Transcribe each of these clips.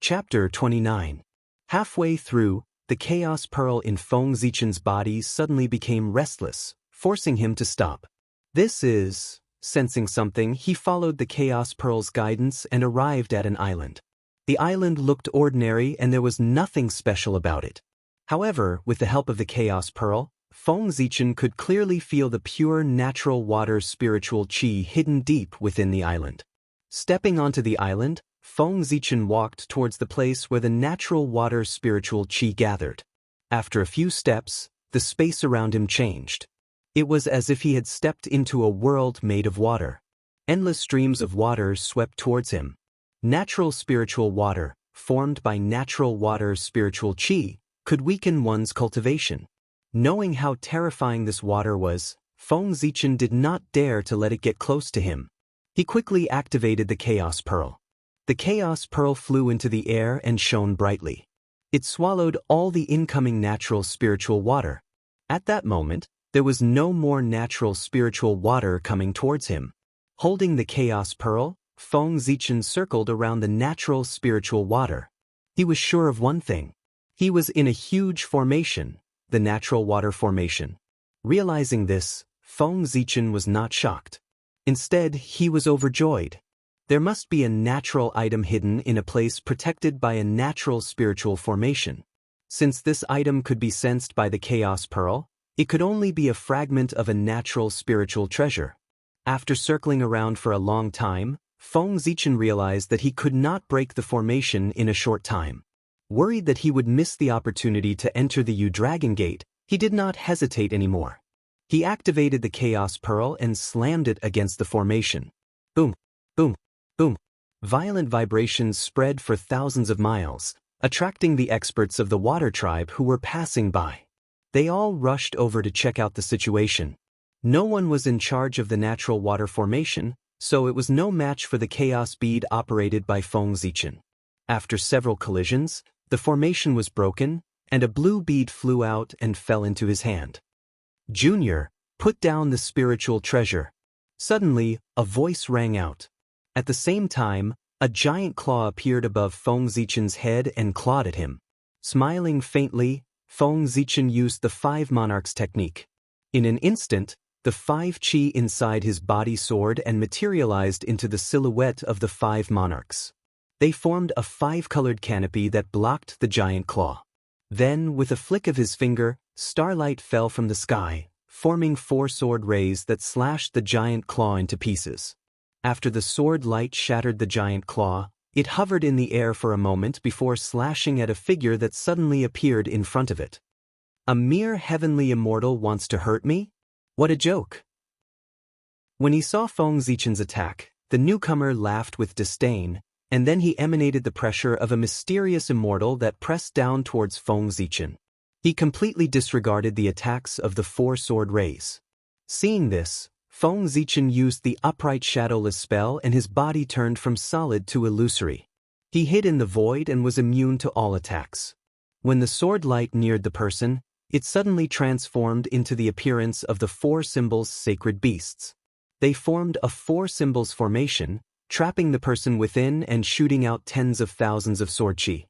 Chapter 29. Halfway through, the chaos pearl in Feng Zichen's body suddenly became restless, forcing him to stop. Sensing something, he followed the chaos pearl's guidance and arrived at an island. The island looked ordinary and there was nothing special about it. However, with the help of the chaos pearl, Feng Zichen could clearly feel the pure natural water spiritual qi hidden deep within the island. Stepping onto the island, Feng Zichen walked towards the place where the natural water spiritual qi gathered. After a few steps, the space around him changed. It was as if he had stepped into a world made of water. Endless streams of water swept towards him. Natural spiritual water, formed by natural water spiritual qi, could weaken one's cultivation. Knowing how terrifying this water was, Feng Zichen did not dare to let it get close to him. He quickly activated the Chaos Pearl. The Chaos Pearl flew into the air and shone brightly. It swallowed all the incoming natural spiritual water. At that moment, there was no more natural spiritual water coming towards him. Holding the Chaos Pearl, Feng Zichen circled around the natural spiritual water. He was sure of one thing. He was in a huge formation, the natural water formation. Realizing this, Feng Zichen was not shocked. Instead, he was overjoyed. There must be a natural item hidden in a place protected by a natural spiritual formation. Since this item could be sensed by the Chaos Pearl, it could only be a fragment of a natural spiritual treasure. After circling around for a long time, Feng Zichen realized that he could not break the formation in a short time. Worried that he would miss the opportunity to enter the U-Dragon Gate, he did not hesitate anymore. He activated the Chaos Pearl and slammed it against the formation. Boom, boom, boom. Violent vibrations spread for thousands of miles, attracting the experts of the Water Tribe who were passing by. They all rushed over to check out the situation. No one was in charge of the natural water formation, so it was no match for the chaos bead operated by Feng Zichen. After several collisions, the formation was broken, and a blue bead flew out and fell into his hand. "Junior, put down the spiritual treasure." Suddenly, a voice rang out. At the same time, a giant claw appeared above Feng Zichen's head and clawed at him. Smiling faintly, Feng Zichen used the 5 monarchs technique. In an instant, the 5 qi inside his body soared and materialized into the silhouette of the 5 monarchs. They formed a 5-colored canopy that blocked the giant claw. Then, with a flick of his finger, starlight fell from the sky, forming 4 sword rays that slashed the giant claw into pieces. After the sword light shattered the giant claw, it hovered in the air for a moment before slashing at a figure that suddenly appeared in front of it. "A mere heavenly immortal wants to hurt me? What a joke!" When he saw Feng Zichen's attack, the newcomer laughed with disdain, and then he emanated the pressure of a mysterious immortal that pressed down towards Feng Zichen. He completely disregarded the attacks of the 4 sword rays. Seeing this, Feng Zichen used the upright shadowless spell and his body turned from solid to illusory. He hid in the void and was immune to all attacks. When the sword light neared the person, it suddenly transformed into the appearance of the 4 symbols sacred beasts. They formed a 4 symbols formation, trapping the person within and shooting out tens of thousands of sword qi.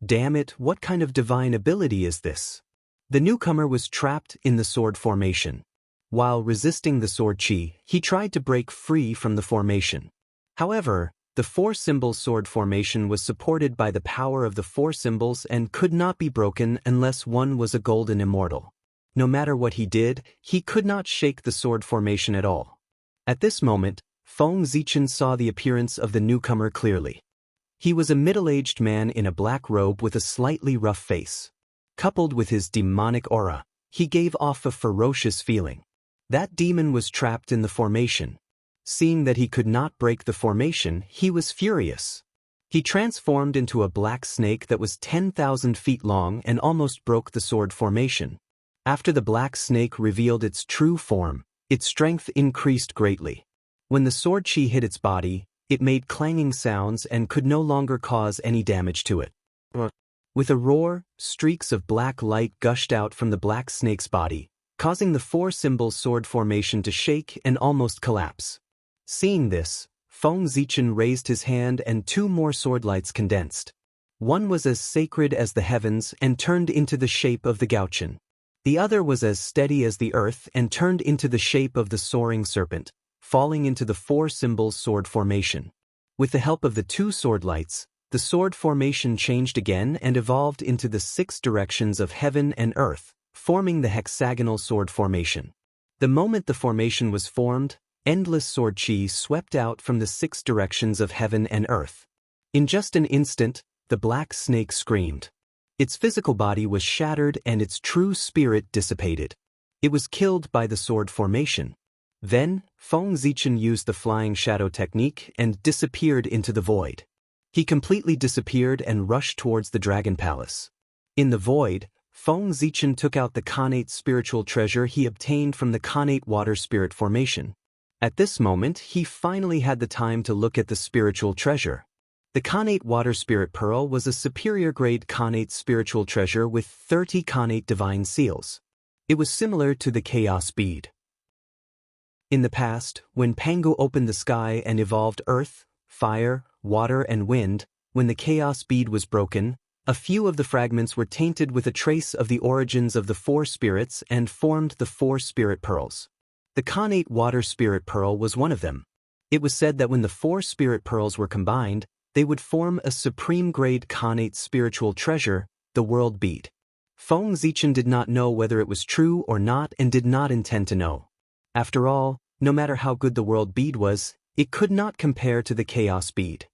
Damn it, what kind of divine ability is this? The newcomer was trapped in the sword formation. While resisting the sword qi, he tried to break free from the formation. However, the 4 symbol sword formation was supported by the power of the 4 symbols and could not be broken unless one was a golden immortal. No matter what he did, he could not shake the sword formation at all. At this moment, Feng Zichen saw the appearance of the newcomer clearly. He was a middle-aged man in a black robe with a slightly rough face. Coupled with his demonic aura, he gave off a ferocious feeling. That demon was trapped in the formation. Seeing that he could not break the formation, he was furious. He transformed into a black snake that was 10,000 feet long and almost broke the sword formation. After the black snake revealed its true form, its strength increased greatly. When the sword qi hit its body, it made clanging sounds and could no longer cause any damage to it. With a roar, streaks of black light gushed out from the black snake's body, causing the 4 symbol sword formation to shake and almost collapse. Seeing this, Feng Zichen raised his hand and 2 more sword lights condensed. One was as sacred as the heavens and turned into the shape of the Gauchian. The other was as steady as the earth and turned into the shape of the soaring serpent, falling into the four symbols sword formation. With the help of the two sword lights, the sword formation changed again and evolved into the 6 directions of heaven and earth, forming the hexagonal sword formation. The moment the formation was formed, endless sword chi swept out from the 6 directions of heaven and earth. In just an instant, the black snake screamed. Its physical body was shattered and its true spirit dissipated. It was killed by the sword formation. Then, Feng Zichen used the flying shadow technique and disappeared into the void. He completely disappeared and rushed towards the dragon palace. In the void, Feng Zichen took out the Khanate spiritual treasure he obtained from the Khanate water spirit formation. At this moment, he finally had the time to look at the spiritual treasure. The Khanate water spirit pearl was a superior grade Khanate spiritual treasure with 30 Khanate divine seals. It was similar to the chaos bead. In the past, when Pangu opened the sky and evolved earth, fire, water and wind, when the chaos bead was broken, a few of the fragments were tainted with a trace of the origins of the 4 spirits and formed the 4 spirit pearls. The Khanate water spirit pearl was one of them. It was said that when the 4 spirit pearls were combined, they would form a supreme-grade Khanate spiritual treasure, the world bead. Feng Zichen did not know whether it was true or not and did not intend to know. After all, no matter how good the world bead was, it could not compare to the chaos bead.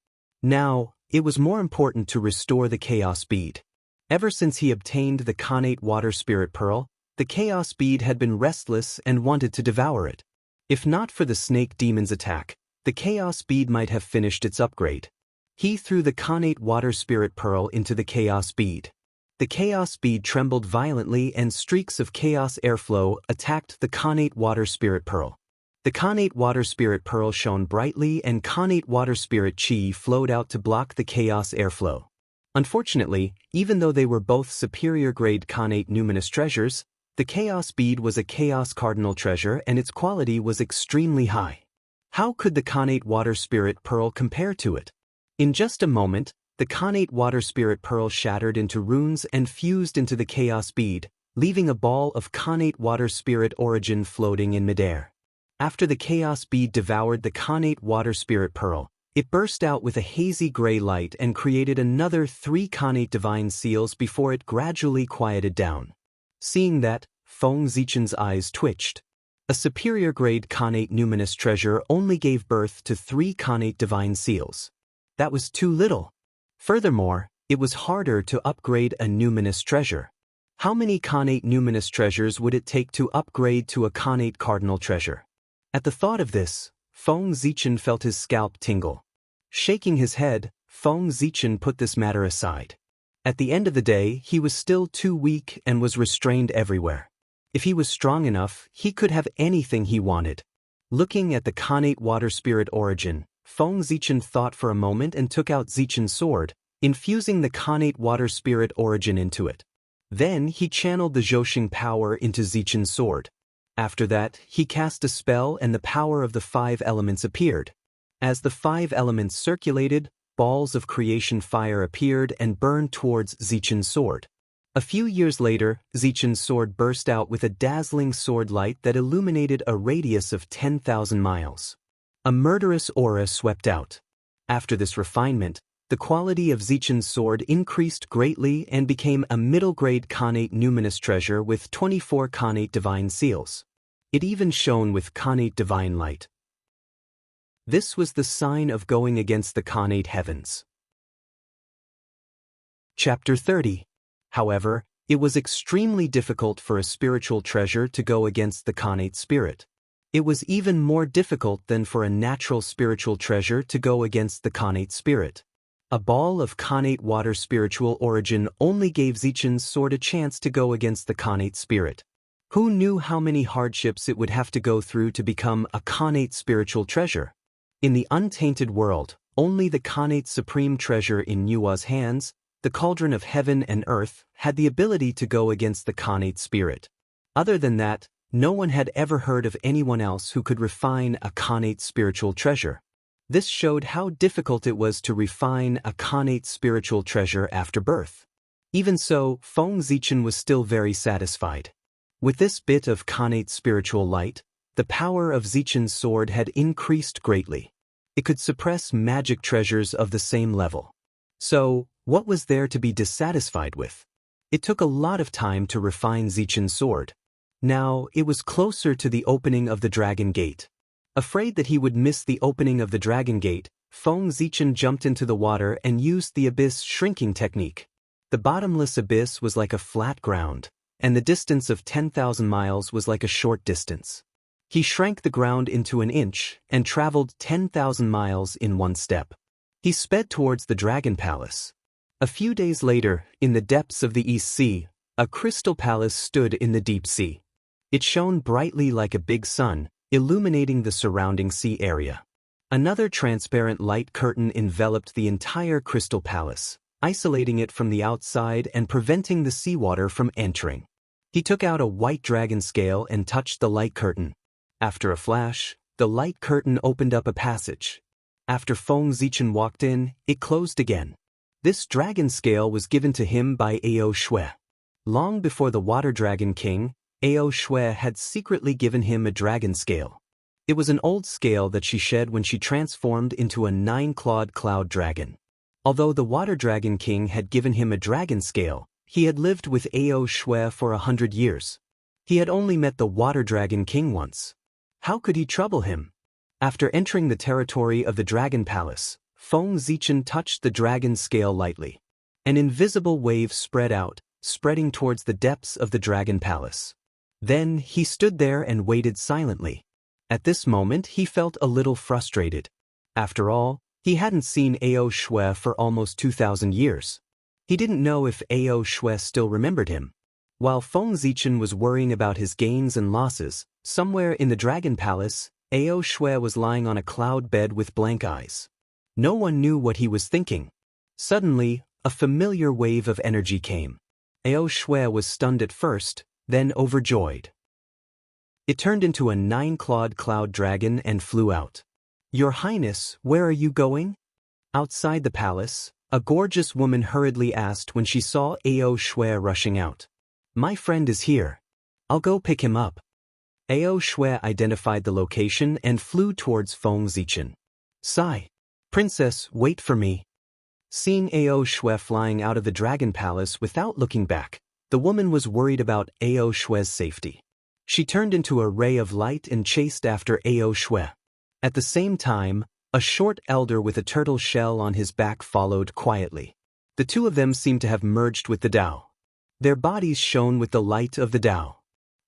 Now, it was more important to restore the chaos bead. Ever since he obtained the Khanate water spirit pearl, the chaos bead had been restless and wanted to devour it. If not for the snake demon's attack, the chaos bead might have finished its upgrade. He threw the Khanate water spirit pearl into the chaos bead. The chaos bead trembled violently and streaks of chaos airflow attacked the Khanate water spirit pearl. The Khanate water spirit pearl shone brightly and Khanate water spirit chi flowed out to block the chaos airflow. Unfortunately, even though they were both superior grade Khanate numinous treasures, the chaos bead was a chaos cardinal treasure and its quality was extremely high. How could the Khanate water spirit pearl compare to it? In just a moment, the Khanate water spirit pearl shattered into runes and fused into the chaos bead, leaving a ball of Khanate water spirit origin floating in midair. After the chaos bead devoured the Khanate water spirit pearl, it burst out with a hazy gray light and created another 3 Khanate divine seals before it gradually quieted down. Seeing that, Feng Zichen's eyes twitched. A superior grade Khanate numinous treasure only gave birth to 3 Khanate divine seals. That was too little. Furthermore, it was harder to upgrade a numinous treasure. How many Khanate numinous treasures would it take to upgrade to a Khanate cardinal treasure? At the thought of this, Feng Zichen felt his scalp tingle. Shaking his head, Feng Zichen put this matter aside. At the end of the day, he was still too weak and was restrained everywhere. If he was strong enough, he could have anything he wanted. Looking at the Khanate water spirit origin, Feng Zichen thought for a moment and took out Zichen's sword, infusing the Khanate water spirit origin into it. Then he channeled the Zhouxing power into Zichen's sword. After that, he cast a spell and the power of the 5 elements appeared. As the 5 elements circulated, balls of creation fire appeared and burned towards Zichen's sword. A few years later, Zichen's sword burst out with a dazzling sword light that illuminated a radius of 10,000 miles. A murderous aura swept out. After this refinement, the quality of Zichen's sword increased greatly and became a middle-grade Khanate numinous treasure with 24 Khanate divine seals. It even shone with Khanate divine light. This was the sign of going against the Khanate heavens. Chapter 30. However, it was extremely difficult for a spiritual treasure to go against the Khanate spirit. It was even more difficult than for a natural spiritual treasure to go against the Khanate spirit. A ball of Khanate water spiritual origin only gave Zichen's sword a chance to go against the Khanate spirit. Who knew how many hardships it would have to go through to become a Khanate spiritual treasure? In the untainted world, only the Khanate supreme treasure in Nua's hands, the cauldron of heaven and earth, had the ability to go against the Khanate spirit. Other than that, no one had ever heard of anyone else who could refine a Khanate spiritual treasure. This showed how difficult it was to refine a connate spiritual treasure after birth. Even so, Feng Zichen was still very satisfied. With this bit of connate spiritual light, the power of Zichen's sword had increased greatly. It could suppress magic treasures of the same level. So, what was there to be dissatisfied with? It took a lot of time to refine Zichen's sword. Now, it was closer to the opening of the Dragon Gate. Afraid that he would miss the opening of the Dragon Gate, Feng Zichen jumped into the water and used the abyss shrinking technique. The bottomless abyss was like a flat ground, and the distance of 10,000 miles was like a short distance. He shrank the ground into an inch and traveled 10,000 miles in one step. He sped towards the Dragon Palace. A few days later, in the depths of the East Sea, a crystal palace stood in the deep sea. It shone brightly like a big sun, illuminating the surrounding sea area. Another transparent light curtain enveloped the entire crystal palace, isolating it from the outside and preventing the seawater from entering. He took out a white dragon scale and touched the light curtain. After a flash, the light curtain opened up a passage. After Feng Zichen walked in, it closed again. This dragon scale was given to him by Ao Shui. Long before the Water Dragon King, Ao Shui had secretly given him a dragon scale. It was an old scale that she shed when she transformed into a 9-clawed cloud dragon. Although the Water Dragon King had given him a dragon scale, he had lived with Ao Shui for 100 years. He had only met the Water Dragon King once. How could he trouble him? After entering the territory of the Dragon Palace, Feng Zichen touched the dragon scale lightly. An invisible wave spread out, spreading towards the depths of the Dragon Palace. Then he stood there and waited silently. At this moment he felt a little frustrated. After all, he hadn't seen Ao Shui for almost 2,000 years. He didn't know if Ao Shui still remembered him. While Feng Zichen was worrying about his gains and losses, somewhere in the Dragon Palace, Ao Shui was lying on a cloud bed with blank eyes. No one knew what he was thinking. Suddenly, a familiar wave of energy came. Ao Shui was stunned at first, then overjoyed. It turned into a 9-clawed cloud dragon and flew out. "Your Highness, where are you going?" Outside the palace, a gorgeous woman hurriedly asked when she saw Ao Shui rushing out. "My friend is here. I'll go pick him up." Ao Shui identified the location and flew towards Feng Zichen. "Sigh. Princess, wait for me." Seeing Ao Shui flying out of the Dragon Palace without looking back, the woman was worried about Ao Shui's safety. She turned into a ray of light and chased after Ao Shui. At the same time, a short elder with a turtle shell on his back followed quietly. The two of them seemed to have merged with the Tao. Their bodies shone with the light of the Tao.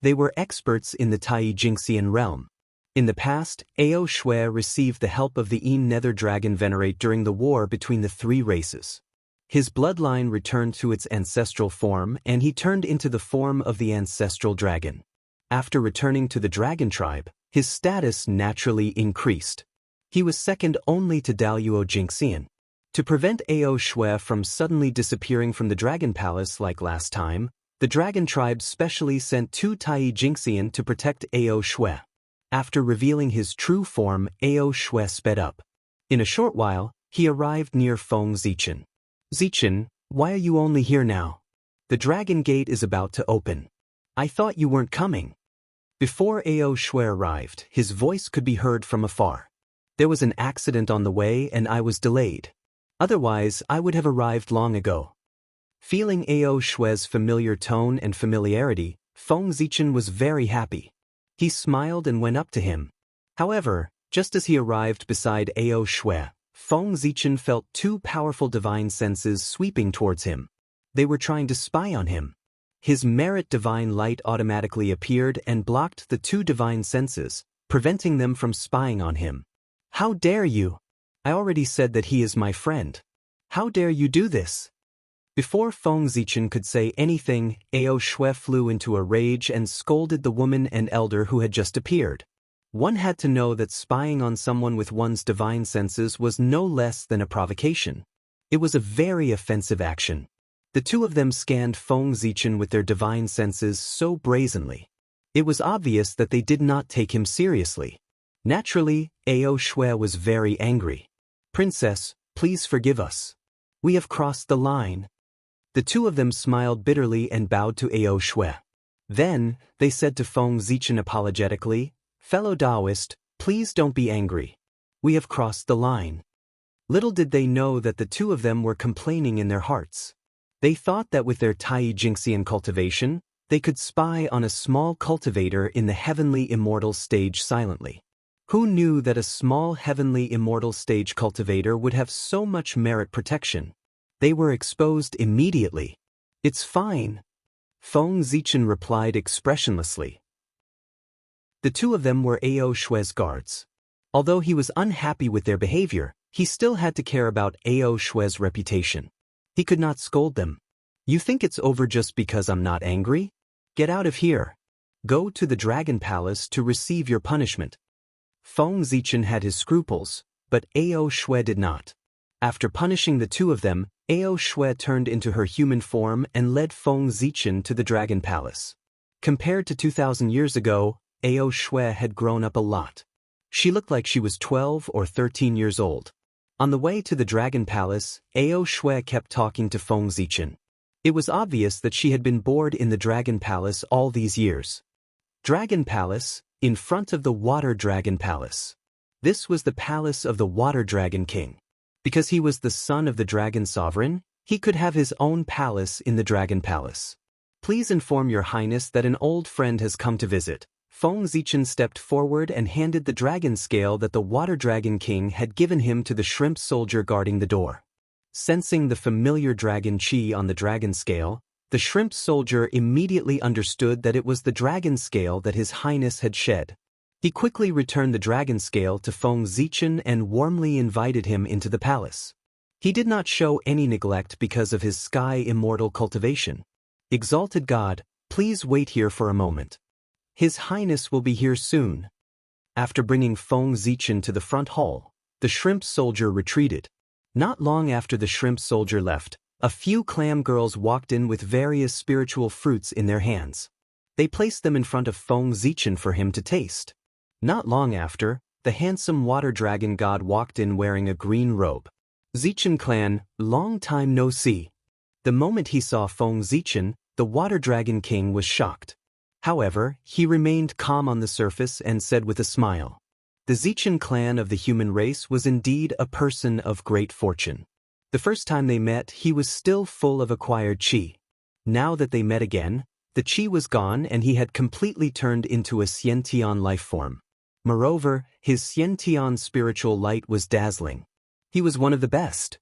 They were experts in the Tai Jingxian realm. In the past, Ao Shui received the help of the Nether Dragon Venerate during the war between the three races. His bloodline returned to its ancestral form and he turned into the form of the ancestral dragon. After returning to the dragon tribe, his status naturally increased. He was second only to Daluo Jingxian. To prevent Ao Shui from suddenly disappearing from the Dragon Palace like last time, the Dragon Tribe specially sent 2 Tai Jingxian to protect Ao Shui. After revealing his true form, Ao Shui sped up. In a short while, he arrived near Feng Zichen. "Zichen, why are you only here now? The Dragon Gate is about to open. I thought you weren't coming." Before Ao Shui arrived, his voice could be heard from afar. "There was an accident on the way and I was delayed. Otherwise, I would have arrived long ago." Feeling Ao Shui's familiar tone and familiarity, Feng Zichen was very happy. He smiled and went up to him. However, just as he arrived beside Ao Shui, Feng Zichen felt 2 powerful divine senses sweeping towards him. They were trying to spy on him. His merit divine light automatically appeared and blocked the 2 divine senses, preventing them from spying on him. "How dare you? I already said that he is my friend. How dare you do this?" Before Feng Zichen could say anything, Ao Shui flew into a rage and scolded the woman and elder who had just appeared. One had to know that spying on someone with one's divine senses was no less than a provocation. It was a very offensive action. The 2 of them scanned Feng Zichen with their divine senses so brazenly. It was obvious that they did not take him seriously. Naturally, Ao Shui was very angry. "Princess, please forgive us. We have crossed the line." The two of them smiled bitterly and bowed to Ao Shui. Then, they said to Feng Zichen apologetically, "Fellow Taoist, please don't be angry. We have crossed the line." Little did they know that the two of them were complaining in their hearts. They thought that with their Tai Jingxian cultivation, they could spy on a small cultivator in the heavenly immortal stage silently. Who knew that a small heavenly immortal stage cultivator would have so much merit protection? They were exposed immediately. "It's fine," Feng Zichen replied expressionlessly. The two of them were Ao Shui's guards. Although he was unhappy with their behavior, he still had to care about Ao Shui's reputation. He could not scold them. "You think it's over just because I'm not angry? Get out of here. Go to the Dragon Palace to receive your punishment." Feng Zichen had his scruples, but Ao Shui did not. After punishing the two of them, Ao Shui turned into her human form and led Feng Zichen to the Dragon Palace. Compared to 2,000 years ago, Ao Shui had grown up a lot. She looked like she was 12 or 13 years old. On the way to the Dragon Palace, Ao Shui kept talking to Feng Zichen. It was obvious that she had been bored in the Dragon Palace all these years. Dragon Palace, in front of the Water Dragon Palace. This was the palace of the Water Dragon King. Because he was the son of the Dragon Sovereign, he could have his own palace in the Dragon Palace. "Please inform your highness that an old friend has come to visit." Feng Zichen stepped forward and handed the dragon scale that the Water Dragon King had given him to the shrimp soldier guarding the door. Sensing the familiar dragon chi on the dragon scale, the shrimp soldier immediately understood that it was the dragon scale that his highness had shed. He quickly returned the dragon scale to Feng Zichen and warmly invited him into the palace. He did not show any neglect because of his sky immortal cultivation. "Exalted God, please wait here for a moment. His highness will be here soon." After bringing Feng Zichen to the front hall, the shrimp soldier retreated. Not long after the shrimp soldier left, a few clam girls walked in with various spiritual fruits in their hands. They placed them in front of Feng Zichen for him to taste. Not long after, the handsome water dragon god walked in wearing a green robe. "Zichen clan, long time no see." The moment he saw Feng Zichen, the water dragon king was shocked. However, he remained calm on the surface and said with a smile, "The Zichen clan of the human race was indeed a person of great fortune." The first time they met, he was still full of acquired qi. Now that they met again, the qi was gone and he had completely turned into a Xiantian life form. Moreover, his Xiantian spiritual light was dazzling. He was one of the best.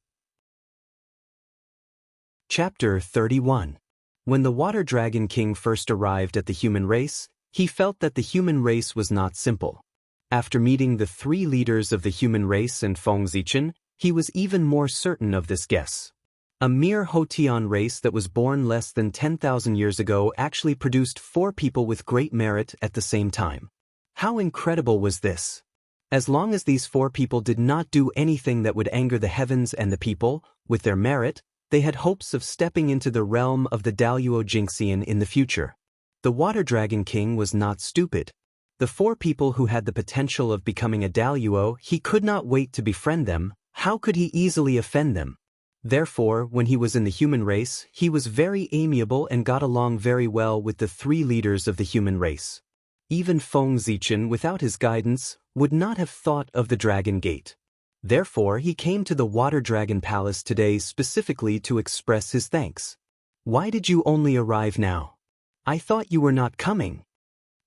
Chapter 31. When the Water Dragon King first arrived at the human race, he felt that the human race was not simple. After meeting the three leaders of the human race and Feng Zichen, he was even more certain of this guess. A mere Hotian race that was born less than 10,000 years ago actually produced 4 people with great merit at the same time. How incredible was this? As long as these 4 people did not do anything that would anger the heavens and the people, with their merit, they had hopes of stepping into the realm of the Daluo Jingxian in the future. The Water Dragon King was not stupid. The 4 people who had the potential of becoming a Daluo, he could not wait to befriend them. How could he easily offend them? Therefore, when he was in the human race, he was very amiable and got along very well with the 3 leaders of the human race. Even Feng Zichen, without his guidance, would not have thought of the Dragon Gate. Therefore, he came to the Water Dragon Palace today specifically to express his thanks. "Why did you only arrive now? I thought you were not coming."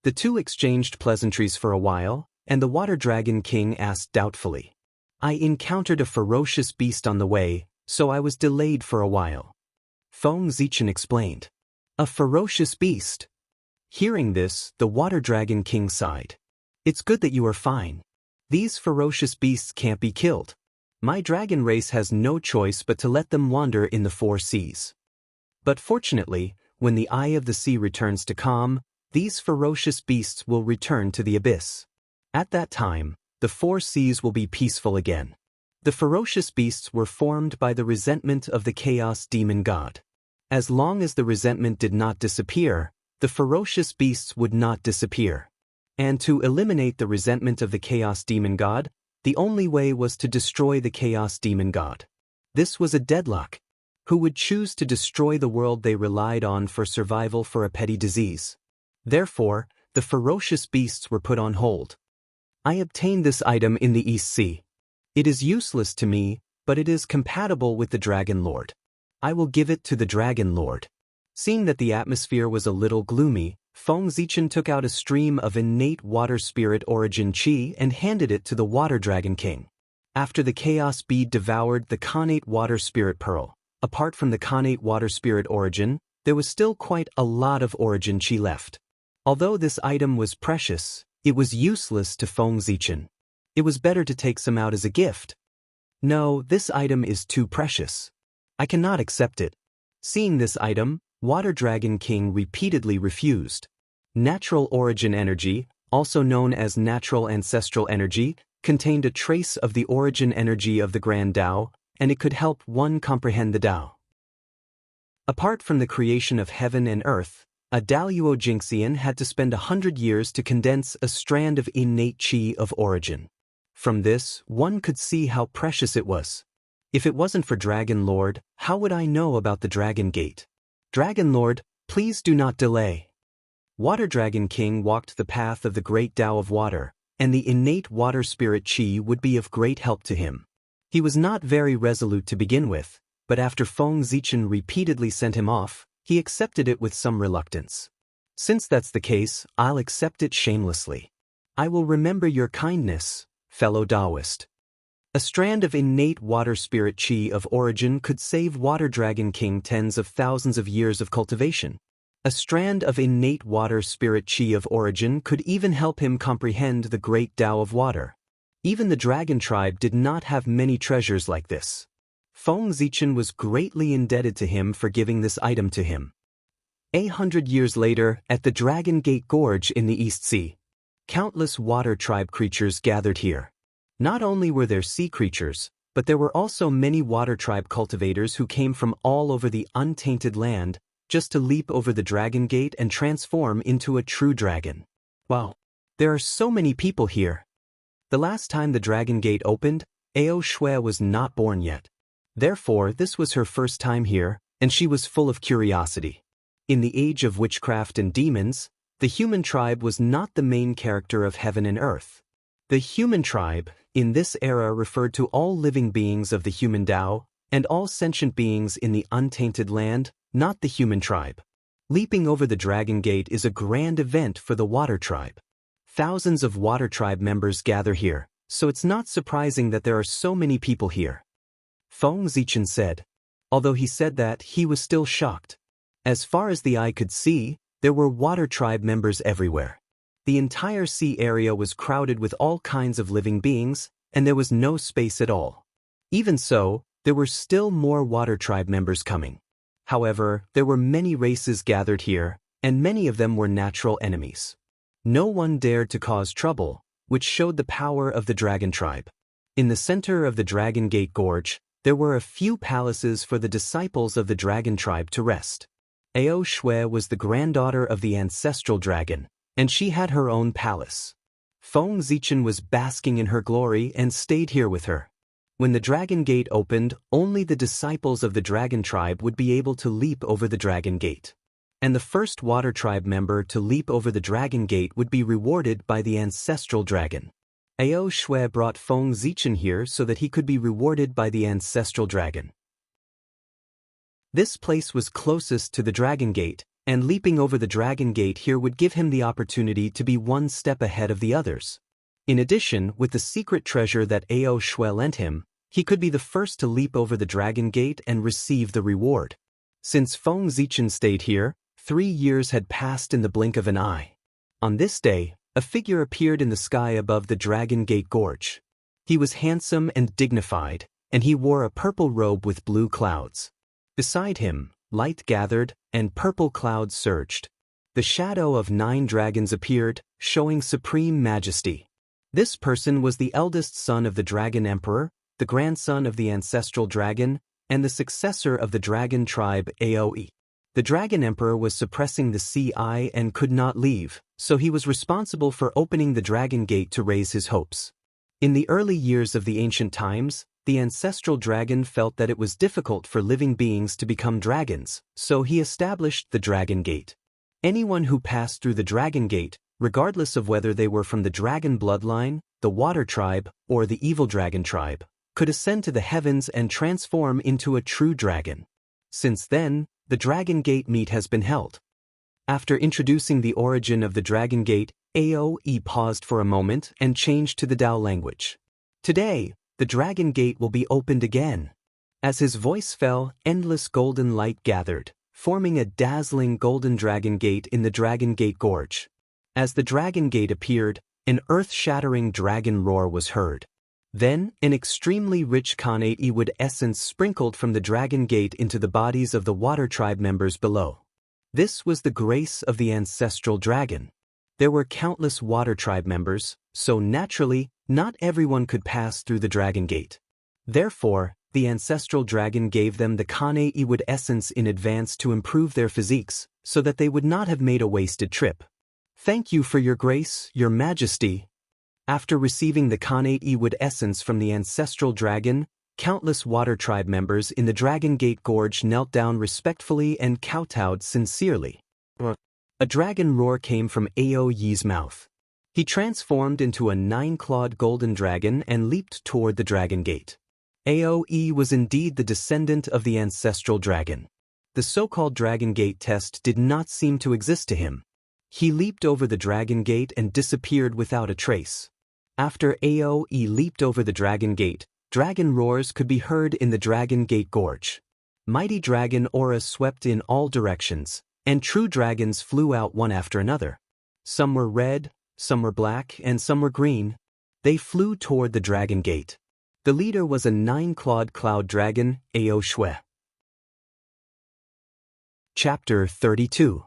The two exchanged pleasantries for a while, and the Water Dragon King asked doubtfully, "I encountered a ferocious beast on the way, so I was delayed for a while." Feng Zichen explained. "A ferocious beast?" Hearing this, the Water Dragon King sighed. "It's good that you are fine. These ferocious beasts can't be killed. My dragon race has no choice but to let them wander in the 4 seas. But fortunately, when the eye of the sea returns to calm, these ferocious beasts will return to the abyss. At that time, the 4 seas will be peaceful again." The ferocious beasts were formed by the resentment of the chaos demon god. As long as the resentment did not disappear, the ferocious beasts would not disappear. And to eliminate the resentment of the Chaos Demon God, the only way was to destroy the Chaos Demon God. This was a deadlock. Who would choose to destroy the world they relied on for survival for a petty disease? Therefore, the ferocious beasts were put on hold. I obtained this item in the East Sea. It is useless to me, but it is compatible with the Dragon Lord. I will give it to the Dragon Lord. Seeing that the atmosphere was a little gloomy, Feng Zichen took out a stream of innate water spirit origin chi and handed it to the Water Dragon King. After the Chaos Bead devoured the connate water spirit pearl, apart from the connate water spirit origin, there was still quite a lot of origin chi left. Although this item was precious, it was useless to Feng Zichen. It was better to take some out as a gift. No, this item is too precious. I cannot accept it. Seeing this item, Water Dragon King repeatedly refused. Natural origin energy, also known as natural ancestral energy, contained a trace of the origin energy of the Grand Tao, and it could help one comprehend the Tao. Apart from the creation of heaven and earth, a Daluo Jinxian had to spend 100 years to condense a strand of innate chi of origin. From this, one could see how precious it was. If it wasn't for Dragon Lord, how would I know about the Dragon Gate? Dragon Lord, please do not delay. Water Dragon King walked the path of the great Tao of water, and the innate water spirit chi would be of great help to him. He was not very resolute to begin with, but after Feng Zichen repeatedly sent him off, he accepted it with some reluctance. Since that's the case, I'll accept it shamelessly. I will remember your kindness, fellow Taoist. A strand of innate water spirit chi of origin could save Water Dragon King tens of thousands of years of cultivation. A strand of innate water spirit chi of origin could even help him comprehend the great Tao of water. Even the dragon tribe did not have many treasures like this. Feng Zichen was greatly indebted to him for giving this item to him. 800 years later, at the Dragon Gate Gorge in the East Sea, countless water tribe creatures gathered here. Not only were there sea creatures, but there were also many water tribe cultivators who came from all over the untainted land just to leap over the Dragon Gate and transform into a true dragon. Wow! There are so many people here. The last time the Dragon Gate opened, Ao Shui was not born yet. Therefore, this was her first time here, and she was full of curiosity. In the age of witchcraft and demons, the human tribe was not the main character of heaven and earth. The human tribe, in this era, referred to all living beings of the human Tao, and all sentient beings in the untainted land, not the human tribe. Leaping over the Dragon Gate is a grand event for the Water Tribe. Thousands of Water Tribe members gather here, so it's not surprising that there are so many people here. Feng Zichen said. Although he said that, he was still shocked. As far as the eye could see, there were Water Tribe members everywhere. The entire sea area was crowded with all kinds of living beings, and there was no space at all. Even so, there were still more Water Tribe members coming. However, there were many races gathered here, and many of them were natural enemies. No one dared to cause trouble, which showed the power of the Dragon Tribe. In the center of the Dragon Gate Gorge, there were a few palaces for the disciples of the Dragon Tribe to rest. Ao Shui was the granddaughter of the ancestral dragon, and she had her own palace. Feng Zichen was basking in her glory and stayed here with her. When the Dragon Gate opened, only the disciples of the Dragon Tribe would be able to leap over the Dragon Gate. And the first Water Tribe member to leap over the Dragon Gate would be rewarded by the ancestral dragon. Ao Shui brought Feng Zichen here so that he could be rewarded by the ancestral dragon. This place was closest to the Dragon Gate, and leaping over the Dragon Gate here would give him the opportunity to be one step ahead of the others. In addition, with the secret treasure that Ao Shui lent him, he could be the first to leap over the Dragon Gate and receive the reward. Since Feng Zichen stayed here, 3 years had passed in the blink of an eye. On this day, a figure appeared in the sky above the Dragon Gate Gorge. He was handsome and dignified, and he wore a purple robe with blue clouds. Beside him, light gathered, and purple clouds surged. The shadow of 9 dragons appeared, showing supreme majesty. This person was the eldest son of the Dragon Emperor, the grandson of the ancestral dragon, and the successor of the Dragon Tribe Aoe. The Dragon Emperor was suppressing the sea eye and could not leave, so he was responsible for opening the Dragon Gate to raise his hopes. In the early years of the ancient times, the ancestral dragon felt that it was difficult for living beings to become dragons, so he established the Dragon Gate. Anyone who passed through the Dragon Gate, regardless of whether they were from the dragon bloodline, the water tribe, or the evil dragon tribe, could ascend to the heavens and transform into a true dragon. Since then, the Dragon Gate meet has been held. After introducing the origin of the Dragon Gate, AOE paused for a moment and changed to the Tao language. Today, the Dragon Gate will be opened again. As his voice fell, endless golden light gathered, forming a dazzling golden Dragon Gate in the Dragon Gate Gorge. As the Dragon Gate appeared, an earth-shattering dragon roar was heard. Then, an extremely rich Constellation wood essence sprinkled from the Dragon Gate into the bodies of the Water Tribe members below. This was the grace of the ancestral dragon. There were countless Water Tribe members, so naturally, not everyone could pass through the Dragon Gate. Therefore, the ancestral dragon gave them the Constellation wood essence in advance to improve their physiques, so that they would not have made a wasted trip. "Thank you for your grace, your majesty." After receiving the Constellation wood essence from the ancestral dragon, countless Water Tribe members in the Dragon Gate Gorge knelt down respectfully and kowtowed sincerely. A dragon roar came from Aoye's mouth. He transformed into a 9-clawed golden dragon and leaped toward the Dragon Gate. Aoye was indeed the descendant of the ancestral dragon. The so-called Dragon Gate test did not seem to exist to him. He leaped over the Dragon Gate and disappeared without a trace. After Aoye leaped over the Dragon Gate, dragon roars could be heard in the Dragon Gate Gorge. Mighty dragon auras swept in all directions, and true dragons flew out one after another. Some were red, some were black, and some were green. They flew toward the Dragon Gate. The leader was a 9-clawed cloud dragon, Ao Shui. Chapter 32.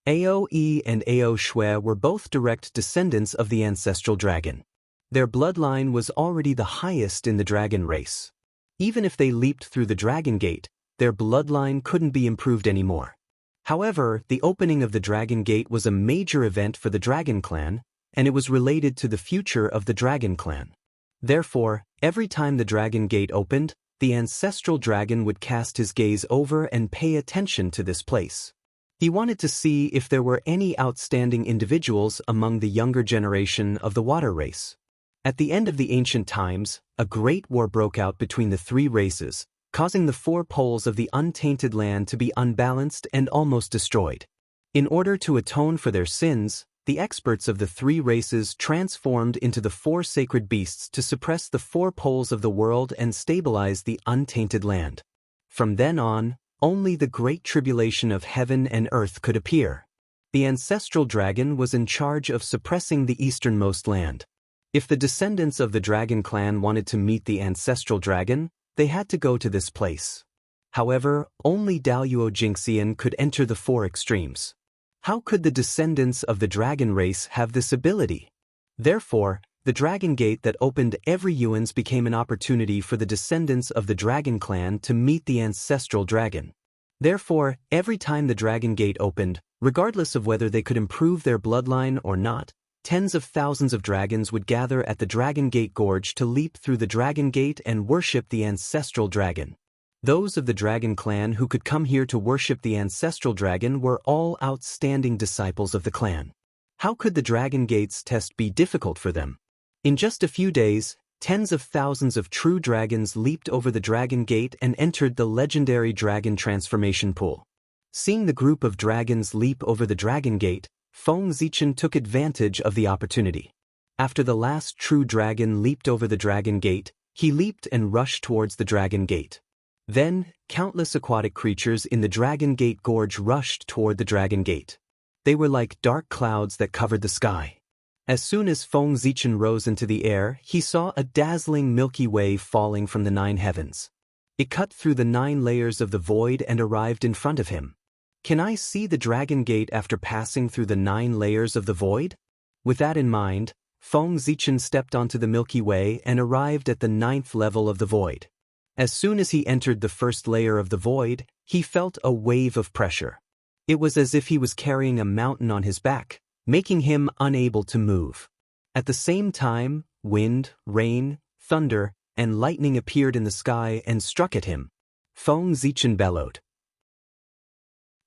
Aoye and Ao Shui were both direct descendants of the ancestral dragon. Their bloodline was already the highest in the dragon race. Even if they leaped through the Dragon Gate, their bloodline couldn't be improved anymore. However, the opening of the Dragon Gate was a major event for the Dragon Clan, and it was related to the future of the Dragon Clan. Therefore, every time the Dragon Gate opened, the ancestral dragon would cast his gaze over and pay attention to this place. He wanted to see if there were any outstanding individuals among the younger generation of the water race. At the end of the ancient times, a great war broke out between the three races, causing the 4 poles of the untainted land to be unbalanced and almost destroyed. In order to atone for their sins, the experts of the 3 races transformed into the 4 sacred beasts to suppress the 4 poles of the world and stabilize the untainted land. From then on, only the great tribulation of heaven and earth could appear. The ancestral dragon was in charge of suppressing the easternmost land. If the descendants of the Dragon Clan wanted to meet the ancestral dragon, they had to go to this place. However, only Daluo Jinxian could enter the 4 extremes. How could the descendants of the dragon race have this ability? Therefore, the Dragon Gate that opened every Yuan's became an opportunity for the descendants of the Dragon Clan to meet the ancestral dragon. Therefore, every time the Dragon Gate opened, regardless of whether they could improve their bloodline or not, tens of thousands of dragons would gather at the Dragon Gate Gorge to leap through the Dragon Gate and worship the ancestral dragon. Those of the Dragon Clan who could come here to worship the ancestral dragon were all outstanding disciples of the clan. How could the Dragon Gate's test be difficult for them? In just a few days, tens of thousands of true dragons leaped over the Dragon Gate and entered the legendary dragon transformation pool. Seeing the group of dragons leap over the Dragon Gate, Feng Zichen took advantage of the opportunity. After the last true dragon leaped over the Dragon Gate, he leaped and rushed towards the Dragon Gate. Then, countless aquatic creatures in the Dragon Gate Gorge rushed toward the Dragon Gate. They were like dark clouds that covered the sky. As soon as Feng Zichen rose into the air, he saw a dazzling Milky Way falling from the 9 heavens. It cut through the 9 layers of the void and arrived in front of him. Can I see the Dragon Gate after passing through the 9 layers of the void? With that in mind, Feng Zichen stepped onto the Milky Way and arrived at the 9th level of the void. As soon as he entered the first layer of the void, he felt a wave of pressure. It was as if he was carrying a mountain on his back, making him unable to move. At the same time, wind, rain, thunder, and lightning appeared in the sky and struck at him. Feng Zichen bellowed.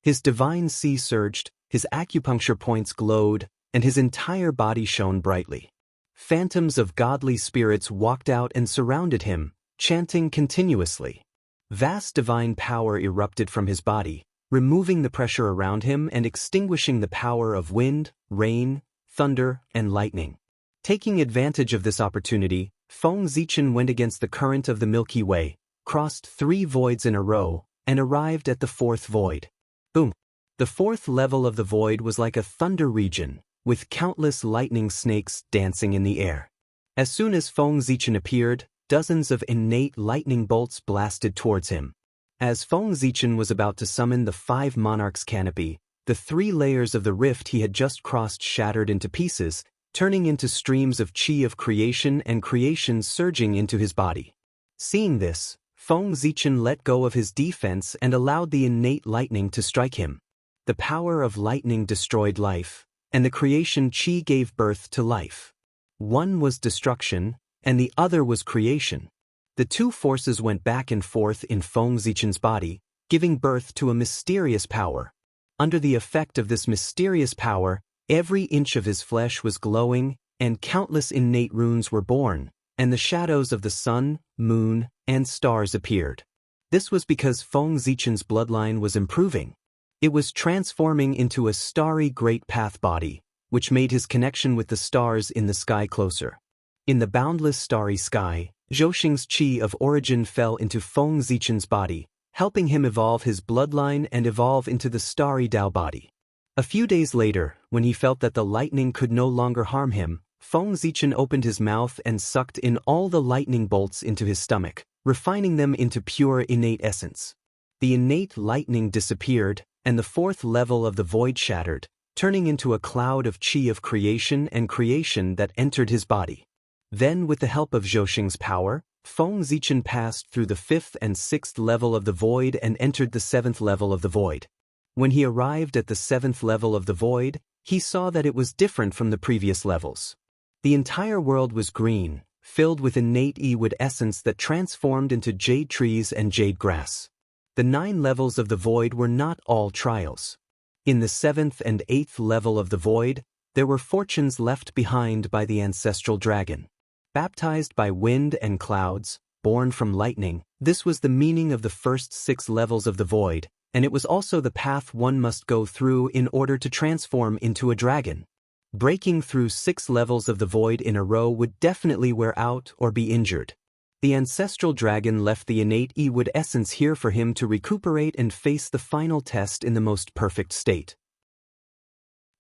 His divine sea surged, his acupuncture points glowed, and his entire body shone brightly. Phantoms of godly spirits walked out and surrounded him, chanting continuously. Vast divine power erupted from his body, removing the pressure around him and extinguishing the power of wind, rain, thunder, and lightning. Taking advantage of this opportunity, Feng Zichen went against the current of the Milky Way, crossed 3 voids in a row, and arrived at the 4th void. Boom! The 4th level of the void was like a thunder region, with countless lightning snakes dancing in the air. As soon as Feng Zichen appeared, dozens of innate lightning bolts blasted towards him. As Feng Zichen was about to summon the 5 monarchs canopy, the 3 layers of the rift he had just crossed shattered into pieces, turning into streams of qi of creation and creation surging into his body. Seeing this, Feng Zichen let go of his defense and allowed the innate lightning to strike him. The power of lightning destroyed life, and the creation qi gave birth to life. One was destruction, and the other was creation. The 2 forces went back and forth in Feng Zichen's body, giving birth to a mysterious power. Under the effect of this mysterious power, every inch of his flesh was glowing, and countless innate runes were born, and the shadows of the sun, moon, and stars appeared. This was because Feng Zichen's bloodline was improving. It was transforming into a starry great path body, which made his connection with the stars in the sky closer. In the boundless starry sky, Zhouxing's qi of origin fell into Feng Zichen's body, helping him evolve his bloodline and evolve into the starry Dao body. A few days later, when he felt that the lightning could no longer harm him, Feng Zichen opened his mouth and sucked in all the lightning bolts into his stomach, refining them into pure innate essence. The innate lightning disappeared, and the 4th level of the void shattered, turning into a cloud of qi of creation and creation that entered his body. Then, with the help of Zhouxing's power, Feng Zichen passed through the 5th and 6th level of the void and entered the 7th level of the void. When he arrived at the 7th level of the void, he saw that it was different from the previous levels. The entire world was green, filled with innate wood essence that transformed into jade trees and jade grass. The 9 levels of the void were not all trials. In the 7th and 8th level of the void, there were fortunes left behind by the ancestral dragon. Baptized by wind and clouds, born from lightning, this was the meaning of the first 6 levels of the void, and it was also the path one must go through in order to transform into a dragon. Breaking through 6 levels of the void in a row would definitely wear out or be injured. The ancestral dragon left the innate wood essence here for him to recuperate and face the final test in the most perfect state.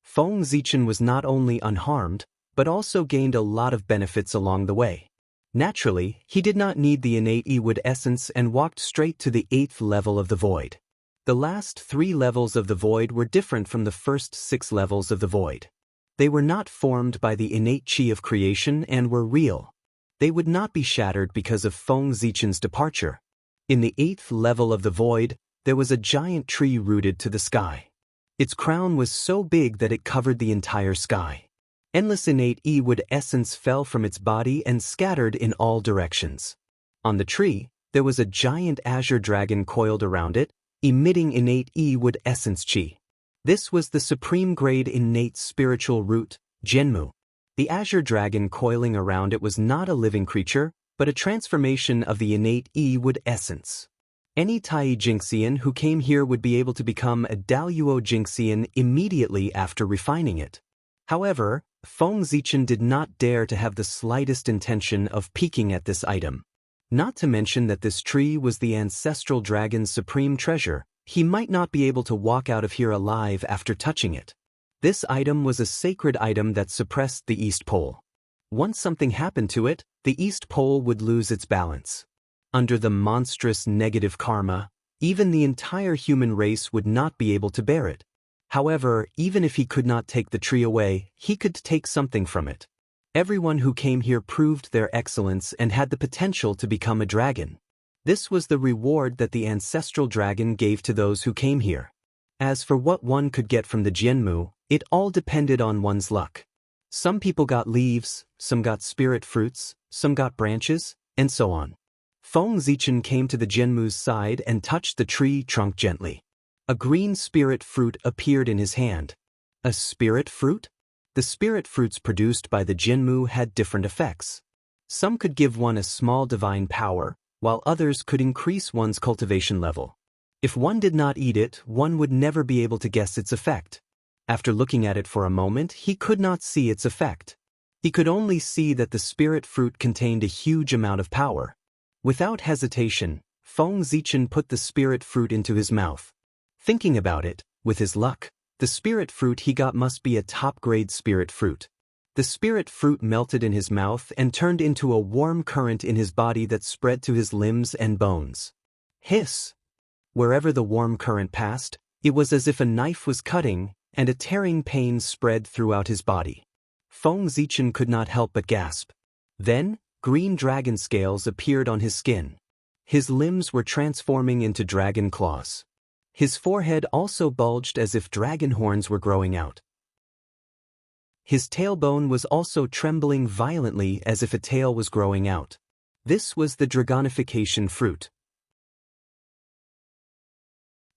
Feng Zichen was not only unharmed, but also gained a lot of benefits along the way. Naturally, he did not need the innate wood essence and walked straight to the 8th level of the void. The last 3 levels of the void were different from the first 6 levels of the void. They were not formed by the innate qi of creation and were real. They would not be shattered because of Feng Zichen's departure. In the 8th level of the void, there was a giant tree rooted to the sky. Its crown was so big that it covered the entire sky. Endless innate wood essence fell from its body and scattered in all directions. On the tree, there was a giant azure dragon coiled around it, emitting innate wood essence qi. This was the supreme grade innate spiritual root, Jianmu. The azure dragon coiling around it was not a living creature, but a transformation of the innate wood essence. Any Tai Jingxian who came here would be able to become a Daoyuo Jingxian immediately after refining it. However, Feng Zichen did not dare to have the slightest intention of peeking at this item. Not to mention that this tree was the ancestral dragon's supreme treasure, he might not be able to walk out of here alive after touching it. This item was a sacred item that suppressed the East Pole. Once something happened to it, the East Pole would lose its balance. Under the monstrous negative karma, even the entire human race would not be able to bear it. However, even if he could not take the tree away, he could take something from it. Everyone who came here proved their excellence and had the potential to become a dragon. This was the reward that the ancestral dragon gave to those who came here. As for what one could get from the Jianmu, It all depended on one's luck. Some people got leaves, some got spirit fruits, some got branches, and so on. Feng Zichen came to the Jianmu's side and touched the tree trunk gently. A green spirit fruit appeared in his hand. A spirit fruit? The spirit fruits produced by the Jianmu had different effects. Some could give one a small divine power, while others could increase one's cultivation level. If one did not eat it, one would never be able to guess its effect. After looking at it for a moment, he could not see its effect. He could only see that the spirit fruit contained a huge amount of power. Without hesitation, Feng Zichen put the spirit fruit into his mouth. Thinking about it, with his luck, the spirit fruit he got must be a top-grade spirit fruit. The spirit fruit melted in his mouth and turned into a warm current in his body that spread to his limbs and bones. Hiss! Wherever the warm current passed, it was as if a knife was cutting, and a tearing pain spread throughout his body. Feng Zichen could not help but gasp. Then, green dragon scales appeared on his skin. His limbs were transforming into dragon claws. His forehead also bulged as if dragon horns were growing out. His tailbone was also trembling violently as if a tail was growing out. This was the dragonification fruit.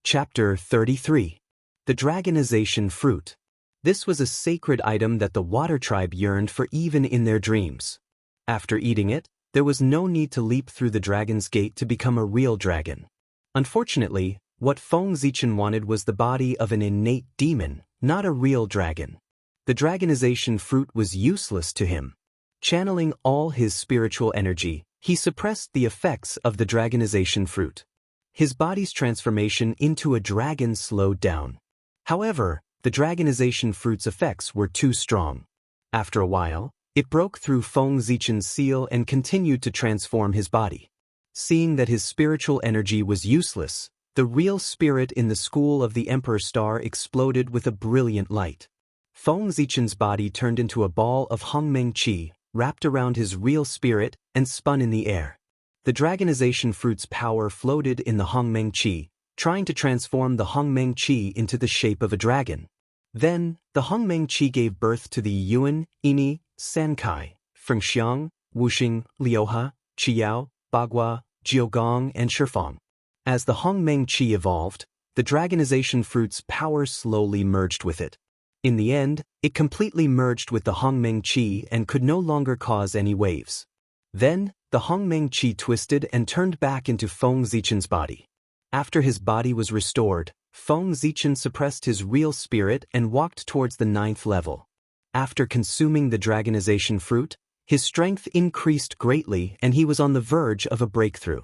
Chapter 33. The Dragonization Fruit. This was a sacred item that the water tribe yearned for even in their dreams. After eating it, there was no need to leap through the dragon's gate to become a real dragon. Unfortunately, what Feng Zichen wanted was the body of an innate demon, not a real dragon. The dragonization fruit was useless to him. Channeling all his spiritual energy, he suppressed the effects of the dragonization fruit. His body's transformation into a dragon slowed down. However, the dragonization fruit's effects were too strong. After a while, it broke through Feng Zichen's seal and continued to transform his body. Seeing that his spiritual energy was useless, the real spirit in the school of the Emperor Star exploded with a brilliant light. Feng Zichen's body turned into a ball of Hongmeng Qi, wrapped around his real spirit, and spun in the air. The dragonization fruit's power floated in the Hongmeng Qi, trying to transform the Hongmeng Qi into the shape of a dragon. Then, the Hongmeng Qi gave birth to the Yuan, Ini, Sankai, Fengxiang, Wuxing, Liuha, Qiyao, Bagua, Jiugong, and Shifeng. As the Hongmeng Qi evolved, the dragonization fruit's power slowly merged with it. In the end, it completely merged with the Hongmeng Qi and could no longer cause any waves. Then, the Hongmeng Qi twisted and turned back into Feng Zichen's body. After his body was restored, Feng Zichen suppressed his real spirit and walked towards the 9th level. After consuming the dragonization fruit, his strength increased greatly and he was on the verge of a breakthrough.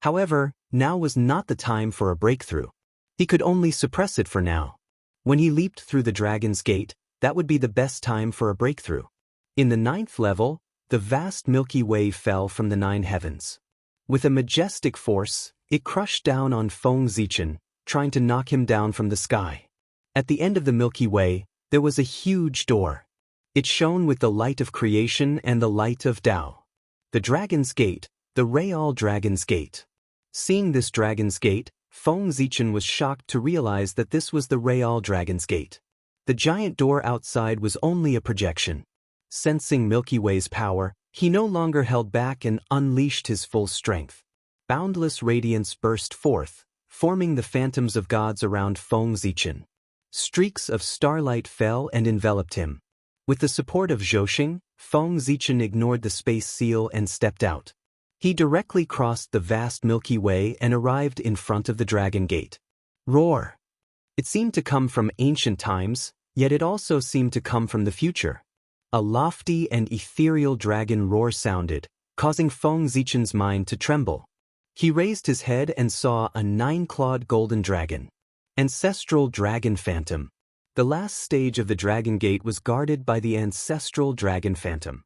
However, now was not the time for a breakthrough. He could only suppress it for now. When he leaped through the dragon's gate, that would be the best time for a breakthrough. In the 9th level, the vast Milky Way fell from the 9 heavens. With a majestic force, it crushed down on Feng Zichen, trying to knock him down from the sky. At the end of the Milky Way, there was a huge door. It shone with the light of creation and the light of Tao. The Dragon's Gate, the Real Dragon's Gate. Seeing this Dragon's Gate, Feng Zichen was shocked to realize that this was the Real Dragon's Gate. The giant door outside was only a projection. Sensing Milky Way's power, he no longer held back and unleashed his full strength. Boundless radiance burst forth, forming the phantoms of gods around Feng Zichen. Streaks of starlight fell and enveloped him. With the support of Zhouxing, Feng Zichen ignored the space seal and stepped out. He directly crossed the vast Milky Way and arrived in front of the Dragon Gate. Roar! It seemed to come from ancient times, yet it also seemed to come from the future. A lofty and ethereal dragon roar sounded, causing Feng Zichen's mind to tremble. He raised his head and saw a 9-clawed golden dragon. Ancestral Dragon Phantom. The last stage of the Dragon Gate was guarded by the Ancestral Dragon Phantom.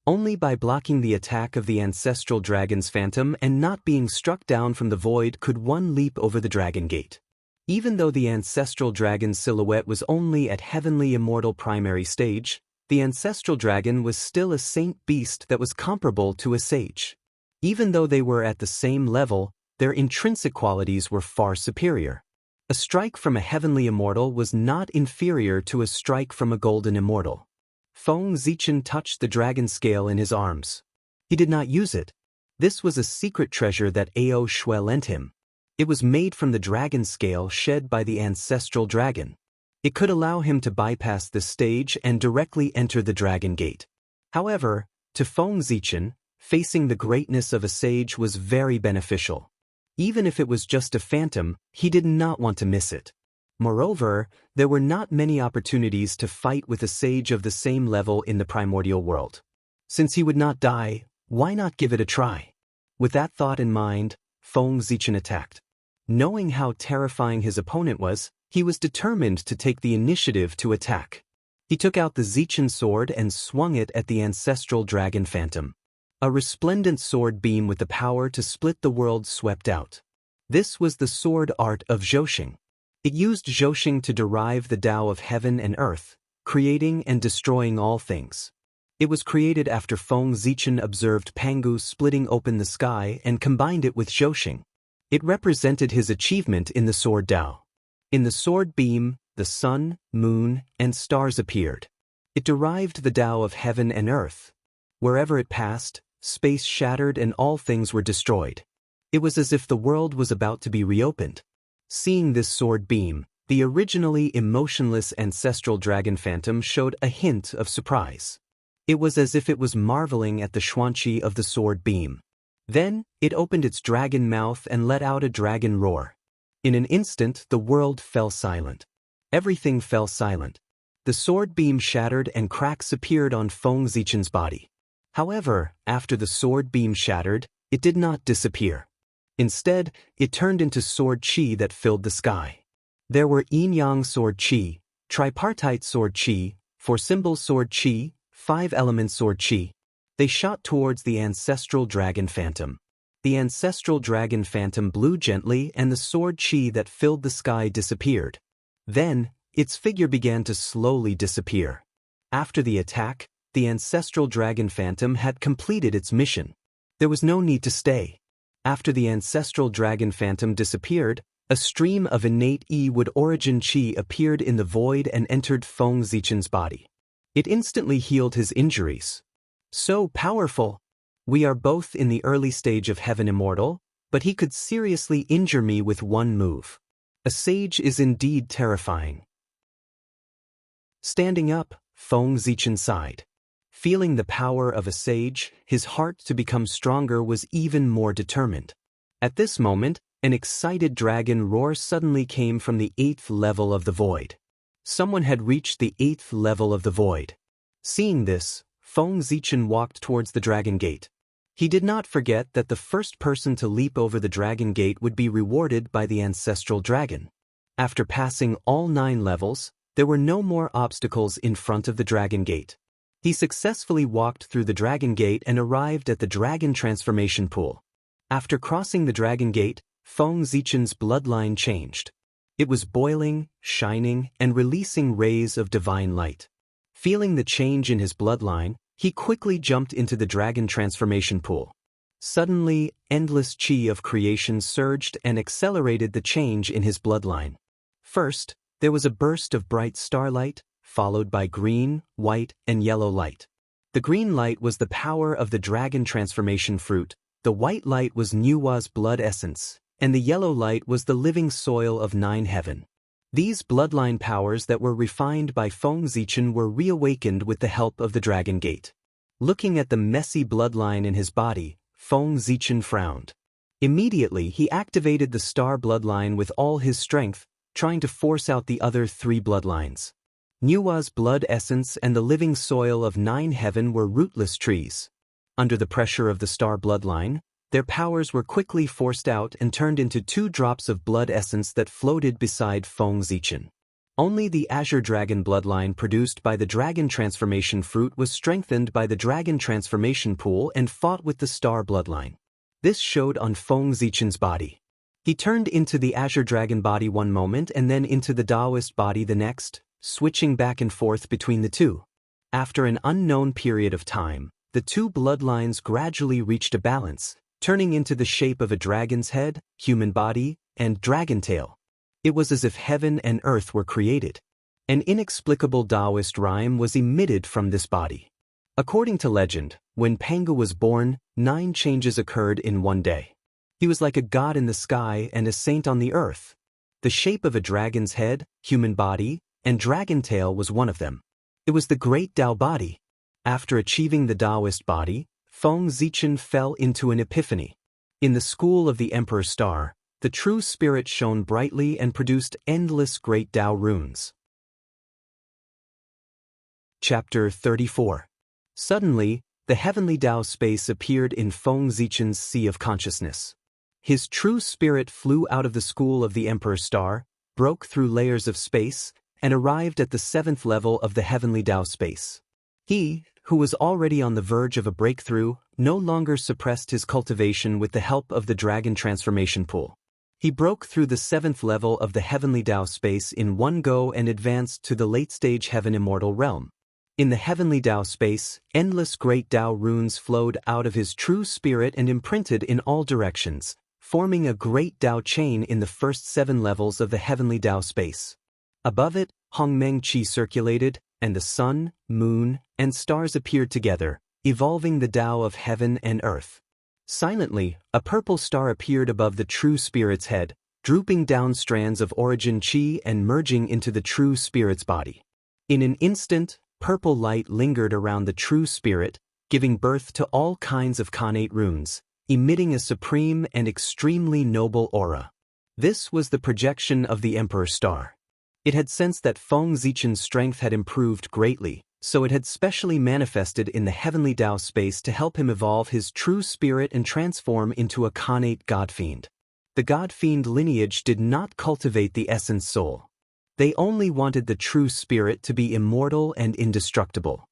Only by blocking the attack of the Ancestral Dragon's Phantom and not being struck down from the void could one leap over the Dragon Gate. Even though the Ancestral Dragon's silhouette was only at Heavenly Immortal Primary Stage, the Ancestral Dragon was still a saint beast that was comparable to a sage. Even though they were at the same level, their intrinsic qualities were far superior. A strike from a heavenly immortal was not inferior to a strike from a golden immortal. Feng Zichen touched the dragon scale in his arms. He did not use it. This was a secret treasure that Ao Shui lent him. It was made from the dragon scale shed by the ancestral dragon. It could allow him to bypass this stage and directly enter the dragon gate. However, to Feng Zichen, facing the greatness of a sage was very beneficial. Even if it was just a phantom, he did not want to miss it. Moreover, there were not many opportunities to fight with a sage of the same level in the primordial world. Since he would not die, why not give it a try? With that thought in mind, Feng Zichen attacked. Knowing how terrifying his opponent was, he was determined to take the initiative to attack. He took out the Zichen sword and swung it at the ancestral dragon phantom. A resplendent sword beam with the power to split the world swept out. This was the sword art of Zhouxing. It used Zhouxing to derive the Tao of heaven and earth, creating and destroying all things. It was created after Feng Zichen observed Pangu splitting open the sky and combined it with Zhouxing. It represented his achievement in the sword Tao. In the sword beam, the sun, moon, and stars appeared. It derived the Tao of heaven and earth. Wherever it passed, space shattered and all things were destroyed. It was as if the world was about to be reopened. Seeing this sword beam, the originally emotionless ancestral dragon phantom showed a hint of surprise. It was as if it was marveling at the xuanqi of the sword beam. Then, it opened its dragon mouth and let out a dragon roar. In an instant, the world fell silent. Everything fell silent. The sword beam shattered and cracks appeared on Feng Zichen's body. However, after the sword beam shattered, it did not disappear. Instead, it turned into sword qi that filled the sky. There were yin-yang sword qi, tripartite sword qi, four-symbol sword qi, five-element sword qi. They shot towards the ancestral dragon phantom. The ancestral dragon phantom blew gently and the sword qi that filled the sky disappeared. Then, its figure began to slowly disappear. After the attack, the ancestral dragon phantom had completed its mission. There was no need to stay. After the ancestral dragon phantom disappeared, a stream of innate Yi-Wood origin qi appeared in the void and entered Feng Zichen's body. It instantly healed his injuries. So powerful! We are both in the early stage of Heaven Immortal, but he could seriously injure me with one move. A sage is indeed terrifying. Standing up, Feng Zichen sighed. Feeling the power of a sage, his heart to become stronger was even more determined. At this moment, an excited dragon roar suddenly came from the 8th level of the void. Someone had reached the 8th level of the void. Seeing this, Feng Zichen walked towards the dragon gate. He did not forget that the first person to leap over the dragon gate would be rewarded by the ancestral dragon. After passing all 9 levels, there were no more obstacles in front of the dragon gate. He successfully walked through the dragon gate and arrived at the dragon transformation pool. After crossing the dragon gate, Feng Zichen's bloodline changed. It was boiling, shining, and releasing rays of divine light. Feeling the change in his bloodline, he quickly jumped into the dragon transformation pool. Suddenly, endless qi of creation surged and accelerated the change in his bloodline. First, there was a burst of bright starlight, followed by green, white, and yellow light. The green light was the power of the dragon transformation fruit, the white light was Nuwa's blood essence, and the yellow light was the living soil of 9 heaven. These bloodline powers that were refined by Feng Zichen were reawakened with the help of the dragon gate. Looking at the messy bloodline in his body, Feng Zichen frowned. Immediately he activated the star bloodline with all his strength, trying to force out the other 3 bloodlines. Nuwa's blood essence and the living soil of 9 heaven were rootless trees. Under the pressure of the star bloodline, their powers were quickly forced out and turned into 2 drops of blood essence that floated beside Feng Zichen. Only the azure dragon bloodline produced by the dragon transformation fruit was strengthened by the dragon transformation pool and fought with the star bloodline. This showed on Feng Zichen's body. He turned into the azure dragon body one moment and then into the Taoist body the next, switching back and forth between the two. After an unknown period of time, the 2 bloodlines gradually reached a balance, turning into the shape of a dragon's head, human body, and dragon tail. It was as if heaven and earth were created. An inexplicable Taoist rhyme was emitted from this body. According to legend, when Pangu was born, 9 changes occurred in one day. He was like a god in the sky and a saint on the earth. The shape of a dragon's head, human body, and dragon tail was one of them. It was the great Tao body. After achieving the Taoist body, Feng Zichen fell into an epiphany. In the school of the Emperor Star, the true spirit shone brightly and produced endless great Tao runes. Chapter 34. Suddenly, the heavenly Tao space appeared in Feng Zichen's sea of consciousness. His true spirit flew out of the school of the Emperor Star, broke through layers of space, and arrived at the 7th level of the heavenly Tao space. He, who was already on the verge of a breakthrough, no longer suppressed his cultivation with the help of the dragon transformation pool. He broke through the 7th level of the heavenly Tao space in one go and advanced to the late-stage heaven immortal realm. In the heavenly Tao space, endless great Tao runes flowed out of his true spirit and imprinted in all directions, forming a great Tao chain in the first 7 levels of the heavenly Tao space. Above it, Hongmeng Qi circulated, and the sun, moon, and stars appeared together, evolving the Tao of heaven and earth. Silently, a purple star appeared above the true spirit's head, drooping down strands of origin Qi and merging into the true spirit's body. In an instant, purple light lingered around the true spirit, giving birth to all kinds of connate runes, emitting a supreme and extremely noble aura. This was the projection of the Emperor Star. It had sensed that Feng Zichen's strength had improved greatly, so it had specially manifested in the heavenly Tao space to help him evolve his true spirit and transform into a connate godfiend. The godfiend lineage did not cultivate the essence soul. They only wanted the true spirit to be immortal and indestructible.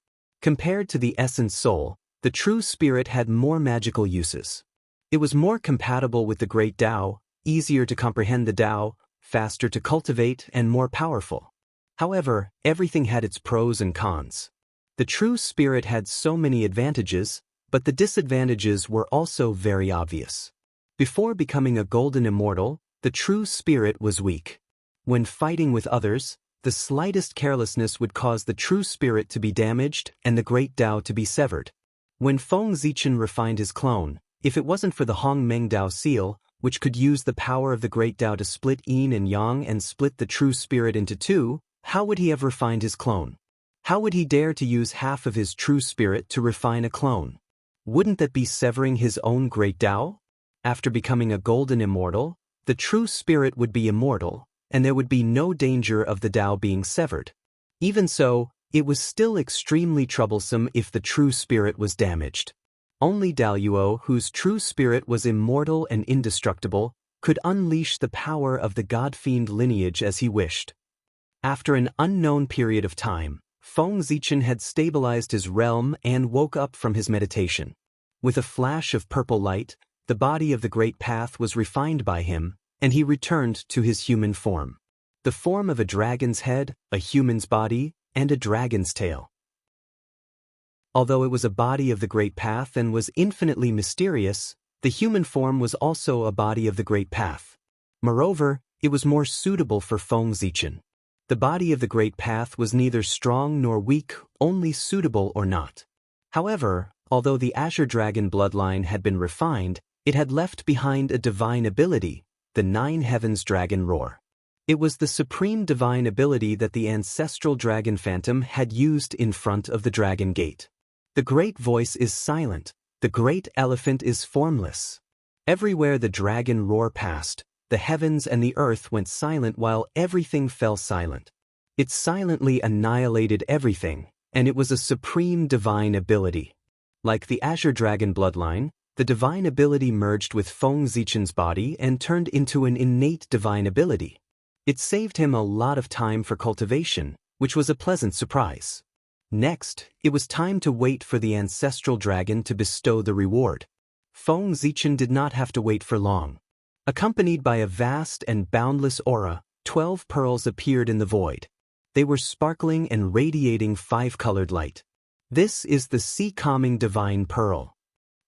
Compared to the essence soul, the true spirit had more magical uses. It was more compatible with the great Tao, easier to comprehend the Tao, faster to cultivate, and more powerful. However, everything had its pros and cons. The true spirit had so many advantages, but the disadvantages were also very obvious. Before becoming a golden immortal, the true spirit was weak. When fighting with others, the slightest carelessness would cause the true spirit to be damaged and the great Tao to be severed. When Feng Zichen refined his clone, if it wasn't for the Hongmeng Tao seal, which could use the power of the great Tao to split yin and yang and split the true spirit into 2, how would he have refined his clone? How would he dare to use half of his true spirit to refine a clone? Wouldn't that be severing his own great Tao? After becoming a golden immortal, the true spirit would be immortal, and there would be no danger of the Tao being severed. Even so, it was still extremely troublesome if the true spirit was damaged. Only Daluo, whose true spirit was immortal and indestructible, could unleash the power of the godfiend lineage as he wished. After an unknown period of time, Feng Zichen had stabilized his realm and woke up from his meditation. With a flash of purple light, the body of the Great Path was refined by him, and he returned to his human form. The form of a dragon's head, a human's body, and a dragon's tail. Although it was a body of the Great Path and was infinitely mysterious, the human form was also a body of the Great Path. Moreover, it was more suitable for Feng Zichen. The body of the Great Path was neither strong nor weak, only suitable or not. However, although the Azure Dragon bloodline had been refined, it had left behind a divine ability, the 9 Heavens Dragon Roar. It was the supreme divine ability that the ancestral dragon phantom had used in front of the Dragon Gate. The great voice is silent, the great elephant is formless. Everywhere the dragon roar passed, the heavens and the earth went silent while everything fell silent. It silently annihilated everything, and it was a supreme divine ability. Like the Azure Dragon bloodline, the divine ability merged with Feng Zichen's body and turned into an innate divine ability. It saved him a lot of time for cultivation, which was a pleasant surprise. Next, it was time to wait for the ancestral dragon to bestow the reward. Feng Zichen did not have to wait for long. Accompanied by a vast and boundless aura, 12 pearls appeared in the void. They were sparkling and radiating 5-colored light. This is the sea-calming divine pearl.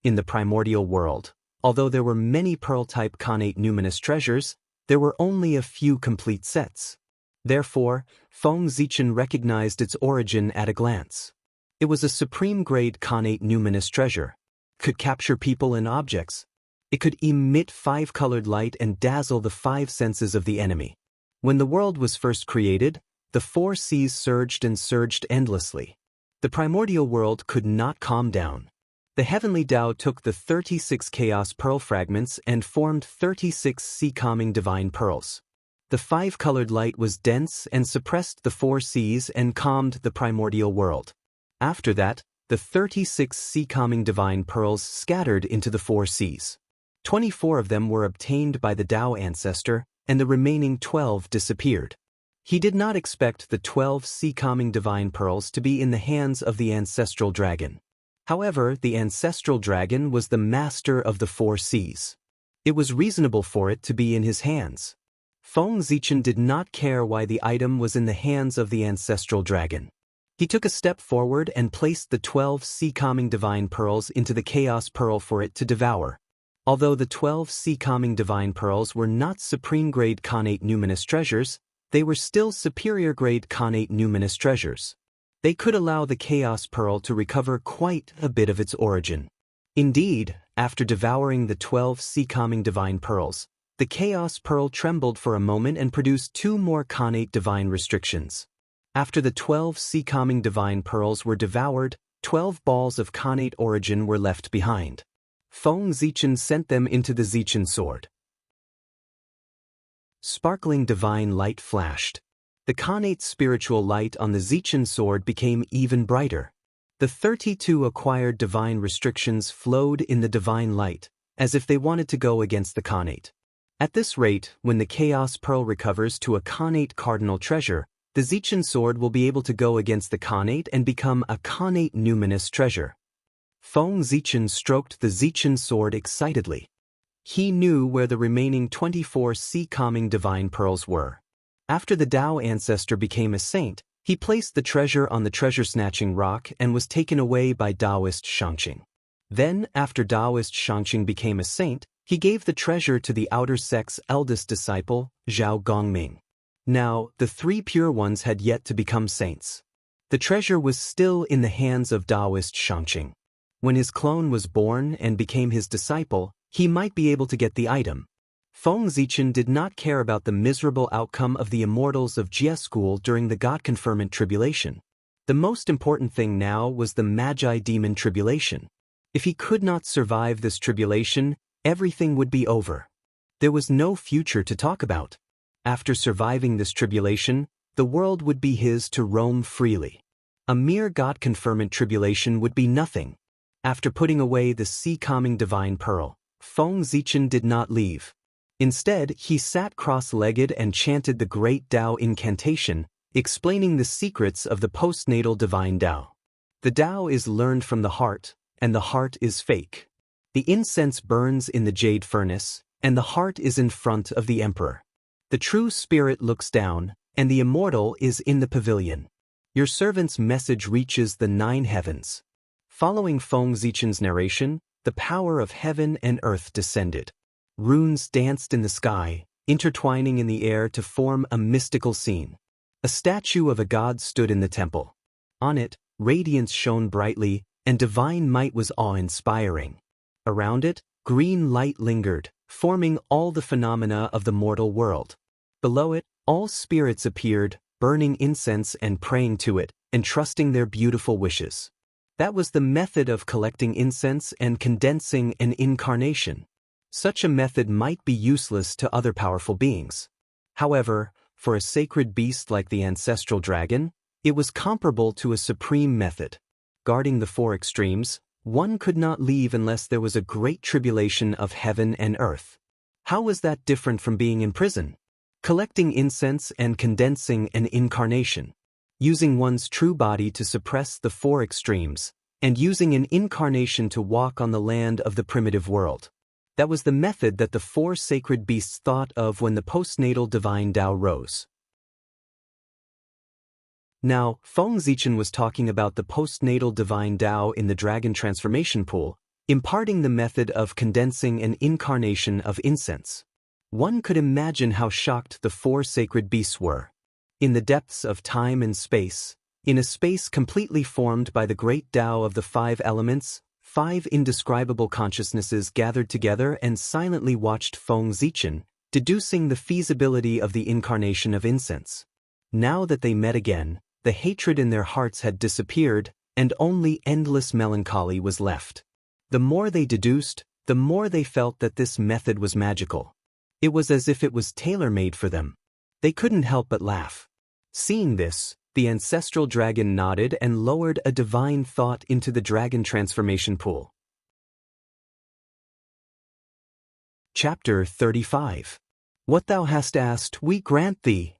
In the primordial world, although there were many pearl-type connate numinous treasures, There were only a few complete sets. Therefore, Feng Zichen recognized its origin at a glance. It was a supreme-grade connate numinous treasure. Could capture people and objects. It could emit 5-colored light and dazzle the 5 senses of the enemy. When the world was first created, the 4 seas surged and surged endlessly. The primordial world could not calm down. The heavenly Tao took the 36 chaos pearl fragments and formed 36 sea-calming divine pearls. The 5-colored light was dense and suppressed the 4 seas and calmed the primordial world. After that, the 36 sea-calming divine pearls scattered into the 4 seas. 24 of them were obtained by the Tao ancestor, and the remaining 12 disappeared. He did not expect the 12 sea-calming divine pearls to be in the hands of the ancestral dragon. However, the ancestral dragon was the master of the 4 seas. It was reasonable for it to be in his hands. Feng Zichen did not care why the item was in the hands of the ancestral dragon. He took a step forward and placed the 12 sea-calming divine pearls into the chaos pearl for it to devour. Although the 12 sea-calming divine pearls were not supreme-grade connate numinous treasures, they were still superior-grade connate numinous treasures. They could allow the chaos pearl to recover quite a bit of its origin. Indeed, after devouring the 12 sea-calming divine pearls, the chaos pearl trembled for a moment and produced 2 more connate divine restrictions. After the 12 sea-calming divine pearls were devoured, 12 balls of connate origin were left behind. Feng Zichen sent them into the Zichen sword. Sparkling divine light flashed. The connate spiritual light on the Zichen sword became even brighter. The 32 acquired divine restrictions flowed in the divine light, as if they wanted to go against the connate. At this rate, when the chaos pearl recovers to a connate cardinal treasure, the Zichen sword will be able to go against the connate and become a connate numinous treasure. Feng Zichen stroked the Zichen sword excitedly. He knew where the remaining 24 sea-calming divine pearls were. After the Tao ancestor became a saint, he placed the treasure on the treasure-snatching rock and was taken away by Taoist Shangqing. Then, after Taoist Shangqing became a saint, he gave the treasure to the outer sect's eldest disciple, Zhao Gongming. Now, the 3 pure ones had yet to become saints. The treasure was still in the hands of Taoist Shangqing. When his clone was born and became his disciple, he might be able to get the item. Feng Zichen did not care about the miserable outcome of the immortals of Jie school during the God-conferment tribulation. The most important thing now was the Magi demon tribulation. If he could not survive this tribulation, everything would be over. There was no future to talk about. After surviving this tribulation, the world would be his to roam freely. A mere God-conferment tribulation would be nothing. After putting away the sea-calming divine pearl, Feng Zichen did not leave. Instead, he sat cross-legged and chanted the great Tao incantation, explaining the secrets of the postnatal divine Tao. The Tao is learned from the heart, and the heart is fake. The incense burns in the jade furnace, and the heart is in front of the emperor. The true spirit looks down, and the immortal is in the pavilion. Your servant's message reaches the 9 heavens. Following Feng Zichen's narration, the power of heaven and earth descended. Runes danced in the sky, intertwining in the air to form a mystical scene. A statue of a god stood in the temple. On it, radiance shone brightly, and divine might was awe-inspiring. Around it, green light lingered, forming all the phenomena of the mortal world. Below it, all spirits appeared, burning incense and praying to it, entrusting their beautiful wishes. That was the method of collecting incense and condensing an incarnation. Such a method might be useless to other powerful beings. However, for a sacred beast like the ancestral dragon, it was comparable to a supreme method. Guarding the 4 extremes, one could not leave unless there was a great tribulation of heaven and earth. How was that different from being in prison? Collecting incense and condensing an incarnation. Using one's true body to suppress the 4 extremes, and using an incarnation to walk on the land of the primitive world. That was the method that the 4 sacred beasts thought of when the postnatal divine Tao rose. Now, Feng Zichen was talking about the postnatal divine Tao in the dragon transformation pool, imparting the method of condensing an incarnation of incense. One could imagine how shocked the four sacred beasts were. In the depths of time and space, in a space completely formed by the great Tao of the five elements, five indescribable consciousnesses gathered together and silently watched Feng Zichen, deducing the feasibility of the incarnation of incense. Now that they met again, the hatred in their hearts had disappeared, and only endless melancholy was left. The more they deduced, the more they felt that this method was magical. It was as if it was tailor-made for them. They couldn't help but laugh. Seeing this, the ancestral dragon nodded and lowered a divine thought into the dragon transformation pool. Chapter 35. What thou hast asked, we grant thee.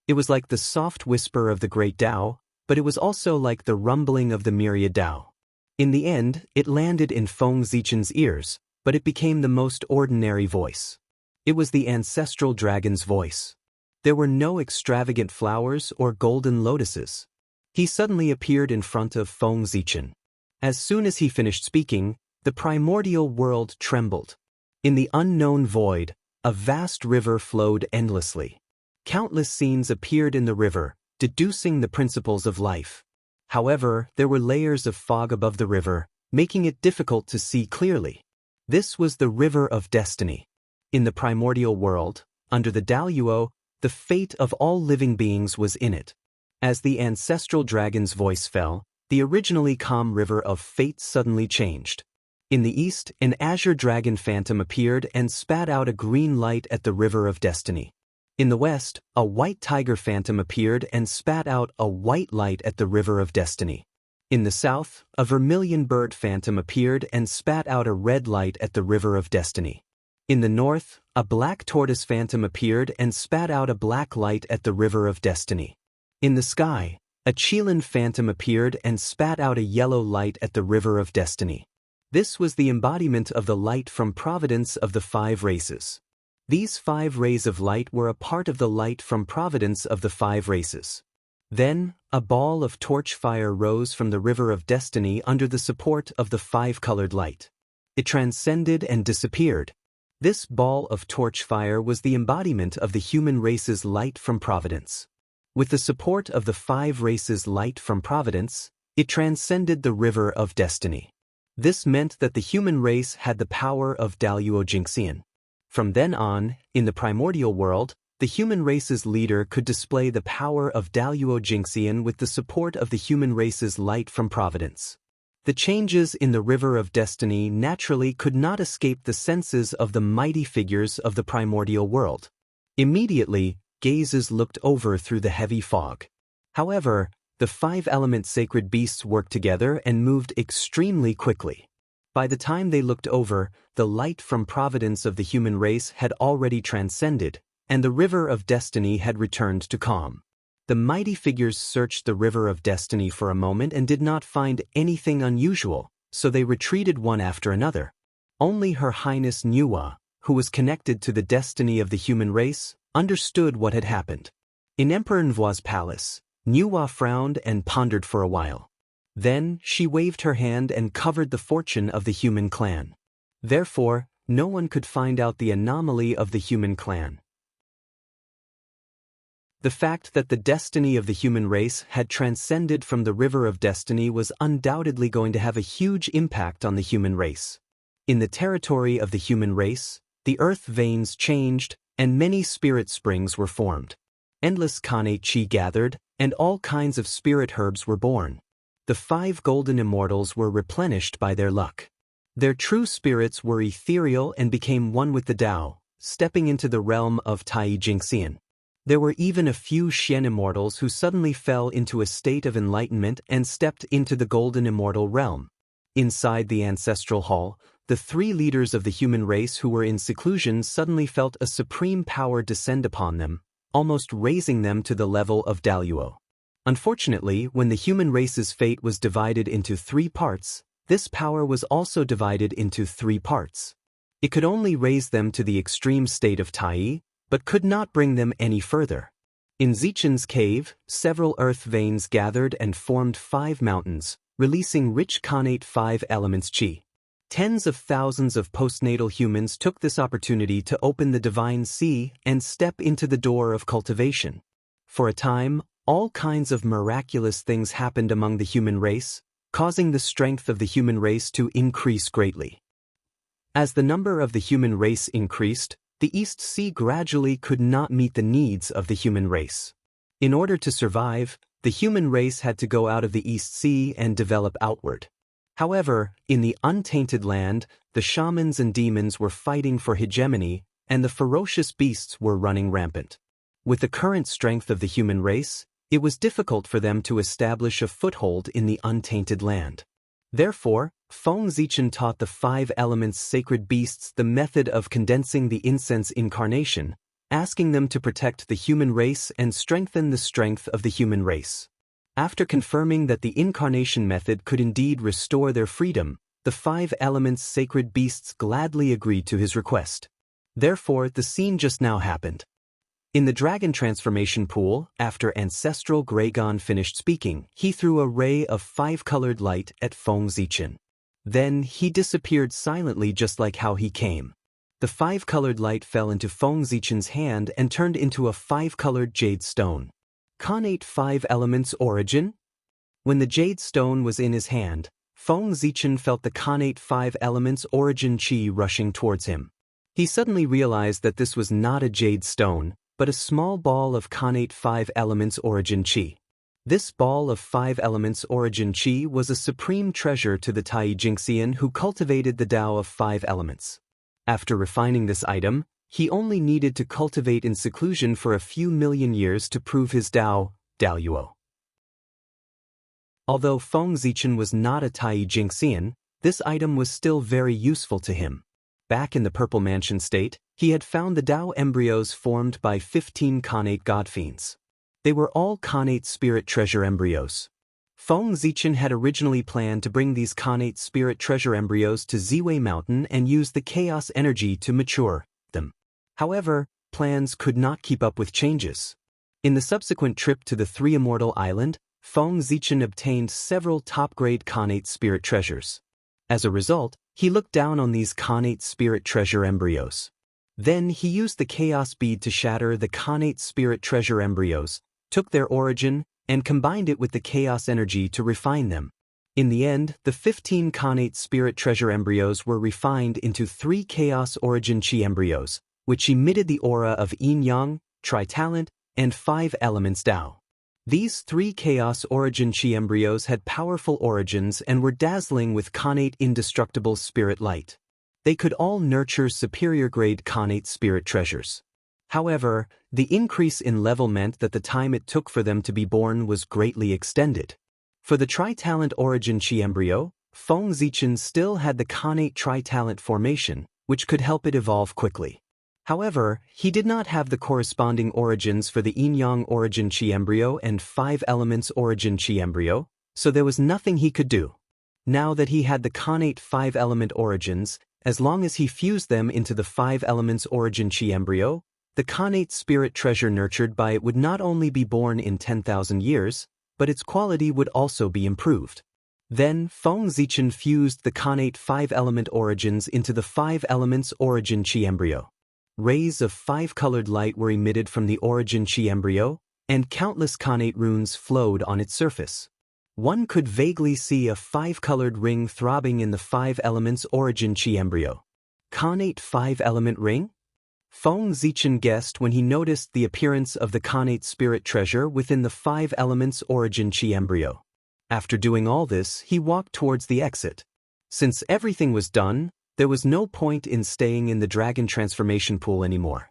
It was like the soft whisper of the great Tao, but it was also like the rumbling of the myriad Tao. In the end, it landed in Feng Zichen's ears, but it became the most ordinary voice. It was the ancestral dragon's voice. There were no extravagant flowers or golden lotuses. He suddenly appeared in front of Feng Zichen. As soon as he finished speaking, the primordial world trembled. In the unknown void, a vast river flowed endlessly. Countless scenes appeared in the river, deducing the principles of life. However, there were layers of fog above the river, making it difficult to see clearly. This was the river of destiny. In the primordial world, under the Daluo, the fate of all living beings was in it. As the ancestral dragon's voice fell, the originally calm river of fate suddenly changed. In the east, an azure dragon phantom appeared and spat out a green light at the river of destiny. In the west, a white tiger phantom appeared and spat out a white light at the river of destiny. In the south, a vermilion bird phantom appeared and spat out a red light at the river of destiny. In the north, a black tortoise phantom appeared and spat out a black light at the river of destiny. In the sky, a Qilin phantom appeared and spat out a yellow light at the river of destiny. This was the embodiment of the light from providence of the five races. These 5 rays of light were a part of the light from providence of the 5 races. Then, a ball of torch fire rose from the river of destiny under the support of the 5-colored light. It transcended and disappeared. This ball of torch fire was the embodiment of the human race's light from providence. With the support of the 5 races' light from providence, it transcended the river of destiny. This meant that the human race had the power of Daluo Jingxian. From then on, in the primordial world, the human race's leader could display the power of Daluo Jingxian with the support of the human race's light from providence. The changes in the river of destiny naturally could not escape the senses of the mighty figures of the primordial world. Immediately, gazes looked over through the heavy fog. However, the 5-element sacred beasts worked together and moved extremely quickly. By the time they looked over, the light from providence of the human race had already transcended, and the river of destiny had returned to calm. The mighty figures searched the river of destiny for a moment and did not find anything unusual, so they retreated one after another. Only Her Highness Nuwa, who was connected to the destiny of the human race, understood what had happened. In Emperor Nvua's palace, Nuwa frowned and pondered for a while. Then, she waved her hand and covered the fortune of the human clan. Therefore, no one could find out the anomaly of the human clan. The fact that the destiny of the human race had transcended from the river of destiny was undoubtedly going to have a huge impact on the human race. In the territory of the human race, the earth veins changed, and many spirit springs were formed. Endless Kane Chi gathered, and all kinds of spirit herbs were born. The 5 golden immortals were replenished by their luck. Their true spirits were ethereal and became one with the Tao, stepping into the realm of Tai Jingxian. There were even a few Xian immortals who suddenly fell into a state of enlightenment and stepped into the golden immortal realm. Inside the ancestral hall, the 3 leaders of the human race who were in seclusion suddenly felt a supreme power descend upon them, almost raising them to the level of Daluo. Unfortunately, when the human race's fate was divided into 3 parts, this power was also divided into 3 parts. It could only raise them to the extreme state of Tai, but could not bring them any further. In Zichen's cave, several earth veins gathered and formed 5 mountains, releasing rich connate 5 elements Qi. Tens of thousands of postnatal humans took this opportunity to open the divine sea and step into the door of cultivation. For a time, all kinds of miraculous things happened among the human race, causing the strength of the human race to increase greatly. As the number of the human race increased, the East Sea gradually could not meet the needs of the human race. In order to survive, the human race had to go out of the East Sea and develop outward. However, in the untainted land, the shamans and demons were fighting for hegemony, and the ferocious beasts were running rampant. With the current strength of the human race, it was difficult for them to establish a foothold in the untainted land. Therefore, Feng Zichen taught the 5 elements sacred beasts the method of condensing the incense incarnation, asking them to protect the human race and strengthen the strength of the human race. After confirming that the incarnation method could indeed restore their freedom, the 5 elements sacred beasts gladly agreed to his request. Therefore, the scene just now happened. In the dragon transformation pool, after ancestral Gragon finished speaking, he threw a ray of 5-colored light at Feng Zichen. Then he disappeared silently just like how he came. The 5-colored light fell into Feng Zichen's hand and turned into a 5-colored jade stone. Connate 5 elements origin? When the jade stone was in his hand, Feng Zichen felt the connate 5 elements origin chi rushing towards him. He suddenly realized that this was not a jade stone, but a small ball of connate 5 elements origin chi. This ball of 5 elements origin chi was a supreme treasure to the Tai Jingxian who cultivated the Tao of 5 elements. After refining this item, he only needed to cultivate in seclusion for a few million years to prove his Tao, Daoyuo. Although Feng Zichen was not a Tai Jingxian, this item was still very useful to him. Back in the Purple Mansion state, he had found the Tao embryos formed by 15 connate godfiends. They were all connate spirit treasure embryos. Feng Zichen had originally planned to bring these connate spirit treasure embryos to Ziwei Mountain and use the chaos energy to mature them. However, plans could not keep up with changes. In the subsequent trip to the 3 Immortal Island, Feng Zichen obtained several top-grade connate spirit treasures. As a result, he looked down on these connate spirit treasure embryos. Then he used the chaos bead to shatter the connate spirit treasure embryos, took their origin, and combined it with the chaos energy to refine them. In the end, the 15 connate spirit treasure embryos were refined into 3 chaos origin chi embryos, which emitted the aura of yin-yang, tri-talent, and 5 elements Tao. These 3 chaos origin chi embryos had powerful origins and were dazzling with connate indestructible spirit light. They could all nurture superior grade connate spirit treasures. However, the increase in level meant that the time it took for them to be born was greatly extended. For the tri-talent origin chi embryo, Feng Zichen still had the connate tri-talent formation, which could help it evolve quickly. However, he did not have the corresponding origins for the yin-yang origin chi embryo and 5 elements origin chi embryo, so there was nothing he could do. Now that he had the connate 5 element origins, as long as he fused them into the 5 elements origin chi embryo, the connate spirit treasure nurtured by it would not only be born in 10,000 years, but its quality would also be improved. Then, Feng Zichen fused the connate 5 element origins into the 5 elements origin chi embryo. Rays of 5-colored light were emitted from the origin chi embryo, and countless connate runes flowed on its surface. One could vaguely see a 5-colored ring throbbing in the 5 elements origin chi embryo. Connate 5-element ring? Feng Zichen guessed when he noticed the appearance of the connate spirit treasure within the 5 elements origin chi embryo. After doing all this, he walked towards the exit. Since everything was done, there was no point in staying in the dragon transformation pool anymore.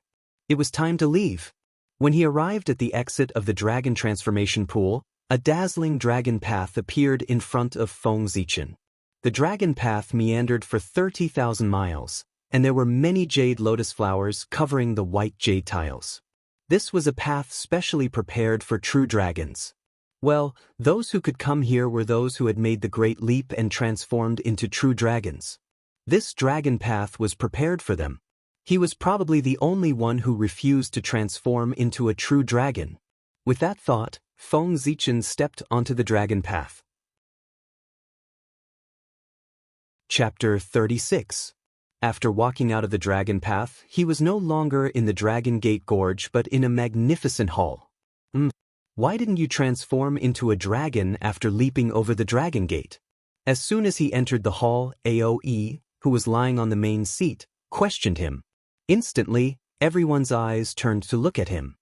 It was time to leave. When he arrived at the exit of the dragon transformation pool, a dazzling dragon path appeared in front of Feng Zichen. The dragon path meandered for 30,000 miles, and there were many jade lotus flowers covering the white jade tiles. This was a path specially prepared for true dragons. Well, those who could come here were those who had made the great leap and transformed into true dragons. This dragon path was prepared for them. He was probably the only one who refused to transform into a true dragon. With that thought, Feng Zichen stepped onto the dragon path. Chapter 36. After walking out of the dragon path, he was no longer in the Dragon Gate Gorge but in a magnificent hall. Why didn't you transform into a dragon after leaping over the Dragon Gate? As soon as he entered the hall, Aoe, who was lying on the main seat, questioned him. Instantly, everyone's eyes turned to look at him.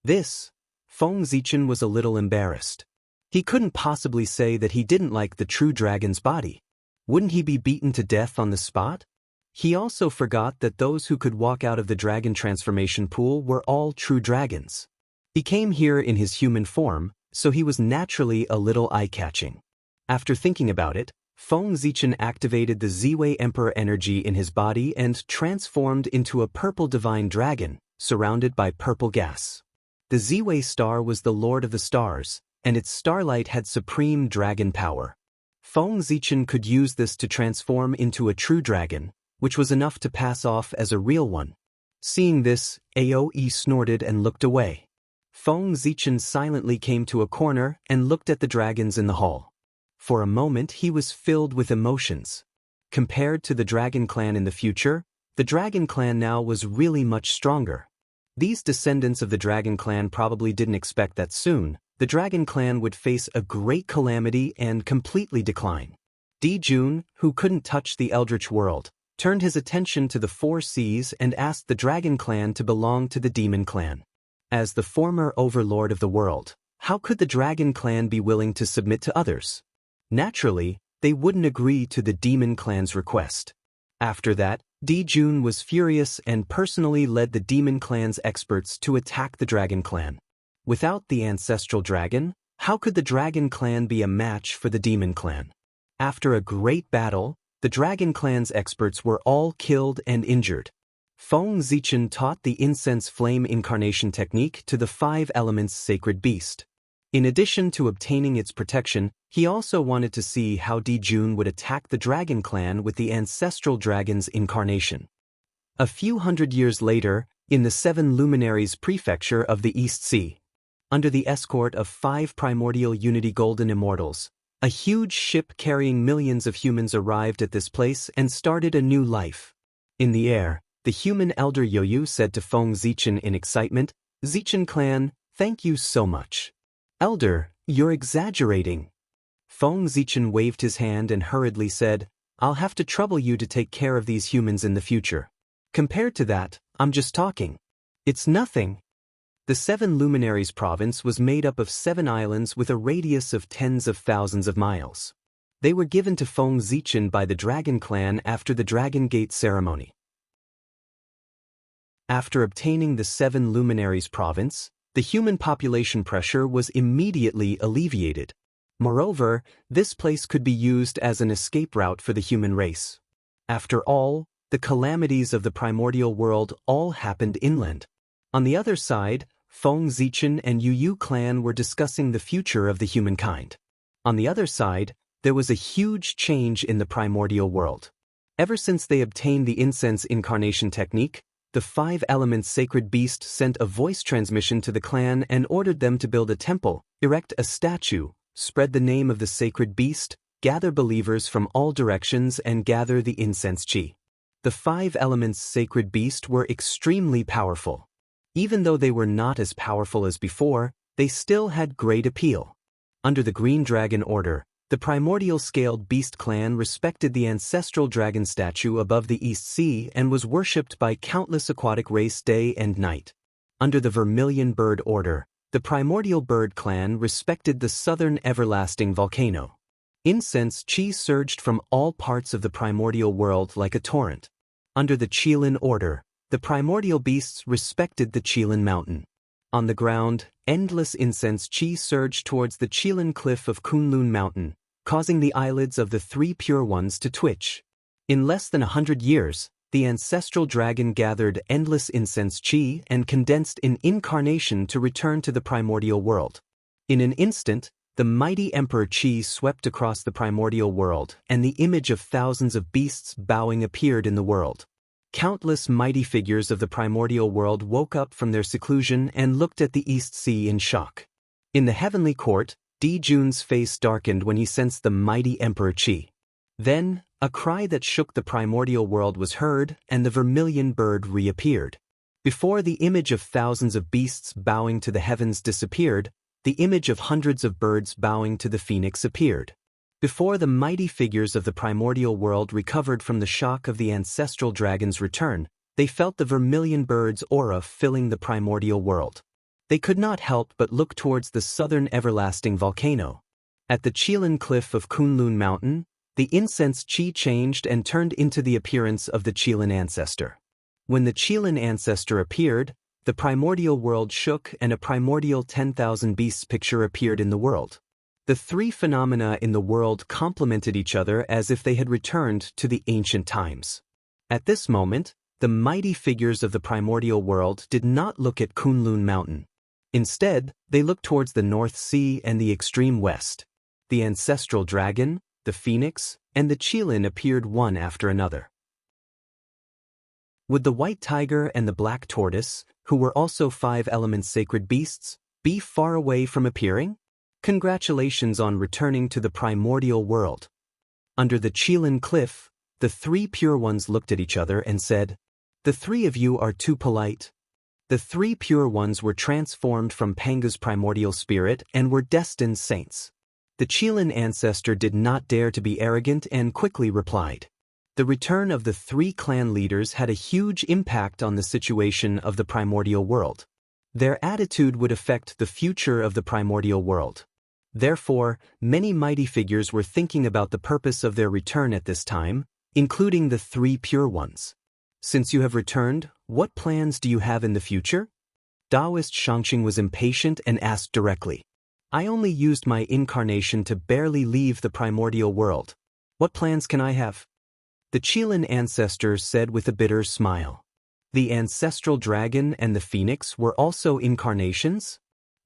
Feng Zichen was a little embarrassed. He couldn't possibly say that he didn't like the true dragon's body. Wouldn't he be beaten to death on the spot? He also forgot that those who could walk out of the dragon transformation pool were all true dragons. He came here in his human form, so he was naturally a little eye-catching. After thinking about it, Feng Zichen activated the Ziwei Emperor energy in his body and transformed into a purple divine dragon, surrounded by purple gas. The Ziwei star was the Lord of the Stars, and its starlight had supreme dragon power. Feng Zichen could use this to transform into a true dragon, which was enough to pass off as a real one. Seeing this, Aoe snorted and looked away. Feng Zichen silently came to a corner and looked at the dragons in the hall. For a moment he was filled with emotions. Compared to the Dragon Clan in the future, the Dragon Clan now was really much stronger. These descendants of the Dragon Clan probably didn't expect that soon the Dragon Clan would face a great calamity and completely decline. Dijun, who couldn't touch the Eldritch world, turned his attention to the Four Seas and asked the Dragon Clan to belong to the Demon Clan. As the former overlord of the world, how could the Dragon Clan be willing to submit to others? Naturally, they wouldn't agree to the Demon Clan's request. After that, Dijun was furious and personally led the Demon Clan's experts to attack the Dragon Clan. Without the ancestral dragon, how could the Dragon Clan be a match for the Demon Clan? After a great battle, the Dragon Clan's experts were all killed and injured. Feng Zichen taught the incense flame incarnation technique to the 5 elements sacred beast. In addition to obtaining its protection, he also wanted to see how Dijun would attack the Dragon Clan with the ancestral dragon's incarnation. A few hundred years later, in the 7 Luminaries prefecture of the East Sea, under the escort of 5 primordial Unity Golden Immortals, a huge ship carrying millions of humans arrived at this place and started a new life. In the air, the human elder Yoyu said to Feng Zichen in excitement, "Zichen clan, thank you so much." "Elder, you're exaggerating." Feng Zichen waved his hand and hurriedly said, "I'll have to trouble you to take care of these humans in the future. Compared to that, I'm just talking. It's nothing." The 7 Luminaries province was made up of 7 islands with a radius of tens of thousands of miles. They were given to Feng Zichen by the Dragon Clan after the Dragon Gate ceremony. After obtaining the 7 Luminaries province, the human population pressure was immediately alleviated. Moreover, this place could be used as an escape route for the human race. After all, the calamities of the primordial world all happened inland. On the other side, Feng Zichen and Yu clan were discussing the future of the humankind. On the other side, there was a huge change in the primordial world. Ever since they obtained the incense incarnation technique, the 5 elements sacred beast sent a voice transmission to the clan and ordered them to build a temple, erect a statue, spread the name of the sacred beast, gather believers from all directions and gather the incense chi. The 5 elements sacred beast were extremely powerful. Even though they were not as powerful as before, they still had great appeal. Under the Green Dragon Order, the primordial scaled beast clan respected the ancestral dragon statue above the East Sea and was worshipped by countless aquatic race day and night. Under the Vermilion Bird Order, the primordial bird clan respected the southern everlasting volcano. Incense chi surged from all parts of the primordial world like a torrent. Under the Qilin Order, the primordial beasts respected the Qilin Mountain. On the ground, endless incense chi surged towards the Qilin Cliff of Kunlun Mountain, causing the eyelids of the 3 pure ones to twitch. In less than 100 years, the ancestral dragon gathered endless incense chi and condensed in incarnation to return to the primordial world. In an instant, the mighty Emperor Chi swept across the primordial world, and the image of thousands of beasts bowing appeared in the world. Countless mighty figures of the primordial world woke up from their seclusion and looked at the East Sea in shock. In the heavenly court, Dijun's face darkened when he sensed the mighty Emperor Qi. Then, A cry that shook the primordial world was heard, and the vermilion bird reappeared. Before the image of thousands of beasts bowing to the heavens disappeared, the image of hundreds of birds bowing to the phoenix appeared. Before the mighty figures of the primordial world recovered from the shock of the ancestral dragon's return, they felt the vermilion bird's aura filling the primordial world. They could not help but look towards the southern everlasting volcano. At the Chilan cliff of Kunlun Mountain, the incense chi changed and turned into the appearance of the Chilan ancestor. When the Chilan ancestor appeared, the primordial world shook and a primordial 10,000 beasts picture appeared in the world. The three phenomena in the world complemented each other as if they had returned to the ancient times. At this moment, the mighty figures of the primordial world did not look at Kunlun Mountain. Instead, they looked towards the North Sea and the extreme west. The ancestral dragon, the phoenix, and the Chilan appeared one after another. Would the white tiger and the black tortoise, who were also 5 elements sacred beasts, be far away from appearing? Congratulations on returning to the primordial world. Under the Chilan cliff, the 3 pure ones looked at each other and said, "The 3 of you are too polite." The 3 pure ones were transformed from Panga's primordial spirit and were destined saints. The Chilan ancestor did not dare to be arrogant and quickly replied. The return of the 3 clan leaders had a huge impact on the situation of the primordial world. Their attitude would affect the future of the primordial world. Therefore, many mighty figures were thinking about the purpose of their return at this time, including the 3 pure ones. Since you have returned, what plans do you have in the future? Taoist Shangqing was impatient and asked directly. I only used my incarnation to barely leave the primordial world. What plans can I have? The Chilan ancestor said with a bitter smile. The ancestral dragon and the phoenix were also incarnations?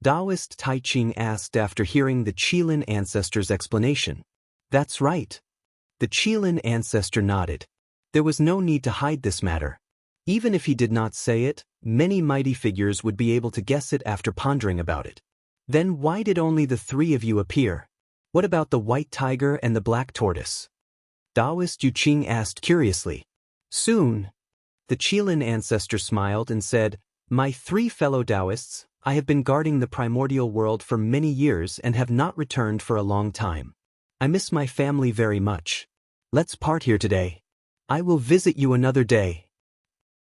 Taoist Taiching asked after hearing the Chilan ancestor's explanation. That's right. The Chilan ancestor nodded. There was no need to hide this matter. Even if he did not say it, many mighty figures would be able to guess it after pondering about it. Then why did only the 3 of you appear? What about the white tiger and the black tortoise? Taoist Yuqing asked curiously. Soon. The Chilan ancestor smiled and said, My 3 fellow Taoists, I have been guarding the primordial world for many years and have not returned for a long time. I miss my family very much. Let's part here today. I will visit you another day.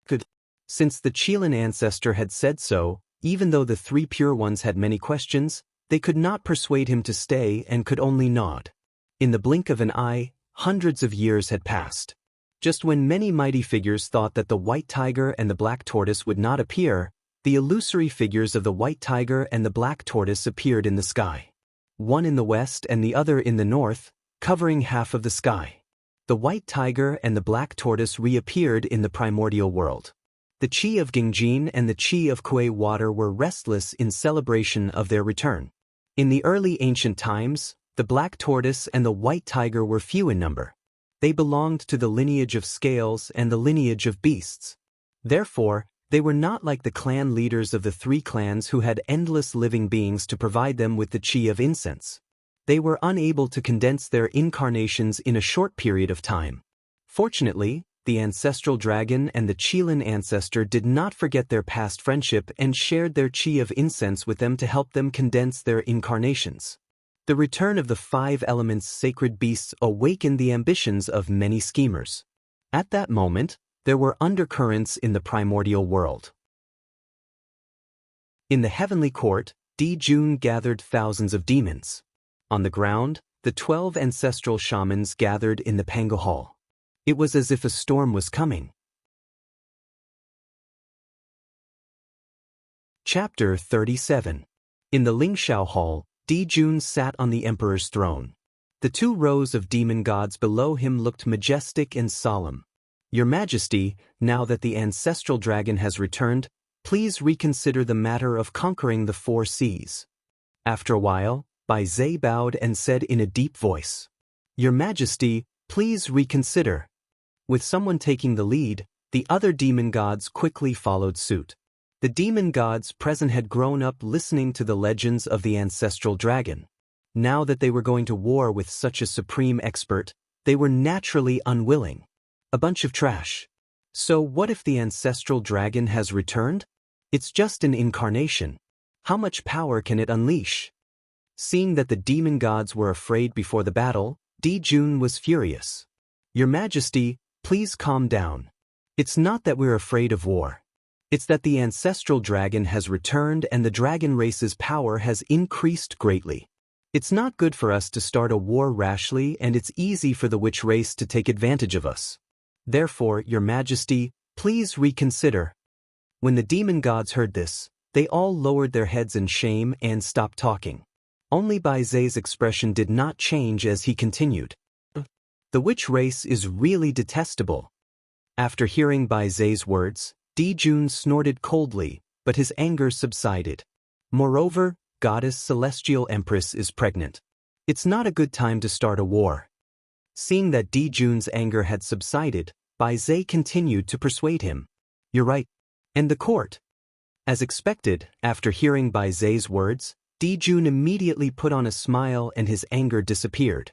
Good. Since the Chilan ancestor had said so, even though the 3 pure ones had many questions, they could not persuade him to stay and could only nod. In the blink of an eye, hundreds of years had passed. Just when many mighty figures thought that the white tiger and the black tortoise would not appear, the illusory figures of the white tiger and the black tortoise appeared in the sky. One in the west and the other in the north, covering half of the sky. The white tiger and the black tortoise reappeared in the primordial world. The Qi of Gingjin and the Qi of Kuei water were restless in celebration of their return. In the early ancient times, the black tortoise and the white tiger were few in number. They belonged to the lineage of scales and the lineage of beasts. Therefore, they were not like the clan leaders of the 3 clans who had endless living beings to provide them with the Qi of incense. They were unable to condense their incarnations in a short period of time. Fortunately, the ancestral dragon and the Chilan ancestor did not forget their past friendship and shared their Qi of incense with them to help them condense their incarnations. The return of the 5 elements sacred beasts awakened the ambitions of many schemers. At that moment, there were undercurrents in the primordial world. In the heavenly court, Di Jun gathered thousands of demons. On the ground, the 12 ancestral shamans gathered in the Pango Hall. It was as if a storm was coming. Chapter 37. In the Lingshao Hall, Di Jun sat on the emperor's throne. The 2 rows of demon gods below him looked majestic and solemn. Your Majesty, now that the ancestral dragon has returned, please reconsider the matter of conquering the 4 seas. After a while, Bai Zhe bowed and said in a deep voice, Your Majesty, please reconsider. With someone taking the lead, the other demon gods quickly followed suit. The demon gods present had grown up listening to the legends of the ancestral dragon. Now that they were going to war with such a supreme expert, They were naturally unwilling. A bunch of trash. So what if the ancestral dragon has returned? It's just an incarnation. How much power can it unleash? Seeing that the demon gods were afraid before the battle, Jun was furious. Your Majesty, please calm down. It's not that we're afraid of war. It's that the ancestral dragon has returned and the dragon race's power has increased greatly. It's not good for us to start a war rashly, and it's easy for the witch race to take advantage of us. Therefore, Your Majesty, please reconsider. When the demon gods heard this, they all lowered their heads in shame and stopped talking. Only Bai Zai's expression did not change as he continued. The witch race is really detestable. After hearing Bai Zai's words, Jun snorted coldly, but his anger subsided. Moreover, Goddess Celestial Empress is pregnant. It's not a good time to start a war. Seeing that Jun's anger had subsided, Bai Zai continued to persuade him. You're right. And the court? As expected, after hearing Bai Zai's words, Jun immediately put on a smile and his anger disappeared.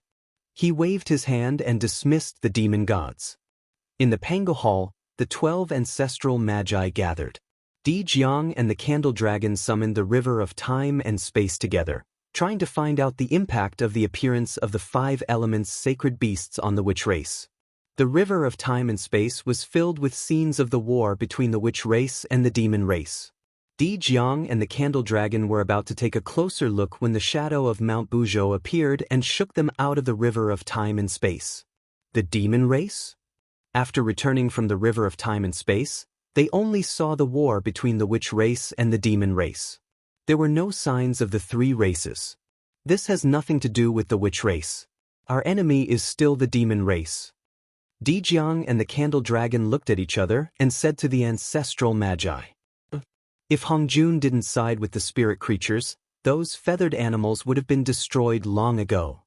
He waved his hand and dismissed the demon gods. In the Pangu Hall, the 12 ancestral magi gathered. Jiang and the candle dragon summoned the river of time and space together, trying to find out the impact of the appearance of the 5 elements sacred beasts on the witch race. The river of time and space was filled with scenes of the war between the witch race and the demon race. Jiang and the candle dragon were about to take a closer look when the shadow of Mount Buzhou appeared and shook them out of the river of time and space. The demon race? After returning from the river of time and space, they only saw the war between the witch race and the demon race. There were no signs of the 3 races. This has nothing to do with the witch race. Our enemy is still the demon race. Jiang and the candle dragon looked at each other and said to the ancestral magi. If Hongjun didn't side with the spirit creatures, those feathered animals would have been destroyed long ago.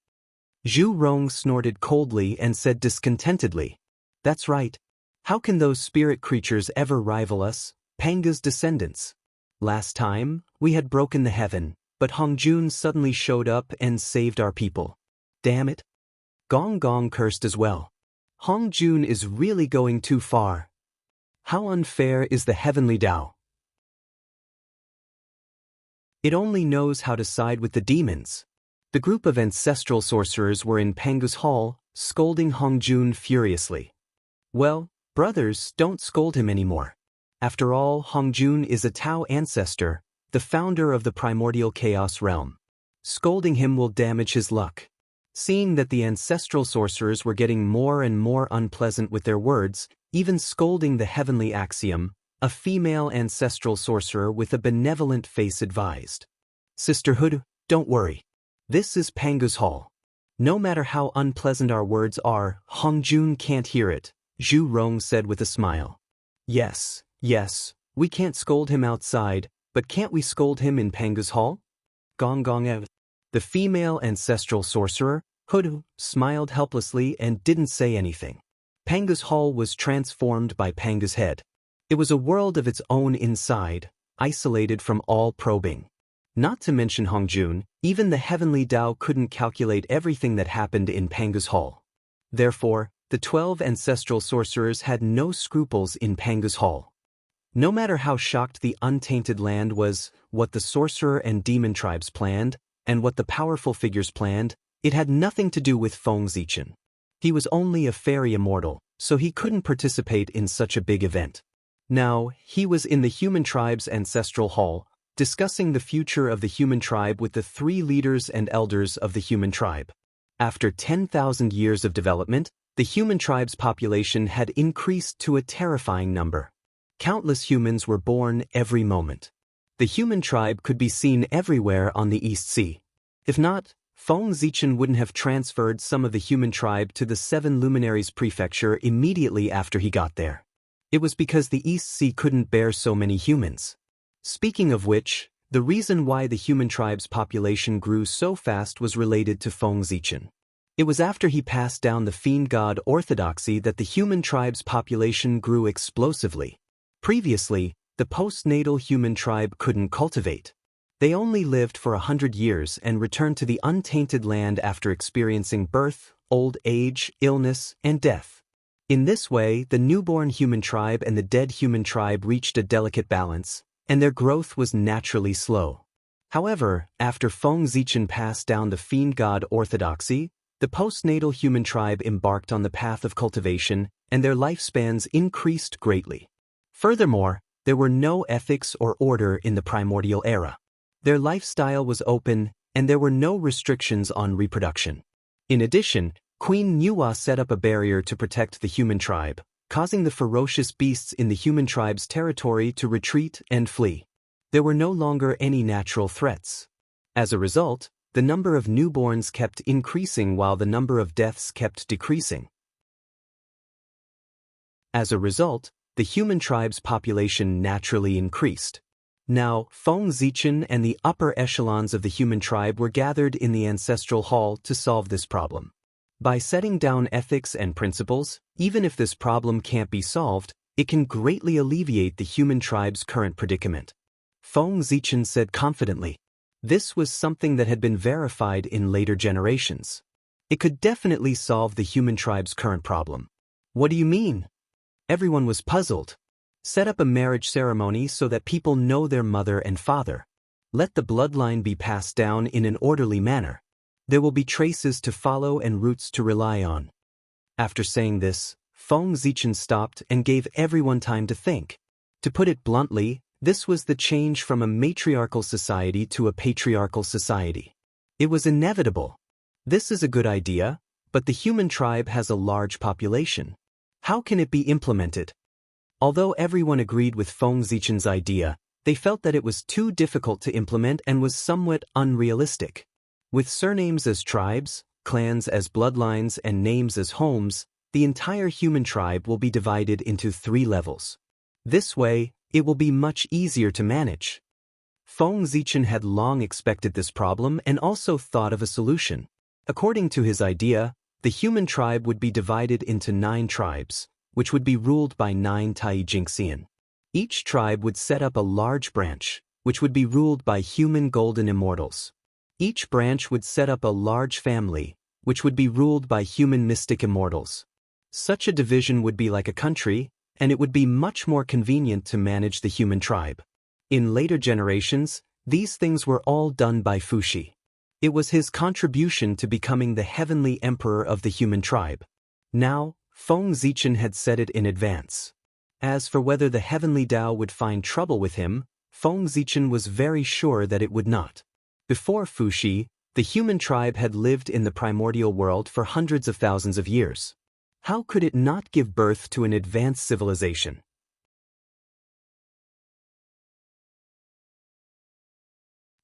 Zhu Rong snorted coldly and said discontentedly, That's right. How can those spirit creatures ever rival us, Panga's descendants? Last time, we had broken the heaven, but Hongjun suddenly showed up and saved our people. Damn it. Gong Gong cursed as well. Hongjun is really going too far. How unfair is the heavenly Tao? It only knows how to side with the demons. The group of ancestral sorcerers were in Pangu's hall, scolding Hongjun furiously. Well, brothers, don't scold him anymore. After all, Hongjun is a Tao ancestor, the founder of the primordial chaos realm. Scolding him will damage his luck. Seeing that the ancestral sorcerers were getting more and more unpleasant with their words, even scolding the heavenly axiom, a female ancestral sorcerer with a benevolent face advised. Sisterhood, don't worry. This is Pangu's hall. No matter how unpleasant our words are, Hongjun can't hear it, Zhu Rong said with a smile. Yes, we can't scold him outside, but can't we scold him in Pangu's hall? Gong Gong out. The female ancestral sorcerer, Hudu, smiled helplessly and didn't say anything. Pangu's hall was transformed by Pangu's head. It was a world of its own inside, isolated from all probing. Not to mention Hongjun, even the heavenly Tao couldn't calculate everything that happened in Pangu's hall. Therefore, the 12 ancestral sorcerers had no scruples in Pangu's hall. No matter how shocked the untainted land was, what the sorcerer and demon tribes planned, and what the powerful figures planned, it had nothing to do with Feng Zichen. He was only a fairy immortal, so he couldn't participate in such a big event. Now, he was in the human tribe's ancestral hall, discussing the future of the human tribe with the 3 leaders and elders of the human tribe. After 10,000 years of development, the human tribe's population had increased to a terrifying number. Countless humans were born every moment. The human tribe could be seen everywhere on the East Sea. If not, Feng Zichen wouldn't have transferred some of the human tribe to the 7 Luminaries Prefecture immediately after he got there. It was because the East Sea couldn't bear so many humans. Speaking of which, the reason why the human tribe's population grew so fast was related to Feng Zichen. It was after he passed down the fiend god orthodoxy that the human tribe's population grew explosively. Previously, the postnatal human tribe couldn't cultivate. They only lived for 100 years and returned to the untainted land after experiencing birth, old age, illness, and death. In this way, the newborn human tribe and the dead human tribe reached a delicate balance, and their growth was naturally slow. However, after Feng Zichen passed down the fiend god orthodoxy, the postnatal human tribe embarked on the path of cultivation, and their lifespans increased greatly. Furthermore, there were no ethics or order in the primordial era. Their lifestyle was open, and there were no restrictions on reproduction. In addition, Queen Nuwa set up a barrier to protect the human tribe, causing the ferocious beasts in the human tribe's territory to retreat and flee. There were no longer any natural threats. As a result, the number of newborns kept increasing while the number of deaths kept decreasing. As a result, the human tribe's population naturally increased. Now, Feng Zichen and the upper echelons of the human tribe were gathered in the ancestral hall to solve this problem. By setting down ethics and principles, even if this problem can't be solved, it can greatly alleviate the human tribe's current predicament. Feng Zichen said confidently. This was something that had been verified in later generations. It could definitely solve the human tribe's current problem. What do you mean? Everyone was puzzled. Set up a marriage ceremony so that people know their mother and father. Let the bloodline be passed down in an orderly manner. There will be traces to follow and roots to rely on. After saying this, Feng Zichen stopped and gave everyone time to think. To put it bluntly, this was the change from a matriarchal society to a patriarchal society. It was inevitable. This is a good idea, but the human tribe has a large population. How can it be implemented? Although everyone agreed with Feng Zichen's idea, they felt that it was too difficult to implement and was somewhat unrealistic. With surnames as tribes, clans as bloodlines, and names as homes, the entire human tribe will be divided into 3 levels. This way, it will be much easier to manage. Feng Zichen had long expected this problem and also thought of a solution. According to his idea, the human tribe would be divided into 9 tribes, which would be ruled by 9 Tai-Jinxian. Each tribe would set up a large branch, which would be ruled by human golden immortals. Each branch would set up a large family, which would be ruled by human mystic immortals. Such a division would be like a country, and it would be much more convenient to manage the human tribe. In later generations, these things were all done by Fuxi. It was his contribution to becoming the heavenly emperor of the human tribe. Now, Feng Zichen had said it in advance. As for whether the heavenly Tao would find trouble with him, Feng Zichen was very sure that it would not. Before Fuxi, the human tribe had lived in the primordial world for hundreds of thousands of years. How could it not give birth to an advanced civilization?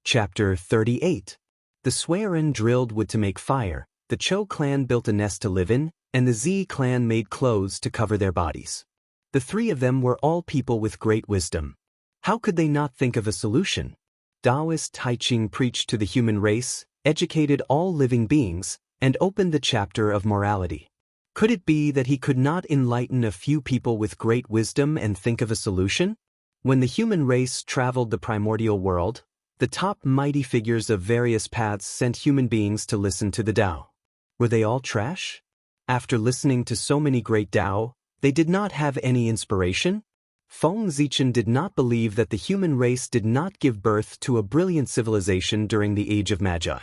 Chapter 38. The Swearin drilled wood to make fire, the Cho clan built a nest to live in, and the Zi clan made clothes to cover their bodies. The 3 of them were all people with great wisdom. How could they not think of a solution? Taoist Taiching preached to the human race, educated all living beings, and opened the chapter of morality. Could it be that he could not enlighten a few people with great wisdom and think of a solution? When the human race traveled the primordial world, the top mighty figures of various paths sent human beings to listen to the Tao. Were they all trash? After listening to so many great Tao, they did not have any inspiration? Feng Zichen did not believe that the human race did not give birth to a brilliant civilization during the Age of Magi.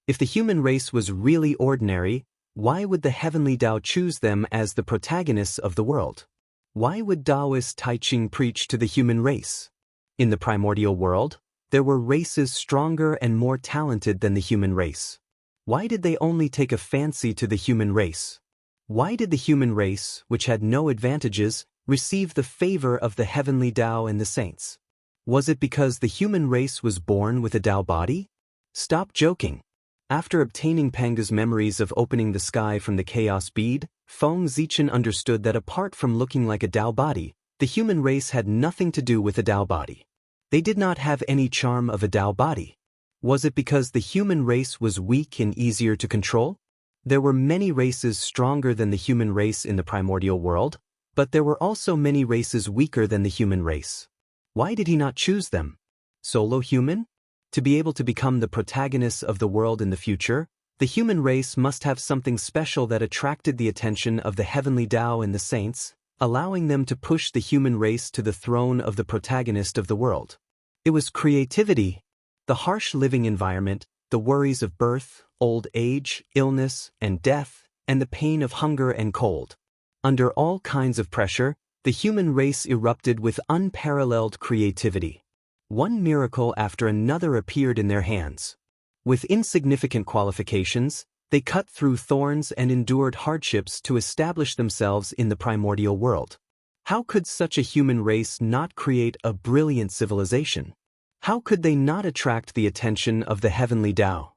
If the human race was really ordinary, why would the heavenly Tao choose them as the protagonists of the world? Why would Taoist Taiching preach to the human race? In the primordial world, there were races stronger and more talented than the human race. Why did they only take a fancy to the human race? Why did the human race, which had no advantages, receive the favor of the heavenly Tao and the saints? Was it because the human race was born with a Tao body? Stop joking. After obtaining Panga's memories of opening the sky from the chaos bead, Feng Zichen understood that apart from looking like a Tao body, the human race had nothing to do with a Tao body. They did not have any charm of a Tao body. Was it because the human race was weak and easier to control? There were many races stronger than the human race in the primordial world, but there were also many races weaker than the human race. Why did he not choose them? Solo human? To be able to become the protagonists of the world in the future, The human race must have something special that attracted the attention of the heavenly Tao and the saints, allowing them to push the human race to the throne of the protagonist of the world. It was creativity. The harsh living environment, the worries of birth, old age, illness, and death, and the pain of hunger and cold. Under all kinds of pressure, the human race erupted with unparalleled creativity. One miracle after another appeared in their hands. With insignificant qualifications, they cut through thorns and endured hardships to establish themselves in the primordial world. How could such a human race not create a brilliant civilization? How could they not attract the attention of the heavenly Tao?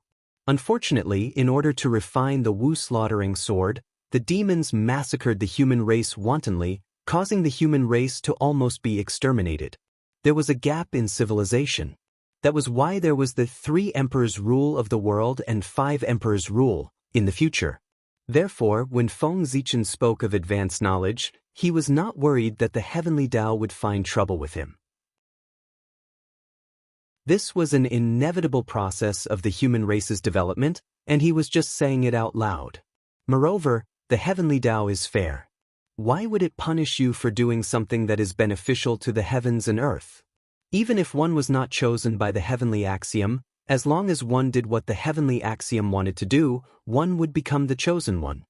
Unfortunately, in order to refine the wu-slaughtering sword, the demons massacred the human race wantonly, causing the human race to almost be exterminated. There was a gap in civilization. That was why there was the 3 emperors rule of the world and 5 emperors rule in the future. Therefore, when Feng Zichen spoke of advanced knowledge, he was not worried that the heavenly Tao would find trouble with him. This was an inevitable process of the human race's development, and he was just saying it out loud. Moreover, the heavenly Tao is fair. Why would it punish you for doing something that is beneficial to the heavens and earth? Even if one was not chosen by the heavenly axiom, as long as one did what the heavenly axiom wanted to do, one would become the chosen one.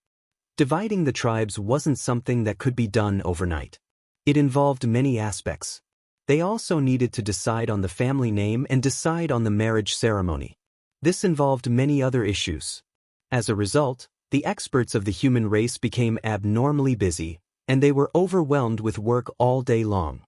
Dividing the tribes wasn't something that could be done overnight. It involved many aspects. They also needed to decide on the family name and decide on the marriage ceremony. This involved many other issues. As a result, the experts of the human race became abnormally busy, and they were overwhelmed with work all day long.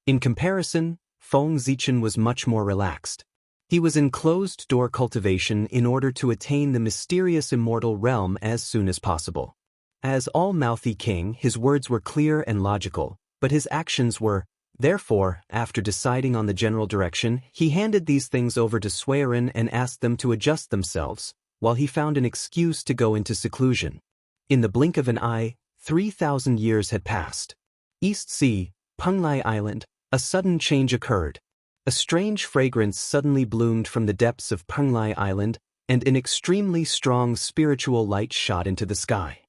In comparison, Feng Zichen was much more relaxed. He was in closed-door cultivation in order to attain the mysterious immortal realm as soon as possible. As all-mouthy king, his words were clear and logical, but his actions were. Therefore, after deciding on the general direction, he handed these things over to Suiren and asked them to adjust themselves, while he found an excuse to go into seclusion. In the blink of an eye, 3,000 years had passed. East Sea, Penglai Island, a sudden change occurred. A strange fragrance suddenly bloomed from the depths of Penglai Island, and an extremely strong spiritual light shot into the sky.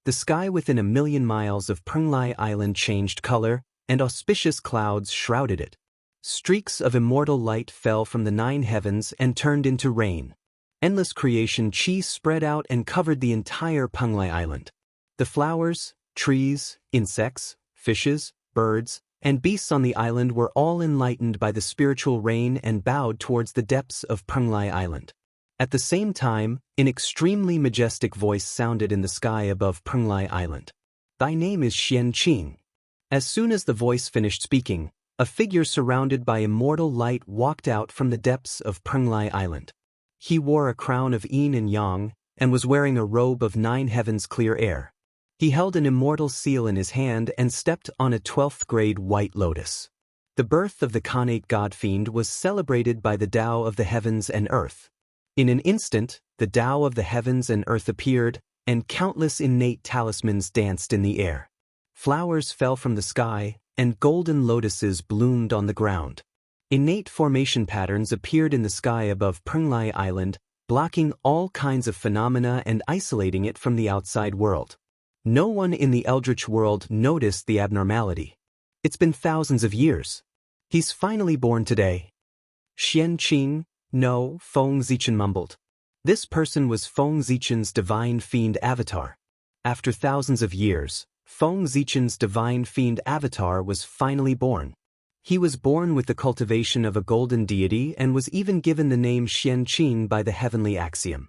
The sky within 1,000,000 miles of Penglai Island changed color, and auspicious clouds shrouded it. Streaks of immortal light fell from the 9 heavens and turned into rain. Endless creation chi spread out and covered the entire Penglai Island. The flowers, trees, insects, fishes, birds, and beasts on the island were all enlightened by the spiritual rain and bowed towards the depths of Penglai Island. At the same time, an extremely majestic voice sounded in the sky above Penglai Island. "Thy name is Xian Qing." As soon as the voice finished speaking, a figure surrounded by immortal light walked out from the depths of Penglai Island. He wore a crown of yin and yang, and was wearing a robe of 9 heavens clear air. He held an immortal seal in his hand and stepped on a 12th-grade white lotus. The birth of the Khanate god-fiend was celebrated by the Tao of the heavens and earth. In an instant, the Tao of the heavens and earth appeared, and countless innate talismans danced in the air. Flowers fell from the sky, and golden lotuses bloomed on the ground. Innate formation patterns appeared in the sky above Penglai Island, blocking all kinds of phenomena and isolating it from the outside world. No one in the Eldritch world noticed the abnormality. It's been thousands of years. He's finally born today. Xian Qing? No, Feng Zichen mumbled. This person was Feng Zichen's divine fiend avatar. After thousands of years, Feng Zichen's divine fiend avatar was finally born. He was born with the cultivation of a golden deity and was even given the name Xian Qing by the heavenly axiom.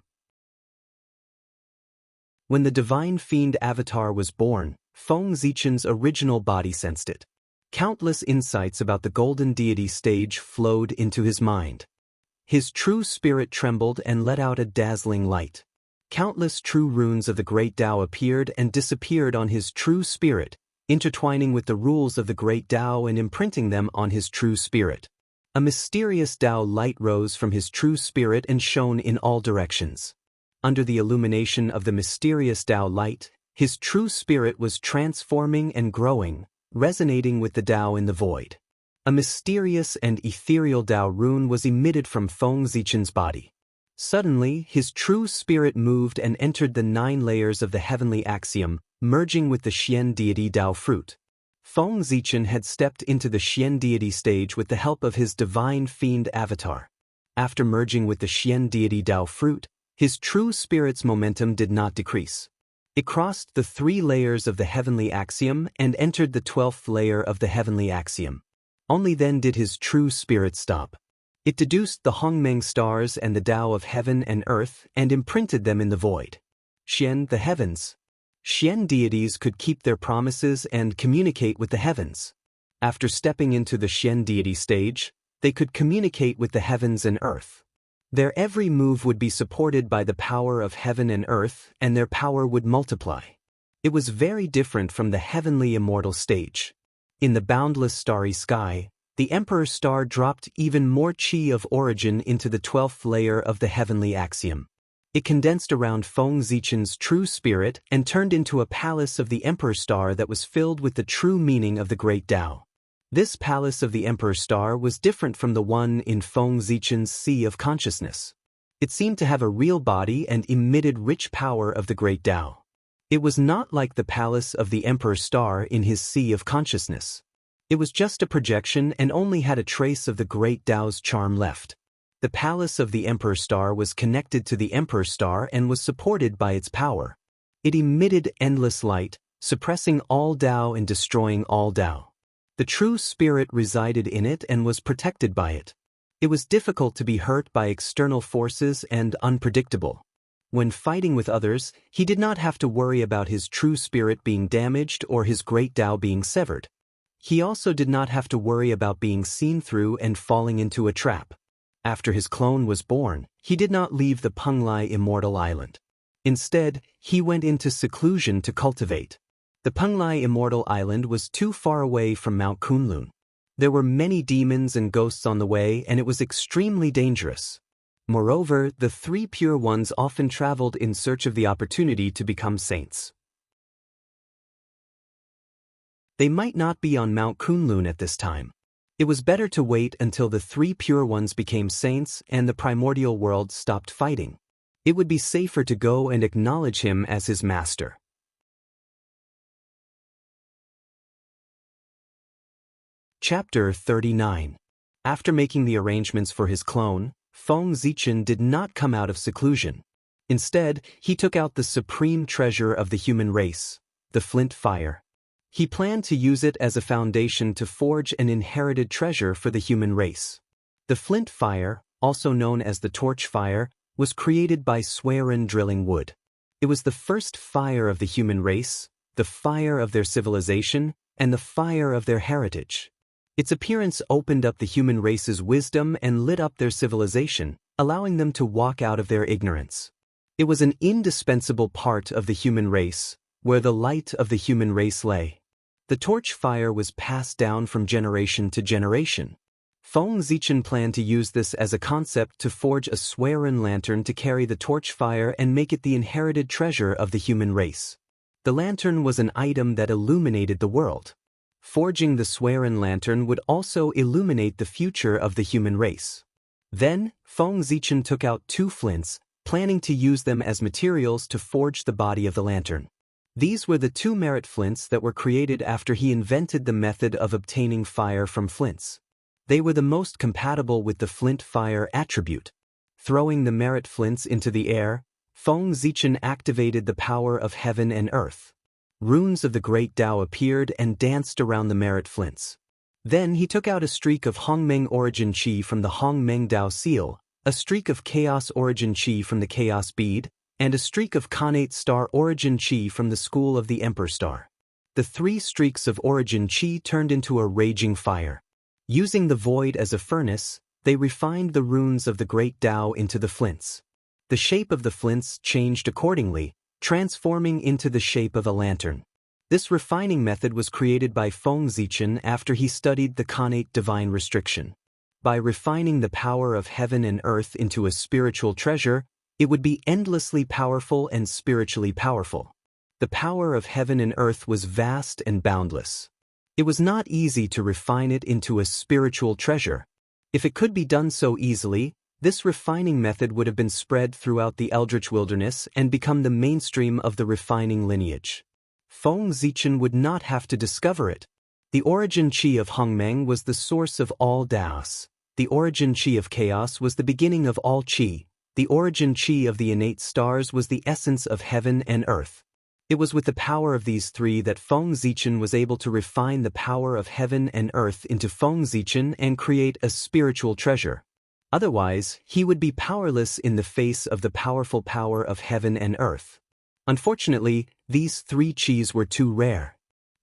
When the divine fiend avatar was born, Feng Zichen's original body sensed it. Countless insights about the golden deity stage flowed into his mind. His true spirit trembled and let out a dazzling light. Countless true runes of the great Tao appeared and disappeared on his true spirit, intertwining with the rules of the great Tao and imprinting them on his true spirit. A mysterious Tao light rose from his true spirit and shone in all directions. Under the illumination of the mysterious Tao light, his true spirit was transforming and growing, resonating with the Tao in the void. A mysterious and ethereal Tao rune was emitted from Feng Zichen's body. Suddenly, his true spirit moved and entered the 9 layers of the heavenly axiom, merging with the Xian deity Dao fruit. Feng Zichen had stepped into the Xian deity stage with the help of his divine fiend avatar. After merging with the Xian deity Dao fruit, his true spirit's momentum did not decrease. It crossed the 3 layers of the heavenly axiom and entered the 12th layer of the heavenly axiom. Only then did his true spirit stop. It deduced the Hongmeng stars and the Tao of heaven and earth and imprinted them in the void. Xian, the heavens. Xian deities could keep their promises and communicate with the heavens. After stepping into the Xian deity stage, they could communicate with the heavens and earth. Their every move would be supported by the power of heaven and earth, and their power would multiply. It was very different from the heavenly immortal stage. In the boundless starry sky, the Emperor Star dropped even more chi of origin into the 12th layer of the heavenly axiom. It condensed around Feng Zichen's true spirit and turned into a palace of the Emperor Star that was filled with the true meaning of the Great Tao. This palace of the Emperor Star was different from the one in Feng Zichen's Sea of Consciousness. It seemed to have a real body and emitted rich power of the Great Tao. It was not like the palace of the Emperor Star in his Sea of Consciousness. It was just a projection and only had a trace of the Great Tao's charm left. The palace of the Emperor Star was connected to the Emperor Star and was supported by its power. It emitted endless light, suppressing all Tao and destroying all Tao. The true spirit resided in it and was protected by it. It was difficult to be hurt by external forces and unpredictable. When fighting with others, he did not have to worry about his true spirit being damaged or his Great Tao being severed. He also did not have to worry about being seen through and falling into a trap. After his clone was born, he did not leave the Penglai Immortal Island. Instead, he went into seclusion to cultivate. The Penglai Immortal Island was too far away from Mount Kunlun. There were many demons and ghosts on the way, and it was extremely dangerous. Moreover, the 3 pure ones often traveled in search of the opportunity to become saints. They might not be on Mount Kunlun at this time. It was better to wait until the 3 pure ones became saints and the primordial world stopped fighting. It would be safer to go and acknowledge him as his master. Chapter 39. After making the arrangements for his clone, Feng Zichen did not come out of seclusion. Instead, he took out the supreme treasure of the human race, the flint fire. He planned to use it as a foundation to forge an inherited treasure for the human race. The flint fire, also known as the torch fire, was created by Swearin drilling wood. It was the first fire of the human race, the fire of their civilization, and the fire of their heritage. Its appearance opened up the human race's wisdom and lit up their civilization, allowing them to walk out of their ignorance. It was an indispensable part of the human race, where the light of the human race lay. The torch fire was passed down from generation to generation. Feng Zichen planned to use this as a concept to forge a Swearin lantern to carry the torch fire and make it the inherited treasure of the human race. The lantern was an item that illuminated the world. Forging the Swearin lantern would also illuminate the future of the human race. Then, Feng Zichen took out 2 flints, planning to use them as materials to forge the body of the lantern. These were the 2 merit flints that were created after he invented the method of obtaining fire from flints. They were the most compatible with the flint fire attribute. Throwing the merit flints into the air, Feng Zichen activated the power of heaven and earth. Runes of the Great Tao appeared and danced around the merit flints. Then he took out a streak of Hongmeng origin chi from the Hongmeng Dao seal, a streak of chaos origin chi from the chaos bead, and a streak of Khanate star origin chi from the school of the Emperor Star. The 3 streaks of origin chi turned into a raging fire. Using the void as a furnace, they refined the runes of the Great Tao into the flints. The shape of the flints changed accordingly, transforming into the shape of a lantern. This refining method was created by Feng Zichen after he studied the Khanate divine restriction. By refining the power of heaven and earth into a spiritual treasure, it would be endlessly powerful and spiritually powerful. The power of heaven and earth was vast and boundless. It was not easy to refine it into a spiritual treasure. If it could be done so easily, This refining method would have been spread throughout the Eldritch Wilderness and become the mainstream of the refining lineage. Feng Zichen would not have to discover it. The origin chi of Hongmeng was the source of all Daos. The origin chi of chaos was the beginning of all chi. The origin chi of the innate stars was the essence of heaven and earth. It was with the power of these three that Feng Zichen was able to refine the power of heaven and earth into Feng Zichen and create a spiritual treasure. Otherwise, he would be powerless in the face of the powerful power of heaven and earth. Unfortunately, these three chis were too rare.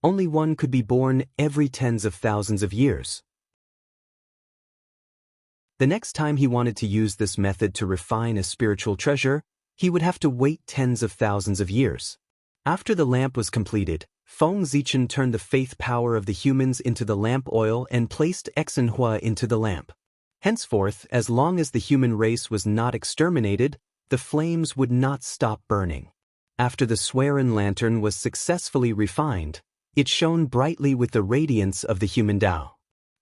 Only one could be born every tens of thousands of years. The next time he wanted to use this method to refine a spiritual treasure, he would have to wait tens of thousands of years. After the lamp was completed, Feng Zichen turned the faith power of the humans into the lamp oil and placed Exenhua into the lamp. Henceforth, as long as the human race was not exterminated, the flames would not stop burning. After the Swearin lantern was successfully refined, it shone brightly with the radiance of the human Tao.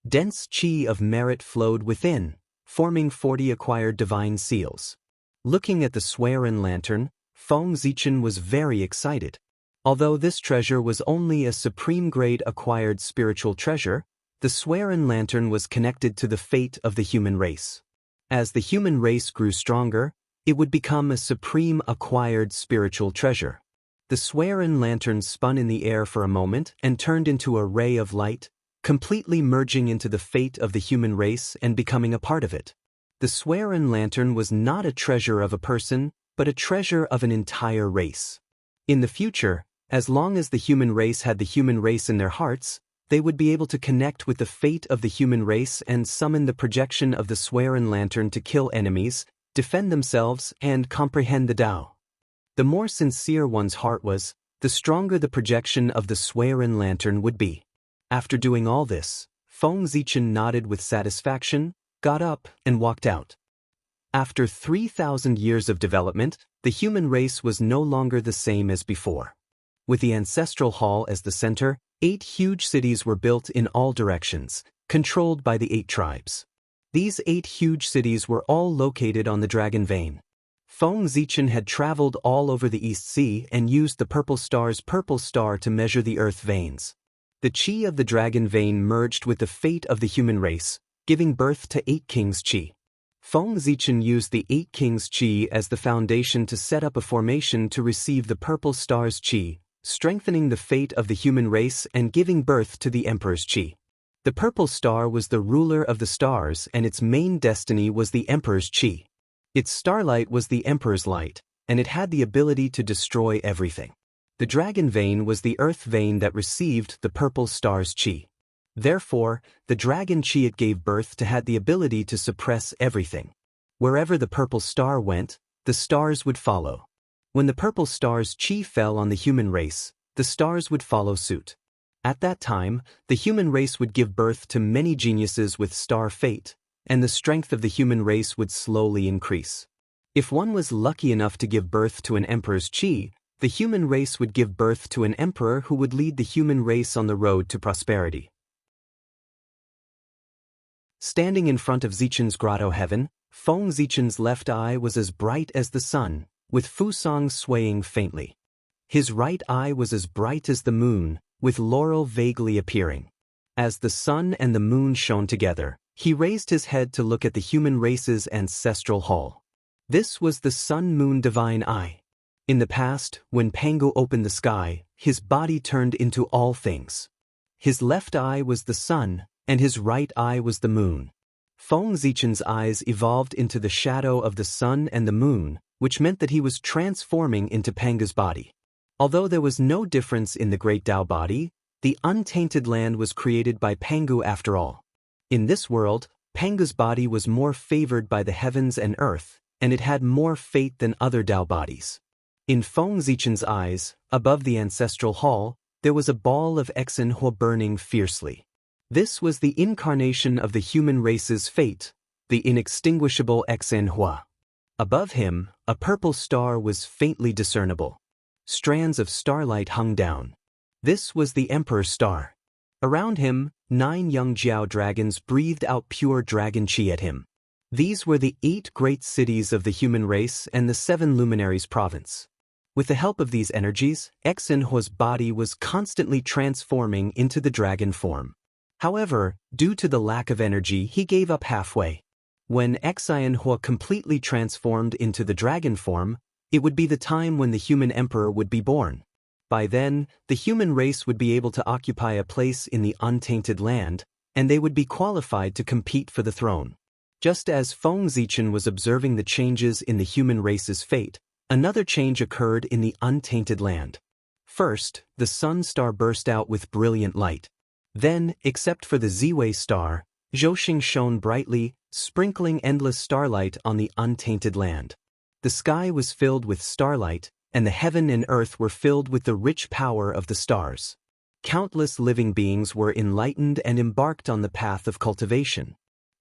Dense chi of merit flowed within, forming 40 acquired divine seals. Looking at the Swearin lantern, Feng Zichen was very excited. Although this treasure was only a supreme-grade acquired spiritual treasure, the Swearin lantern was connected to the fate of the human race. As the human race grew stronger, it would become a supreme acquired spiritual treasure. The Swearin lantern spun in the air for a moment and turned into a ray of light, completely merging into the fate of the human race and becoming a part of it. The Swearin lantern was not a treasure of a person, but a treasure of an entire race. In the future, as long as the human race had the human race in their hearts, they would be able to connect with the fate of the human race and summon the projection of the Swearin lantern to kill enemies, defend themselves, and comprehend the Tao. The more sincere one's heart was, the stronger the projection of the Swearin lantern would be. After doing all this, Feng Zichen nodded with satisfaction, got up, and walked out. After 3,000 years of development, the human race was no longer the same as before. With the ancestral hall as the center, 8 huge cities were built in all directions, controlled by the 8 tribes. These 8 huge cities were all located on the Dragon Vein. Feng Zichen had traveled all over the East Sea and used the purple star's purple star to measure the earth veins. The chi of the Dragon Vein merged with the fate of the human race, giving birth to 8 kings' chi. Feng Zichen used the 8 kings' chi as the foundation to set up a formation to receive the purple star's chi, strengthening the fate of the human race and giving birth to the Emperor's chi. The purple star was the ruler of the stars and its main destiny was the Emperor's chi. Its starlight was the Emperor's light, and it had the ability to destroy everything. The Dragon Vein was the earth vein that received the purple star's chi. Therefore, the dragon chi it gave birth to had the ability to suppress everything. Wherever the purple star went, the stars would follow. When the purple star's chi fell on the human race, the stars would follow suit. At that time, the human race would give birth to many geniuses with star fate, and the strength of the human race would slowly increase. If one was lucky enough to give birth to an emperor's chi, the human race would give birth to an emperor who would lead the human race on the road to prosperity. Standing in front of Zichen's grotto heaven, Feng Zichen's left eye was as bright as the sun, with Fusang swaying faintly. His right eye was as bright as the moon, with Laurel vaguely appearing. As the sun and the moon shone together, he raised his head to look at the human race's ancestral hall. This was the sun-moon divine eye. In the past, when Pangu opened the sky, his body turned into all things. His left eye was the sun, and his right eye was the moon. Feng Zichen's eyes evolved into the shadow of the sun and the moon, which meant that he was transforming into Pangu's body. Although there was no difference in the great Tao body, the untainted land was created by Pangu after all. In this world, Pangu's body was more favored by the heavens and earth, and it had more fate than other Tao bodies. In Feng Zichen's eyes, above the ancestral hall, there was a ball of Exenhua burning fiercely. This was the incarnation of the human race's fate, the inextinguishable Exenhua. Above him, a purple star was faintly discernible. Strands of starlight hung down. This was the Emperor's star. Around him, 9 young Jiao dragons breathed out pure dragon chi at him. These were the 8 great cities of the human race and the 7 luminaries province. With the help of these energies, Xinhua's body was constantly transforming into the dragon form. However, due to the lack of energy, he gave up halfway. When Xinhua completely transformed into the dragon form, it would be the time when the human emperor would be born. By then, the human race would be able to occupy a place in the untainted land, and they would be qualified to compete for the throne. Just as Feng Zichen was observing the changes in the human race's fate, another change occurred in the untainted land. First, the sun star burst out with brilliant light. Then, except for the Ziwei star, Zhouxing shone brightly, sprinkling endless starlight on the untainted land. The sky was filled with starlight, and the heaven and earth were filled with the rich power of the stars. Countless living beings were enlightened and embarked on the path of cultivation.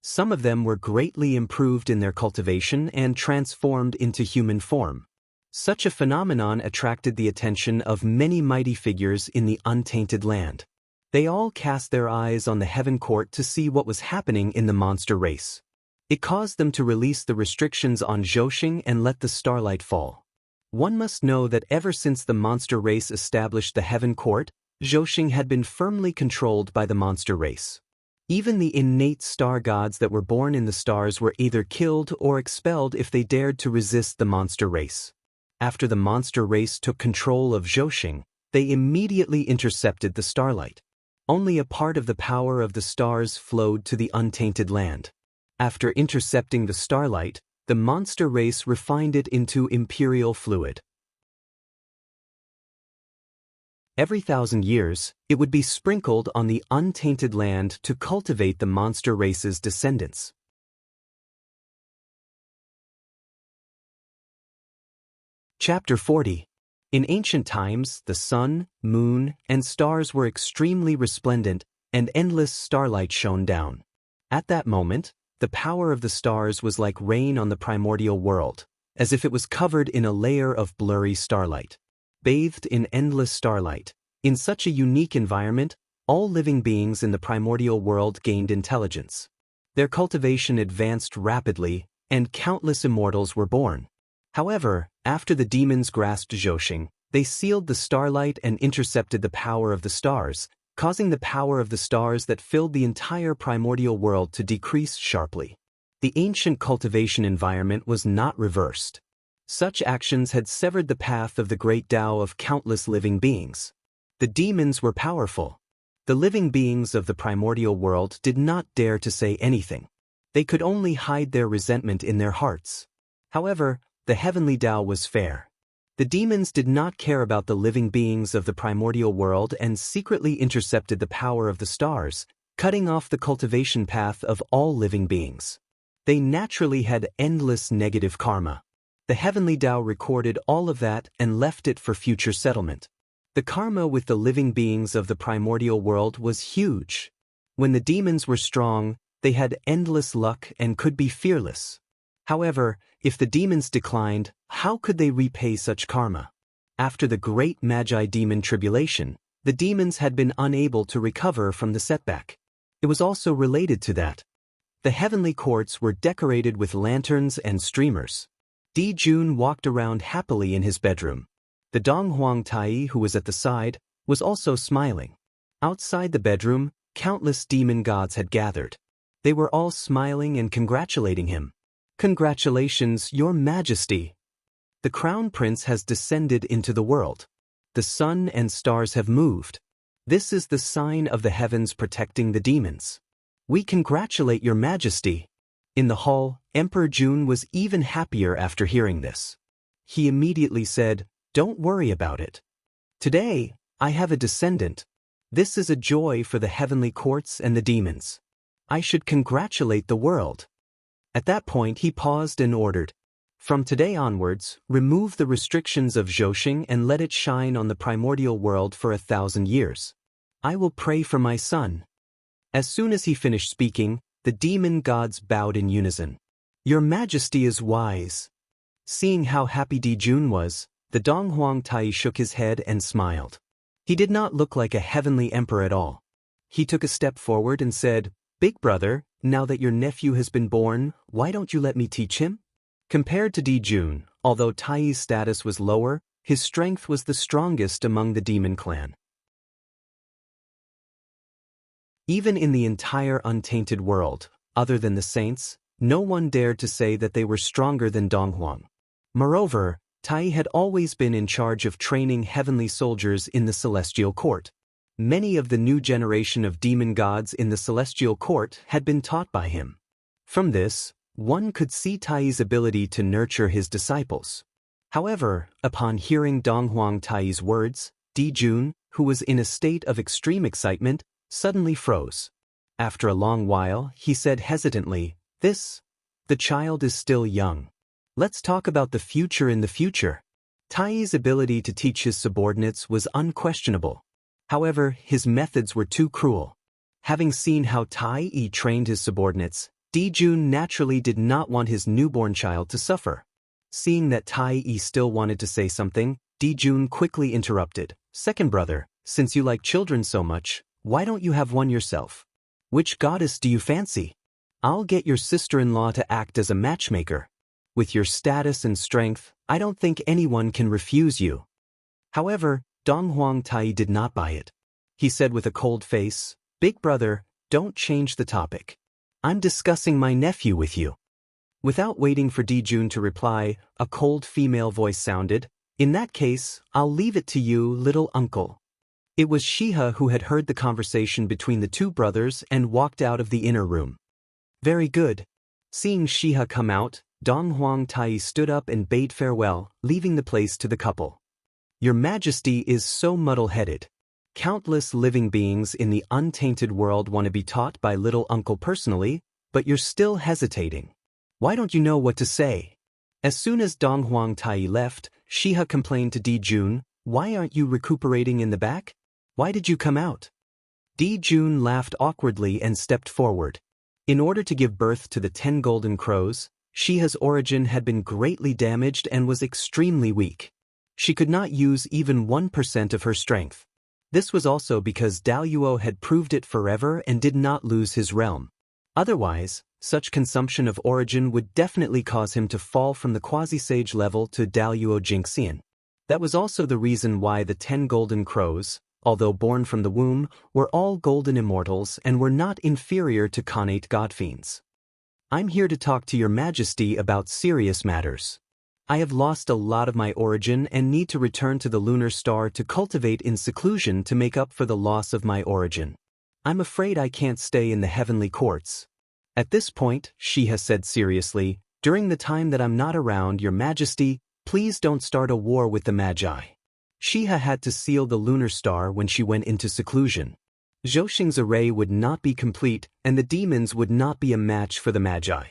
Some of them were greatly improved in their cultivation and transformed into human form. Such a phenomenon attracted the attention of many mighty figures in the untainted land. They all cast their eyes on the heaven court to see what was happening in the monster race. It caused them to release the restrictions on Zhouxing and let the starlight fall. One must know that ever since the monster race established the heaven court, Zhouxing had been firmly controlled by the monster race. Even the innate star gods that were born in the stars were either killed or expelled if they dared to resist the monster race. After the monster race took control of Zhouxing, they immediately intercepted the starlight. Only a part of the power of the stars flowed to the untainted land. After intercepting the starlight, the monster race refined it into imperial fluid. Every 1,000 years, it would be sprinkled on the untainted land to cultivate the monster race's descendants. Chapter 40. In ancient times, the sun, moon, and stars were extremely resplendent, and endless starlight shone down. At that moment, the power of the stars was like rain on the primordial world, as if it was covered in a layer of blurry starlight. Bathed in endless starlight, in such a unique environment, all living beings in the primordial world gained intelligence. Their cultivation advanced rapidly, and countless immortals were born. However, after the demons grasped Zhouxing, they sealed the starlight and intercepted the power of the stars, causing the power of the stars that filled the entire primordial world to decrease sharply. The ancient cultivation environment was not reversed. Such actions had severed the path of the great Tao of countless living beings. The demons were powerful. The living beings of the primordial world did not dare to say anything. They could only hide their resentment in their hearts. However, the heavenly Tao was fair. The demons did not care about the living beings of the primordial world and secretly intercepted the power of the stars, cutting off the cultivation path of all living beings. They naturally had endless negative karma. The heavenly Tao recorded all of that and left it for future settlement. The karma with the living beings of the primordial world was huge. When the demons were strong, they had endless luck and could be fearless. However, if the demons declined, how could they repay such karma? After the great Magi demon tribulation, the demons had been unable to recover from the setback. It was also related to that. The heavenly courts were decorated with lanterns and streamers. Di Jun walked around happily in his bedroom. The Donghuang Tai, who was at the side, was also smiling. Outside the bedroom, countless demon gods had gathered. They were all smiling and congratulating him. "Congratulations, Your Majesty! The Crown Prince has descended into the world. The sun and stars have moved. This is the sign of the heavens protecting the demons. We congratulate Your Majesty." In the hall, Emperor Jun was even happier after hearing this. He immediately said, "Don't worry about it. Today, I have a descendant. This is a joy for the heavenly courts and the demons. I should congratulate the world." At that point he paused and ordered, "From today onwards, remove the restrictions of Zhouxing and let it shine on the primordial world for 1,000 years. I will pray for my son." As soon as he finished speaking, the demon gods bowed in unison. "Your Majesty is wise." Seeing how happy Di Jun was, the Donghuang Tai shook his head and smiled. He did not look like a heavenly emperor at all. He took a step forward and said, "Big brother, now that your nephew has been born, why don't you let me teach him?" Compared to Dijun, although Tai's status was lower, his strength was the strongest among the demon clan. Even in the entire untainted world, other than the saints, no one dared to say that they were stronger than Donghuang. Moreover, Tai had always been in charge of training heavenly soldiers in the celestial court. Many of the new generation of demon gods in the celestial court had been taught by him. From this, one could see Tai's ability to nurture his disciples. However, upon hearing Donghuang Tai's words, Dijun, who was in a state of extreme excitement, suddenly froze. After a long while, he said hesitantly, "The child is still young. Let's talk about the future in the future." Tai's ability to teach his subordinates was unquestionable. However, his methods were too cruel. Having seen how Tai trained his subordinates, Dijun naturally did not want his newborn child to suffer. Seeing that Tai still wanted to say something, Dijun quickly interrupted, "Second brother, since you like children so much, why don't you have one yourself? Which goddess do you fancy? I'll get your sister-in-law to act as a matchmaker. With your status and strength, I don't think anyone can refuse you." However, Donghuang Tai did not buy it. He said with a cold face, "Big brother, don't change the topic. I'm discussing my nephew with you." Without waiting for Dijun to reply, a cold female voice sounded, "In that case, I'll leave it to you, little uncle." It was Shiha who had heard the conversation between the two brothers and walked out of the inner room. "Very good." Seeing Shiha come out, Donghuang Tai stood up and bade farewell, leaving the place to the couple. "Your Majesty is so muddle-headed. Countless living beings in the untainted world want to be taught by little uncle personally, but you're still hesitating. Why don't you know what to say?" As soon as Donghuang Tai left, Shiha complained to Dijun, "Why aren't you recuperating in the back? Why did you come out?" Dijun laughed awkwardly and stepped forward. In order to give birth to the 10 golden crows, Shiha's origin had been greatly damaged and was extremely weak. She could not use even 1% of her strength. This was also because Daluo had proved it forever and did not lose his realm. Otherwise, such consumption of origin would definitely cause him to fall from the quasi-sage level to Daluo Jinxian. That was also the reason why the 10 golden crows, although born from the womb, were all golden immortals and were not inferior to connate godfiends. "I'm here to talk to your Majesty about serious matters. I have lost a lot of my origin and need to return to the lunar star to cultivate in seclusion to make up for the loss of my origin. I'm afraid I can't stay in the heavenly courts." At this point, Shiha said seriously, "During the time that I'm not around, your Majesty, please don't start a war with the Magi." Shiha had to seal the lunar star when she went into seclusion. Zhouxing's array would not be complete, and the demons would not be a match for the Magi.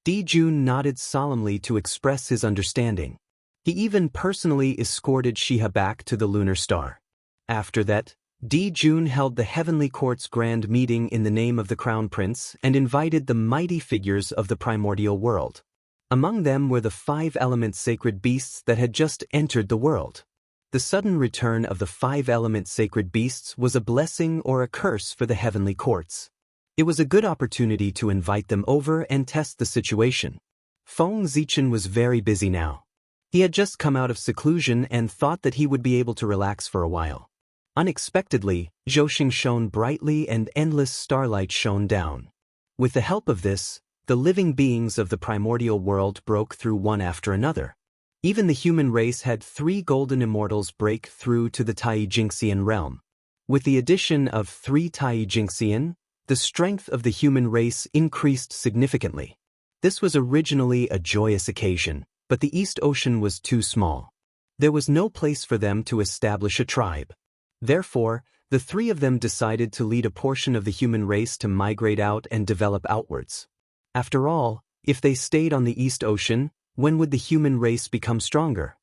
Dijun nodded solemnly to express his understanding. He even personally escorted Shiha back to the lunar star. After that, Dijun held the Heavenly Court's grand meeting in the name of the Crown Prince and invited the mighty figures of the primordial world. Among them were the 5-element sacred beasts that had just entered the world. The sudden return of the 5-element sacred beasts was a blessing or a curse for the Heavenly Courts. It was a good opportunity to invite them over and test the situation. Feng Zichen was very busy now. He had just come out of seclusion and thought that he would be able to relax for a while. Unexpectedly, Zhouxing shone brightly and endless starlight shone down. With the help of this, the living beings of the primordial world broke through one after another. Even the human race had 3 golden immortals break through to the Tai Jinxian realm. With the addition of 3 Tai Jinxian, the strength of the human race increased significantly. This was originally a joyous occasion, but the East Ocean was too small. There was no place for them to establish a tribe. Therefore, the 3 of them decided to lead a portion of the human race to migrate out and develop outwards. After all, if they stayed on the East Ocean, when would the human race become stronger?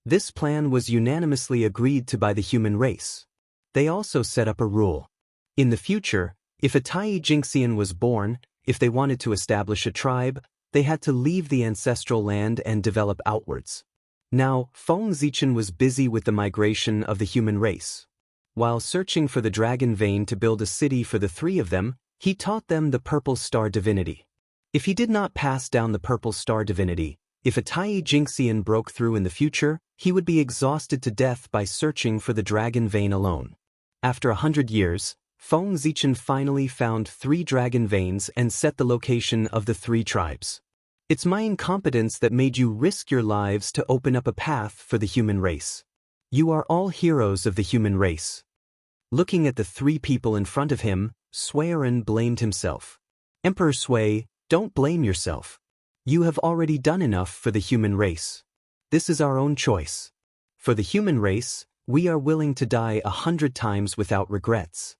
This plan was unanimously agreed to by the human race. They also set up a rule. In the future, if a Tai Jinxian was born, if they wanted to establish a tribe, they had to leave the ancestral land and develop outwards. Now, Feng Zichen was busy with the migration of the human race. While searching for the dragon vein to build a city for the three of them, he taught them the purple star divinity. If he did not pass down the purple star divinity, if a Tai Jinxian broke through in the future, he would be exhausted to death by searching for the dragon vein alone. After 100 years, Feng Zichen finally found 3 dragon veins and set the location of the 3 tribes. It's my incompetence that made you risk your lives to open up a path for the human race. You are all heroes of the human race. Looking at the 3 people in front of him, Suiren blamed himself. Emperor Sui, don't blame yourself. You have already done enough for the human race. This is our own choice. For the human race, we are willing to die 100 times without regrets.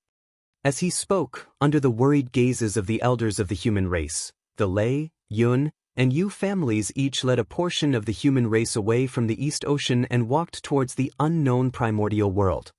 As he spoke, under the worried gazes of the elders of the human race, the Lei, Yun, and Yu families each led a portion of the human race away from the East Ocean and walked towards the unknown primordial world.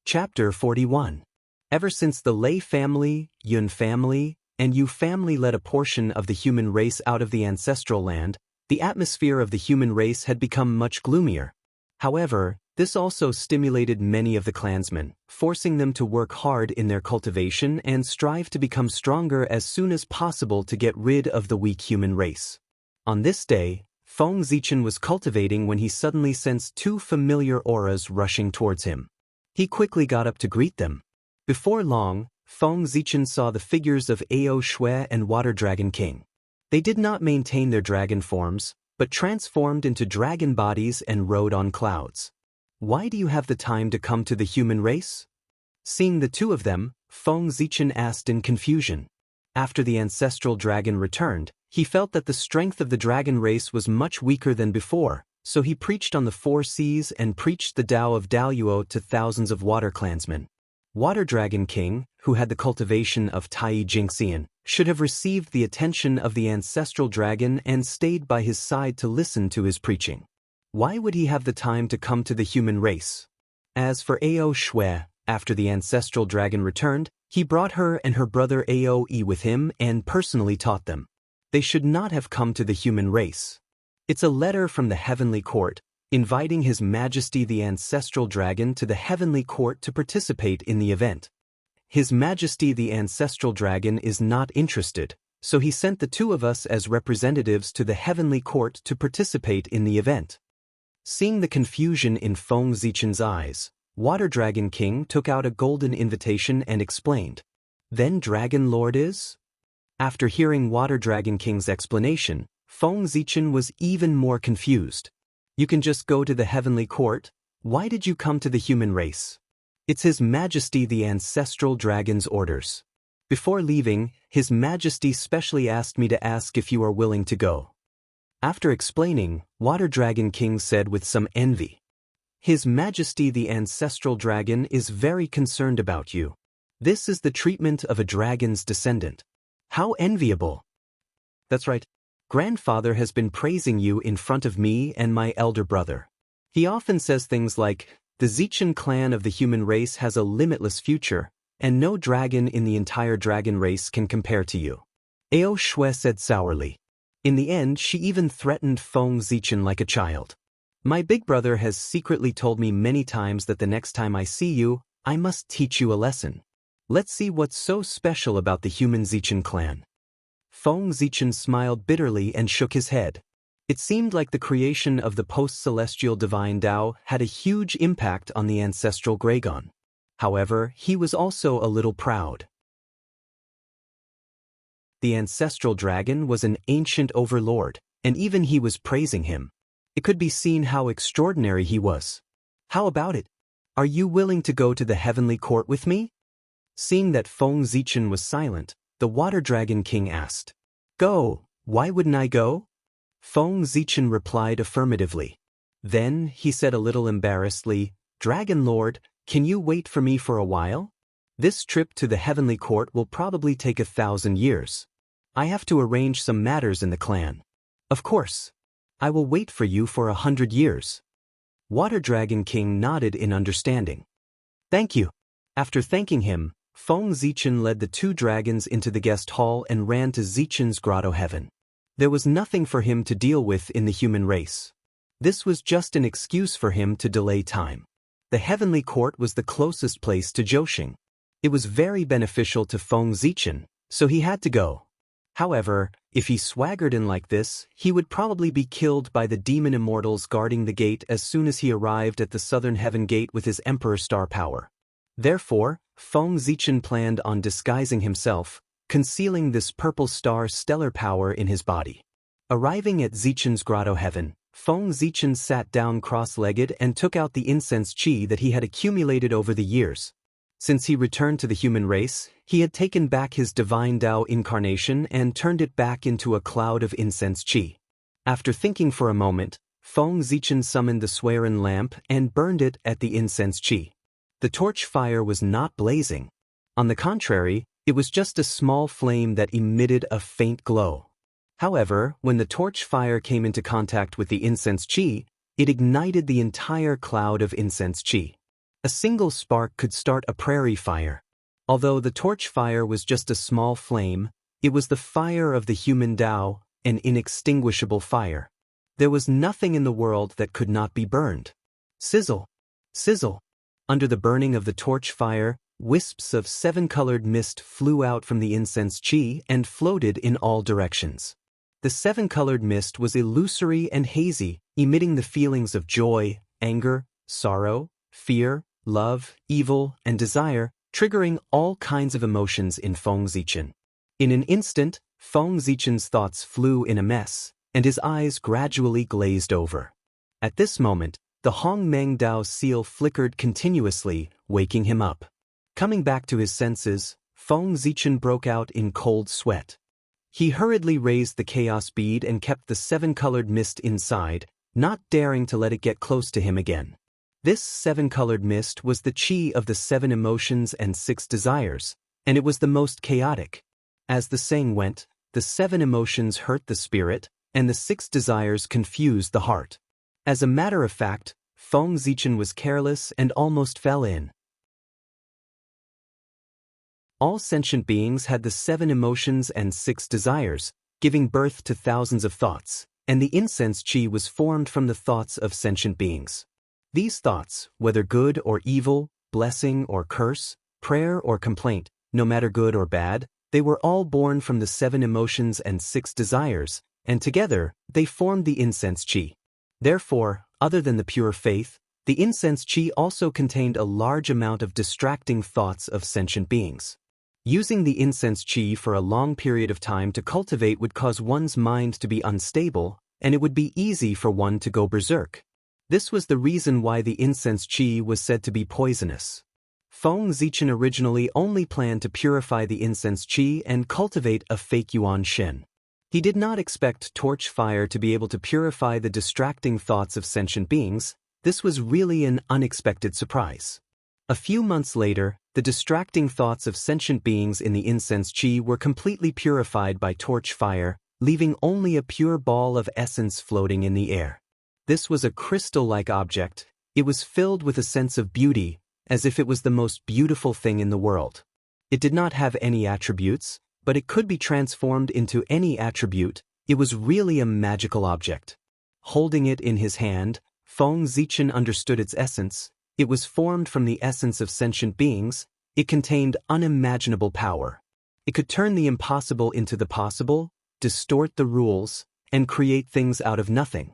Chapter 41. Ever since the Lei family, Yun family, and Yu family led a portion of the human race out of the ancestral land, the atmosphere of the human race had become much gloomier. However, this also stimulated many of the clansmen, forcing them to work hard in their cultivation and strive to become stronger as soon as possible to get rid of the weak human race. On this day, Feng Zichen was cultivating when he suddenly sensed 2 familiar auras rushing towards him. He quickly got up to greet them. Before long, Feng Zichen saw the figures of Ao Shui and Water Dragon King. They did not maintain their dragon forms, but transformed into dragon bodies and rode on clouds. Why do you have the time to come to the human race? Seeing the 2 of them, Feng Zichen asked in confusion. After the ancestral dragon returned, he felt that the strength of the dragon race was much weaker than before, so he preached on the 4 seas and preached the Tao of Daluo to thousands of water clansmen. Water Dragon King, who had the cultivation of Tai Jinxian, should have received the attention of the ancestral dragon and stayed by his side to listen to his preaching. Why would he have the time to come to the human race? As for Ao Shui, after the ancestral dragon returned, he brought her and her brother Ao Yi with him and personally taught them. They should not have come to the human race. It's a letter from the heavenly court, inviting His Majesty the Ancestral Dragon to the heavenly court to participate in the event. His Majesty the Ancestral Dragon is not interested, so he sent the 2 of us as representatives to the heavenly court to participate in the event. Seeing the confusion in Feng Zichen's eyes, Water Dragon King took out a golden invitation and explained. Then Dragon Lord is? After hearing Water Dragon King's explanation, Feng Zichen was even more confused. You can just go to the heavenly court? Why did you come to the human race? It's His Majesty the Ancestral Dragon's orders. Before leaving, His Majesty specially asked me to ask if you are willing to go. After explaining, Water Dragon King said with some envy. His Majesty the Ancestral Dragon is very concerned about you. This is the treatment of a dragon's descendant. How enviable! That's right. Grandfather has been praising you in front of me and my elder brother. He often says things like, the Zichen clan of the human race has a limitless future, and no dragon in the entire dragon race can compare to you. Ao Shui said sourly. In the end, she even threatened Feng Zichen like a child. My big brother has secretly told me many times that the next time I see you, I must teach you a lesson. Let's see what's so special about the human Zichen clan. Feng Zichen smiled bitterly and shook his head. It seemed like the creation of the post-celestial divine Tao had a huge impact on the ancestral Gragon. However, he was also a little proud. The ancestral dragon was an ancient overlord, and even he was praising him. It could be seen how extraordinary he was. How about it? Are you willing to go to the heavenly court with me? Seeing that Feng Zichen was silent, the Water Dragon King asked. Go, why wouldn't I go? Feng Zichen replied affirmatively. Then, he said a little embarrassedly, Dragon Lord, can you wait for me for a while? This trip to the heavenly court will probably take 1,000 years. I have to arrange some matters in the clan. Of course. I will wait for you for 100 years. Water Dragon King nodded in understanding. Thank you. After thanking him, Feng Zichen led the 2 dragons into the guest hall and ran to Zichen's grotto heaven. There was nothing for him to deal with in the human race. This was just an excuse for him to delay time. The heavenly court was the closest place to Zhousing. It was very beneficial to Feng Zichen, so he had to go. However, if he swaggered in like this, he would probably be killed by the demon immortals guarding the gate as soon as he arrived at the southern heaven gate with his emperor star power. Therefore, Feng Zichen planned on disguising himself, concealing this purple star stellar power in his body. Arriving at Zichen's grotto heaven, Feng Zichen sat down cross-legged and took out the incense qi that he had accumulated over the years. Since he returned to the human race, he had taken back his divine Tao incarnation and turned it back into a cloud of incense qi. After thinking for a moment, Feng Zichen summoned the Swearin lamp and burned it at the incense qi. The torch fire was not blazing. On the contrary, it was just a small flame that emitted a faint glow. However, when the torch fire came into contact with the incense qi, it ignited the entire cloud of incense qi. A single spark could start a prairie fire. Although the torch fire was just a small flame, it was the fire of the human Tao, an inextinguishable fire. There was nothing in the world that could not be burned. Sizzle! Sizzle! Under the burning of the torch fire, wisps of seven-colored mist flew out from the incense qi and floated in all directions. The seven-colored mist was illusory and hazy, emitting the feelings of joy, anger, sorrow, fear, love, evil, and desire, triggering all kinds of emotions in Feng Zichen. In an instant, Feng Zichen's thoughts flew in a mess, and his eyes gradually glazed over. At this moment, the Hongmeng Dao seal flickered continuously, waking him up. Coming back to his senses, Feng Zichen broke out in cold sweat. He hurriedly raised the chaos bead and kept the seven-colored mist inside, not daring to let it get close to him again. This seven-colored mist was the qi of the seven emotions and six desires, and it was the most chaotic. As the saying went, the seven emotions hurt the spirit, and the six desires confused the heart. As a matter of fact, Feng Zichen was careless and almost fell in. All sentient beings had the seven emotions and six desires, giving birth to thousands of thoughts, and the incense qi was formed from the thoughts of sentient beings. These thoughts, whether good or evil, blessing or curse, prayer or complaint, no matter good or bad, they were all born from the seven emotions and six desires, and together, they formed the incense qi. Therefore, other than the pure faith, the incense qi also contained a large amount of distracting thoughts of sentient beings. Using the incense qi for a long period of time to cultivate would cause one's mind to be unstable, and it would be easy for one to go berserk. This was the reason why the incense qi was said to be poisonous. Feng Zichen originally only planned to purify the incense qi and cultivate a fake yuan shen. He did not expect torch fire to be able to purify the distracting thoughts of sentient beings. This was really an unexpected surprise. A few months later, the distracting thoughts of sentient beings in the incense qi were completely purified by torch fire, leaving only a pure ball of essence floating in the air. This was a crystal-like object. It was filled with a sense of beauty, as if it was the most beautiful thing in the world. It did not have any attributes, but it could be transformed into any attribute. It was really a magical object. Holding it in his hand, Feng Zichen understood its essence. It was formed from the essence of sentient beings. It contained unimaginable power. It could turn the impossible into the possible, distort the rules, and create things out of nothing.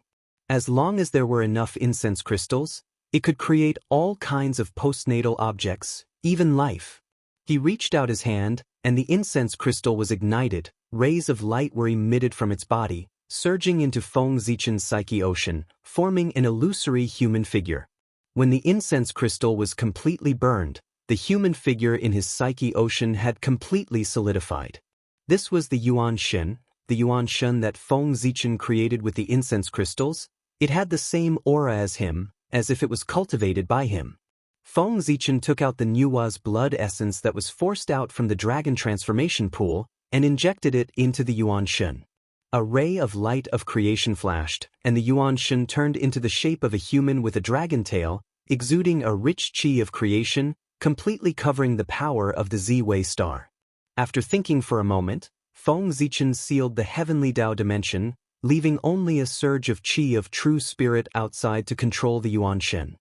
As long as there were enough incense crystals, it could create all kinds of postnatal objects, even life. He reached out his hand, and the incense crystal was ignited. Rays of light were emitted from its body, surging into Feng Zichen's psyche ocean, forming an illusory human figure. When the incense crystal was completely burned, the human figure in his psyche ocean had completely solidified. This was the yuan shen that Feng Zichen created with the incense crystals. It had the same aura as him, as if it was cultivated by him. Feng Zichen took out the Nuwa's blood essence that was forced out from the dragon transformation pool and injected it into the yuan shen. A ray of light of creation flashed, and the yuan shen turned into the shape of a human with a dragon tail, exuding a rich qi of creation, completely covering the power of the Z-Wei star. After thinking for a moment, Feng Zichen sealed the heavenly Tao dimension, leaving only a surge of qi of true spirit outside to control the Yuanshen.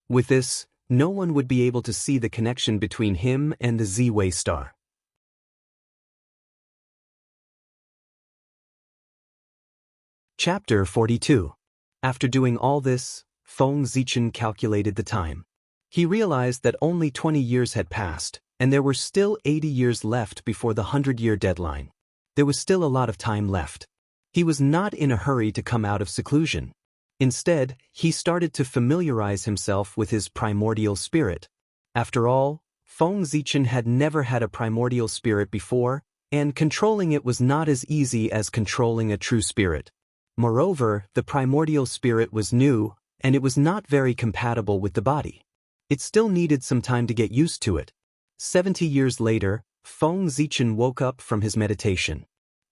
With this, no one would be able to see the connection between him and the Z-Way star. Chapter 42. After doing all this, Feng Zichen calculated the time. He realized that only 20 years had passed, and there were still 80 years left before the 100-year deadline. There was still a lot of time left. He was not in a hurry to come out of seclusion. Instead, he started to familiarize himself with his primordial spirit. After all, Feng Zichen had never had a primordial spirit before, and controlling it was not as easy as controlling a true spirit. Moreover, the primordial spirit was new, and it was not very compatible with the body. It still needed some time to get used to it. 70 years later, Feng Zichen woke up from his meditation.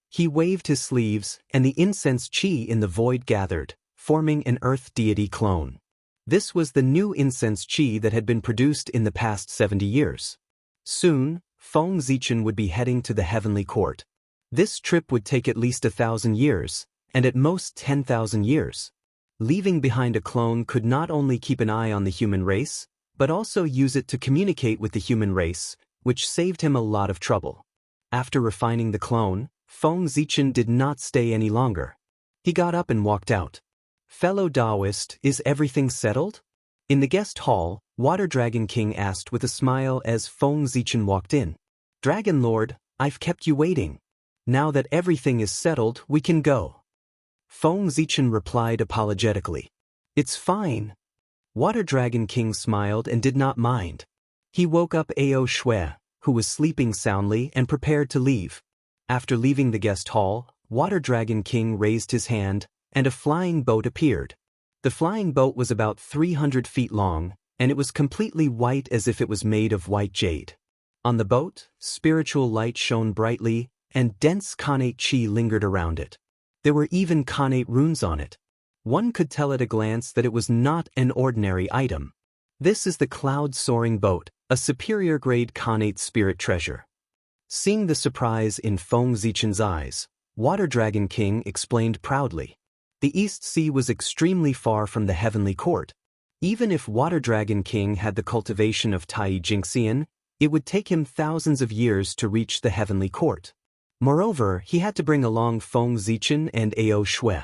He waved his sleeves, and the incense qi in the void gathered, forming an earth deity clone. This was the new incense qi that had been produced in the past 70 years. Soon, Feng Zichen would be heading to the heavenly court. This trip would take at least 1,000 years, and at most 10,000 years. Leaving behind a clone could not only keep an eye on the human race, but also use it to communicate with the human race, which saved him a lot of trouble. After refining the clone, Feng Zichen did not stay any longer. He got up and walked out. "Fellow Taoist, is everything settled?" In the guest hall, Water Dragon King asked with a smile as Feng Zichen walked in. "Dragon Lord, I've kept you waiting. Now that everything is settled, we can go." Feng Zichen replied apologetically. "It's fine." Water Dragon King smiled and did not mind. He woke up Ao Shui, who was sleeping soundly, and prepared to leave. After leaving the guest hall, Water Dragon King raised his hand, and a flying boat appeared. The flying boat was about 300 feet long, and it was completely white as if it was made of white jade. On the boat, spiritual light shone brightly, and dense Khanate qi lingered around it. There were even Khanate runes on it. One could tell at a glance that it was not an ordinary item. This is the cloud-soaring boat, a superior-grade Khanate spirit treasure. Seeing the surprise in Feng Zichen's eyes, Water Dragon King explained proudly. The East Sea was extremely far from the heavenly court. Even if Water Dragon King had the cultivation of Tai Jingxian, it would take him thousands of years to reach the heavenly court. Moreover, he had to bring along Feng Zichen and Ao Shui.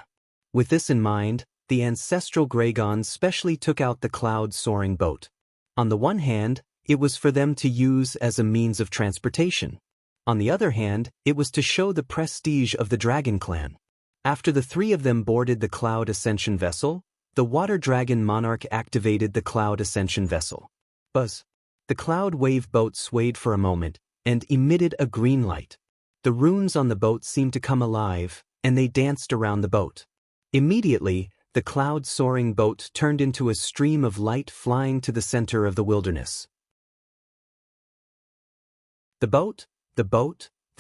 With this in mind, the ancestral Greygons specially took out the cloud-soaring boat. On the one hand, it was for them to use as a means of transportation. On the other hand, it was to show the prestige of the Dragon Clan. After the three of them boarded the Cloud Ascension vessel, the Water Dragon Monarch activated the Cloud Ascension vessel. Buzz. The Cloud Wave boat swayed for a moment, and emitted a green light. The runes on the boat seemed to come alive, and they danced around the boat. Immediately, the cloud-soaring boat turned into a stream of light flying to the center of the wilderness. The boat, the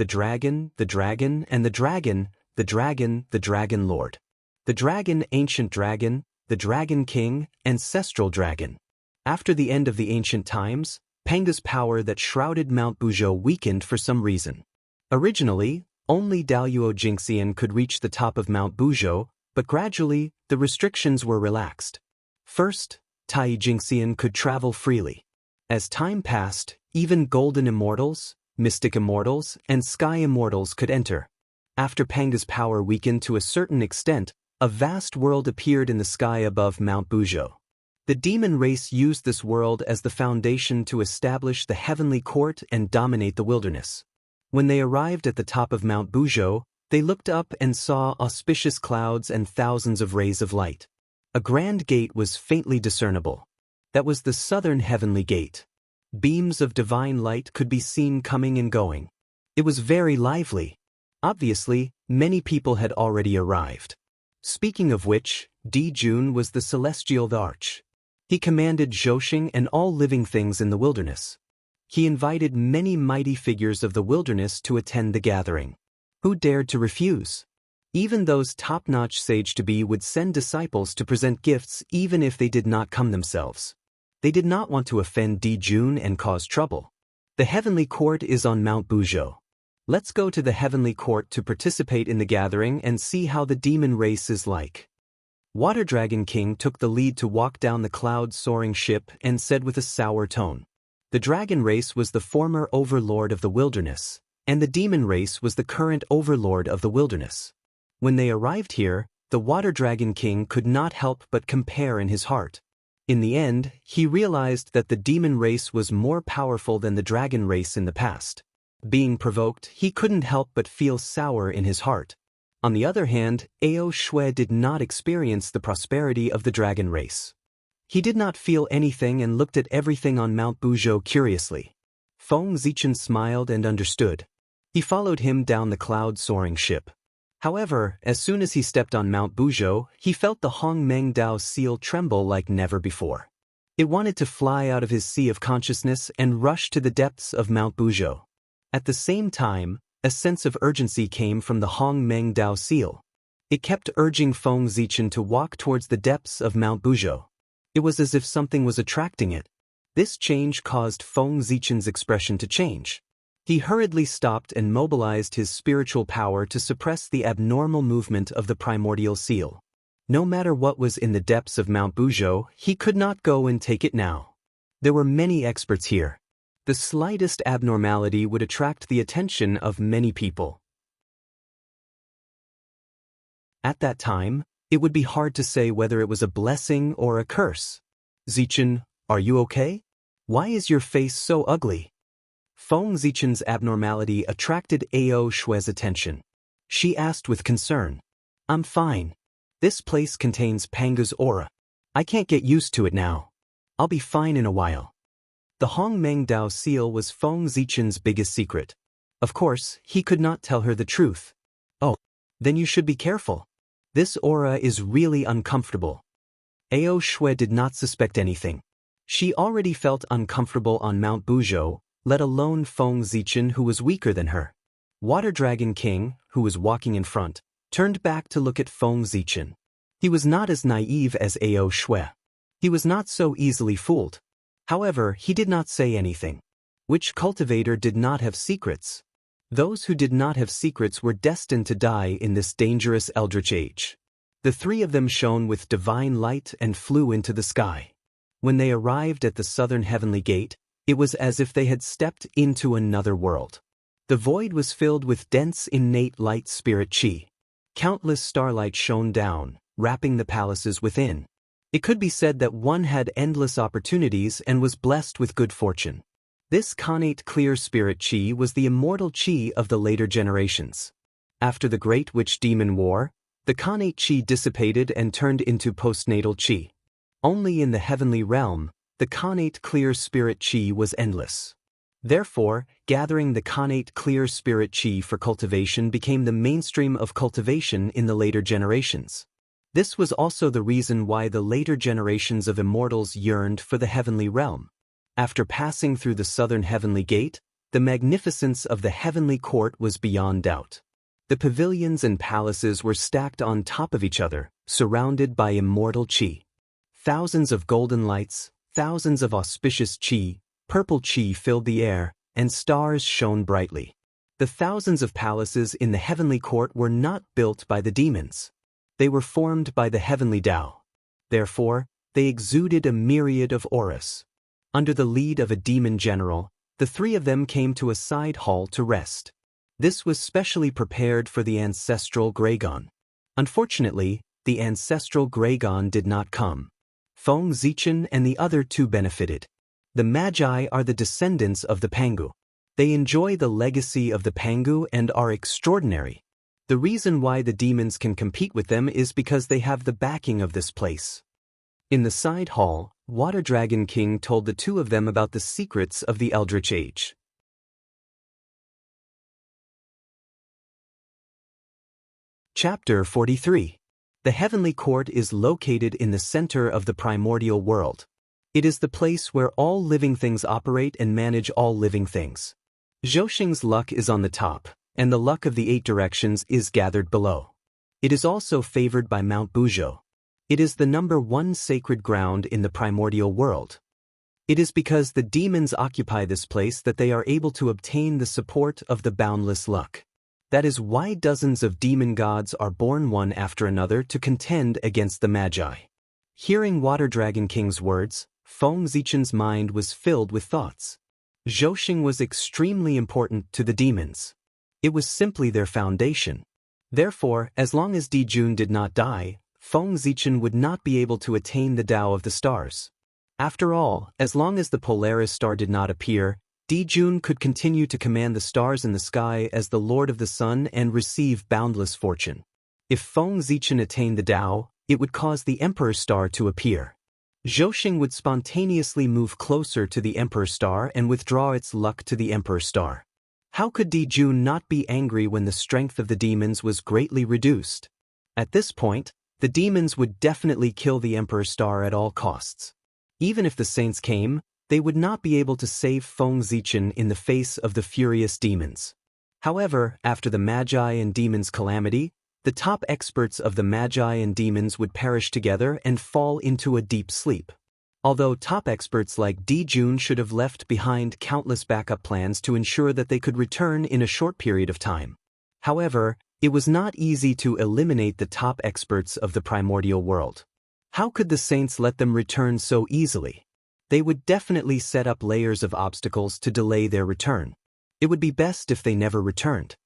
dragon, and the dragon, the dragon, the dragon lord. The dragon, ancient dragon, the dragon king, ancestral dragon. After the end of the ancient times, Panga's power that shrouded Mount Buzhou weakened for some reason. Originally, only Daluo Jingxian could reach the top of Mount Buzhou, but gradually, the restrictions were relaxed. First, Tai Jingxian could travel freely. As time passed, even Golden Immortals, Mystic Immortals, and Sky Immortals could enter. After Panga's power weakened to a certain extent, a vast world appeared in the sky above Mount Buzhou. The demon race used this world as the foundation to establish the heavenly court and dominate the wilderness. When they arrived at the top of Mount Buzhou, they looked up and saw auspicious clouds and thousands of rays of light. A grand gate was faintly discernible. That was the southern heavenly gate. Beams of divine light could be seen coming and going. It was very lively. Obviously, many people had already arrived. Speaking of which, Dijun was the celestial arch. He commanded Zhouxing and all living things in the wilderness. He invited many mighty figures of the wilderness to attend the gathering. Who dared to refuse? Even those top-notch sage-to-be would send disciples to present gifts even if they did not come themselves. They did not want to offend Dijun and cause trouble. The heavenly court is on Mount Buzhou. Let's go to the heavenly court to participate in the gathering and see how the demon race is like. Water Dragon King took the lead to walk down the cloud-soaring ship and said with a sour tone. The dragon race was the former overlord of the wilderness, and the demon race was the current overlord of the wilderness. When they arrived here, the Water Dragon King could not help but compare in his heart. In the end, he realized that the demon race was more powerful than the dragon race in the past. Being provoked, he couldn't help but feel sour in his heart. On the other hand, Ao Shui did not experience the prosperity of the dragon race. He did not feel anything and looked at everything on Mount Buzhou curiously. Feng Zichen smiled and understood. He followed him down the cloud-soaring ship. However, as soon as he stepped on Mount Buzhou, he felt the Hong Meng Dao seal tremble like never before. It wanted to fly out of his sea of consciousness and rush to the depths of Mount Buzhou. At the same time, a sense of urgency came from the Hong Meng Dao seal. It kept urging Feng Zichen to walk towards the depths of Mount Buzhou. It was as if something was attracting it. This change caused Feng Zichen's expression to change. He hurriedly stopped and mobilized his spiritual power to suppress the abnormal movement of the primordial seal. No matter what was in the depths of Mount Buzhou, he could not go and take it now. There were many experts here. The slightest abnormality would attract the attention of many people. At that time, it would be hard to say whether it was a blessing or a curse. Zichen, are you okay? Why is your face so ugly? Feng Zichen's abnormality attracted Ao Shui's attention. She asked with concern. I'm fine. This place contains Panga's aura. I can't get used to it now. I'll be fine in a while. The Hong Meng Dao seal was Feng Zichen's biggest secret. Of course, he could not tell her the truth. Oh, then you should be careful. This aura is really uncomfortable. Ao Shui did not suspect anything. She already felt uncomfortable on Mount Buzhou, let alone Feng Zichen, who was weaker than her. Water Dragon King, who was walking in front, turned back to look at Feng Zichen. He was not as naive as Ao Shui. He was not so easily fooled. However, he did not say anything. Which cultivator did not have secrets? Those who did not have secrets were destined to die in this dangerous eldritch age. The three of them shone with divine light and flew into the sky. When they arrived at the southern heavenly gate, it was as if they had stepped into another world. The void was filled with dense innate light spirit chi. Countless starlight shone down, wrapping the palaces within. It could be said that one had endless opportunities and was blessed with good fortune. This connate clear spirit chi was the immortal chi of the later generations. After the Great Witch Demon War, the connate chi dissipated and turned into postnatal chi. Only in the heavenly realm, the connate clear spirit chi was endless. Therefore, gathering the connate clear spirit chi for cultivation became the mainstream of cultivation in the later generations. This was also the reason why the later generations of immortals yearned for the heavenly realm. After passing through the southern heavenly gate, the magnificence of the heavenly court was beyond doubt. The pavilions and palaces were stacked on top of each other, surrounded by immortal chi. Thousands of golden lights, thousands of auspicious chi, purple chi filled the air, and stars shone brightly. The thousands of palaces in the heavenly court were not built by the demons. They were formed by the heavenly Tao. Therefore, they exuded a myriad of auras. Under the lead of a demon general, the three of them came to a side hall to rest. This was specially prepared for the ancestral Graygon. Unfortunately, the ancestral Graygon did not come. Feng Zichen and the other two benefited. The Magi are the descendants of the Pangu. They enjoy the legacy of the Pangu and are extraordinary. The reason why the demons can compete with them is because they have the backing of this place. In the side hall, Water Dragon King told the two of them about the secrets of the Eldritch Age. Chapter 43. The Heavenly Court is located in the center of the primordial world. It is the place where all living things operate and manage all living things. Zhouxing's luck is on the top, and the luck of the 8 directions is gathered below. It is also favored by Mount Buzhou. It is the number 1 sacred ground in the primordial world. It is because the demons occupy this place that they are able to obtain the support of the boundless luck. That is why dozens of demon gods are born one after another to contend against the Magi. Hearing Water Dragon King's words, Feng Zichen's mind was filled with thoughts. Zhouxing was extremely important to the demons. It was simply their foundation. Therefore, as long as Di Jun did not die, Feng Zichen would not be able to attain the Tao of the stars. After all, as long as the Polaris star did not appear, Di Jun could continue to command the stars in the sky as the Lord of the Sun and receive boundless fortune. If Feng Zichen attained the Tao, it would cause the Emperor's star to appear. Zhouxing would spontaneously move closer to the Emperor's star and withdraw its luck to the Emperor's star. How could Di Jun not be angry when the strength of the demons was greatly reduced? At this point, the demons would definitely kill the Emperor's star at all costs. Even if the saints came, they would not be able to save Feng Zichen in the face of the furious demons. However, after the Magi and demons' calamity, the top experts of the Magi and demons would perish together and fall into a deep sleep. Although top experts like Di Jun should have left behind countless backup plans to ensure that they could return in a short period of time. However, it was not easy to eliminate the top experts of the primordial world. How could the saints let them return so easily? They would definitely set up layers of obstacles to delay their return. It would be best if they never returned.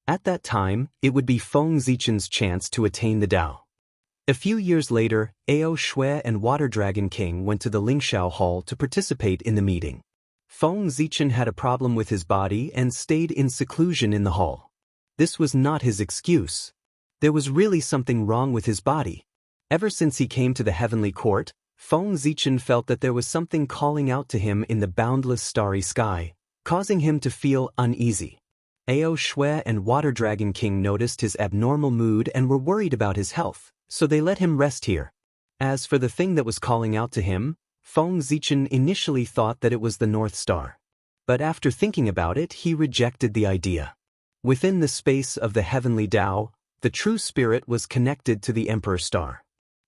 At that time, it would be Feng Zichen's chance to attain the Tao. A few years later, Ao Shui and Water Dragon King went to the Lingshao Hall to participate in the meeting. Feng Zichen had a problem with his body and stayed in seclusion in the hall. This was not his excuse. There was really something wrong with his body. Ever since he came to the heavenly court, Feng Zichen felt that there was something calling out to him in the boundless starry sky, causing him to feel uneasy. Ao Shui and Water Dragon King noticed his abnormal mood and were worried about his health, so they let him rest here. As for the thing that was calling out to him, Feng Zichen initially thought that it was the North Star. But after thinking about it, he rejected the idea. Within the space of the heavenly Tao, the true spirit was connected to the Emperor Star.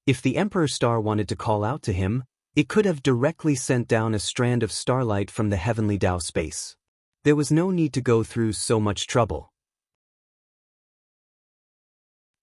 If the Emperor Star wanted to call out to him, it could have directly sent down a strand of starlight from the heavenly Tao space. There was no need to go through so much trouble.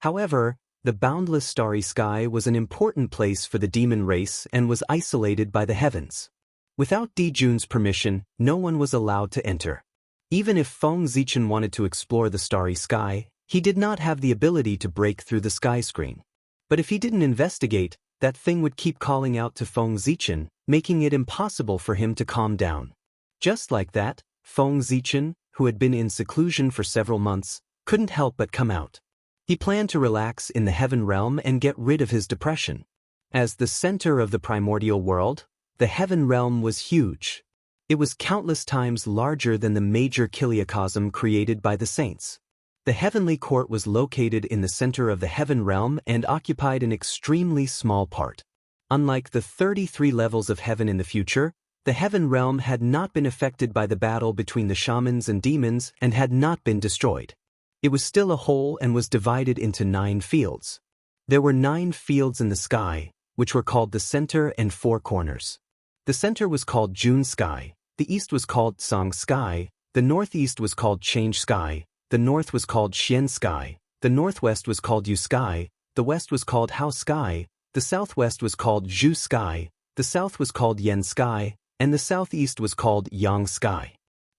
However, the boundless starry sky was an important place for the demon race and was isolated by the heavens. Without Di Jun's permission, no one was allowed to enter. Even if Feng Zichen wanted to explore the starry sky, he did not have the ability to break through the sky screen. But if he didn't investigate, that thing would keep calling out to Feng Zichen, making it impossible for him to calm down. Just like that, Feng Zichen, who had been in seclusion for several months, couldn't help but come out. He planned to relax in the heaven realm and get rid of his depression. As the center of the primordial world, the heaven realm was huge. It was countless times larger than the major kiliocosm created by the saints. The heavenly court was located in the center of the heaven realm and occupied an extremely small part. Unlike the 33 levels of heaven in the future, the heaven realm had not been affected by the battle between the shamans and demons and had not been destroyed. It was still a whole and was divided into 9 fields. There were 9 fields in the sky, which were called the center and 4 corners. The center was called June Sky, the east was called Song Sky, the northeast was called Change Sky, the north was called Xian Sky, the northwest was called Yu Sky, the west was called Hao Sky, the southwest was called Zhu Sky, the south was called Yen Sky, and the southeast was called Yang Sky.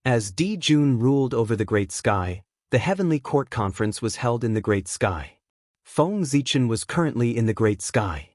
As Di Jun ruled over the Great Sky, the heavenly court conference was held in the Great Sky. Feng Zichen was currently in the Great Sky.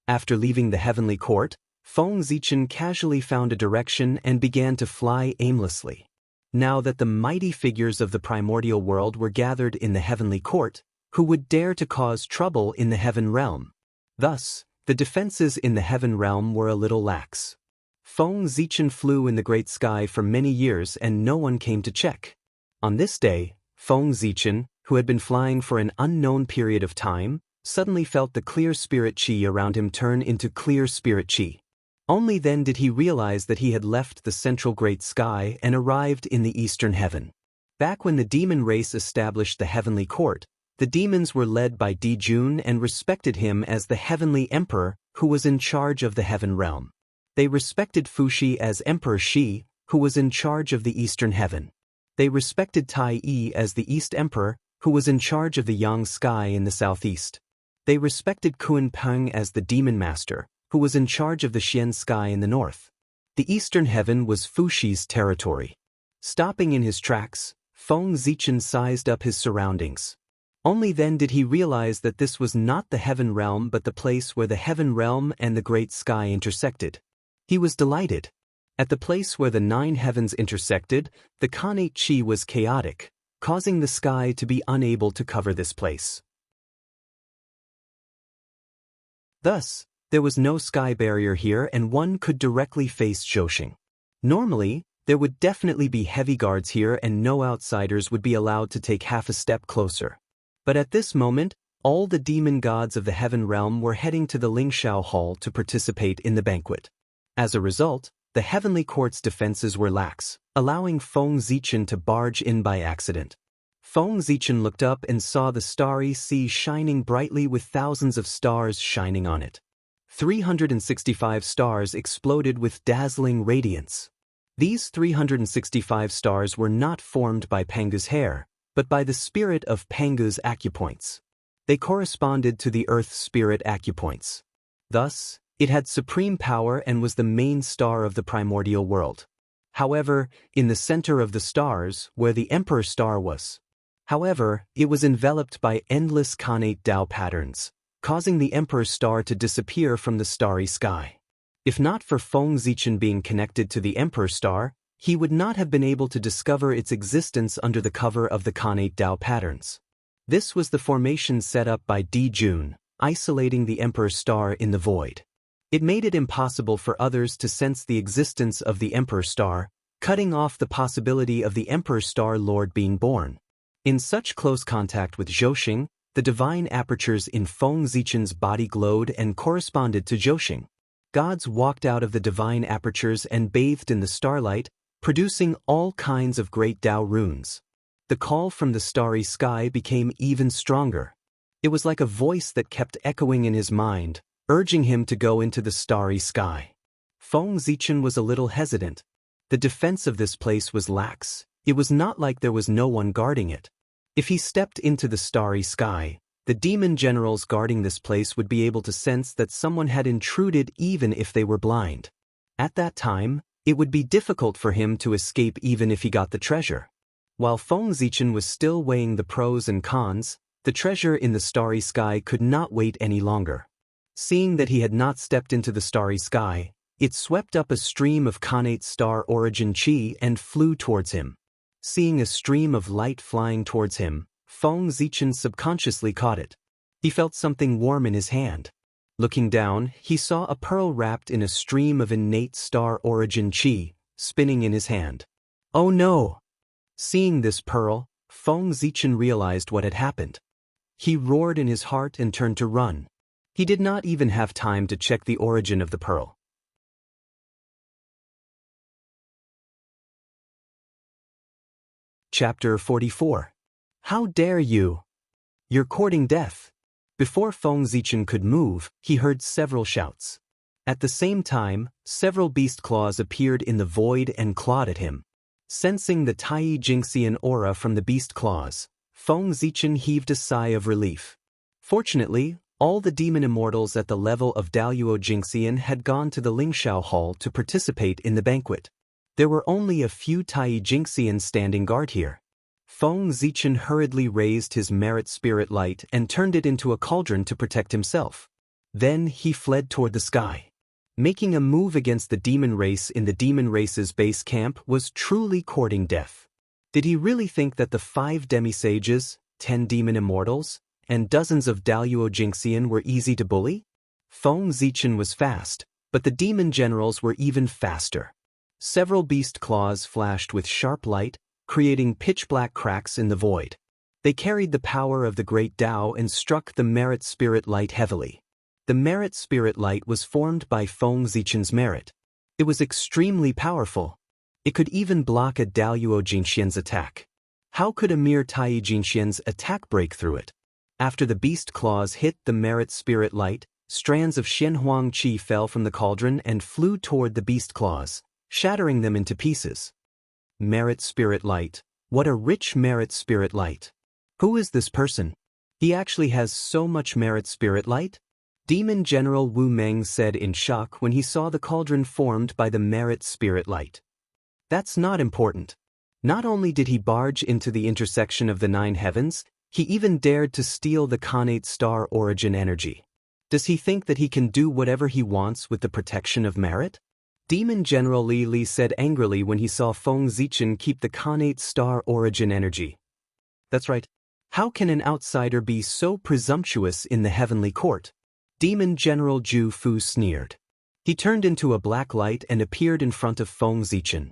After leaving the heavenly court, Feng Zichen casually found a direction and began to fly aimlessly. Now that the mighty figures of the primordial world were gathered in the heavenly court, who would dare to cause trouble in the heaven realm? Thus, the defenses in the heaven realm were a little lax. Feng Zichen flew in the Great Sky for many years and no one came to check. On this day, Feng Zichen, who had been flying for an unknown period of time, suddenly felt the clear spirit qi around him turn into clear spirit qi. Only then did he realize that he had left the central Great Sky and arrived in the eastern heaven. Back when the demon race established the heavenly court, the demons were led by Di Jun and respected him as the heavenly emperor who was in charge of the heaven realm. They respected Fuxi as Emperor Shi, who was in charge of the Eastern Heaven. They respected Tai Yi as the East Emperor, who was in charge of the Yang Sky in the southeast. They respected Kun Peng as the Demon Master, who was in charge of the Xian Sky in the north. The Eastern Heaven was Fuxi's territory. Stopping in his tracks, Feng Zichen sized up his surroundings. Only then did he realize that this was not the Heaven Realm but the place where the Heaven Realm and the Great Sky intersected. He was delighted. At the place where the 9 heavens intersected, the Khanate Chi was chaotic, causing the sky to be unable to cover this place. Thus, there was no sky barrier here and one could directly face Zhoushan. Normally, there would definitely be heavy guards here and no outsiders would be allowed to take half a step closer. But at this moment, all the demon gods of the Heaven Realm were heading to the Lingshao Hall to participate in the banquet. As a result, the Heavenly Court's defenses were lax, allowing Feng Zichen to barge in by accident. Feng Zichen looked up and saw the starry sea shining brightly with thousands of stars shining on it. 365 stars exploded with dazzling radiance. These 365 stars were not formed by Pangu's hair, but by the spirit of Pangu's acupoints. They corresponded to the Earth spirit acupoints. Thus, it had supreme power and was the main star of the primordial world. However, in the center of the stars, where the Emperor star was, it was enveloped by endless Khanate Tao patterns, causing the Emperor star to disappear from the starry sky. If not for Feng Zichen being connected to the Emperor star, he would not have been able to discover its existence under the cover of the Khanate Tao patterns. This was the formation set up by Di Jun, isolating the Emperor star in the void. It made it impossible for others to sense the existence of the Emperor star, cutting off the possibility of the Emperor star Lord being born. In such close contact with Zhoushan, the divine apertures in Feng Zichen's body glowed and corresponded to Zhoushan. Gods walked out of the divine apertures and bathed in the starlight, producing all kinds of great Tao runes. The call from the starry sky became even stronger. It was like a voice that kept echoing in his mind, urging him to go into the starry sky. Feng Zichen was a little hesitant. The defense of this place was lax. It was not like there was no one guarding it. If he stepped into the starry sky, the demon generals guarding this place would be able to sense that someone had intruded even if they were blind. At that time, it would be difficult for him to escape even if he got the treasure. While Feng Zichen was still weighing the pros and cons, the treasure in the starry sky could not wait any longer. Seeing that he had not stepped into the starry sky, it swept up a stream of Khanate star origin chi and flew towards him. Seeing a stream of light flying towards him, Feng Zichen subconsciously caught it. He felt something warm in his hand. Looking down, he saw a pearl wrapped in a stream of innate star origin chi, spinning in his hand. Oh no! Seeing this pearl, Feng Zichen realized what had happened. He roared in his heart and turned to run. He did not even have time to check the origin of the pearl. Chapter 44. How dare you? You're courting death. Before Feng Zichen could move, he heard several shouts. At the same time, several beast claws appeared in the void and clawed at him. Sensing the Tai Jingxian aura from the beast claws, Feng Zichen heaved a sigh of relief. Fortunately, all the demon immortals at the level of Daluo Jingxian had gone to the Lingshao Hall to participate in the banquet. There were only a few Tai Jingxian standing guard here. Feng Zichen hurriedly raised his merit spirit light and turned it into a cauldron to protect himself. Then he fled toward the sky. Making a move against the demon race in the demon race's base camp was truly courting death. Did he really think that the 5 demi-sages, 10 demon immortals, and dozens of Daluo Jingxian were easy to bully? Feng Zichen was fast, but the demon generals were even faster. Several beast claws flashed with sharp light, creating pitch-black cracks in the void. They carried the power of the great Tao and struck the merit spirit light heavily. The merit spirit light was formed by Feng Zichen's merit. It was extremely powerful. It could even block a Daluo Jingxian's attack. How could a mere Tai Jingxian's attack break through it? After the beast claws hit the merit spirit light, Strands of Xianhuang qi fell from the cauldron and flew toward the beast claws, shattering them into pieces. Merit spirit light. What a rich merit spirit light. Who is this person? He actually has so much merit spirit light? Demon General Wu Meng said in shock when he saw the cauldron formed by the merit spirit light. That's not important. Not only did he barge into the intersection of the 9 heavens, he even dared to steal the Khanate star origin energy. Does he think that he can do whatever he wants with the protection of merit? Demon General Li Li said angrily when he saw Feng Zichen keep the Khanate star origin energy. That's right. How can an outsider be so presumptuous in the heavenly court? Demon General Zhu Fu sneered. He turned into a black light and appeared in front of Feng Zichen.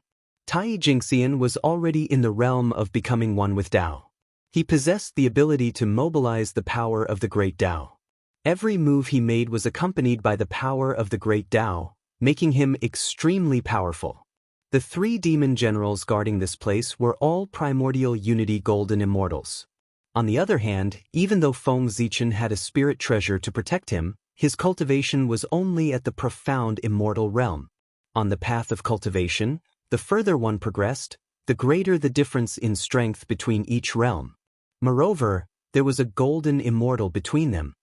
Tai Jingxian was already in the realm of becoming one with Tao. He possessed the ability to mobilize the power of the great Tao. Every move he made was accompanied by the power of the great Tao, making him extremely powerful. The 3 demon generals guarding this place were all primordial unity golden immortals. On the other hand, even though Feng Zichen had a spirit treasure to protect him, his cultivation was only at the profound immortal realm. On the path of cultivation, the further one progressed, the greater the difference in strength between each realm. Moreover, there was a golden immortal between them.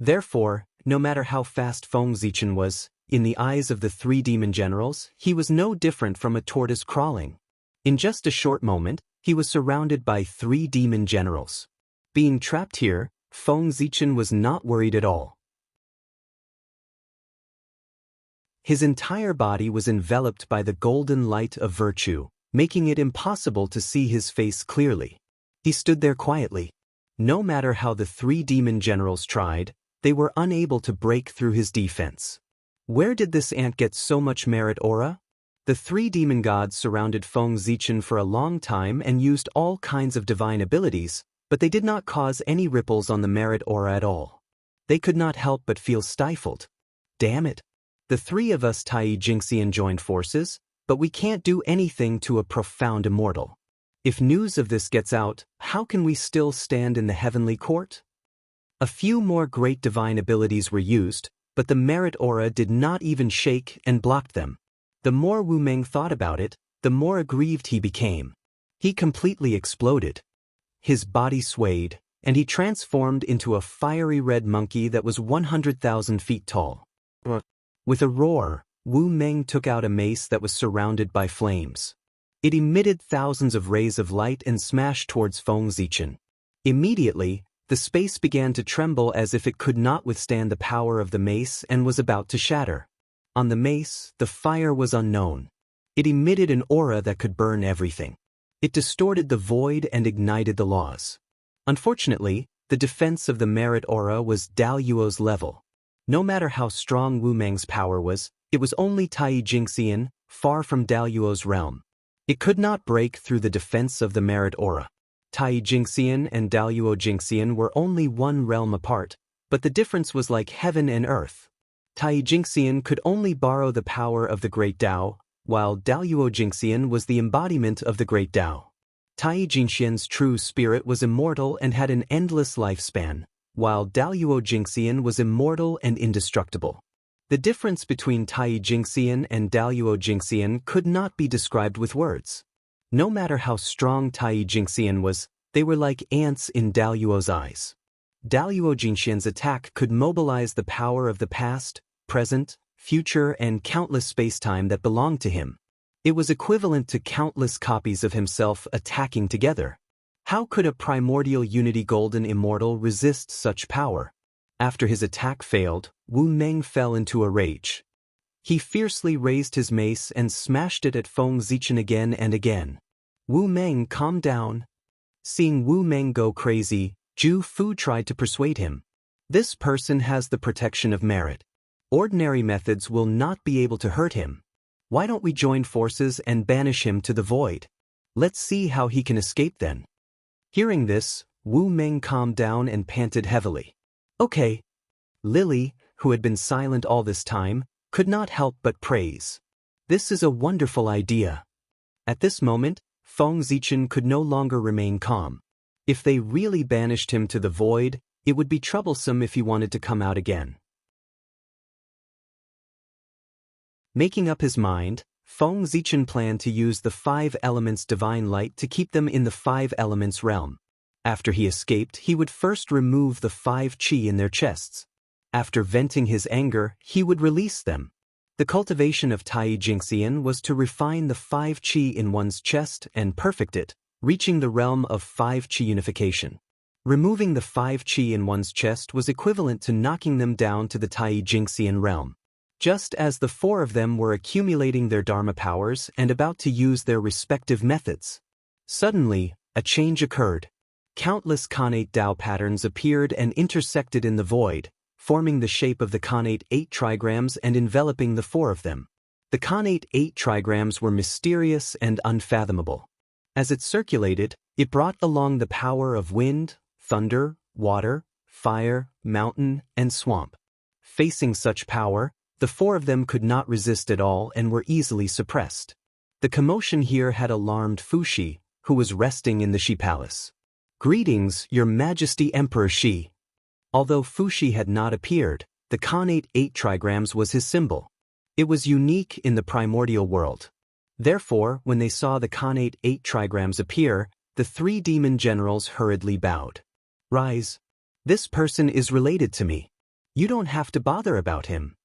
Therefore, no matter how fast Feng Zichen was, in the eyes of the 3 demon generals, he was no different from a tortoise crawling. In just a short moment, he was surrounded by 3 demon generals. Being trapped here, Feng Zichen was not worried at all. His entire body was enveloped by the golden light of virtue, making it impossible to see his face clearly. He stood there quietly. No matter how the 3 demon generals tried, they were unable to break through his defense. Where did this ant get so much merit aura? The 3 demon gods surrounded Feng Zichen for a long time and used all kinds of divine abilities, but they did not cause any ripples on the merit aura at all. They could not help but feel stifled. Damn it. The 3 of us Tai Jingxian joined forces, but we can't do anything to a profound immortal. If news of this gets out, how can we still stand in the heavenly court? A few more great divine abilities were used, but the merit aura did not even shake and blocked them. The more Wu Meng thought about it, the more aggrieved he became. He completely exploded. His body swayed, and he transformed into a fiery red monkey that was 100,000 feet tall. With a roar, Wu Meng took out a mace that was surrounded by flames. It emitted thousands of rays of light and smashed towards Feng Zichen. Immediately, the space began to tremble as if it could not withstand the power of the mace and was about to shatter. On the mace, the fire was unknown. It emitted an aura that could burn everything. It distorted the void and ignited the laws. Unfortunately, the defense of the merit aura was Dao Yuo's level. No matter how strong Wu Meng's power was, it was only Tai Jingxian, far from Dao Yuo's realm. It could not break through the defense of the merit aura. Tai Jingxian and Dao Yuo Jingxian were only 1 realm apart, but the difference was like heaven and earth. Tai Jingxian could only borrow the power of the great Dao, while Dao Yuo Jingxian was the embodiment of the great Dao. Tai Jingxian's true spirit was immortal and had an endless lifespan, while Dao Yuo Jingxian was immortal and indestructible. The difference between Tai Jingxian and Dao Yuo Jingxian could not be described with words. No matter how strong Tai Jingxian was, they were like ants in Dao Yuo's eyes. Dao Yuo Jingxian's attack could mobilize the power of the past, present, future, and countless spacetime that belonged to him. It was equivalent to countless copies of himself attacking together. How could a primordial unity golden immortal resist such power? After his attack failed, Wu Meng fell into a rage. He fiercely raised his mace and smashed it at Feng Zichen again and again. Wu Meng, calm down. Seeing Wu Meng go crazy, Zhu Fu tried to persuade him. This person has the protection of merit. Ordinary methods will not be able to hurt him. Why don't we join forces and banish him to the void? Let's see how he can escape then. Hearing this, Wu Meng calmed down and panted heavily. Okay. Lily, who had been silent all this time, could not help but praise. This is a wonderful idea. At this moment, Feng Zichen could no longer remain calm. If they really banished him to the void, it would be troublesome if he wanted to come out again. Making up his mind, Feng Zichen planned to use the 5 elements divine light to keep them in the 5 elements realm. After he escaped, he would first remove the 5 qi in their chests. After venting his anger, he would release them. The cultivation of Tai Jingxian was to refine the 5 qi in one's chest and perfect it, reaching the realm of 5 qi unification. Removing the 5 qi in one's chest was equivalent to knocking them down to the Tai Jingxian realm. Just as the 4 of them were accumulating their Dharma powers and about to use their respective methods. Suddenly, a change occurred. Countless Khanate Tao patterns appeared and intersected in the void, forming the shape of the Khanate 8 trigrams and enveloping the 4 of them. The Khanate 8 trigrams were mysterious and unfathomable. As it circulated, it brought along the power of wind, thunder, water, fire, mountain, and swamp. Facing such power, the 4 of them could not resist at all and were easily suppressed. The commotion here had alarmed Fuxi, who was resting in the Shi Palace. "Greetings, Your Majesty Emperor Shi." Although Fuxi had not appeared, the Khanate 8 trigrams was his symbol. It was unique in the primordial world. Therefore, when they saw the Khanate 8 trigrams appear, the 3 demon generals hurriedly bowed. "Rise. This person is related to me. You don't have to bother about him."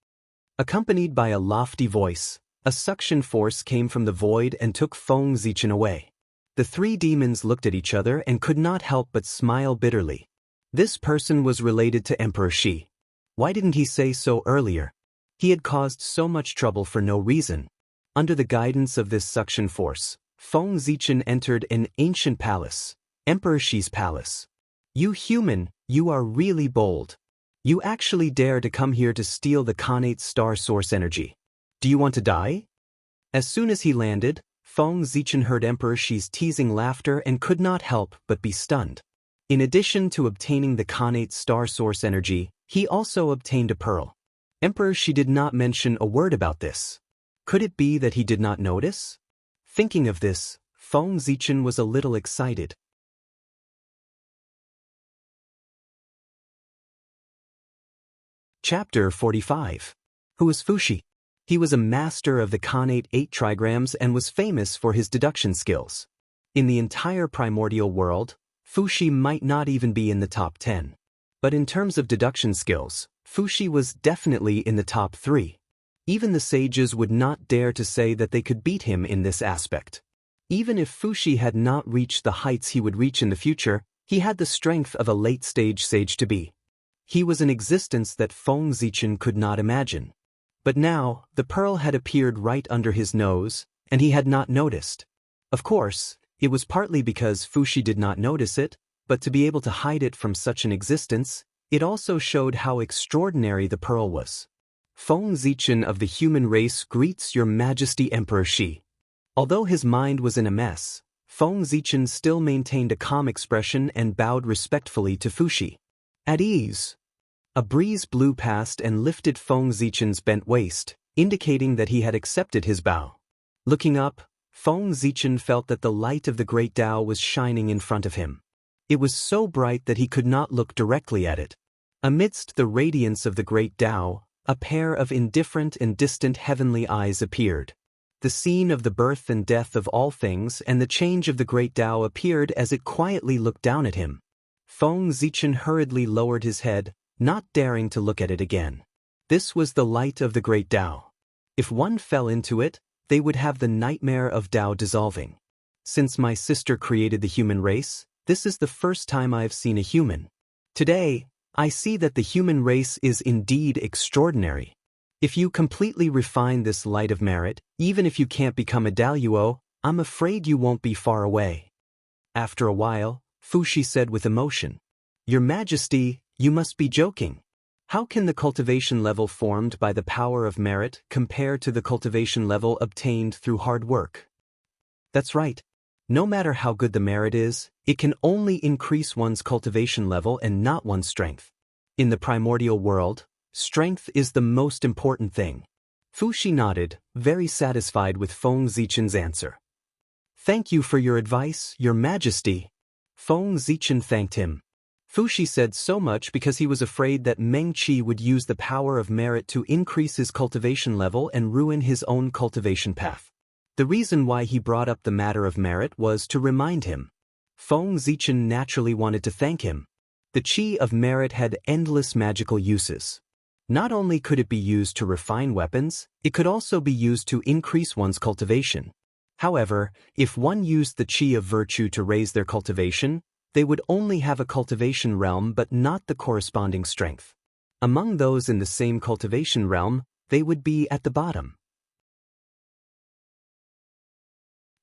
Accompanied by a lofty voice, a suction force came from the void and took Feng Zichen away. The 3 demons looked at each other and could not help but smile bitterly. This person was related to Emperor Shi. Why didn't he say so earlier? He had caused so much trouble for no reason. Under the guidance of this suction force, Feng Zichen entered an ancient palace, Emperor Shi's palace. "You human, you are really bold. You actually dare to come here to steal the Khanate star source energy. Do you want to die?" As soon as he landed, Feng Zichen heard Emperor Shi's teasing laughter and could not help but be stunned. In addition to obtaining the Khanate star source energy, he also obtained a pearl. Emperor Shi did not mention a word about this. Could it be that he did not notice? Thinking of this, Feng Zichen was a little excited. Chapter 45. Who was Fuxi? He was a master of the Khanate 8 trigrams and was famous for his deduction skills. In the entire primordial world, Fuxi might not even be in the top 10. But in terms of deduction skills, Fuxi was definitely in the top 3. Even the sages would not dare to say that they could beat him in this aspect. Even if Fuxi had not reached the heights he would reach in the future, he had the strength of a late-stage sage to be. He was an existence that Feng Zichen could not imagine. But now, the pearl had appeared right under his nose, and he had not noticed. Of course, it was partly because Fuxi did not notice it, but to be able to hide it from such an existence, it also showed how extraordinary the pearl was. "Feng Zichen of the human race greets Your Majesty Emperor Shi." Although his mind was in a mess, Feng Zichen still maintained a calm expression and bowed respectfully to Fuxi. At ease. A breeze blew past and lifted Feng Zichen's bent waist, indicating that he had accepted his bow. Looking up, Feng Zichen felt that the light of the great Tao was shining in front of him. It was so bright that he could not look directly at it. Amidst the radiance of the great Tao, a pair of indifferent and distant heavenly eyes appeared. The scene of the birth and death of all things and the change of the great Tao appeared as it quietly looked down at him. Feng Zichen hurriedly lowered his head, not daring to look at it again. This was the light of the great Tao. If one fell into it, they would have the nightmare of Tao dissolving. Since my sister created the human race, this is the first time I have seen a human. Today, I see that the human race is indeed extraordinary. If you completely refine this light of merit, even if you can't become a Daluo, I'm afraid you won't be far away. After a while, Fuxi said with emotion, "Your Majesty, you must be joking. How can the cultivation level formed by the power of merit compare to the cultivation level obtained through hard work?" That's right. No matter how good the merit is, it can only increase one's cultivation level and not one's strength. In the primordial world, strength is the most important thing. Fuxi nodded, very satisfied with Feng Zichen's answer. "Thank you for your advice, Your Majesty." Feng Zichen thanked him. Fuxi said so much because he was afraid that Meng Qi would use the power of merit to increase his cultivation level and ruin his own cultivation path. The reason why he brought up the matter of merit was to remind him. Feng Zichen naturally wanted to thank him. The qi of merit had endless magical uses. Not only could it be used to refine weapons, it could also be used to increase one's cultivation. However, if one used the qi of virtue to raise their cultivation, they would only have a cultivation realm but not the corresponding strength. Among those in the same cultivation realm, they would be at the bottom.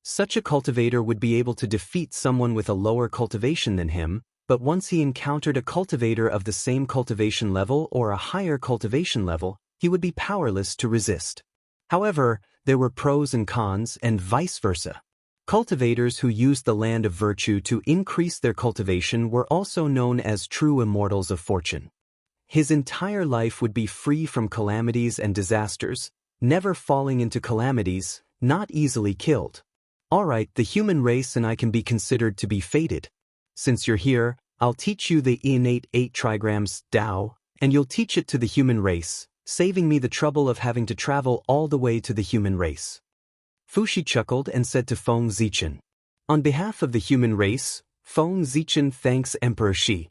Such a cultivator would be able to defeat someone with a lower cultivation than him, but once he encountered a cultivator of the same cultivation level or a higher cultivation level, he would be powerless to resist. However, there were pros and cons and vice versa. Cultivators who used the land of virtue to increase their cultivation were also known as true immortals of fortune. His entire life would be free from calamities and disasters, never falling into calamities, not easily killed. Alright, the human race and I can be considered to be fated. Since you're here, I'll teach you the innate 8 trigrams, Tao, and you'll teach it to the human race, saving me the trouble of having to travel all the way to the human race. Fuxi chuckled and said to Feng Zichen. On behalf of the human race, Feng Zichen thanks Emperor Shi.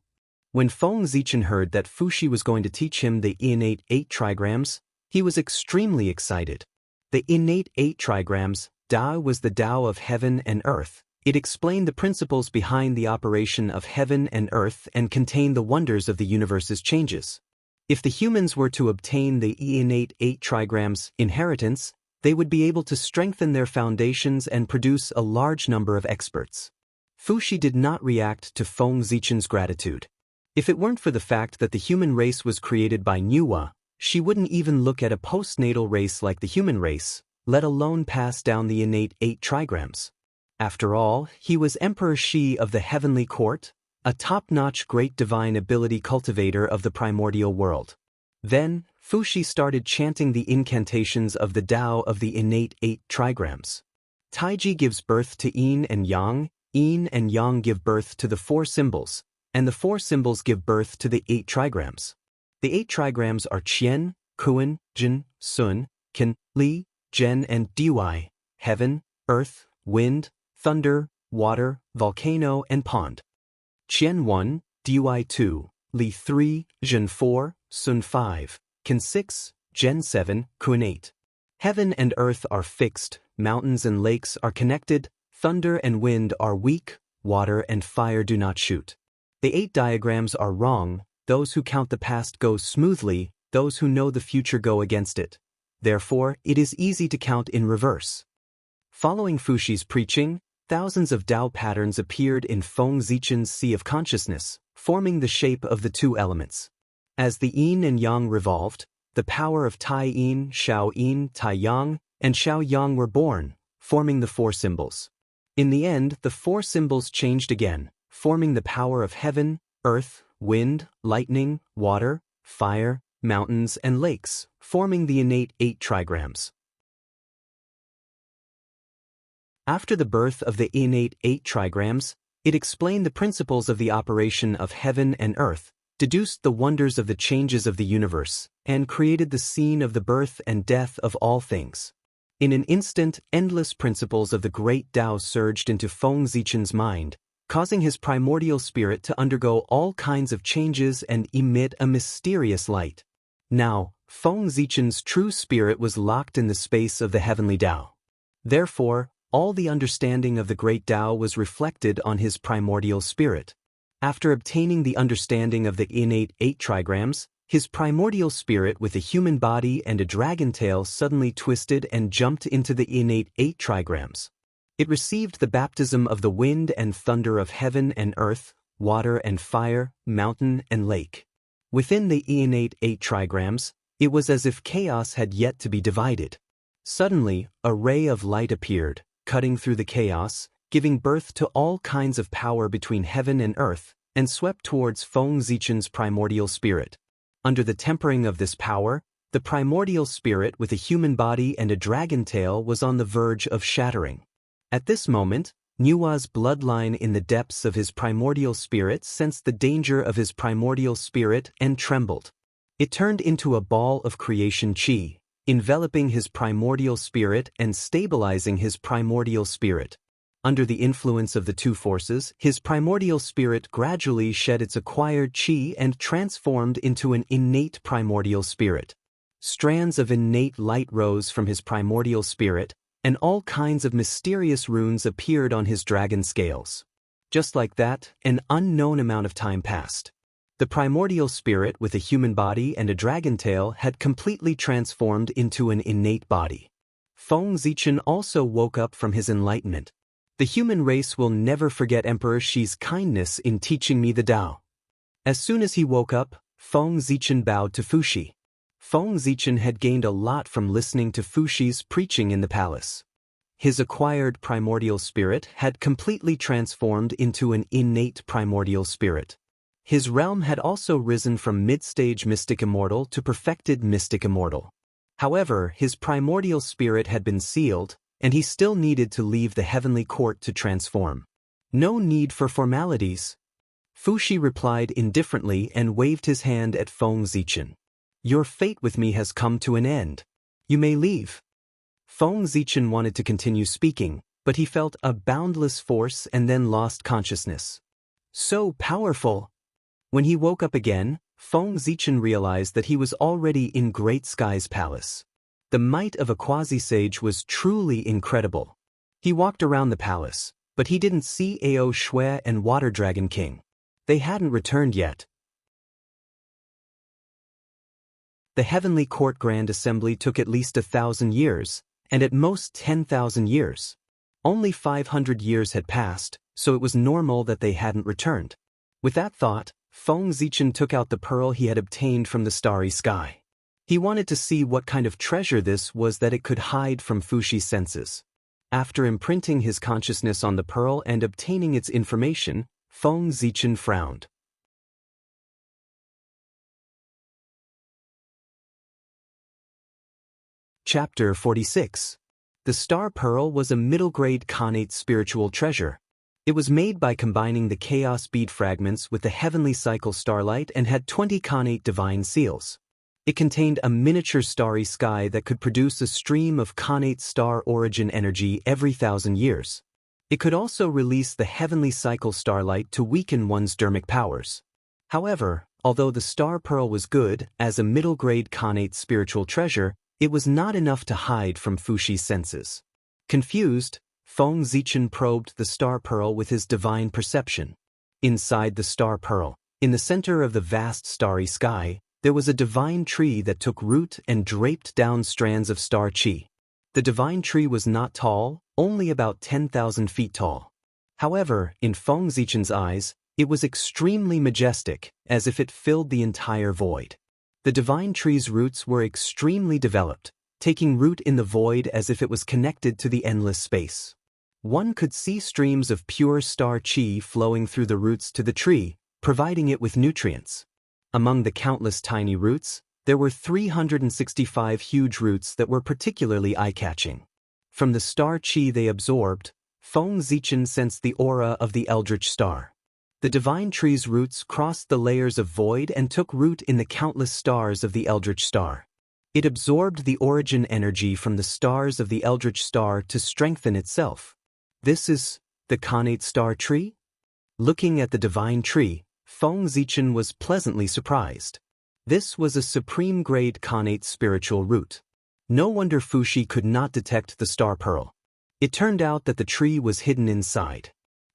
When Feng Zichen heard that Fuxi was going to teach him the innate 8 trigrams, he was extremely excited. The innate 8 trigrams, Tao, was the Tao of heaven and earth. It explained the principles behind the operation of heaven and earth and contained the wonders of the universe's changes. If the humans were to obtain the innate 8 trigrams inheritance, they would be able to strengthen their foundations and produce a large number of experts. Fuxi did not react to Feng Zichen's gratitude. If it weren't for the fact that the human race was created by Nuwa, she wouldn't even look at a postnatal race like the human race, let alone pass down the innate 8 trigrams. After all, he was Emperor Shi of the Heavenly Court, a top-notch great divine ability cultivator of the primordial world. Then, Fuxi started chanting the incantations of the Tao of the innate 8 trigrams. Taiji gives birth to Yin and Yang give birth to the 4 symbols, and the 4 symbols give birth to the 8 trigrams. The 8 trigrams are Qian, Kuan, Jin, Sun, Qin, Li, Zhen and Dy, heaven, earth, wind, thunder, water, volcano and pond. Qian 1, Dy 2, Li 3, Zhen 4, Sun 5, Qin 6, Zhen 7, Kuan 8. Heaven and earth are fixed, mountains and lakes are connected, thunder and wind are weak, water and fire do not shoot. The 8 diagrams are wrong, those who count the past go smoothly, those who know the future go against it. Therefore, it is easy to count in reverse. Following Fuxi's preaching, thousands of Tao patterns appeared in Feng Zichen's sea of consciousness, forming the shape of the 2 elements. As the Yin and Yang revolved, the power of Tai Yin, Xiao Yin, Tai Yang, and Xiao Yang were born, forming the 4 symbols. In the end, the 4 symbols changed again, forming the power of heaven, earth, wind, lightning, water, fire, mountains, and lakes, forming the innate 8 trigrams. After the birth of the innate 8 trigrams, it explained the principles of the operation of heaven and earth, deduced the wonders of the changes of the universe, and created the scene of the birth and death of all things. In an instant, endless principles of the great Tao surged into Feng Zichen's mind, causing his primordial spirit to undergo all kinds of changes and emit a mysterious light. Now, Feng Zichen's true spirit was locked in the space of the heavenly Tao. Therefore, all the understanding of the great Tao was reflected on his primordial spirit. After obtaining the understanding of the innate 8 trigrams, his primordial spirit with a human body and a dragon tail suddenly twisted and jumped into the innate 8 trigrams. It received the baptism of the wind and thunder of heaven and earth, water and fire, mountain and lake. Within the innate 8 trigrams, it was as if chaos had yet to be divided. Suddenly, a ray of light appeared, cutting through the chaos, giving birth to all kinds of power between heaven and earth, and swept towards Feng Zichen's primordial spirit. Under the tempering of this power, the primordial spirit with a human body and a dragon tail was on the verge of shattering. At this moment, Nua's bloodline in the depths of his primordial spirit sensed the danger of his primordial spirit and trembled. It turned into a ball of creation chi, enveloping his primordial spirit and stabilizing his primordial spirit. Under the influence of the two forces, his primordial spirit gradually shed its acquired chi and transformed into an innate primordial spirit. Strands of innate light rose from his primordial spirit, and all kinds of mysterious runes appeared on his dragon scales. Just like that, an unknown amount of time passed. The primordial spirit with a human body and a dragon tail had completely transformed into an innate body. Feng Zichen also woke up from his enlightenment. The human race will never forget Emperor Shi's kindness in teaching me the Tao. As soon as he woke up, Feng Zichen bowed to Fuxi. Feng Zichen had gained a lot from listening to Fuxi's preaching in the palace. His acquired primordial spirit had completely transformed into an innate primordial spirit. His realm had also risen from mid-stage mystic immortal to perfected mystic immortal. However, his primordial spirit had been sealed, and he still needed to leave the heavenly court to transform. No need for formalities. Fuxi replied indifferently and waved his hand at Feng Zichen. Your fate with me has come to an end. You may leave. Feng Zichen wanted to continue speaking, but he felt a boundless force and then lost consciousness. So powerful! When he woke up again, Feng Zichen realized that he was already in Great Sky's palace. The might of a quasi-sage was truly incredible. He walked around the palace, but he didn't see Ao Shui and Water Dragon King. They hadn't returned yet. The Heavenly Court Grand Assembly took at least 1,000 years, and at most 10,000 years. Only 500 years had passed, so it was normal that they hadn't returned. With that thought, Feng Zichen took out the pearl he had obtained from the starry sky. He wanted to see what kind of treasure this was that it could hide from Fuxi's senses. After imprinting his consciousness on the pearl and obtaining its information, Feng Zichen frowned. Chapter 46. The Star Pearl was a middle-grade Khanate spiritual treasure. It was made by combining the Chaos Bead fragments with the Heavenly Cycle Starlight and had 20 Khanate divine seals. It contained a miniature starry sky that could produce a stream of Khanate star origin energy every 1,000 years. It could also release the Heavenly Cycle Starlight to weaken one's dermic powers. However, although the Star Pearl was good as a middle-grade Khanate spiritual treasure, it was not enough to hide from Fuxi's senses. Confused, Feng Zichen probed the Star Pearl with his divine perception. Inside the Star Pearl, in the center of the vast starry sky, there was a divine tree that took root and draped down strands of star chi. The divine tree was not tall, only about 10,000 feet tall. However, in Feng Zichen's eyes, it was extremely majestic, as if it filled the entire void. The divine tree's roots were extremely developed, taking root in the void as if it was connected to the endless space. One could see streams of pure star chi flowing through the roots to the tree, providing it with nutrients. Among the countless tiny roots, there were 365 huge roots that were particularly eye-catching. From the star chi they absorbed, Feng Zichen sensed the aura of the Eldritch Star. The divine tree's roots crossed the layers of void and took root in the countless stars of the Eldritch Star. It absorbed the origin energy from the stars of the Eldritch Star to strengthen itself. This is the Khanate Star Tree? Looking at the divine tree, Feng Zichen was pleasantly surprised. This was a supreme-grade Khanate spiritual root. No wonder Fuxi could not detect the Star Pearl. It turned out that the tree was hidden inside.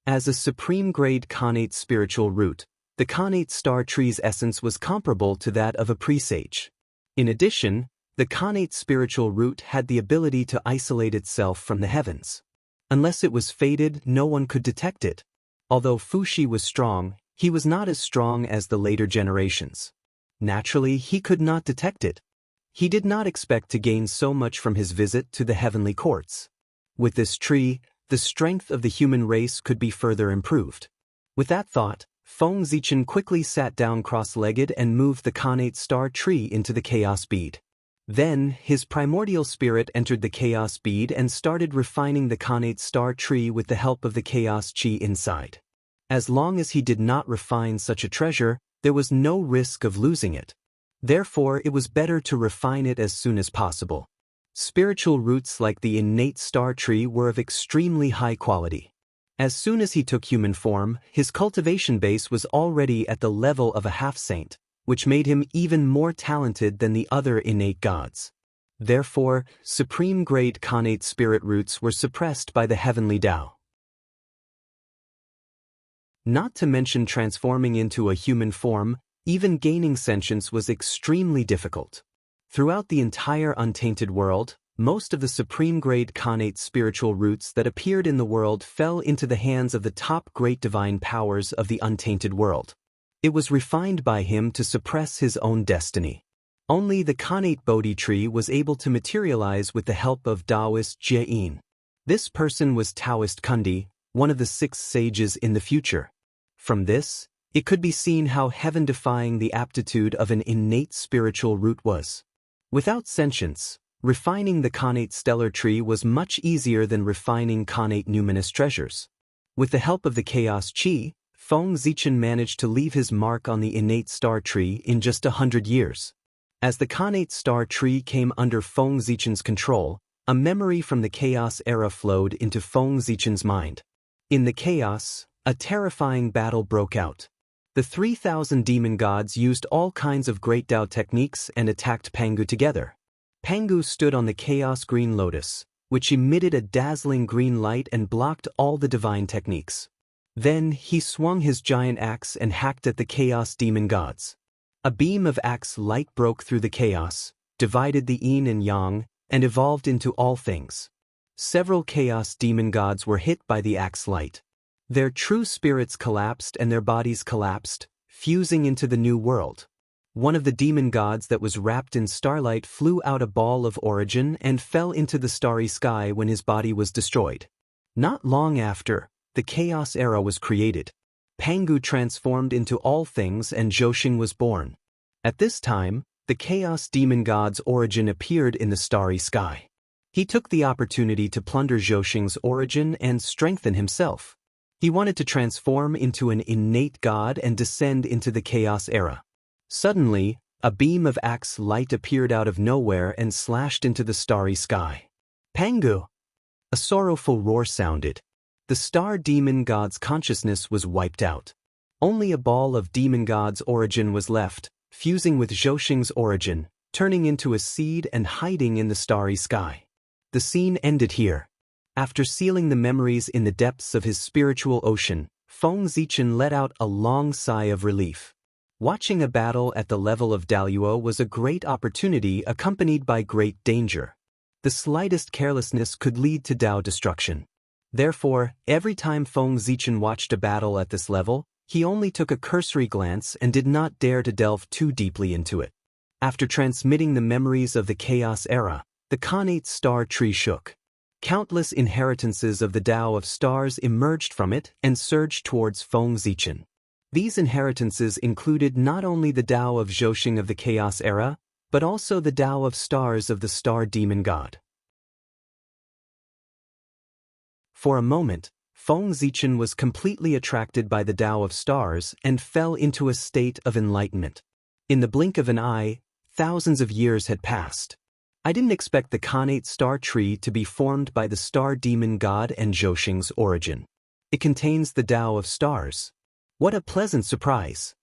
As a supreme-grade Khanate spiritual root, the Khanate Star Tree's essence was comparable to that of a presage. In addition, the Khanate spiritual root had the ability to isolate itself from the heavens. Unless it was faded, no one could detect it. Although Fuxi was strong, he was not as strong as the later generations. Naturally, he could not detect it. He did not expect to gain so much from his visit to the heavenly courts. With this tree, the strength of the human race could be further improved. With that thought, Feng Zichen quickly sat down cross-legged and moved the Khanate Star Tree into the Chaos Bead. Then, his primordial spirit entered the chaos bead and started refining the Khanate star tree with the help of the chaos chi inside. As long as he did not refine such a treasure, there was no risk of losing it. Therefore, it was better to refine it as soon as possible. Spiritual roots like the innate star tree were of extremely high quality. As soon as he took human form, his cultivation base was already at the level of a half-saint, which made him even more talented than the other innate gods. Therefore, supreme-grade Khanate spirit roots were suppressed by the heavenly Tao. Not to mention transforming into a human form, even gaining sentience was extremely difficult. Throughout the entire untainted world, most of the supreme-grade Khanate spiritual roots that appeared in the world fell into the hands of the top great divine powers of the untainted world. It was refined by him to suppress his own destiny. Only the Khanate Bodhi tree was able to materialize with the help of Taoist Jie-in. This person was Taoist Kundi, one of the 6 sages in the future. From this, it could be seen how heaven-defying the aptitude of an innate spiritual root was. Without sentience, refining the Khanate stellar tree was much easier than refining Khanate numinous treasures. With the help of the chaos chi, Feng Zichen managed to leave his mark on the innate star tree in just 100 years. As the Khanate star tree came under Feng Zichen's control, a memory from the chaos era flowed into Feng Zichen's mind. In the chaos, a terrifying battle broke out. The 3,000 demon gods used all kinds of great Tao techniques and attacked Pangu together. Pangu stood on the chaos green lotus, which emitted a dazzling green light and blocked all the divine techniques. Then he swung his giant axe and hacked at the chaos demon gods. A beam of axe light broke through the chaos, divided the yin and yang, and evolved into all things. Several chaos demon gods were hit by the axe light. Their true spirits collapsed and their bodies collapsed, fusing into the new world. One of the demon gods that was wrapped in starlight flew out a ball of origin and fell into the starry sky when his body was destroyed. Not long after, the chaos era was created. Pangu transformed into all things and Zhosheng was born. At this time, the chaos demon god's origin appeared in the starry sky. He took the opportunity to plunder Zhosheng's origin and strengthen himself. He wanted to transform into an innate god and descend into the chaos era. Suddenly, a beam of axe light appeared out of nowhere and slashed into the starry sky. Pangu! A sorrowful roar sounded. The star demon god's consciousness was wiped out. Only a ball of demon god's origin was left, fusing with Zhosheng's origin, turning into a seed and hiding in the starry sky. The scene ended here. After sealing the memories in the depths of his spiritual ocean, Feng Zichen let out a long sigh of relief. Watching a battle at the level of Daluo was a great opportunity accompanied by great danger. The slightest carelessness could lead to Tao destruction. Therefore, every time Feng Zichen watched a battle at this level, he only took a cursory glance and did not dare to delve too deeply into it. After transmitting the memories of the Chaos Era, the Khanate star tree shook. Countless inheritances of the Tao of stars emerged from it and surged towards Feng Zichen. These inheritances included not only the Tao of Zhosheng of the Chaos Era, but also the Tao of stars of the star demon god. For a moment, Feng Zichen was completely attracted by the Tao of stars and fell into a state of enlightenment. In the blink of an eye, thousands of years had passed. I didn't expect the Khanate star tree to be formed by the star demon god and Zhosheng's origin. It contains the Tao of stars. What a pleasant surprise!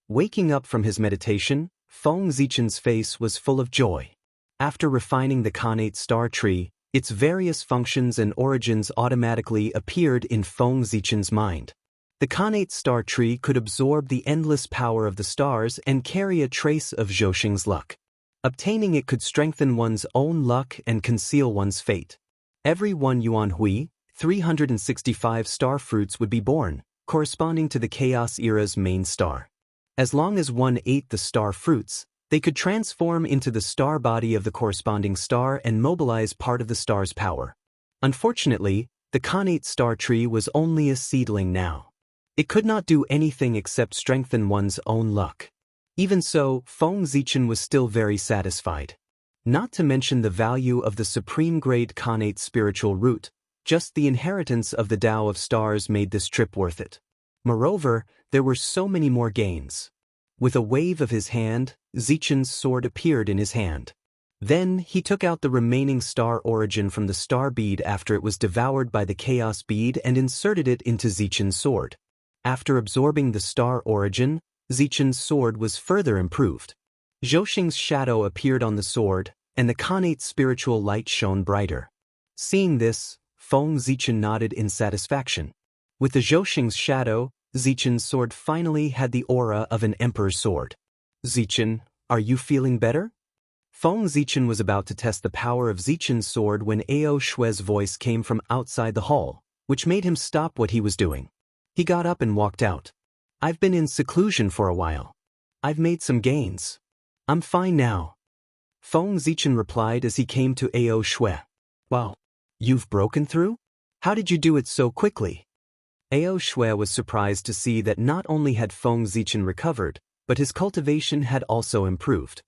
Waking up from his meditation, Feng Zichen's face was full of joy. After refining the Khanate star tree, its various functions and origins automatically appeared in Feng Zichen's mind. The Khanate star tree could absorb the endless power of the stars and carry a trace of Zhosheng's luck. Obtaining it could strengthen one's own luck and conceal one's fate. Every 1 yuan hui, 365 star fruits would be born, corresponding to the Chaos Era's main star. As long as one ate the star fruits, they could transform into the star body of the corresponding star and mobilize part of the star's power. Unfortunately, the Khanate star tree was only a seedling now. It could not do anything except strengthen one's own luck. Even so, Feng Zichen was still very satisfied. Not to mention the value of the supreme-grade Khanate spiritual root, just the inheritance of the Tao of Stars made this trip worth it. Moreover, there were so many more gains. With a wave of his hand, Zichen's sword appeared in his hand. Then, he took out the remaining star origin from the star bead after it was devoured by the chaos bead and inserted it into Zichen's sword. After absorbing the star origin, Zichen's sword was further improved. Zhouxing's shadow appeared on the sword, and the Khanate spiritual light shone brighter. Seeing this, Feng Zichen nodded in satisfaction. With the Zhouxing's shadow, Zichen's sword finally had the aura of an emperor's sword. Zichen, are you feeling better? Feng Zichen was about to test the power of Zichen's sword when Ao Shue's voice came from outside the hall, which made him stop what he was doing. He got up and walked out. I've been in seclusion for a while. I've made some gains. I'm fine now. Feng Zichen replied as he came to Ao Shue. Wow. You've broken through? How did you do it so quickly? Ao Shue was surprised to see that not only had Feng Zichen recovered, but his cultivation had also improved.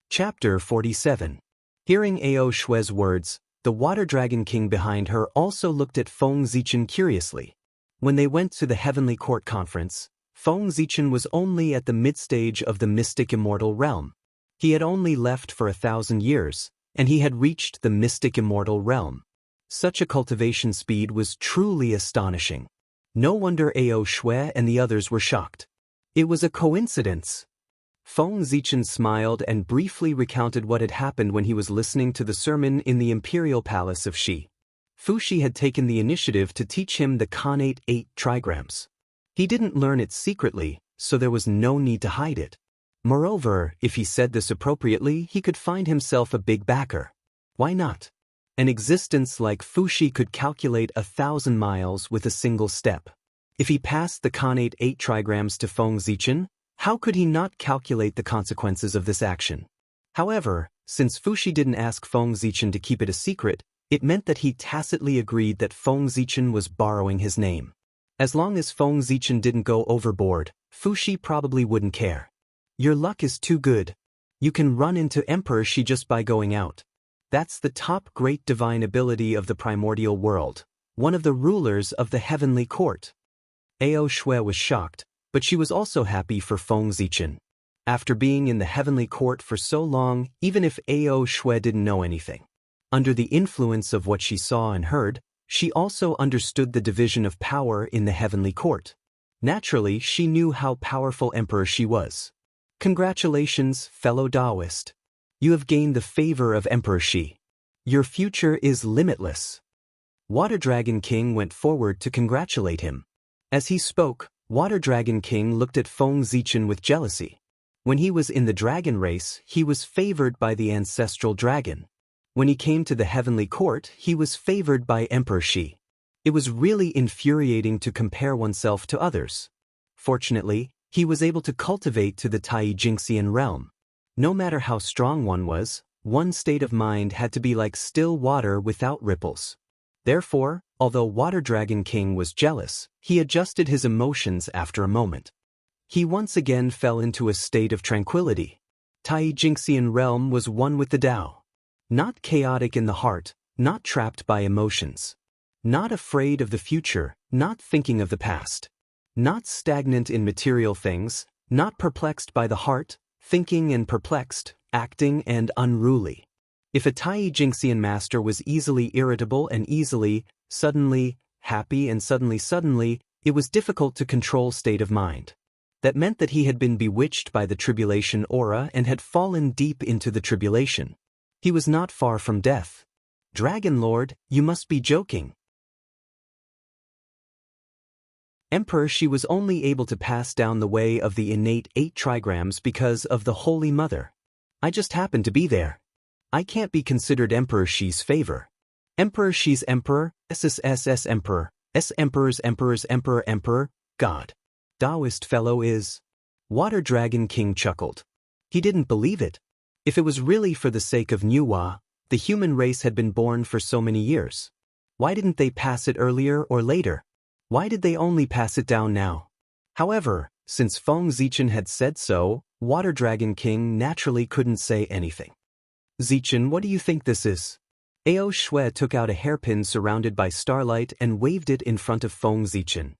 Chapter 47. Hearing Ao Shue's words, the Water Dragon King behind her also looked at Feng Zichen curiously. When they went to the Heavenly Court Conference, Feng Zichen was only at the mid-stage of the mystic immortal realm. He had only left for 1,000 years, and he had reached the mystic immortal realm. Such a cultivation speed was truly astonishing. No wonder Ao Shue and the others were shocked. It was a coincidence. Feng Zichen smiled and briefly recounted what had happened when he was listening to the sermon in the imperial palace of Xi. Fuxi had taken the initiative to teach him the Khanate 8 trigrams. He didn't learn it secretly, so there was no need to hide it. Moreover, if he said this appropriately, he could find himself a big backer. Why not? An existence like Fuxi could calculate 1,000 miles with a single step. If he passed the Khanate 8 trigrams to Feng Zichen, how could he not calculate the consequences of this action? However, since Fuxi didn't ask Feng Zichen to keep it a secret, it meant that he tacitly agreed that Feng Zichen was borrowing his name. As long as Feng Zichen didn't go overboard, Fuxi probably wouldn't care. Your luck is too good. You can run into Emperor Xi just by going out. That's the top great divine ability of the primordial world, one of the rulers of the heavenly court. Ao Shue was shocked, but she was also happy for Feng Zichen. After being in the heavenly court for so long, even if Ao Shue didn't know anything, under the influence of what she saw and heard, she also understood the division of power in the heavenly court. Naturally, she knew how powerful Emperor Xi was. Congratulations, fellow Taoist. You have gained the favor of Emperor Xi. Your future is limitless. Water Dragon King went forward to congratulate him. As he spoke, Water Dragon King looked at Feng Zichen with jealousy. When he was in the dragon race, he was favored by the ancestral dragon. When he came to the heavenly court, he was favored by Emperor Xi. It was really infuriating to compare oneself to others. Fortunately, he was able to cultivate to the Tai Jingxian realm. No matter how strong one was, one state of mind had to be like still water without ripples. Therefore, although Water Dragon King was jealous, he adjusted his emotions after a moment. He once again fell into a state of tranquility. Tai Jingxian realm was one with the Tao. Not chaotic in the heart, not trapped by emotions. Not afraid of the future, not thinking of the past. Not stagnant in material things, not perplexed by the heart, thinking and perplexed, acting and unruly. If a Tai Jingxian master was easily irritable and easily, suddenly, happy and suddenly, it was difficult to control state of mind. That meant that he had been bewitched by the tribulation aura and had fallen deep into the tribulation. He was not far from death. Dragon Lord, you must be joking. Emperor Xi was only able to pass down the way of the innate 8 trigrams because of the Holy Mother. I just happened to be there. I can't be considered Emperor Xi's favor. Emperor Xi's emperor, SSSS emperor, S emperor's emperor's emperor emperor, God. Taoist fellow is. Water Dragon King chuckled. He didn't believe it. If it was really for the sake of Nuwa, the human race had been born for so many years. Why didn't they pass it earlier or later? Why did they only pass it down now? However, Since Feng Zichen had said so, Water Dragon King naturally couldn't say anything. Zichen, what do you think this is? Ao Shui took out a hairpin surrounded by starlight and waved it in front of Feng Zichen.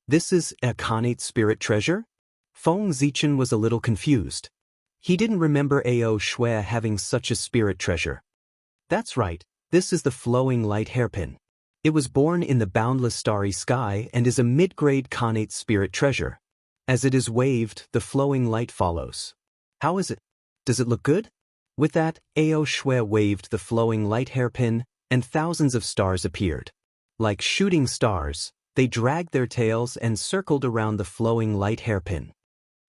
This is a Khanate spirit treasure? Feng Zichen was a little confused. He didn't remember Ao Shui having such a spirit treasure. That's right, this is the flowing light hairpin. It was born in the boundless starry sky and is a mid-grade Khanate spirit treasure. As it is waved, the flowing light follows. How is it? Does it look good? With that, Ao Shui waved the flowing light hairpin, and thousands of stars appeared. Like shooting stars, they dragged their tails and circled around the flowing light hairpin.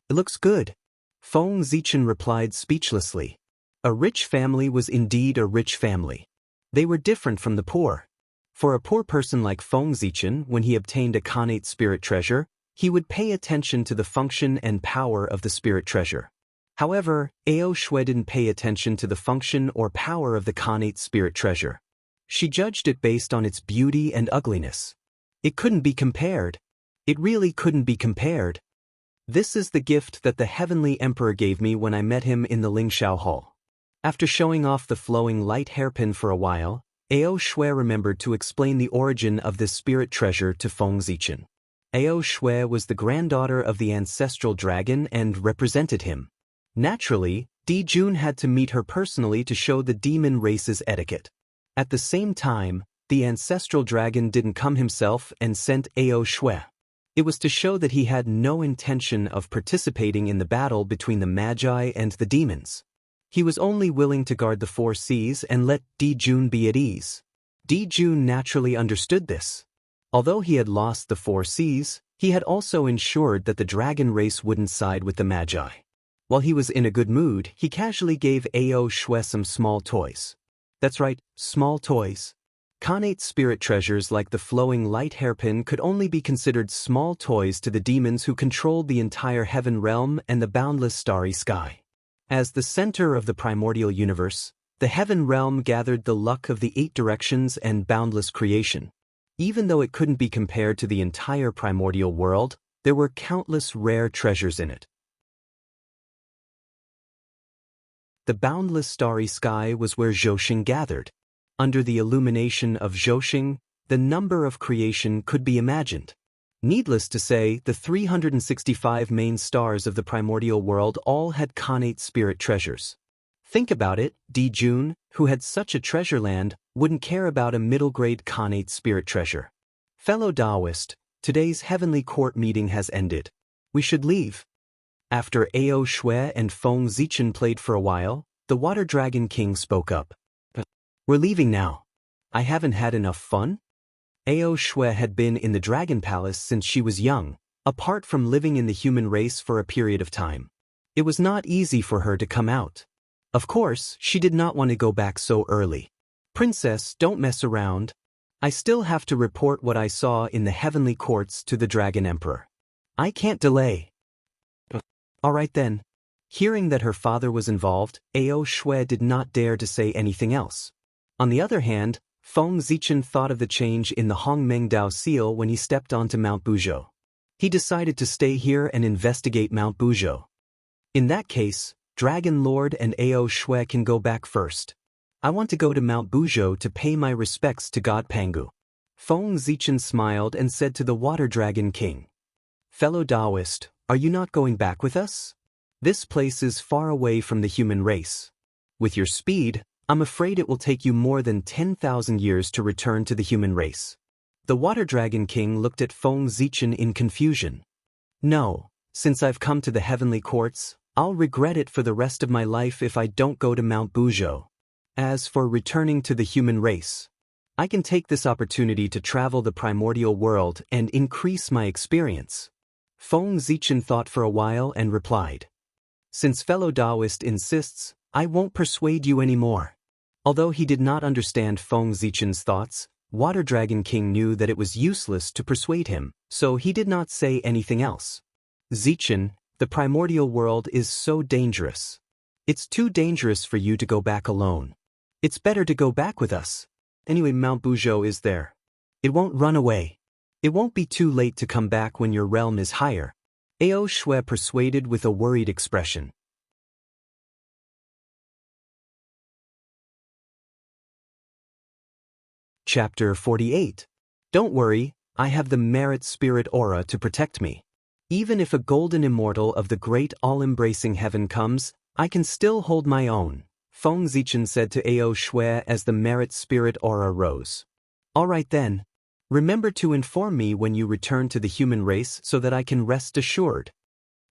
It looks good. Feng Zichen replied speechlessly. A rich family was indeed a rich family. They were different from the poor. For a poor person like Feng Zichen, when he obtained a Khanate spirit treasure, he would pay attention to the function and power of the spirit treasure. However, Ao Shui didn't pay attention to the function or power of the Khanate spirit treasure. She judged it based on its beauty and ugliness. It couldn't be compared. It really couldn't be compared. This is the gift that the Heavenly Emperor gave me when I met him in the Lingxiao Hall. After showing off the flowing light hairpin for a while, Ao Shui remembered to explain the origin of this spirit treasure to Feng Zichen. Ao Shui was the granddaughter of the ancestral dragon and represented him. Naturally, Di Jun had to meet her personally to show the demon race's etiquette. At the same time, the ancestral dragon didn't come himself and sent Ao Shui. It was to show that he had no intention of participating in the battle between the Magi and the demons. He was only willing to guard the 4 seas and let Di Jun be at ease. Di Jun naturally understood this. Although he had lost the 4 seas, he had also ensured that the dragon race wouldn't side with the Magi. While he was in a good mood, he casually gave Ao Shui some small toys. That's right, small toys. Khanate spirit treasures like the flowing light hairpin could only be considered small toys to the demons who controlled the entire heaven realm and the boundless starry sky. As the center of the primordial universe, the heaven realm gathered the luck of the 8 directions and boundless creation. Even though it couldn't be compared to the entire primordial world, there were countless rare treasures in it. The boundless starry sky was where Zhouxing gathered. Under the illumination of Zhouxing, the number of creation could be imagined. Needless to say, the 365 main stars of the primordial world all had Khanate spirit treasures. Think about it, Di Jun, who had such a treasure land, wouldn't care about a middle-grade Khanate spirit treasure. Fellow Taoist, today's heavenly court meeting has ended. We should leave. After Ao Shui and Feng Zichen played for a while, the Water Dragon King spoke up. We're leaving now. I haven't had enough fun? Ao Shui had been in the Dragon Palace since she was young, apart from living in the human race for a period of time. It was not easy for her to come out. Of course, she did not want to go back so early. Princess, don't mess around. I still have to report what I saw in the heavenly courts to the Dragon Emperor. I can't delay. All right then. Hearing that her father was involved, Ao Shui did not dare to say anything else. On the other hand, Feng Zichen thought of the change in the Hongmeng seal when he stepped onto Mount Buzhou. He decided to stay here and investigate Mount Buzhou. In that case, Dragon Lord and Ao Shui can go back first. I want to go to Mount Buzhou to pay my respects to God Pangu. Feng Zichen smiled and said to the Water Dragon King. Fellow Taoist, are you not going back with us? This place is far away from the human race. With your speed, I'm afraid it will take you more than 10,000 years to return to the human race. The Water Dragon King looked at Feng Zichen in confusion. No, since I've come to the heavenly courts, I'll regret it for the rest of my life if I don't go to Mount Buzhou. As for returning to the human race, I can take this opportunity to travel the primordial world and increase my experience. Feng Zichen thought for a while and replied. Since fellow Taoist insists, I won't persuade you anymore. Although he did not understand Feng Zichen's thoughts, Water Dragon King knew that it was useless to persuade him, so he did not say anything else. Zichen, the primordial world is so dangerous. It's too dangerous for you to go back alone. It's better to go back with us. Anyway, Mount Buzhou is there. It won't run away. It won't be too late to come back when your realm is higher. Ao Shui persuaded with a worried expression. Chapter 48. Don't worry, I have the merit spirit aura to protect me. Even if a golden immortal of the great all-embracing heaven comes, I can still hold my own, Feng Zichen said to Ao Shui as the merit spirit aura rose. All right then. Remember to inform me when you return to the human race so that I can rest assured.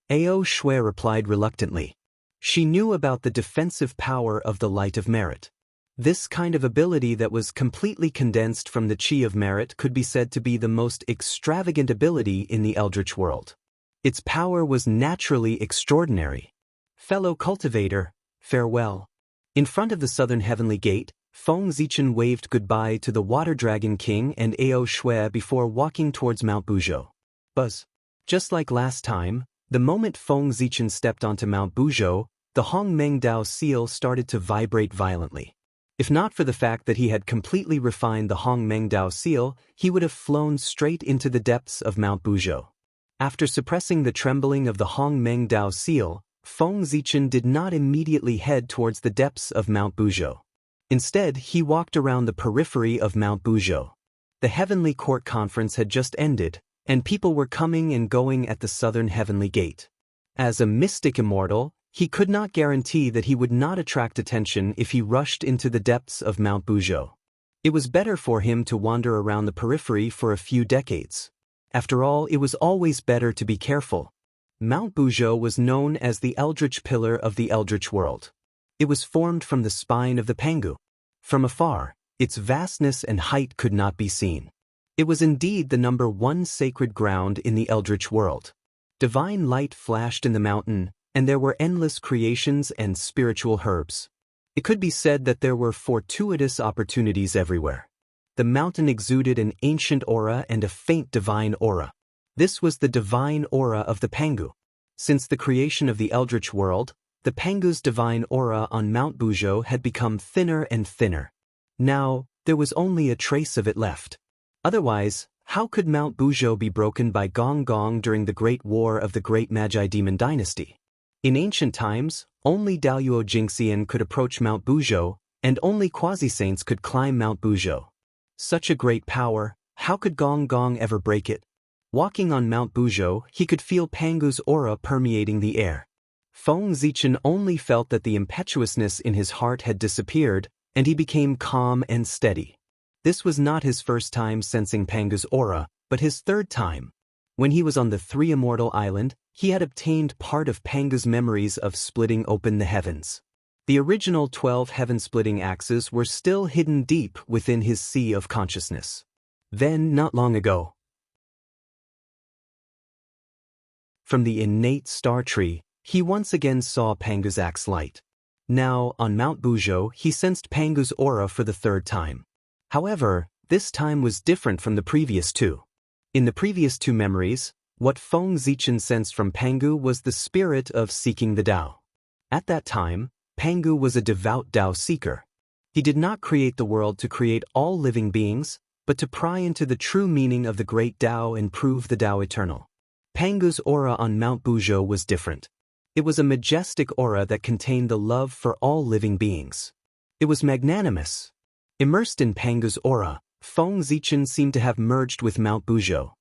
Ao Shui replied reluctantly. She knew about the defensive power of the light of merit. This kind of ability that was completely condensed from the chi of merit could be said to be the most extravagant ability in the Eldritch world. Its power was naturally extraordinary. Fellow cultivator, farewell. In front of the southern heavenly gate, Feng Zichen waved goodbye to the Water Dragon King and Ao Shui before walking towards Mount Buzhou. Buzz. Just like last time, the moment Feng Zichen stepped onto Mount Buzhou, the Hong Meng Dao seal started to vibrate violently. If not for the fact that he had completely refined the Hong Meng Dao seal, he would have flown straight into the depths of Mount Buzhou. After suppressing the trembling of the Hong Meng Dao seal, Feng Zichen did not immediately head towards the depths of Mount Buzhou. Instead, he walked around the periphery of Mount Buzhou. The Heavenly Court Conference had just ended, and people were coming and going at the southern heavenly gate. As a mystic immortal, he could not guarantee that he would not attract attention if he rushed into the depths of Mount Buzhou. It was better for him to wander around the periphery for a few decades. After all, it was always better to be careful. Mount Buzhou was known as the Eldritch Pillar of the Eldritch world. It was formed from the spine of the Pangu. From afar, its vastness and height could not be seen. It was indeed the number one sacred ground in the Eldritch world. Divine light flashed in the mountain, and there were endless creations and spiritual herbs. It could be said that there were fortuitous opportunities everywhere. The mountain exuded an ancient aura and a faint divine aura. This was the divine aura of the Pangu. Since the creation of the Eldritch world, the Pangu's divine aura on Mount Buzhou had become thinner and thinner. Now, there was only a trace of it left. Otherwise, how could Mount Buzhou be broken by Gong Gong during the Great War of the Great Magi Demon Dynasty? In ancient times, only Daluo Jingxian could approach Mount Buzhou, and only quasi-saints could climb Mount Buzhou. Such a great power, how could Gong Gong ever break it? Walking on Mount Buzhou, he could feel Pangu's aura permeating the air. Feng Zichen only felt that the impetuousness in his heart had disappeared, and he became calm and steady. This was not his first time sensing Pangu's aura, but his third time. When he was on the Three Immortal Island, he had obtained part of Pangu's memories of splitting open the heavens. The original 12 heaven-splitting axes were still hidden deep within his sea of consciousness. Then, not long ago, from the innate star tree, he once again saw Pangu's axe light. Now, on Mount Buzhou, he sensed Pangu's aura for the third time. However, this time was different from the previous two. In the previous two memories, what Feng Zichen sensed from Pangu was the spirit of seeking the Tao. At that time, Pangu was a devout Tao seeker. He did not create the world to create all living beings, but to pry into the true meaning of the great Tao and prove the Tao eternal. Pangu's aura on Mount Buzhou was different. It was a majestic aura that contained the love for all living beings. It was magnanimous. Immersed in Pangu's aura, Feng Zichen seemed to have merged with Mount Buzhou.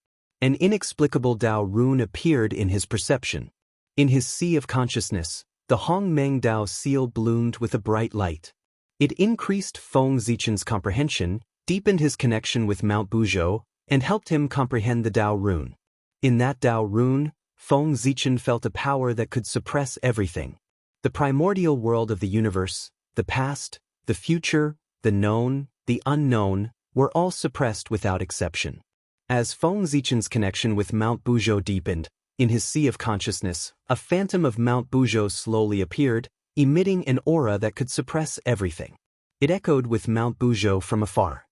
An inexplicable Tao rune appeared in his perception. In his sea of consciousness, the Hong Meng Dao seal bloomed with a bright light. It increased Feng Zichen's comprehension, deepened his connection with Mount Buzhou, and helped him comprehend the Dao rune. In that Dao rune, Feng Zichen felt a power that could suppress everything. The primordial world of the universe, the past, the future, the known, the unknown, were all suppressed without exception. As Feng Zichen's connection with Mount Buzhou deepened, in his sea of consciousness, a phantom of Mount Buzhou slowly appeared, emitting an aura that could suppress everything. It echoed with Mount Buzhou from afar.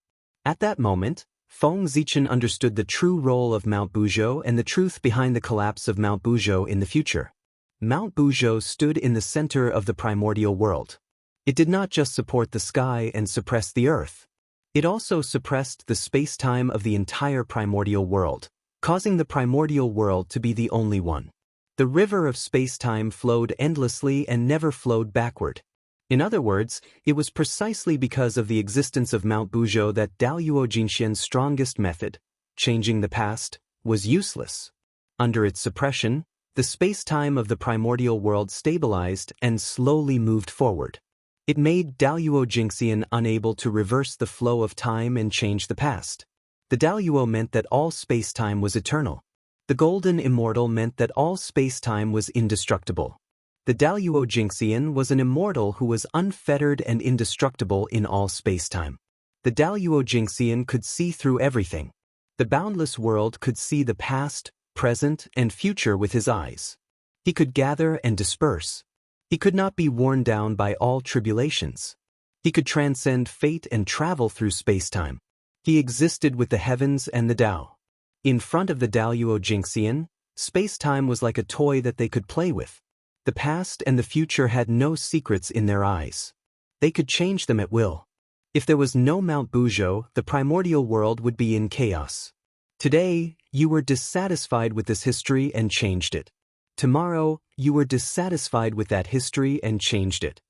At that moment, Feng Zichen understood the true role of Mount Buzhou and the truth behind the collapse of Mount Buzhou in the future. Mount Buzhou stood in the center of the primordial world. It did not just support the sky and suppress the earth. It also suppressed the space-time of the entire primordial world, causing the primordial world to be the only one. The river of space-time flowed endlessly and never flowed backward. In other words, it was precisely because of the existence of Mount Buzhou that Daluo Jingxian's strongest method, changing the past, was useless. Under its suppression, the space-time of the primordial world stabilized and slowly moved forward. It made Daluo Jingxian unable to reverse the flow of time and change the past. The Daluo meant that all space-time was eternal. The Golden Immortal meant that all space-time was indestructible. The Daluo Jingxian was an immortal who was unfettered and indestructible in all space-time. The Daluo Jingxian could see through everything. The boundless world could see the past, present, and future with his eyes. He could gather and disperse. He could not be worn down by all tribulations. He could transcend fate and travel through space-time. He existed with the heavens and the Tao. In front of the Daluo Jingxian, space-time was like a toy that they could play with. The past and the future had no secrets in their eyes. They could change them at will. If there was no Mount Buzhou, the primordial world would be in chaos. Today, you were dissatisfied with this history and changed it. Tomorrow, you were dissatisfied with that history and changed it.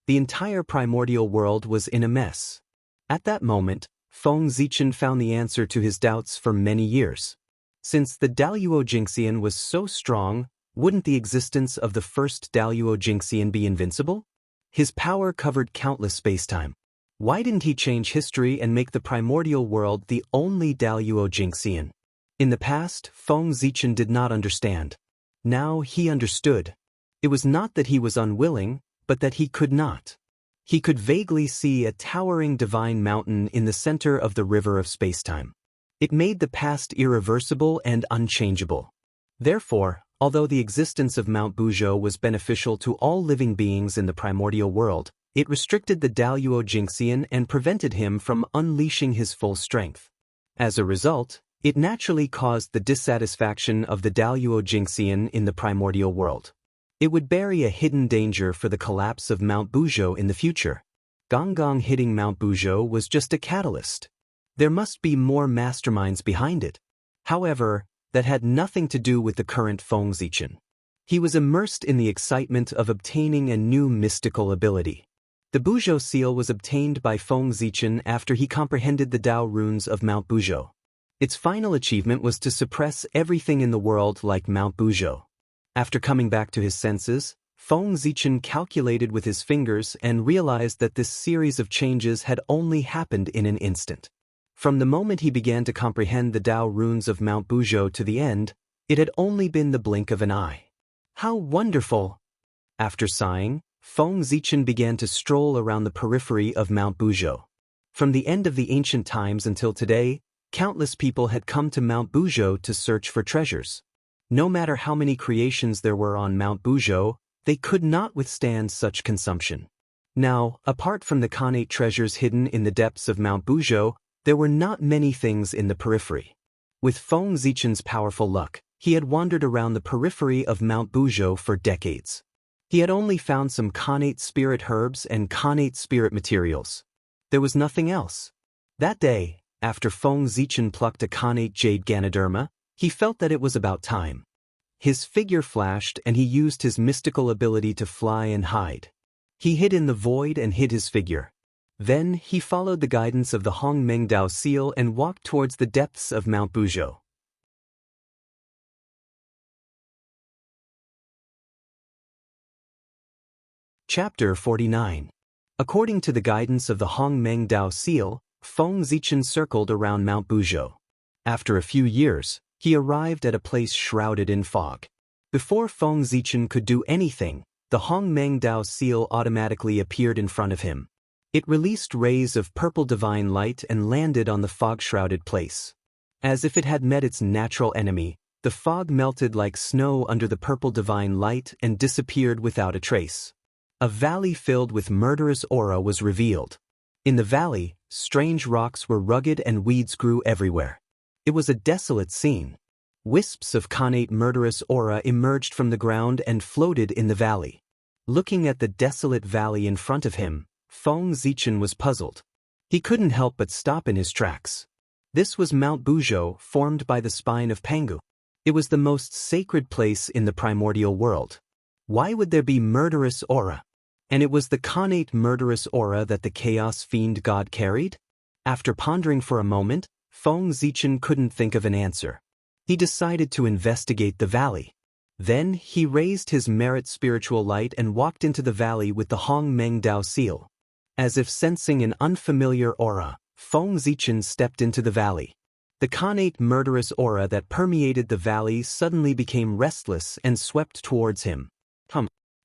The entire primordial world was in a mess. At that moment, Feng Zichen found the answer to his doubts for many years. Since the Daluo Jingxian was so strong, wouldn't the existence of the first Daluo Jingxian be invincible? His power covered countless spacetime. Why didn't he change history and make the primordial world the only Daluo Jingxian? In the past, Feng Zichen did not understand. Now he understood. It was not that he was unwilling, but that he could not. He could vaguely see a towering divine mountain in the center of the river of spacetime. It made the past irreversible and unchangeable. Therefore, although the existence of Mount Buzhou was beneficial to all living beings in the primordial world, it restricted the Daluo Jingxian and prevented him from unleashing his full strength. As a result, it naturally caused the dissatisfaction of the Daluo Jingxian in the primordial world. It would bury a hidden danger for the collapse of Mount Buzhou in the future. Gong hitting Mount Buzhou was just a catalyst. There must be more masterminds behind it. However, that had nothing to do with the current Feng Zichen. He was immersed in the excitement of obtaining a new mystical ability. The Buzhou seal was obtained by Feng Zichen after he comprehended the Tao runes of Mount Buzhou. Its final achievement was to suppress everything in the world like Mount Buzhou. After coming back to his senses, Feng Zichen calculated with his fingers and realized that this series of changes had only happened in an instant. From the moment he began to comprehend the Tao runes of Mount Buzhou to the end, it had only been the blink of an eye. How wonderful! After sighing, Feng Zichen began to stroll around the periphery of Mount Buzhou. From the end of the ancient times until today, countless people had come to Mount Buzhou to search for treasures. No matter how many creations there were on Mount Buzhou, they could not withstand such consumption. Now, apart from the Khanate treasures hidden in the depths of Mount Buzhou, there were not many things in the periphery. With Feng Zichen's powerful luck, he had wandered around the periphery of Mount Buzhou for decades. He had only found some Khanate spirit herbs and Khanate spirit materials. There was nothing else. That day, after Feng Zichen plucked a Khanate jade Ganoderma, he felt that it was about time. His figure flashed and he used his mystical ability to fly and hide. He hid in the void and hid his figure. Then he followed the guidance of the Hongmengdao seal and walked towards the depths of Mount Buzhou. Chapter 49. According to the guidance of the Hongmengdao seal, Feng Zichen circled around Mount Buzhou. After a few years, he arrived at a place shrouded in fog. Before Feng Zichen could do anything, the Hongmengdao seal automatically appeared in front of him. It released rays of purple divine light and landed on the fog-shrouded place. As if it had met its natural enemy, the fog melted like snow under the purple divine light and disappeared without a trace. A valley filled with murderous aura was revealed. In the valley, strange rocks were rugged and weeds grew everywhere. It was a desolate scene. Wisps of Khanate murderous aura emerged from the ground and floated in the valley. Looking at the desolate valley in front of him, Feng Zichen was puzzled. He couldn't help but stop in his tracks. This was Mount Buzhou, formed by the spine of Pangu. It was the most sacred place in the primordial world. Why would there be murderous aura? And it was the connate murderous aura that the chaos fiend god carried? After pondering for a moment, Feng Zichen couldn't think of an answer. He decided to investigate the valley. Then he raised his merit spiritual light and walked into the valley with the Hong Meng Dao seal. As if sensing an unfamiliar aura, Feng Zichen stepped into the valley. The connate murderous aura that permeated the valley suddenly became restless and swept towards him.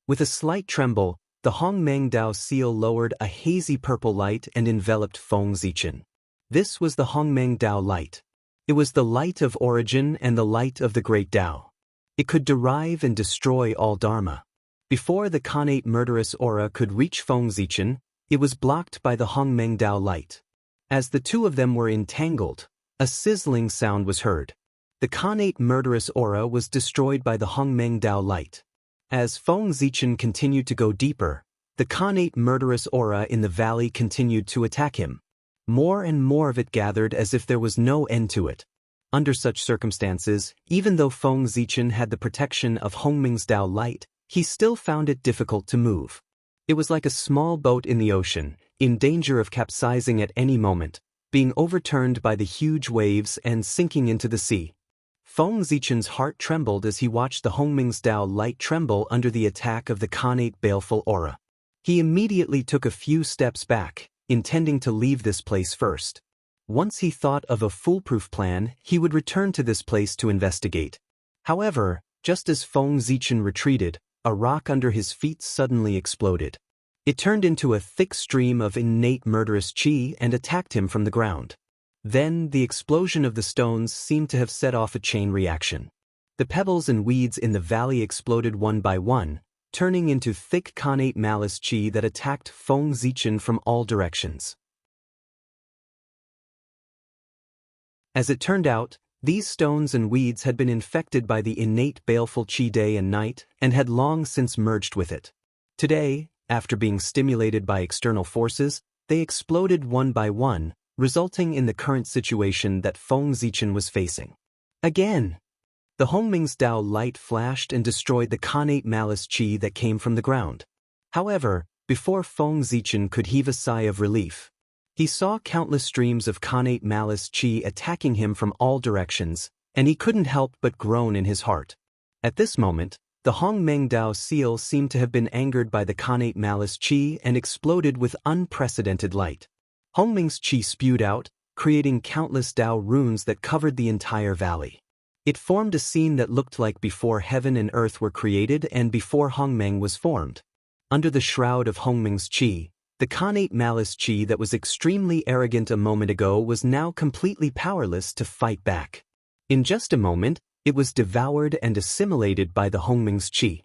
With a slight tremble, the Hong Meng Dao seal lowered a hazy purple light and enveloped Feng Zichen. This was the Hong Meng Dao light. It was the light of origin and the light of the great Dao. It could derive and destroy all Dharma. Before the connate murderous aura could reach Feng Zichen, it was blocked by the Hong Meng Dao light. As the two of them were entangled, a sizzling sound was heard. The connate murderous aura was destroyed by the Hong Meng Dao light. As Feng Zichen continued to go deeper, the connate murderous aura in the valley continued to attack him. More and more of it gathered as if there was no end to it. Under such circumstances, even though Feng Zichen had the protection of Hongming's Dao light, he still found it difficult to move. It was like a small boat in the ocean, in danger of capsizing at any moment, being overturned by the huge waves and sinking into the sea. Feng Zichen's heart trembled as he watched the Hongming's Dao light tremble under the attack of the connate baleful aura. He immediately took a few steps back, intending to leave this place first. Once he thought of a foolproof plan, he would return to this place to investigate. However, just as Feng Zichen retreated, a rock under his feet suddenly exploded. It turned into a thick stream of innate murderous qi and attacked him from the ground. Then, the explosion of the stones seemed to have set off a chain reaction. The pebbles and weeds in the valley exploded one by one, turning into thick connate malice qi that attacked Feng Zichen from all directions. As it turned out, these stones and weeds had been infected by the innate baleful qi day and night and had long since merged with it. Today, after being stimulated by external forces, they exploded one by one, resulting in the current situation that Feng Zichen was facing. Again! The Hongming's Dao light flashed and destroyed the connate malice qi that came from the ground. However, before Feng Zichen could heave a sigh of relief, he saw countless streams of connate malice qi attacking him from all directions, and he couldn't help but groan in his heart. At this moment, the Hong Meng Dao seal seemed to have been angered by the connate malice qi and exploded with unprecedented light. Hongming's qi spewed out, creating countless Dao runes that covered the entire valley. It formed a scene that looked like before heaven and earth were created and before Hongmeng was formed. Under the shroud of Hongming's qi, the connate malice qi that was extremely arrogant a moment ago was now completely powerless to fight back. In just a moment, it was devoured and assimilated by the Hongming's qi.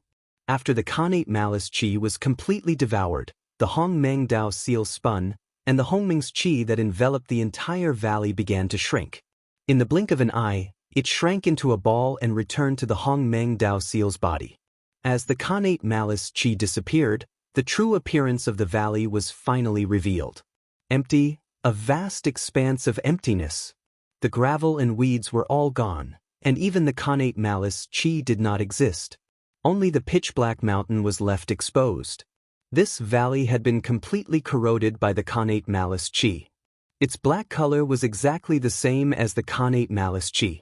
After the connate malice qi was completely devoured, the Hong Meng Dao seal spun, and the Hongming's qi that enveloped the entire valley began to shrink. In the blink of an eye, it shrank into a ball and returned to the Hong Meng Dao seal's body. As the connate malice qi disappeared, the true appearance of the valley was finally revealed. Empty, a vast expanse of emptiness. The gravel and weeds were all gone, and even the connate malice qi did not exist. Only the pitch-black mountain was left exposed. This valley had been completely corroded by the connate malice qi. Its black color was exactly the same as the connate malice qi.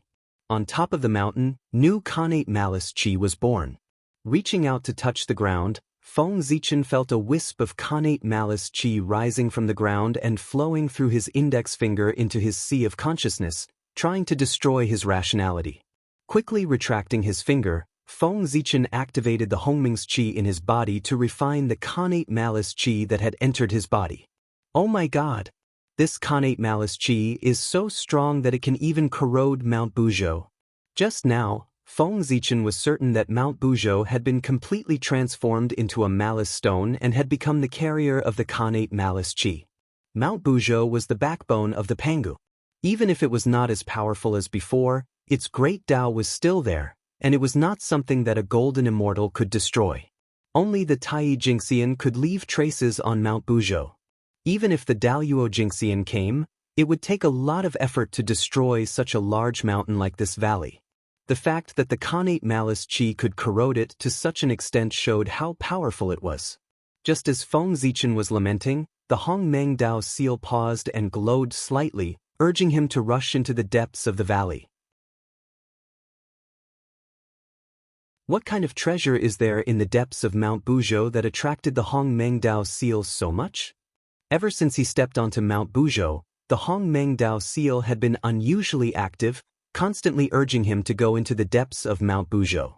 On top of the mountain, new connate malice qi was born. Reaching out to touch the ground, Feng Zichen felt a wisp of connate malice qi rising from the ground and flowing through his index finger into his sea of consciousness, trying to destroy his rationality. Quickly retracting his finger, Feng Zichen activated the Hongming's qi in his body to refine the connate malice qi that had entered his body. Oh my god! This connate malice qi is so strong that it can even corrode Mount Buzhou. Just now, Feng Zichen was certain that Mount Buzhou had been completely transformed into a malice stone and had become the carrier of the connate malice qi. Mount Buzhou was the backbone of the Pangu. Even if it was not as powerful as before, its great Tao was still there, and it was not something that a golden immortal could destroy. Only the Tai Jingxian could leave traces on Mount Buzhou. Even if the Daluo Jingxian came, It would take a lot of effort to destroy such a large mountain like this valley. The fact that the Khanate Malice Chi could corrode it to such an extent showed how powerful it was. Just as Feng Zichen was lamenting, the Hong Meng Dao seal paused and glowed slightly, urging him to rush into the depths of the valley. What kind of treasure is there in the depths of Mount Buzhou that attracted the Hong Meng Dao seal so much? Ever since he stepped onto Mount Buzhou, the Hong Meng Dao seal had been unusually active, constantly urging him to go into the depths of Mount Buzhou.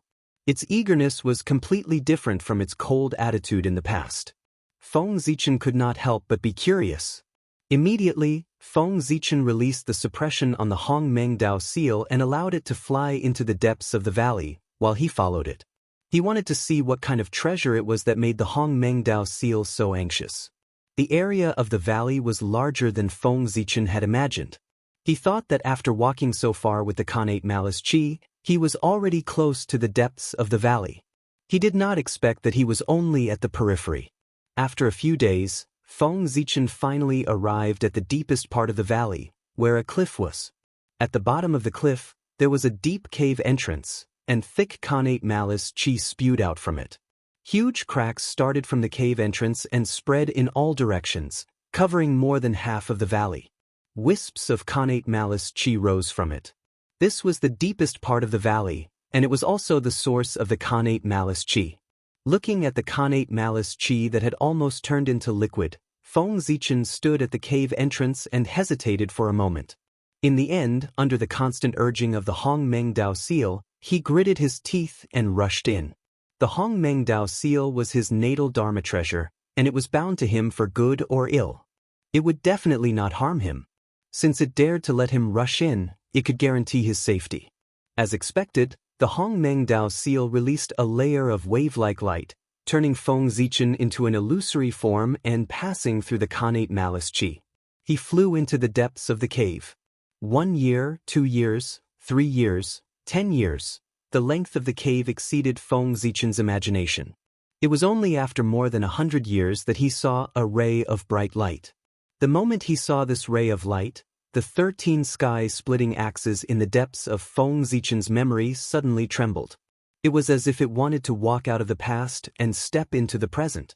Its eagerness was completely different from its cold attitude in the past. Feng Zichen could not help but be curious. Immediately, Feng Zichen released the suppression on the Hong Meng Dao seal and allowed it to fly into the depths of the valley, while he followed it. He wanted to see what kind of treasure it was that made the Hong Meng Dao seal so anxious. The area of the valley was larger than Feng Zichen had imagined. He thought that after walking so far with the Khanate Malice Chi, he was already close to the depths of the valley. He did not expect that he was only at the periphery. After a few days, Feng Zichen finally arrived at the deepest part of the valley, where a cliff was. At the bottom of the cliff, there was a deep cave entrance, and thick Khanate Malice Chi spewed out from it. Huge cracks started from the cave entrance and spread in all directions, covering more than half of the valley. Wisps of Khanate Malice Chi rose from it. This was the deepest part of the valley, and it was also the source of the Khanate Malice Chi. Looking at the Khanate Malice Chi that had almost turned into liquid, Feng Zichen stood at the cave entrance and hesitated for a moment. In the end, under the constant urging of the Hong Meng Dao seal, he gritted his teeth and rushed in. The Hong Meng Dao seal was his natal Dharma treasure, and it was bound to him for good or ill. It would definitely not harm him. Since it dared to let him rush in, it could guarantee his safety. As expected, the Hong Meng Dao seal released a layer of wave-like light, turning Feng Zichen into an illusory form and passing through the Khanate Malice Chi. He flew into the depths of the cave. 1 year, 2 years, 3 years, 10 years. The length of the cave exceeded Feng Zichen's imagination. It was only after more than 100 years that he saw a ray of bright light. The moment he saw this ray of light, the 13 sky-splitting axes in the depths of Feng Zichen's memory suddenly trembled. It was as if it wanted to walk out of the past and step into the present.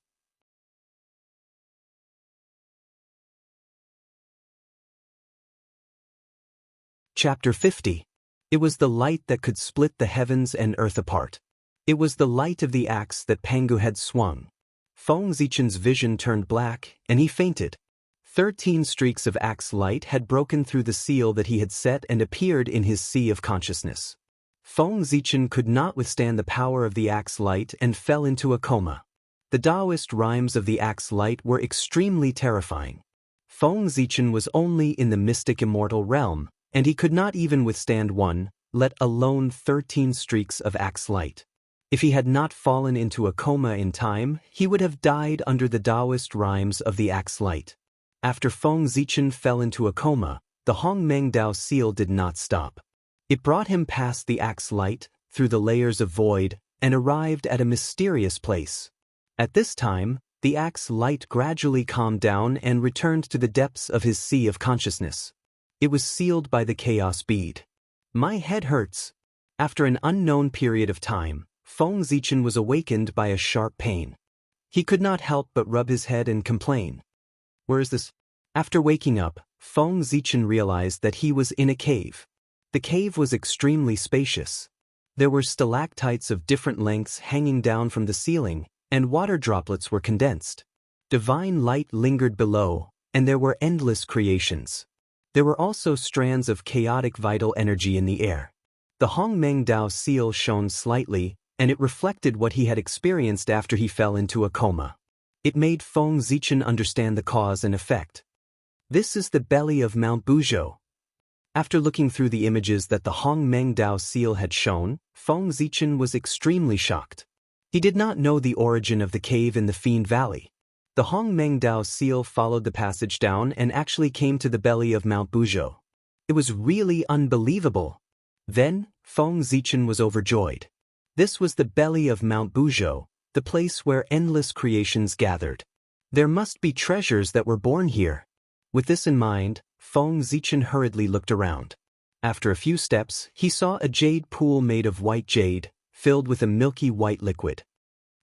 Chapter 50. It was the light that could split the heavens and earth apart. It was the light of the axe that Pangu had swung. Feng Zichen's vision turned black, and he fainted. 13 streaks of axe light had broken through the seal that he had set and appeared in his sea of consciousness. Feng Zichen could not withstand the power of the axe light and fell into a coma. The Taoist rhymes of the axe light were extremely terrifying. Feng Zichen was only in the mystic immortal realm, and he could not even withstand one, let alone 13 streaks of axe light. If he had not fallen into a coma in time, he would have died under the Taoist rhymes of the axe light. After Feng Zichen fell into a coma, the Hong Meng Dao seal did not stop. It brought him past the axe light, through the layers of void, and arrived at a mysterious place. At this time, the axe light gradually calmed down and returned to the depths of his sea of consciousness. It was sealed by the chaos bead. My head hurts. After an unknown period of time, Feng Zichen was awakened by a sharp pain. He could not help but rub his head and complain. Where is this? After waking up, Feng Zichen realized that he was in a cave. The cave was extremely spacious. There were stalactites of different lengths hanging down from the ceiling, and water droplets were condensed. Divine light lingered below, and there were endless creations. There were also strands of chaotic vital energy in the air. The Hong Meng Dao seal shone slightly, and it reflected what he had experienced after he fell into a coma. It made Feng Zichen understand the cause and effect. This is the belly of Mount Buzhou. After looking through the images that the Hong Meng Dao seal had shown, Feng Zichen was extremely shocked. He did not know the origin of the cave in the Fiend Valley. The Hong Meng Dao seal followed the passage down and actually came to the belly of Mount Buzhou. It was really unbelievable. Then, Feng Zichen was overjoyed. This was the belly of Mount Buzhou, the place where endless creations gathered. There must be treasures that were born here. With this in mind, Feng Zichen hurriedly looked around. After a few steps, he saw a jade pool made of white jade, filled with a milky white liquid.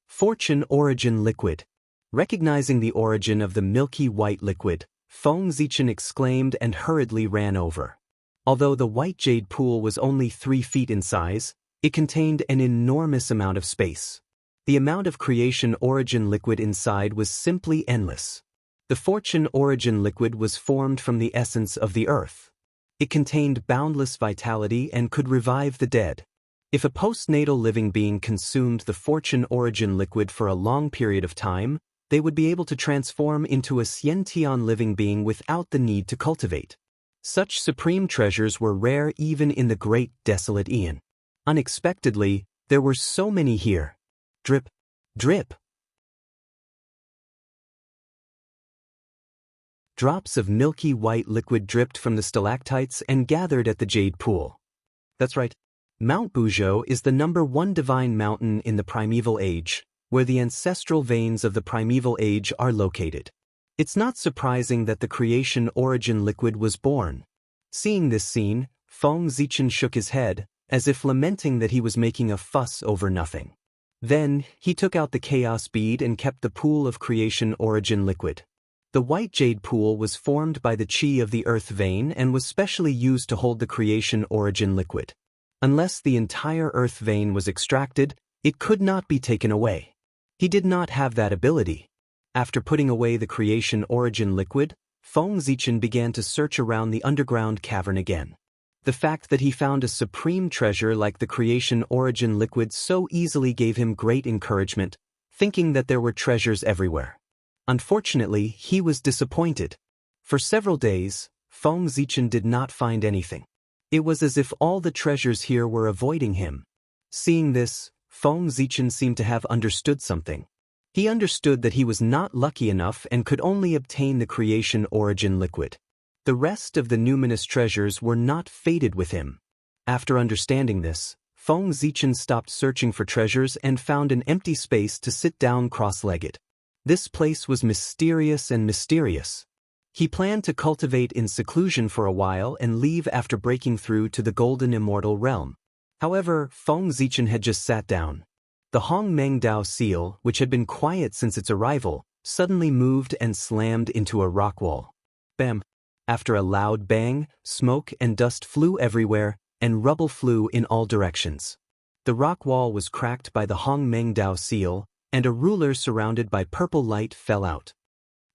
Fortune Origin Liquid. Recognizing the origin of the milky white liquid, Feng Zichen exclaimed and hurriedly ran over. Although the white jade pool was only 3 feet in size, it contained an enormous amount of space. The amount of creation origin liquid inside was simply endless. The Fortune Origin Liquid was formed from the essence of the earth. It contained boundless vitality and could revive the dead. If a postnatal living being consumed the Fortune Origin Liquid for a long period of time, they would be able to transform into a Xiantian living being without the need to cultivate. Such supreme treasures were rare even in the great desolate Aeon. Unexpectedly, there were so many here. Drip, drip. Drops of milky white liquid dripped from the stalactites and gathered at the jade pool. That's right. Mount Buzhou is the #1 divine mountain in the primeval age, where the ancestral veins of the primeval age are located. It's not surprising that the creation origin liquid was born. Seeing this scene, Feng Zichen shook his head, as if lamenting that he was making a fuss over nothing. Then, he took out the chaos bead and kept the pool of creation origin liquid. The white jade pool was formed by the qi of the earth vein and was specially used to hold the creation origin liquid. Unless the entire earth vein was extracted, it could not be taken away. He did not have that ability. After putting away the creation origin liquid, Feng Zichen began to search around the underground cavern again. The fact that he found a supreme treasure like the creation origin liquid so easily gave him great encouragement, thinking that there were treasures everywhere. Unfortunately, he was disappointed. For several days, Feng Zichen did not find anything. It was as if all the treasures here were avoiding him. Seeing this, Feng Zichen seemed to have understood something. He understood that he was not lucky enough and could only obtain the creation origin liquid. The rest of the numinous treasures were not fated with him. After understanding this, Feng Zichen stopped searching for treasures and found an empty space to sit down cross-legged. This place was mysterious and mysterious. He planned to cultivate in seclusion for a while and leave after breaking through to the golden immortal realm. However, Feng Zichen had just sat down. The Hongmeng Dao seal, which had been quiet since its arrival, suddenly moved and slammed into a rock wall. Bam! After a loud bang, smoke and dust flew everywhere, and rubble flew in all directions. The rock wall was cracked by the Hongmeng Dao seal, and a ruler surrounded by purple light fell out.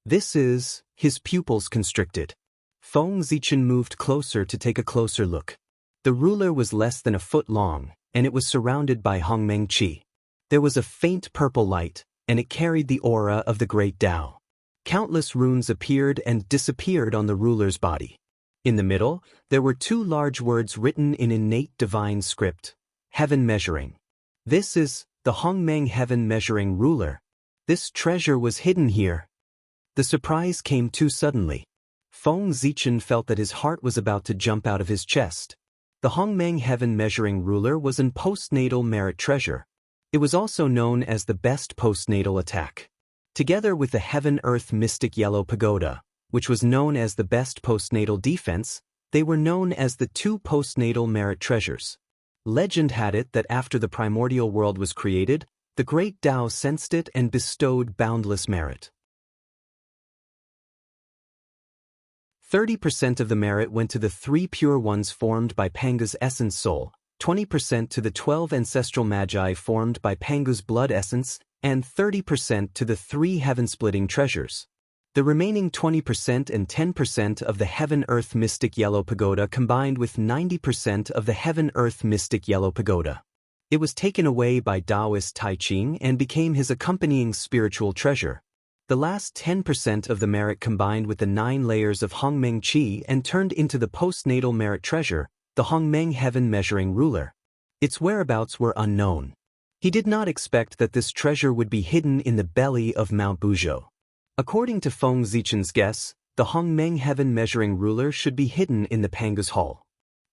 This is, his pupils constricted. Feng Zichen moved closer to take a closer look. The ruler was less than a foot long, and it was surrounded by Hongmeng Qi. There was a faint purple light, and it carried the aura of the great Tao. Countless runes appeared and disappeared on the ruler's body. In the middle, there were 2 large words written in innate divine script, Heaven Measuring. This is the Hongmeng Heaven Measuring Ruler. This treasure was hidden here. The surprise came too suddenly. Feng Zichen felt that his heart was about to jump out of his chest. The Hongmeng Heaven Measuring Ruler was an postnatal merit treasure. It was also known as the best postnatal attack. Together with the Heaven-Earth Mystic Yellow Pagoda, which was known as the best postnatal defense, they were known as the 2 postnatal merit treasures. Legend had it that after the primordial world was created, the great Tao sensed it and bestowed boundless merit. 30% of the merit went to the 3 pure ones formed by Panga's essence soul, 20% to the 12 ancestral magi formed by Panga's blood essence, and 30% to the 3 heaven-splitting treasures. The remaining 20% and 10% of the Heaven-Earth Mystic Yellow Pagoda combined with 90% of the Heaven-Earth Mystic Yellow Pagoda. It was taken away by Taoist Tai Ching and became his accompanying spiritual treasure. The last 10% of the merit combined with the 9 layers of Hongmeng Qi and turned into the postnatal merit treasure, the Hongmeng Heaven Measuring Ruler. Its whereabouts were unknown. He did not expect that this treasure would be hidden in the belly of Mount Buzhou. According to Feng Zichen's guess, the Hongmeng Heaven Measuring Ruler should be hidden in the Panga's Hall.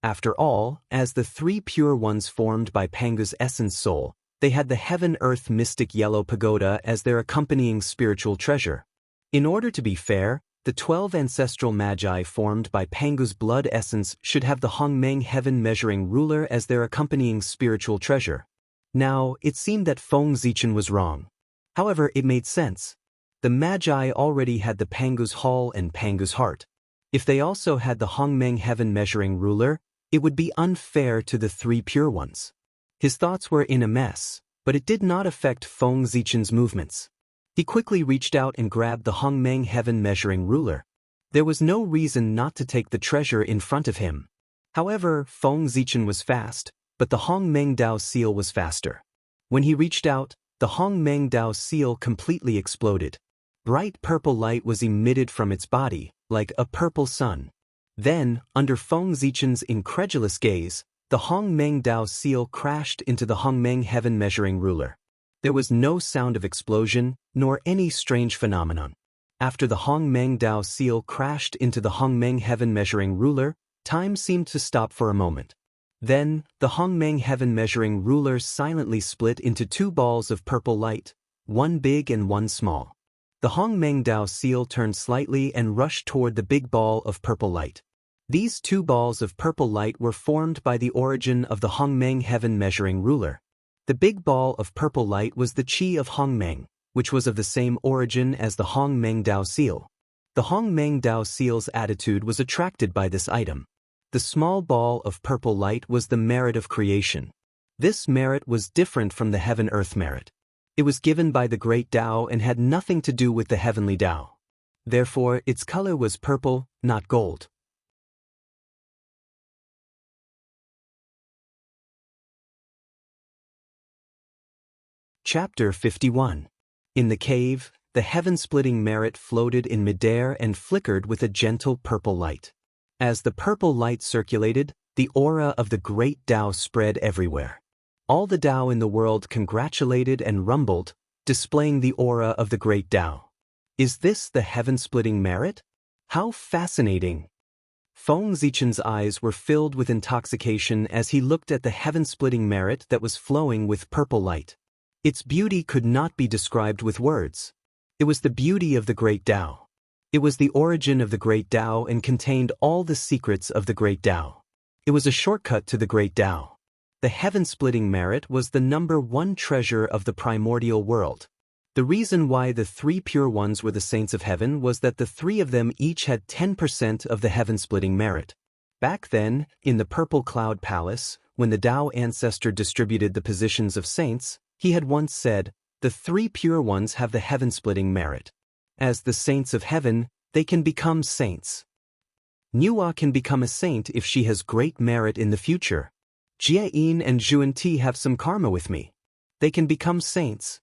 After all, as the 3 pure ones formed by Panga's essence soul, they had the Heaven-Earth Mystic Yellow Pagoda as their accompanying spiritual treasure. In order to be fair, The 12 ancestral magi formed by Pangu's blood essence should have the Hongmeng heaven-measuring ruler as their accompanying spiritual treasure. Now, it seemed that Feng Zichen was wrong. However, it made sense. The magi already had the Pangu's hall and Pangu's heart. If they also had the Hongmeng heaven-measuring ruler, it would be unfair to the three pure ones. His thoughts were in a mess, but it did not affect Feng Zichen's movements. He quickly reached out and grabbed the Hongmeng heaven-measuring ruler. There was no reason not to take the treasure in front of him. However, Feng Zichen was fast, but the Hongmeng Dao seal was faster. When he reached out, the Hongmeng Dao seal completely exploded. Bright purple light was emitted from its body, like a purple sun. Then, under Feng Zichen's incredulous gaze, the Hongmeng Dao seal crashed into the Hongmeng heaven-measuring ruler. There was no sound of explosion, nor any strange phenomenon. After the Hongmeng Dao seal crashed into the Hongmeng heaven-measuring ruler, time seemed to stop for a moment. Then, the Hongmeng heaven-measuring ruler silently split into two balls of purple light, one big and one small. The Hongmeng Dao seal turned slightly and rushed toward the big ball of purple light. These two balls of purple light were formed by the origin of the Hongmeng heaven-measuring ruler. The big ball of purple light was the Qi of Hongmeng, which was of the same origin as the Hongmeng Dao seal. The Hongmeng Dao seal's attitude was attracted by this item. The small ball of purple light was the merit of creation. This merit was different from the heaven-earth merit. It was given by the great Tao and had nothing to do with the heavenly Tao. Therefore, its color was purple, not gold. Chapter 51. In the cave, the heaven-splitting merit floated in midair and flickered with a gentle purple light. As the purple light circulated, the aura of the great Tao spread everywhere. All the Tao in the world congratulated and rumbled, displaying the aura of the great Tao. Is this the heaven-splitting merit? How fascinating! Feng Zichen's eyes were filled with intoxication as he looked at the heaven-splitting merit that was flowing with purple light. Its beauty could not be described with words. It was the beauty of the great Tao. It was the origin of the great Tao and contained all the secrets of the great Tao. It was a shortcut to the great Tao. The heaven-splitting merit was the #1 treasure of the primordial world. The reason why the three pure ones were the saints of heaven was that the three of them each had 10% of the heaven-splitting merit. Back then, in the Purple Cloud Palace, when the Tao ancestor distributed the positions of saints, he had once said, "The three pure ones have the heaven-splitting merit. As the saints of heaven, they can become saints. Nuwa can become a saint if she has great merit in the future. Jieyin and Zhuanti have some karma with me. They can become saints."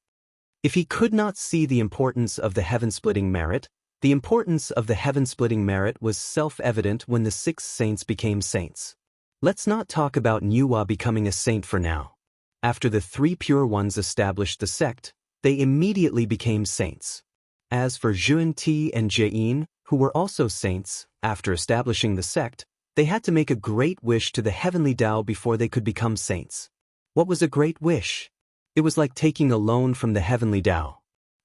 If he could not see the importance of the heaven-splitting merit, the importance of the heaven-splitting merit was self-evident when the 6 saints became saints. Let's not talk about Nuwa becoming a saint for now. After the 3 pure ones established the sect, they immediately became saints. As for Zhuanti and Jieyin, who were also saints, after establishing the sect, they had to make a great wish to the heavenly Tao before they could become saints. What was a great wish? It was like taking a loan from the heavenly Tao.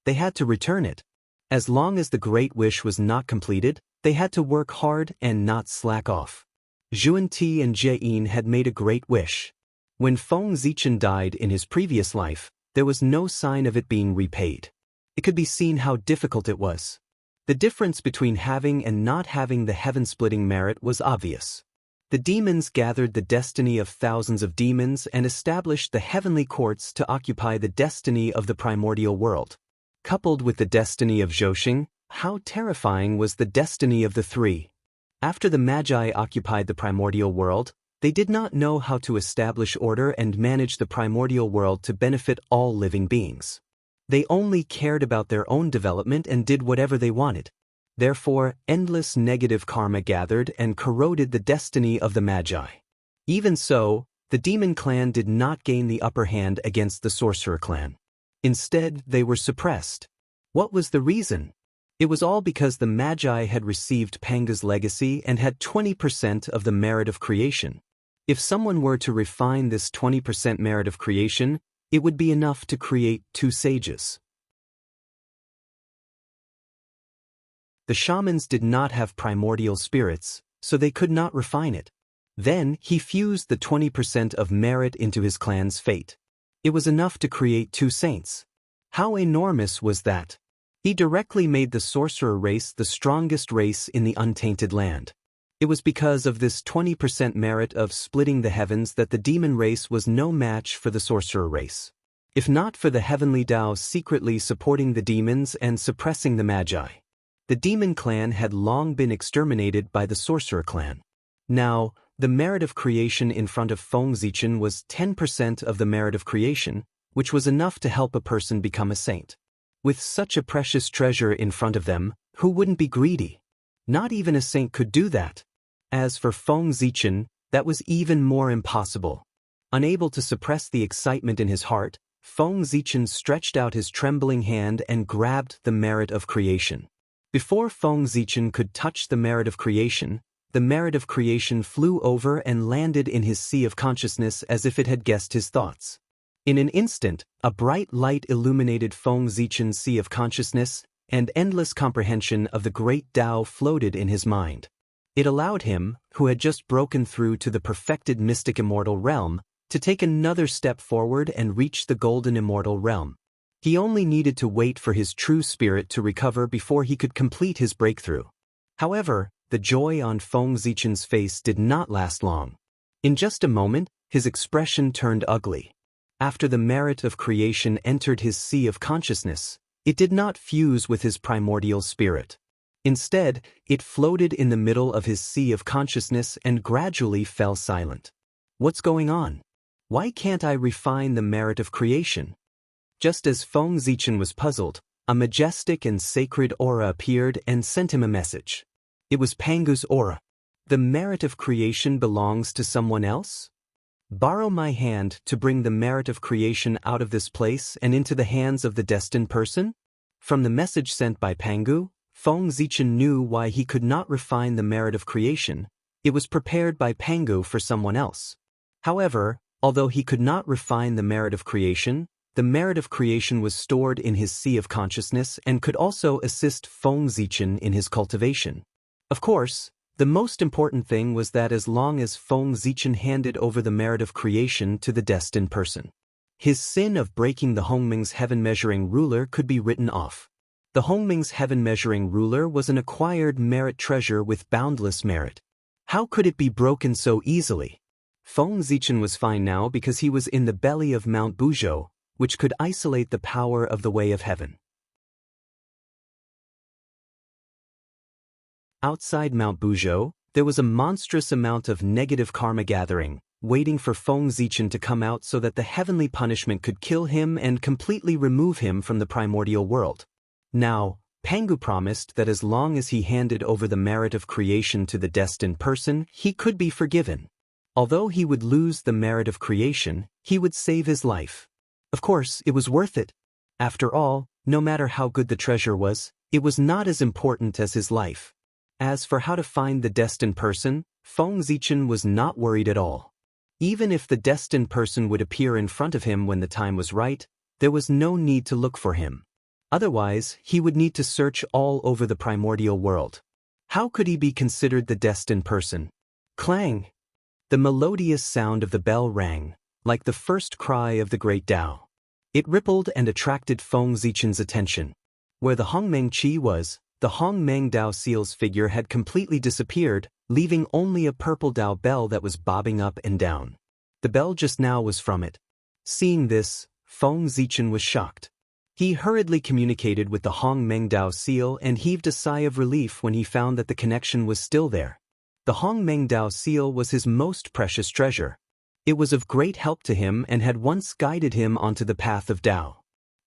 They had to return it. As long as the great wish was not completed, they had to work hard and not slack off. Zhuanti and Jieyin had made a great wish. When Feng Zichen died in his previous life, there was no sign of it being repaid. It could be seen how difficult it was. The difference between having and not having the heaven-splitting merit was obvious. The demons gathered the destiny of thousands of demons and established the heavenly courts to occupy the destiny of the primordial world. Coupled with the destiny of Zhosheng, how terrifying was the destiny of the 3. After the Magi occupied the primordial world, they did not know how to establish order and manage the primordial world to benefit all living beings. They only cared about their own development and did whatever they wanted. Therefore, endless negative karma gathered and corroded the destiny of the Magi. Even so, the demon clan did not gain the upper hand against the sorcerer clan. Instead, they were suppressed. What was the reason? It was all because the Magi had received Panga's legacy and had 20% of the merit of creation. If someone were to refine this 20% merit of creation, it would be enough to create 2 sages. The shamans did not have primordial spirits, so they could not refine it. Then he fused the 20% of merit into his clan's fate. It was enough to create 2 saints. How enormous was that? He directly made the sorcerer race the strongest race in the untainted land. It was because of this 20% merit of splitting the heavens that the demon race was no match for the sorcerer race. If not for the heavenly Tao secretly supporting the demons and suppressing the magi, the demon clan had long been exterminated by the sorcerer clan. Now, the merit of creation in front of Feng Zichen was 10% of the merit of creation, which was enough to help a person become a saint. With such a precious treasure in front of them, who wouldn't be greedy? Not even a saint could do that. As for Feng Zichen, that was even more impossible. Unable to suppress the excitement in his heart, Feng Zichen stretched out his trembling hand and grabbed the merit of creation. Before Feng Zichen could touch the merit of creation flew over and landed in his sea of consciousness as if it had guessed his thoughts. In an instant, a bright light illuminated Feng Zichen's sea of consciousness, and endless comprehension of the great Tao floated in his mind. It allowed him, who had just broken through to the perfected mystic immortal realm, to take another step forward and reach the golden immortal realm. He only needed to wait for his true spirit to recover before he could complete his breakthrough. However, the joy on Feng Zichen's face did not last long. In just a moment, his expression turned ugly. After the merit of creation entered his sea of consciousness, it did not fuse with his primordial spirit. Instead, it floated in the middle of his sea of consciousness and gradually fell silent. What's going on? Why can't I refine the merit of creation? Just as Feng Zichen was puzzled, a majestic and sacred aura appeared and sent him a message. It was Pangu's aura. The merit of creation belongs to someone else? Borrow my hand to bring the merit of creation out of this place and into the hands of the destined person? From the message sent by Pangu, Feng Zichen knew why he could not refine the merit of creation. It was prepared by Pangu for someone else. However, although he could not refine the merit of creation was stored in his sea of consciousness and could also assist Feng Zichen in his cultivation. Of course, the most important thing was that as long as Feng Zichen handed over the merit of creation to the destined person, his sin of breaking the Hongming's heaven-measuring ruler could be written off. The Hongming's heaven-measuring ruler was an acquired merit treasure with boundless merit. How could it be broken so easily? Feng Zichen was fine now because he was in the belly of Mount Buzhou, which could isolate the power of the way of heaven. Outside Mount Buzhou, there was a monstrous amount of negative karma gathering, waiting for Feng Zichen to come out so that the heavenly punishment could kill him and completely remove him from the primordial world. Now, Pangu promised that as long as he handed over the merit of creation to the destined person, he could be forgiven. Although he would lose the merit of creation, he would save his life. Of course, it was worth it. After all, no matter how good the treasure was, it was not as important as his life. As for how to find the destined person, Feng Zichen was not worried at all. Even if the destined person would appear in front of him when the time was right, there was no need to look for him. Otherwise, he would need to search all over the primordial world. How could he be considered the destined person? Clang! The melodious sound of the bell rang, like the first cry of the great Tao. It rippled and attracted Feng Zichen's attention. Where the Hongmeng Qi was, the Hongmeng Dao seal's figure had completely disappeared, leaving only a purple Dao bell that was bobbing up and down. The bell just now was from it. Seeing this, Feng Zichen was shocked. He hurriedly communicated with the Hongmeng Dao seal and heaved a sigh of relief when he found that the connection was still there. The Hongmeng Dao seal was his most precious treasure. It was of great help to him and had once guided him onto the path of Tao.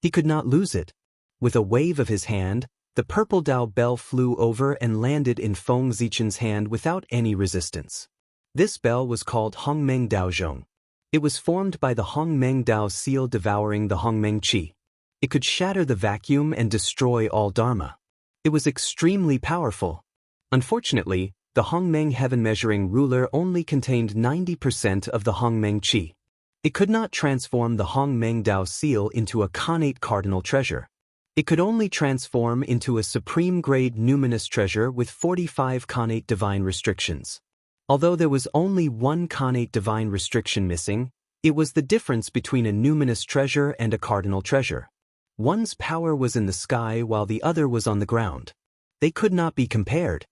He could not lose it. With a wave of his hand, the purple Dao bell flew over and landed in Feng Zichen's hand without any resistance. This bell was called Hongmeng Daozhong. It was formed by the Hongmeng Dao seal devouring the Hongmeng Qi. It could shatter the vacuum and destroy all Dharma. It was extremely powerful. Unfortunately, the Hongmeng heaven-measuring ruler only contained 90% of the Hongmeng Qi. It could not transform the Hongmeng Dao seal into a connate cardinal treasure. It could only transform into a supreme-grade numinous treasure with 45 connate divine restrictions. Although there was only one connate divine restriction missing, it was the difference between a numinous treasure and a cardinal treasure. One's power was in the sky while the other was on the ground. They could not be compared.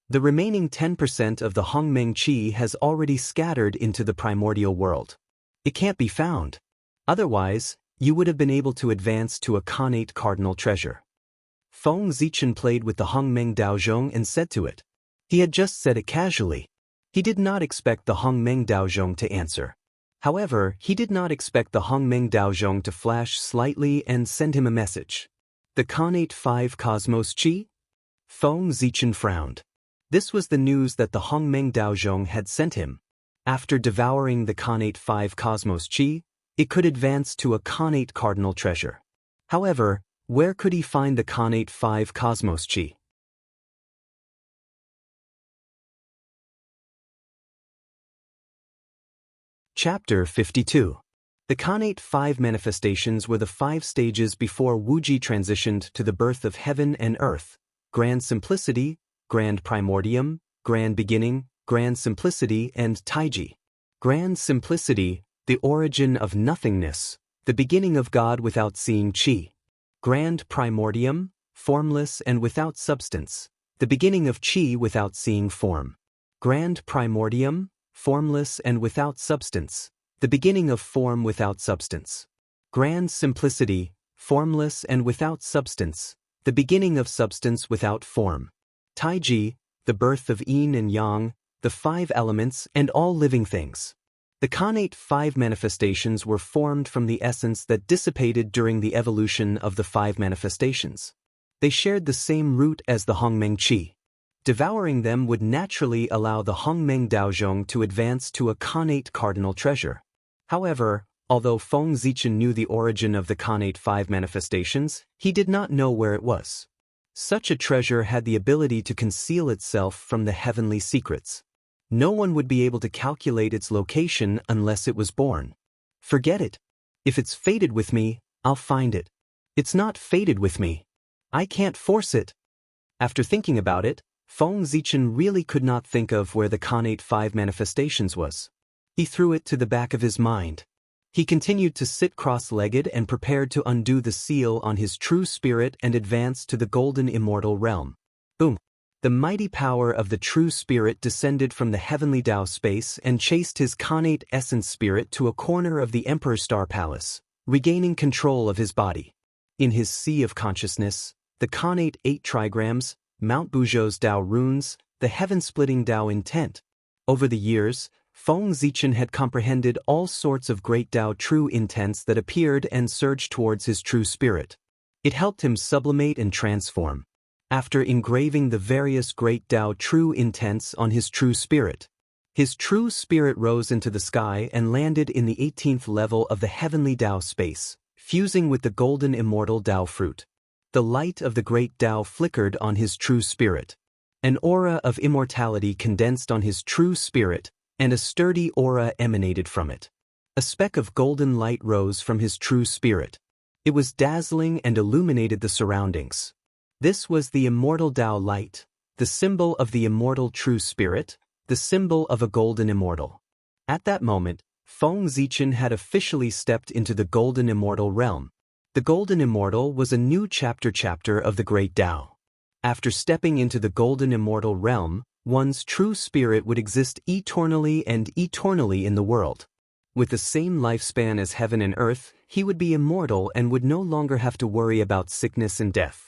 The remaining 10% of the Hongmeng Qi has already scattered into the primordial world. It can't be found. Otherwise, you would have been able to advance to a connate cardinal treasure. Feng Zichen played with the Hongmeng Daozhong and said to it. He had just said it casually. He did not expect the Hongmeng Daozhong to answer. However, he did not expect the Hongmeng Daozhong to flash slightly and send him a message. The connate 5 Cosmos Qi? Feng Zichen frowned. This was the news that the Hongmeng Daozhong had sent him. After devouring the connate 5 Cosmos Qi, it could advance to a connate cardinal treasure. However, where could he find the connate 5 Cosmos Qi? Chapter 52. The connate 5 manifestations were the 5 stages before Wuji transitioned to the birth of heaven and earth: grand simplicity, grand primordium, grand beginning, grand simplicity, and Taiji. Grand simplicity, the origin of nothingness, the beginning of God without seeing Qi. Grand primordium, formless and without substance, the beginning of Qi without seeing form. Grand primordium, formless and without substance, the beginning of form without substance. Grand simplicity, formless and without substance, the beginning of substance without form. Taiji, the birth of yin and yang, the 5 elements and all living things. The connate 5 manifestations were formed from the essence that dissipated during the evolution of the 5 manifestations. They shared the same root as the Hongmeng Qi. Devouring them would naturally allow the Hongmeng Daozhong to advance to a connate cardinal treasure. However, although Feng Zichen knew the origin of the connate 5 manifestations, he did not know where it was. Such a treasure had the ability to conceal itself from the heavenly secrets. No one would be able to calculate its location unless it was born. Forget it. If it's fated with me, I'll find it. It's not fated with me. I can't force it. After thinking about it, Feng Zichen really could not think of where the connate 5 manifestations was. He threw it to the back of his mind. He continued to sit cross-legged and prepared to undo the seal on his true spirit and advance to the golden immortal realm. Boom! The mighty power of the true spirit descended from the heavenly Tao space and chased his connate essence spirit to a corner of the Emperor Star Palace, regaining control of his body. In his sea of consciousness, the connate 8 trigrams, Mount Buzhou's Tao runes, the heaven-splitting Tao intent. Over the years, Feng Zichen had comprehended all sorts of great Tao true intents that appeared and surged towards his true spirit. It helped him sublimate and transform. After engraving the various great Tao true intents on his true spirit, his true spirit rose into the sky and landed in the 18th level of the heavenly Tao space, fusing with the golden immortal Tao fruit. The light of the great Tao flickered on his true spirit. An aura of immortality condensed on his true spirit, and a sturdy aura emanated from it. A speck of golden light rose from his true spirit. It was dazzling and illuminated the surroundings. This was the immortal Tao light, the symbol of the immortal true spirit, the symbol of a golden immortal. At that moment, Feng Zichen had officially stepped into the golden immortal realm. The golden immortal was a new chapter of the great Tao. After stepping into the golden immortal realm, one's true spirit would exist eternally and eternally in the world. With the same lifespan as heaven and earth, he would be immortal and would no longer have to worry about sickness and death.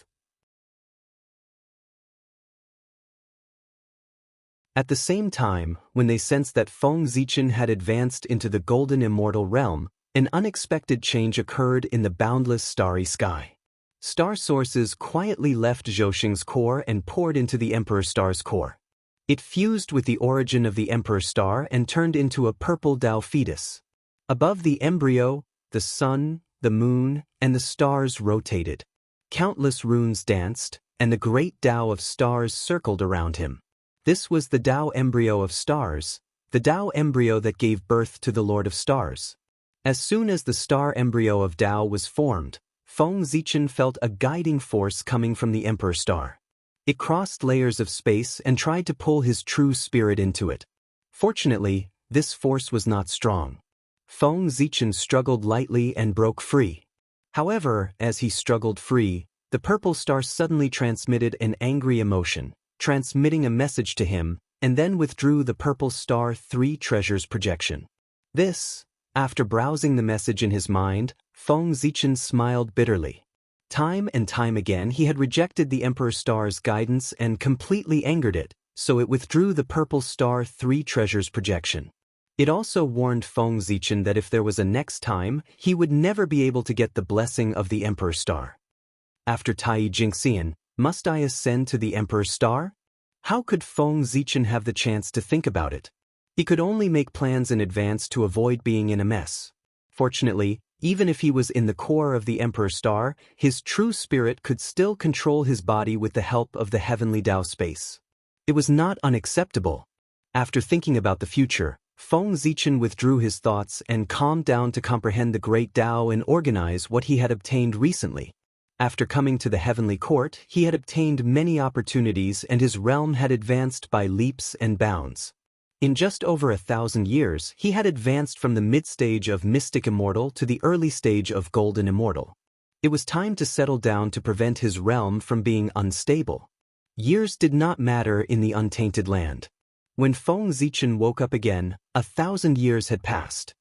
At the same time, when they sensed that Feng Zichen had advanced into the golden immortal realm, an unexpected change occurred in the boundless starry sky. Star sources quietly left Zhouxing's core and poured into the Emperor Star's core. It fused with the origin of the Emperor Star and turned into a purple Tao fetus. Above the embryo, the sun, the moon, and the stars rotated. Countless runes danced, and the great Tao of stars circled around him. This was the Tao embryo of stars, the Tao embryo that gave birth to the Lord of Stars. As soon as the star embryo of Tao was formed, Feng Zichen felt a guiding force coming from the Emperor Star. It crossed layers of space and tried to pull his true spirit into it. Fortunately, this force was not strong. Feng Zichen struggled lightly and broke free. However, as he struggled free, the purple star suddenly transmitted an angry emotion, transmitting a message to him, and then withdrew the purple star 3 treasures projection. This, after browsing the message in his mind, Feng Zichen smiled bitterly. Time and time again he had rejected the Emperor Star's guidance and completely angered it, so it withdrew the purple star 3 treasures projection. It also warned Feng Zichen that if there was a next time, he would never be able to get the blessing of the Emperor Star. After Tai Jingxian, must I ascend to the Emperor Star? How could Feng Zichen have the chance to think about it? He could only make plans in advance to avoid being in a mess. Fortunately, even if he was in the core of the Emperor Star, his true spirit could still control his body with the help of the heavenly Tao space. It was not unacceptable. After thinking about the future, Feng Zichen withdrew his thoughts and calmed down to comprehend the great Tao and organize what he had obtained recently. After coming to the heavenly court, he had obtained many opportunities and his realm had advanced by leaps and bounds. In just over 1,000 years, he had advanced from the mid-stage of Mystic Immortal to the early stage of Golden Immortal. It was time to settle down to prevent his realm from being unstable. Years did not matter in the untainted land. When Feng Zichen woke up again, 1,000 years had passed.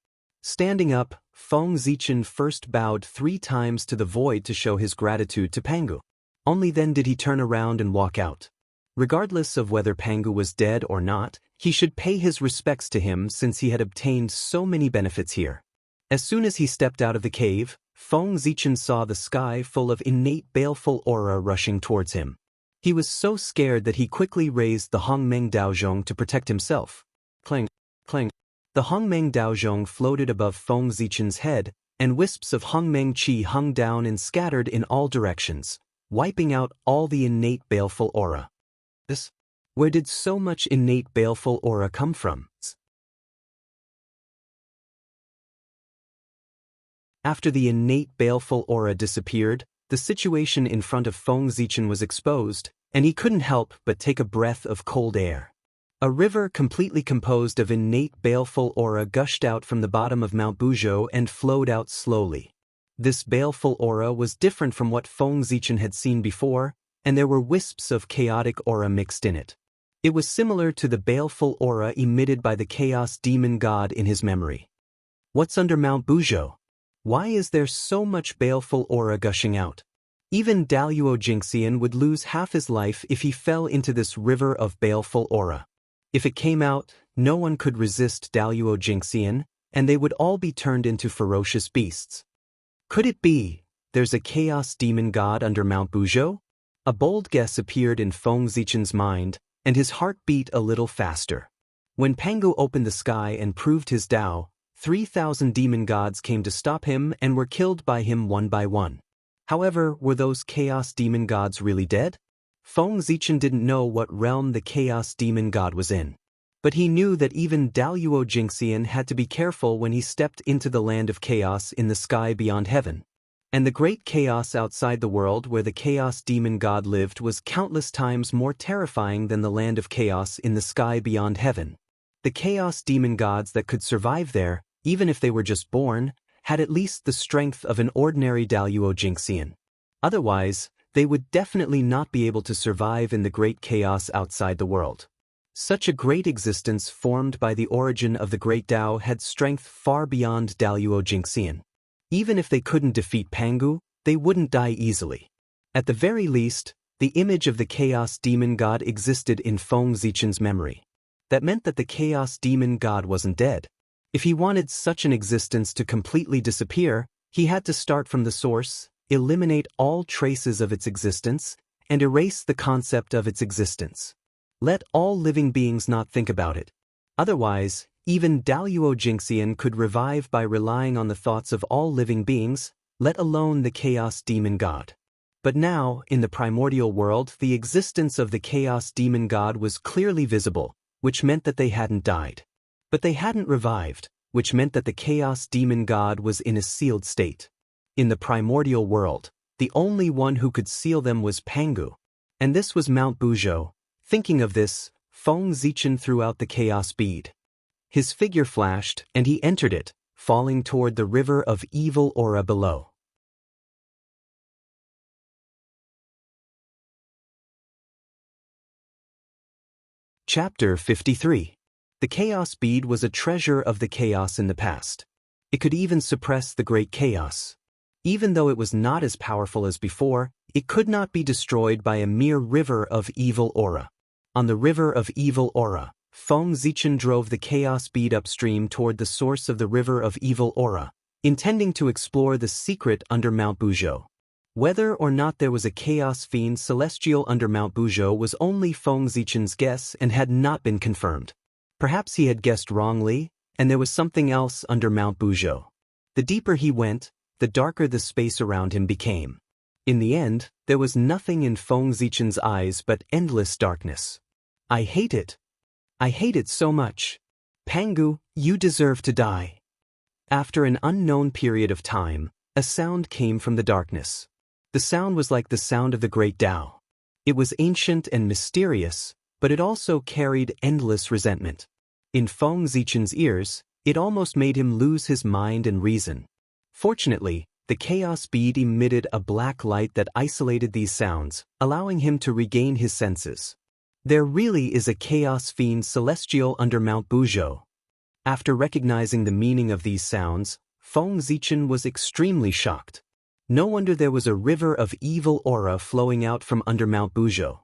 Standing up, Feng Zichen first bowed 3 times to the void to show his gratitude to Pangu. Only then did he turn around and walk out. Regardless of whether Pangu was dead or not, he should pay his respects to him since he had obtained so many benefits here. As soon as he stepped out of the cave, Feng Zichen saw the sky full of innate baleful aura rushing towards him. He was so scared that he quickly raised the Hongmeng Daozhong to protect himself. Clang, clang. The Hongmeng Daozhong floated above Feng Zichen's head, and wisps of Hongmeng Qi hung down and scattered in all directions, wiping out all the innate baleful aura. Where did so much innate baleful aura come from? After the innate baleful aura disappeared, the situation in front of Feng Zichen was exposed, and he couldn't help but take a breath of cold air. A river completely composed of innate baleful aura gushed out from the bottom of Mount Buzhou and flowed out slowly. This baleful aura was different from what Feng Zichen had seen before, and there were wisps of chaotic aura mixed in it. It was similar to the baleful aura emitted by the chaos demon god in his memory. What's under Mount Buzhou? Why is there so much baleful aura gushing out? Even Daluo Jingxian would lose half his life if he fell into this river of baleful aura. If it came out, no one could resist Daluo Jingxian, and they would all be turned into ferocious beasts. Could it be there's a chaos demon god under Mount Buzhou? A bold guess appeared in Feng Zichen's mind, and his heart beat a little faster. When Pangu opened the sky and proved his Tao, 3,000 demon gods came to stop him and were killed by him one by one. However, were those chaos demon gods really dead? Feng Zichen didn't know what realm the chaos demon god was in. But he knew that even Daluo Jingxian had to be careful when he stepped into the land of chaos in the sky beyond heaven. And the great chaos outside the world where the chaos demon god lived was countless times more terrifying than the land of chaos in the sky beyond heaven. The chaos demon gods that could survive there, even if they were just born, had at least the strength of an ordinary Daluo Jingxian. Otherwise, they would definitely not be able to survive in the great chaos outside the world. Such a great existence formed by the origin of the great Tao had strength far beyond Daluo Jingxian. Even if they couldn't defeat Pangu, they wouldn't die easily. At the very least, the image of the chaos demon god existed in Feng Zichen's memory. That meant that the chaos demon god wasn't dead. If he wanted such an existence to completely disappear, he had to start from the source, eliminate all traces of its existence, and erase the concept of its existence. Let all living beings not think about it. Otherwise, even Daluo Jingxian could revive by relying on the thoughts of all living beings, let alone the chaos demon god. But now, in the primordial world, the existence of the chaos demon god was clearly visible, which meant that they hadn't died. But they hadn't revived, which meant that the chaos demon god was in a sealed state. In the primordial world, the only one who could seal them was Pangu. And this was Mount Buzhou. Thinking of this, Feng Zichen threw out the chaos bead. His figure flashed, and he entered it, falling toward the river of evil aura below. Chapter 53. The chaos bead was a treasure of the chaos in the past. It could even suppress the great chaos. Even though it was not as powerful as before, it could not be destroyed by a mere river of evil aura. On the river of evil aura, Feng Zichen drove the chaos bead upstream toward the source of the river of evil aura, intending to explore the secret under Mount Buzhou. Whether or not there was a chaos fiend celestial under Mount Buzhou was only Feng Zichen's guess and had not been confirmed. Perhaps he had guessed wrongly, and there was something else under Mount Buzhou. The deeper he went, the darker the space around him became. In the end, there was nothing in Feng Zichen's eyes but endless darkness. I hate it. I hate it so much. Pangu, you deserve to die. After an unknown period of time, a sound came from the darkness. The sound was like the sound of the great Tao. It was ancient and mysterious, but it also carried endless resentment. In Feng Zichen's ears, it almost made him lose his mind and reason. Fortunately, the chaos bead emitted a black light that isolated these sounds, allowing him to regain his senses. There really is a chaos fiend celestial under Mount Buzhou. After recognizing the meaning of these sounds, Feng Zichen was extremely shocked. No wonder there was a river of evil aura flowing out from under Mount Buzhou.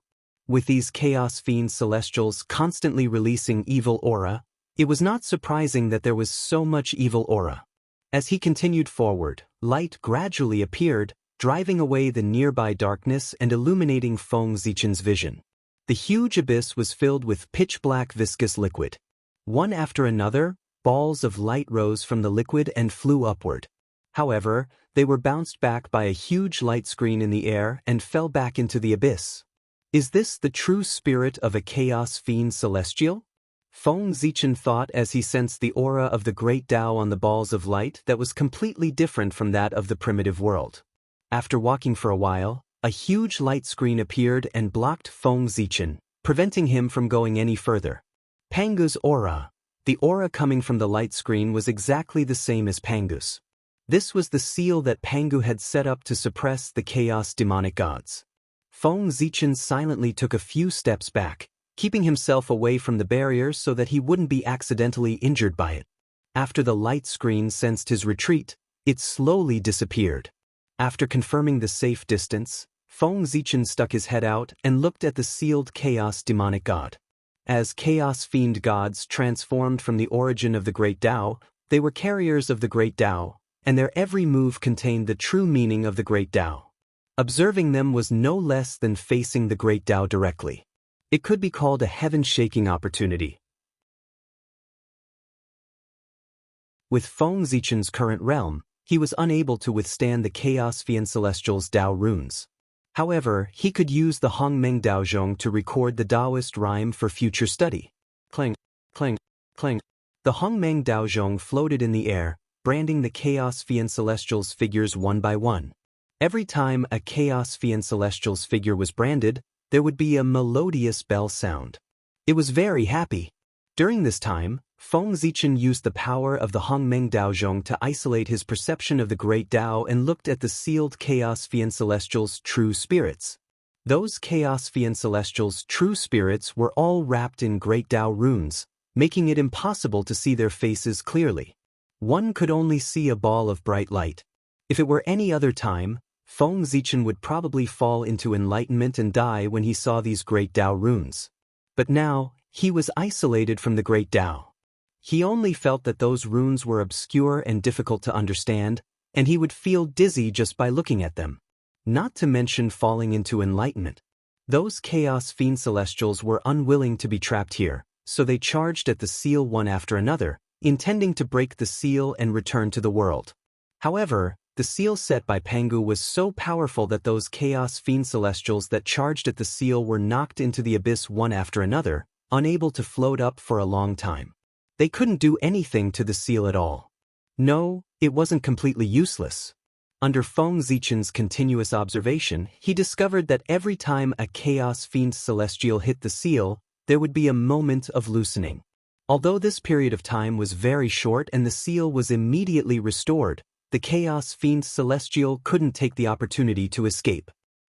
With these chaos fiend celestials constantly releasing evil aura, it was not surprising that there was so much evil aura. As he continued forward, light gradually appeared, driving away the nearby darkness and illuminating Feng Zichen's vision. The huge abyss was filled with pitch-black viscous liquid. One after another, balls of light rose from the liquid and flew upward. However, they were bounced back by a huge light screen in the air and fell back into the abyss. Is this the true spirit of a chaos fiend celestial? Feng Zichen thought as he sensed the aura of the great Tao on the balls of light that was completely different from that of the primitive world. After walking for a while, a huge light screen appeared and blocked Feng Zichen, preventing him from going any further. Pangu's aura. The aura coming from the light screen was exactly the same as Pangu's. This was the seal that Pangu had set up to suppress the chaos demonic gods. Feng Zichen silently took a few steps back, keeping himself away from the barrier so that he wouldn't be accidentally injured by it. After the light screen sensed his retreat, it slowly disappeared. After confirming the safe distance, Feng Zichen stuck his head out and looked at the sealed chaos demonic god. As chaos fiend gods transformed from the origin of the great Tao, they were carriers of the great Tao, and their every move contained the true meaning of the great Tao. Observing them was no less than facing the great Tao directly. It could be called a heaven-shaking opportunity. With Feng Zichen's current realm, he was unable to withstand the Chaos Fiend Celestial's Tao runes. However, he could use the Hongmeng Daozhong to record the Taoist rhyme for future study. Clang, clang, clang. The Hongmeng Daozhong floated in the air, branding the Chaos Fiend Celestial's figures one by one. Every time a Chaos Fiend Celestial's figure was branded, there would be a melodious bell sound. It was very happy. During this time, Feng Zichen used the power of the Hongmeng Daozhong to isolate his perception of the Great Tao and looked at the sealed Chaos Fiend Celestial's true spirits. Those Chaos Fiend Celestial's true spirits were all wrapped in Great Tao runes, making it impossible to see their faces clearly. One could only see a ball of bright light. If it were any other time, Feng Zichen would probably fall into enlightenment and die when he saw these Great Tao runes. But now, he was isolated from the Great Tao. He only felt that those runes were obscure and difficult to understand, and he would feel dizzy just by looking at them. Not to mention falling into enlightenment. Those Chaos Fiend Celestials were unwilling to be trapped here, so they charged at the seal one after another, intending to break the seal and return to the world. However, the seal set by Pangu was so powerful that those Chaos Fiend Celestials that charged at the seal were knocked into the abyss one after another, unable to float up for a long time. They couldn't do anything to the seal at all. No, it wasn't completely useless. Under Feng Zichen's continuous observation, he discovered that every time a Chaos Fiend Celestial hit the seal, there would be a moment of loosening. Although this period of time was very short and the seal was immediately restored, the Chaos Fiend Celestial couldn't take the opportunity to escape.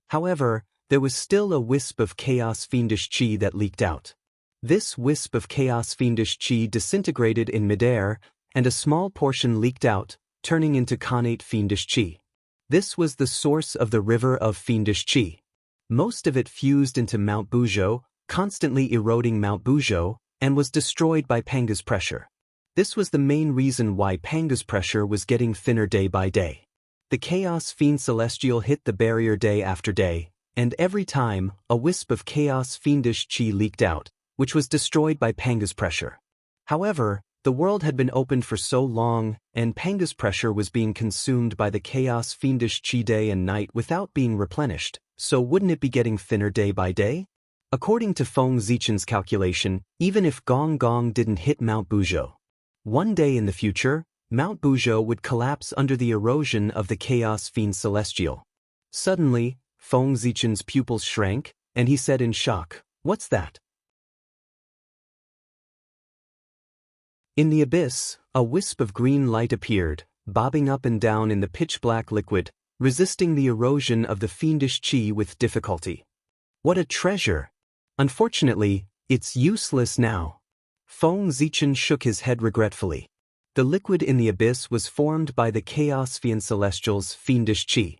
However, there was still a wisp of Chaos Fiendish Qi that leaked out. This wisp of Chaos Fiendish Qi disintegrated in midair, and a small portion leaked out, turning into Khanate Fiendish Qi. This was the source of the river of Fiendish Qi. Most of it fused into Mount Buzhou, constantly eroding Mount Buzhou, and was destroyed by Panga's pressure. This was the main reason why Panga's pressure was getting thinner day by day. The Chaos Fiend Celestial hit the barrier day after day, and every time, a wisp of Chaos Fiendish Qi leaked out, which was destroyed by Panga's pressure. However, the world had been opened for so long, and Panga's pressure was being consumed by the Chaos Fiendish Qi day and night without being replenished, so wouldn't it be getting thinner day by day? According to Feng Zichen's calculation, even if Gong Gong didn't hit Mount Buzhou, one day in the future, Mount Buzhou would collapse under the erosion of the Chaos Fiend Celestial. Suddenly, Feng Zichen's pupils shrank, and he said in shock, "What's that?" In the abyss, a wisp of green light appeared, bobbing up and down in the pitch-black liquid, resisting the erosion of the fiendish qi with difficulty. What a treasure! Unfortunately, it's useless now. Feng Zichen shook his head regretfully. The liquid in the abyss was formed by the Chaos Fiend Celestial's fiendish qi.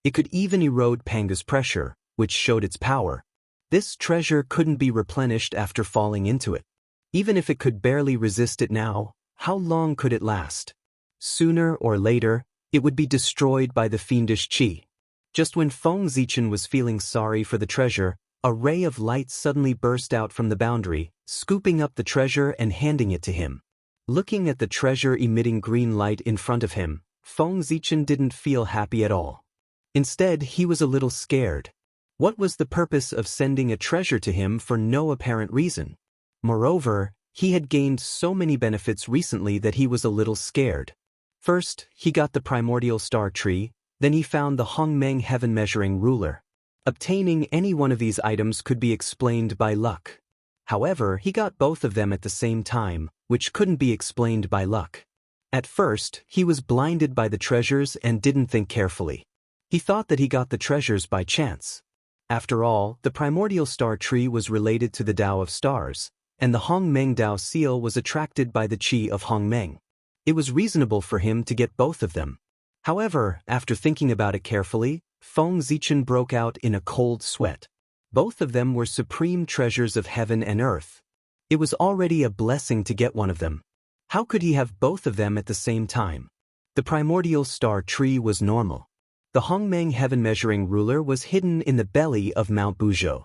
It could even erode Panga's pressure, which showed its power. This treasure couldn't be replenished after falling into it. Even if it could barely resist it now, how long could it last? Sooner or later, it would be destroyed by the fiendish qi. Just when Feng Zichen was feeling sorry for the treasure, a ray of light suddenly burst out from the boundary, scooping up the treasure and handing it to him. Looking at the treasure emitting green light in front of him, Feng Zichen didn't feel happy at all. Instead, he was a little scared. What was the purpose of sending a treasure to him for no apparent reason? Moreover, he had gained so many benefits recently that he was a little scared. First, he got the primordial star tree, then he found the Hongmeng heaven-measuring ruler. Obtaining any one of these items could be explained by luck. However, he got both of them at the same time, which couldn't be explained by luck. At first, he was blinded by the treasures and didn't think carefully. He thought that he got the treasures by chance. After all, the primordial star tree was related to the Tao of stars, and the Hongmeng Tao seal was attracted by the qi of Hongmeng. It was reasonable for him to get both of them. However, after thinking about it carefully, Feng Zichen broke out in a cold sweat. Both of them were supreme treasures of heaven and earth. It was already a blessing to get one of them. How could he have both of them at the same time? The primordial star tree was normal. The Hongmeng heaven-measuring ruler was hidden in the belly of Mount Buzhou.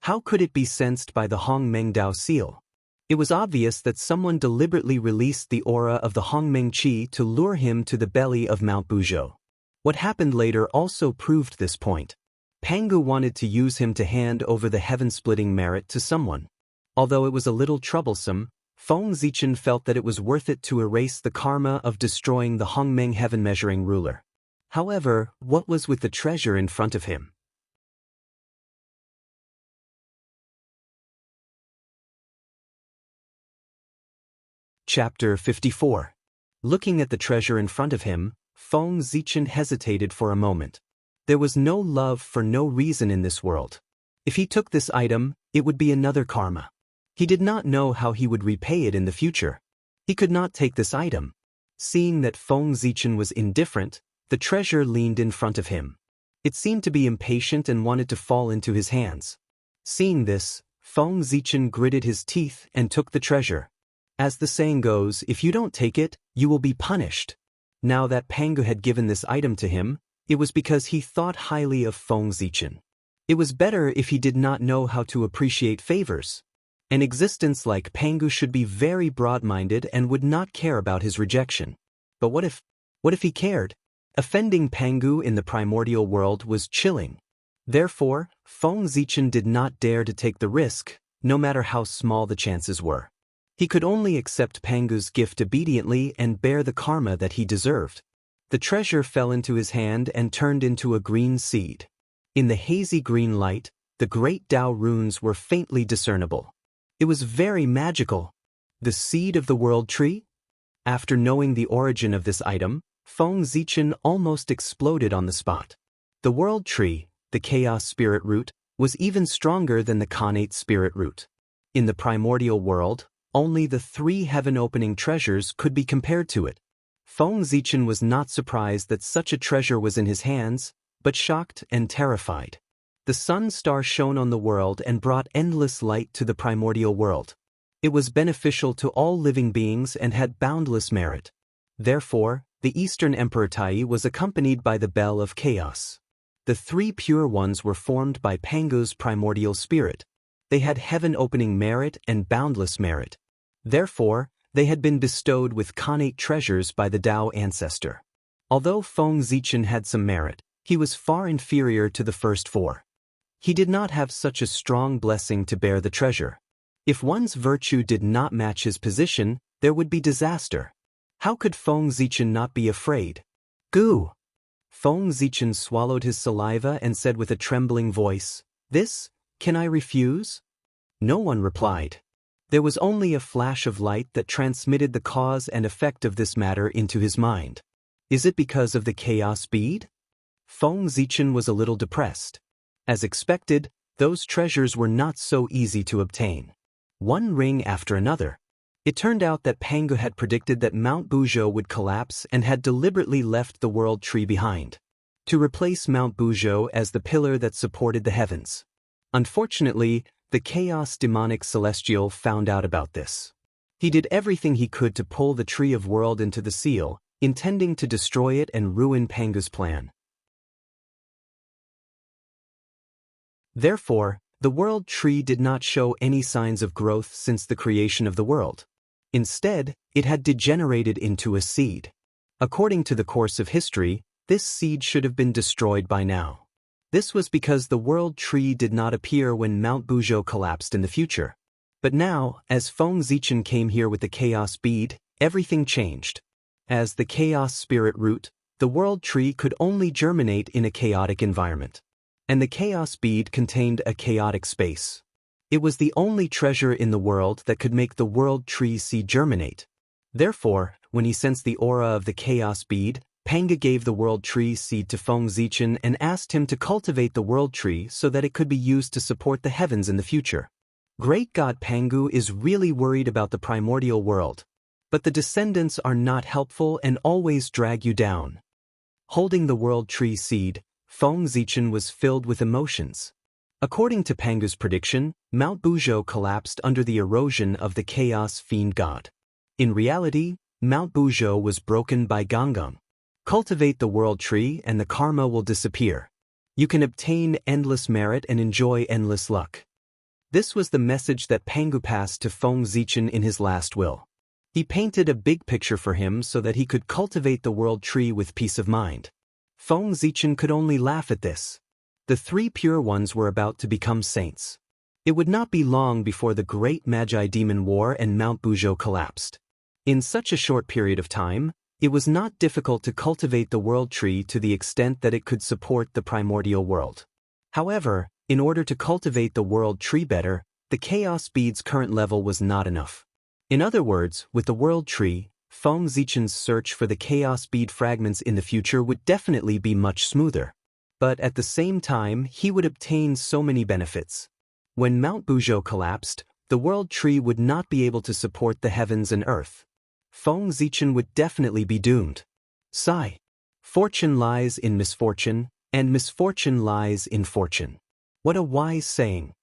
How could it be sensed by the Hongmeng Tao seal? It was obvious that someone deliberately released the aura of the Hongmeng qi to lure him to the belly of Mount Buzhou. What happened later also proved this point. Pangu wanted to use him to hand over the heaven-splitting merit to someone. Although it was a little troublesome, Feng Zichen felt that it was worth it to erase the karma of destroying the Hongmeng heaven-measuring ruler. However, what was with the treasure in front of him? Chapter 54. Looking at the treasure in front of him, Feng Zichen hesitated for a moment. There was no love for no reason in this world. If he took this item, it would be another karma. He did not know how he would repay it in the future. He could not take this item. Seeing that Feng Zichen was indifferent, the treasure leaned in front of him. It seemed to be impatient and wanted to fall into his hands. Seeing this, Feng Zichen gritted his teeth and took the treasure. As the saying goes, if you don't take it, you will be punished. Now that Pangu had given this item to him, it was because he thought highly of Feng Zichen. It was better if he did not know how to appreciate favors. An existence like Pangu should be very broad-minded and would not care about his rejection. But what if he cared? Offending Pangu in the primordial world was chilling. Therefore, Feng Zichen did not dare to take the risk, no matter how small the chances were. He could only accept Pangu's gift obediently and bear the karma that he deserved. The treasure fell into his hand and turned into a green seed. In the hazy green light, the great Tao runes were faintly discernible. It was very magical. The seed of the world tree? After knowing the origin of this item, Feng Zichen almost exploded on the spot. The world tree, the chaos spirit root, was even stronger than the connate spirit root. In the primordial world, only the 3 heaven-opening treasures could be compared to it. Feng Zichen was not surprised that such a treasure was in his hands, but shocked and terrified. The sun star shone on the world and brought endless light to the primordial world. It was beneficial to all living beings and had boundless merit. Therefore, the Eastern Emperor Tai was accompanied by the Bell of Chaos. The 3 pure ones were formed by Pangu's primordial spirit. They had heaven-opening merit and boundless merit. Therefore, they had been bestowed with connate treasures by the Tao ancestor. Although Feng Zichen had some merit, he was far inferior to the first 4. He did not have such a strong blessing to bear the treasure. If one's virtue did not match his position, there would be disaster. How could Feng Zichen not be afraid? Goo! Feng Zichen swallowed his saliva and said with a trembling voice, "This, can I refuse?" No one replied. There was only a flash of light that transmitted the cause and effect of this matter into his mind. Is it because of the chaos bead? Feng Zichen was a little depressed. As expected, those treasures were not so easy to obtain. One ring after another. It turned out that Pangu had predicted that Mount Buzhou would collapse and had deliberately left the world tree behind, to replace Mount Buzhou as the pillar that supported the heavens. Unfortunately, the chaos demonic celestial found out about this. He did everything he could to pull the Tree of World into the seal, intending to destroy it and ruin Pangu's plan. Therefore, the world tree did not show any signs of growth since the creation of the world. Instead, it had degenerated into a seed. According to the course of history, this seed should have been destroyed by now. This was because the world tree did not appear when Mount Buzhou collapsed in the future. But now, as Feng Zichen came here with the chaos bead, everything changed. As the chaos spirit root, the world tree could only germinate in a chaotic environment. And the chaos bead contained a chaotic space. It was the only treasure in the world that could make the world tree seed germinate. Therefore, when he sensed the aura of the chaos bead, Pangu gave the world tree seed to Feng Zichen and asked him to cultivate the world tree so that it could be used to support the heavens in the future. Great God Pangu is really worried about the primordial world. But the descendants are not helpful and always drag you down. Holding the world tree seed, Feng Zichen was filled with emotions. According to Pangu's prediction, Mount Buzhou collapsed under the erosion of the chaos fiend god. In reality, Mount Buzhou was broken by Ganggong. Cultivate the world tree and the karma will disappear. You can obtain endless merit and enjoy endless luck. This was the message that Pangu passed to Feng Zichen in his last will. He painted a big picture for him so that he could cultivate the world tree with peace of mind. Feng Zichen could only laugh at this. The 3 pure ones were about to become saints. It would not be long before the great Magi Demon War and Mount Buzhou collapsed. In such a short period of time, it was not difficult to cultivate the world tree to the extent that it could support the primordial world. However, in order to cultivate the world tree better, the chaos bead's current level was not enough. In other words, with the world tree, Feng Zichen's search for the chaos bead fragments in the future would definitely be much smoother. But at the same time, he would obtain so many benefits. When Mount Buzhou collapsed, the world tree would not be able to support the heavens and earth. Feng Zichen would definitely be doomed. Sigh. Fortune lies in misfortune, and misfortune lies in fortune. What a wise saying.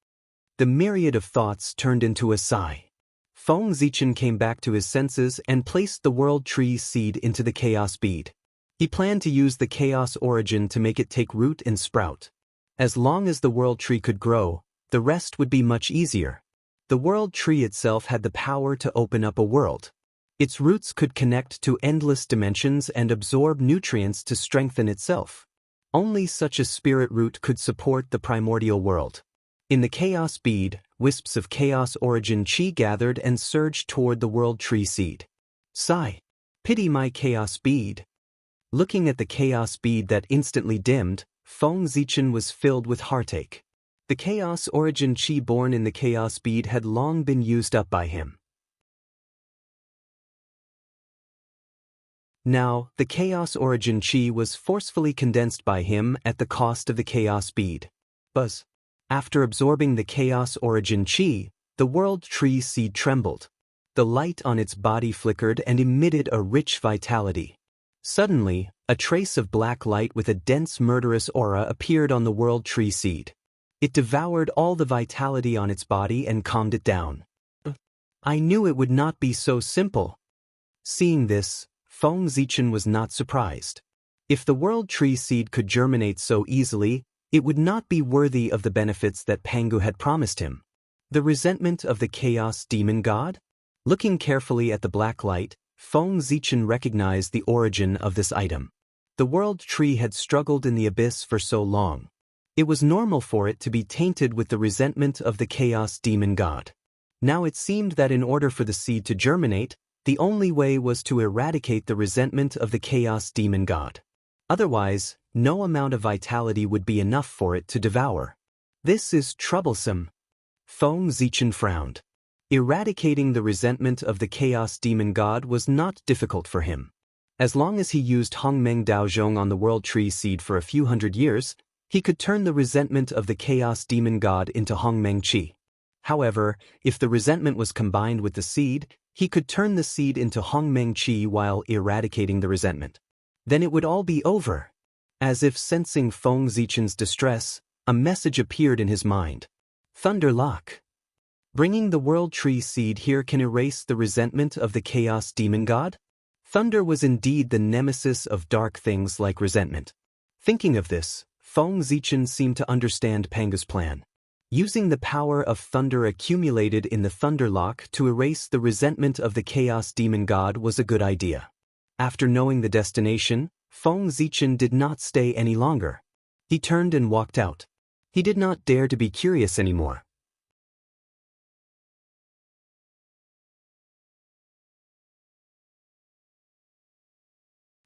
The myriad of thoughts turned into a sigh. Feng Zichen came back to his senses and placed the world tree seed into the chaos bead. He planned to use the chaos origin to make it take root and sprout. As long as the world tree could grow, the rest would be much easier. The world tree itself had the power to open up a world. Its roots could connect to endless dimensions and absorb nutrients to strengthen itself. Only such a spirit root could support the primordial world. In the chaos bead, wisps of chaos origin chi gathered and surged toward the world tree seed. Sigh. Pity my chaos bead. Looking at the chaos bead that instantly dimmed, Feng Zichen was filled with heartache. The chaos origin chi born in the chaos bead had long been used up by him. Now, the chaos origin chi was forcefully condensed by him at the cost of the chaos bead. Buzz. After absorbing the chaos origin chi, the world tree seed trembled. The light on its body flickered and emitted a rich vitality. Suddenly, a trace of black light with a dense murderous aura appeared on the world tree seed. It devoured all the vitality on its body and calmed it down. I knew it would not be so simple. Seeing this, Feng Zichen was not surprised. If the world tree seed could germinate so easily, it would not be worthy of the benefits that Pangu had promised him. The resentment of the chaos demon god? Looking carefully at the black light, Feng Zichen recognized the origin of this item. The world tree had struggled in the abyss for so long. It was normal for it to be tainted with the resentment of the chaos demon god. Now it seemed that in order for the seed to germinate, the only way was to eradicate the resentment of the chaos demon god. Otherwise, no amount of vitality would be enough for it to devour. This is troublesome. Feng Zichen frowned. Eradicating the resentment of the chaos demon god was not difficult for him. As long as he used Hongmeng Daozhong on the world tree seed for a few hundred years, he could turn the resentment of the chaos demon god into Hongmeng Qi. However, if the resentment was combined with the seed, he could turn the seed into Hongmeng Qi while eradicating the resentment. Then it would all be over. As if sensing Feng Zichen's distress, a message appeared in his mind. Thunder Lock. Bringing the world tree seed here can erase the resentment of the chaos demon god? Thunder was indeed the nemesis of dark things like resentment. Thinking of this, Feng Zichen seemed to understand Pangu's plan. Using the power of thunder accumulated in the Thunder Lock to erase the resentment of the chaos demon god was a good idea. After knowing the destination, Feng Zichen did not stay any longer. He turned and walked out. He did not dare to be curious anymore.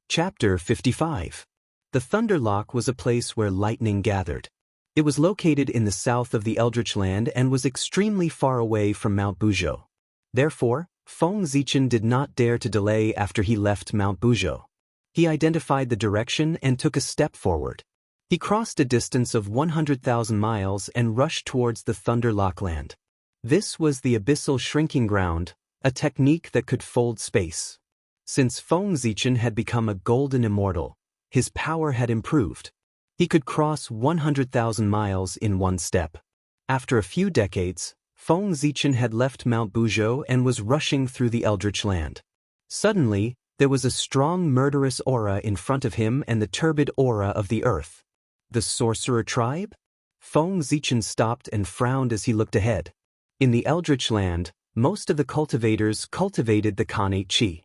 Chapter 55. The Thunder Lock was a place where lightning gathered. It was located in the south of the Eldritch Land and was extremely far away from Mount Buzhou. Therefore, Feng Zichen did not dare to delay after he left Mount Buzhou. He identified the direction and took a step forward. He crossed a distance of 100,000 miles and rushed towards the Thunder Lock land. This was the abyssal shrinking ground, a technique that could fold space. Since Feng Zichen had become a golden immortal, his power had improved. He could cross 100,000 miles in one step. After a few decades, Feng Zichen had left Mount Buzhou and was rushing through the Eldritch Land. Suddenly, there was a strong murderous aura in front of him and the turbid aura of the earth. The sorcerer tribe? Feng Zichen stopped and frowned as he looked ahead. In the Eldritch Land, most of the cultivators cultivated the Khanate Qi.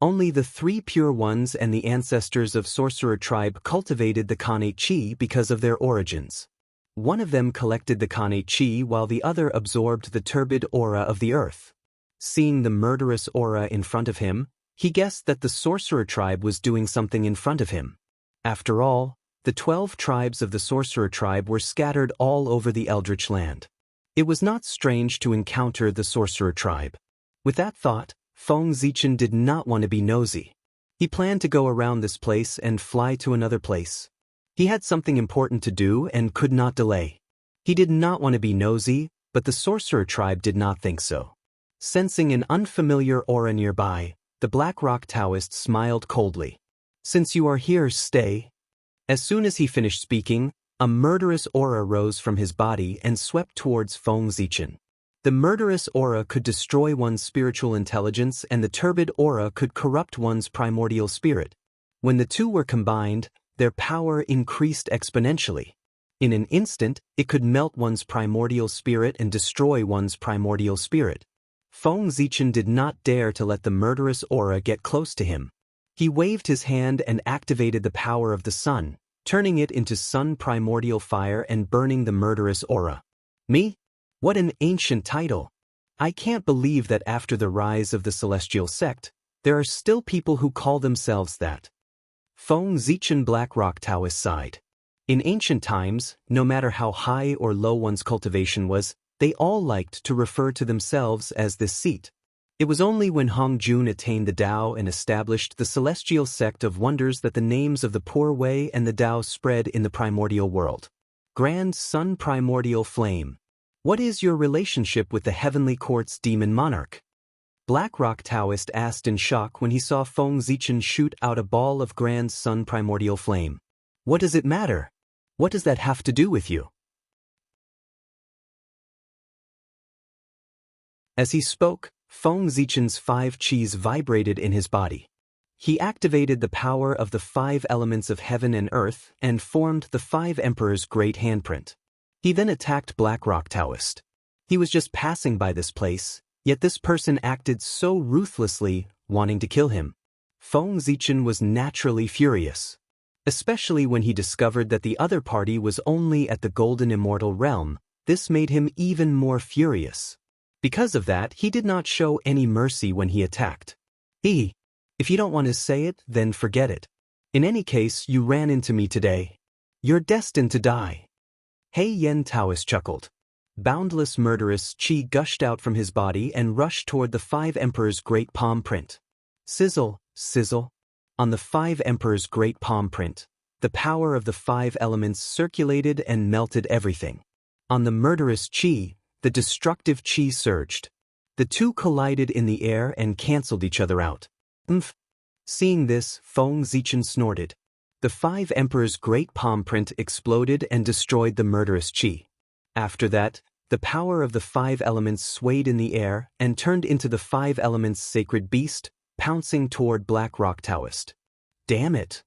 Only the 3 pure ones and the ancestors of Sorcerer tribe cultivated the Khanate Qi because of their origins. One of them collected the Khanate Qi while the other absorbed the turbid aura of the earth. Seeing the murderous aura in front of him, he guessed that the Sorcerer tribe was doing something in front of him. After all, the 12 tribes of the Sorcerer tribe were scattered all over the Eldritch Land. It was not strange to encounter the Sorcerer tribe. With that thought, Feng Zichen did not want to be nosy. He planned to go around this place and fly to another place. He had something important to do and could not delay. He did not want to be nosy, but the Sorcerer tribe did not think so. Sensing an unfamiliar aura nearby, the Black Rock Taoist smiled coldly. "Since you are here, stay." As soon as he finished speaking, a murderous aura rose from his body and swept towards Feng Zichen. The murderous aura could destroy one's spiritual intelligence and the turbid aura could corrupt one's primordial spirit. When the two were combined, their power increased exponentially. In an instant, it could melt one's primordial spirit and destroy one's primordial spirit. Feng Zichen did not dare to let the murderous aura get close to him. He waved his hand and activated the power of the sun, turning it into sun primordial fire and burning the murderous aura. Me? What an ancient title! I can't believe that after the rise of the celestial sect, there are still people who call themselves that. Feng Zichen Black Rock Taoist sighed. In ancient times, no matter how high or low one's cultivation was, they all liked to refer to themselves as this seat. It was only when Hong Jun attained the Tao and established the celestial sect of wonders that the names of the Poor Way and the Tao spread in the primordial world. Grand Sun Primordial Flame. What is your relationship with the Heavenly Court's demon monarch? Black Rock Taoist asked in shock when he saw Feng Zichen shoot out a ball of Grand Sun Primordial Flame. What does it matter? What does that have to do with you? As he spoke, Feng Zichen's 5 qis vibrated in his body. He activated the power of the 5 elements of heaven and earth and formed the 5 emperors' great handprint. He then attacked Black Rock Taoist. He was just passing by this place, yet this person acted so ruthlessly, wanting to kill him. Feng Zichen was naturally furious, especially when he discovered that the other party was only at the Golden Immortal Realm. This made him even more furious. Because of that, he did not show any mercy when he attacked. If you don't want to say it, then forget it. In any case, you ran into me today. You're destined to die. Hei Yen Taoist chuckled. Boundless murderous qi gushed out from his body and rushed toward the 5 emperors' great palm print. Sizzle, sizzle. On the 5 emperors' great palm print, the power of the 5 elements circulated and melted everything. On the murderous qi, the destructive qi surged. The two collided in the air and cancelled each other out. Seeing this, Feng Zichen snorted. The 5 emperors' great palm print exploded and destroyed the murderous qi. After that, the power of the 5 elements swayed in the air and turned into the 5 elements' sacred beast, pouncing toward Black Rock Taoist. Damn it!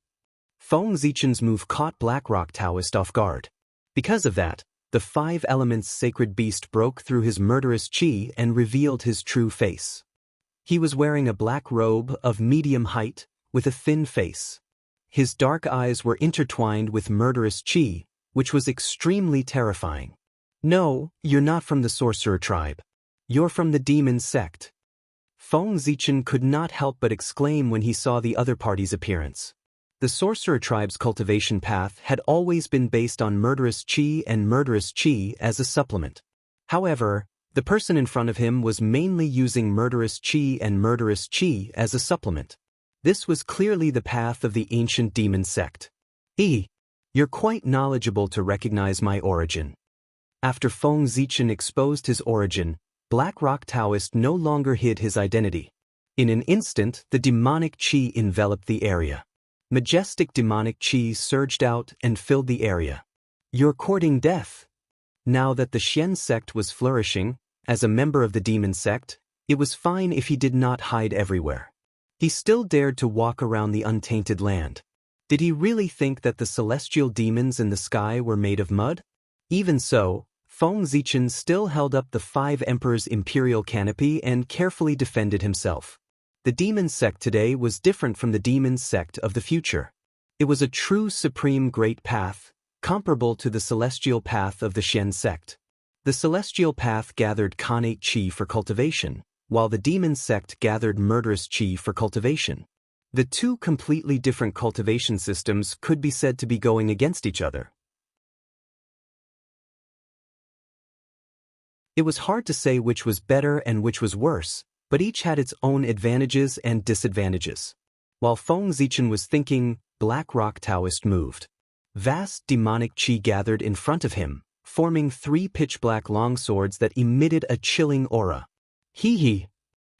Feng Zichen's move caught Black Rock Taoist off guard. Because of that, the 5 elements' sacred beast broke through his murderous qi and revealed his true face. He was wearing a black robe of medium height, with a thin face. His dark eyes were intertwined with murderous qi, which was extremely terrifying. No, you're not from the sorcerer tribe. You're from the demon sect. Feng Zichen could not help but exclaim when he saw the other party's appearance. The sorcerer tribe's cultivation path had always been based on murderous qi and murderous qi as a supplement. However, the person in front of him was mainly using murderous qi and murderous qi as a supplement. This was clearly the path of the ancient demon sect. You're quite knowledgeable to recognize my origin. After Feng Zichen exposed his origin, Black Rock Taoist no longer hid his identity. In an instant, the demonic qi enveloped the area. Majestic demonic qi surged out and filled the area. You're courting death. Now that the Xian sect was flourishing, as a member of the demon sect, it was fine if he did not hide everywhere. He still dared to walk around the untainted land. Did he really think that the celestial demons in the sky were made of mud? Even so, Feng Zichen still held up the 5 emperors' imperial canopy and carefully defended himself. The demon sect today was different from the demon sect of the future. It was a true supreme great path, comparable to the celestial path of the Xian sect. The celestial path gathered Khanate qi for cultivation, while the demon sect gathered murderous qi for cultivation. The two completely different cultivation systems could be said to be going against each other. It was hard to say which was better and which was worse, but each had its own advantages and disadvantages. While Feng Zichen was thinking, Black Rock Taoist moved. Vast demonic qi gathered in front of him, forming 3 pitch-black longswords that emitted a chilling aura. Hee.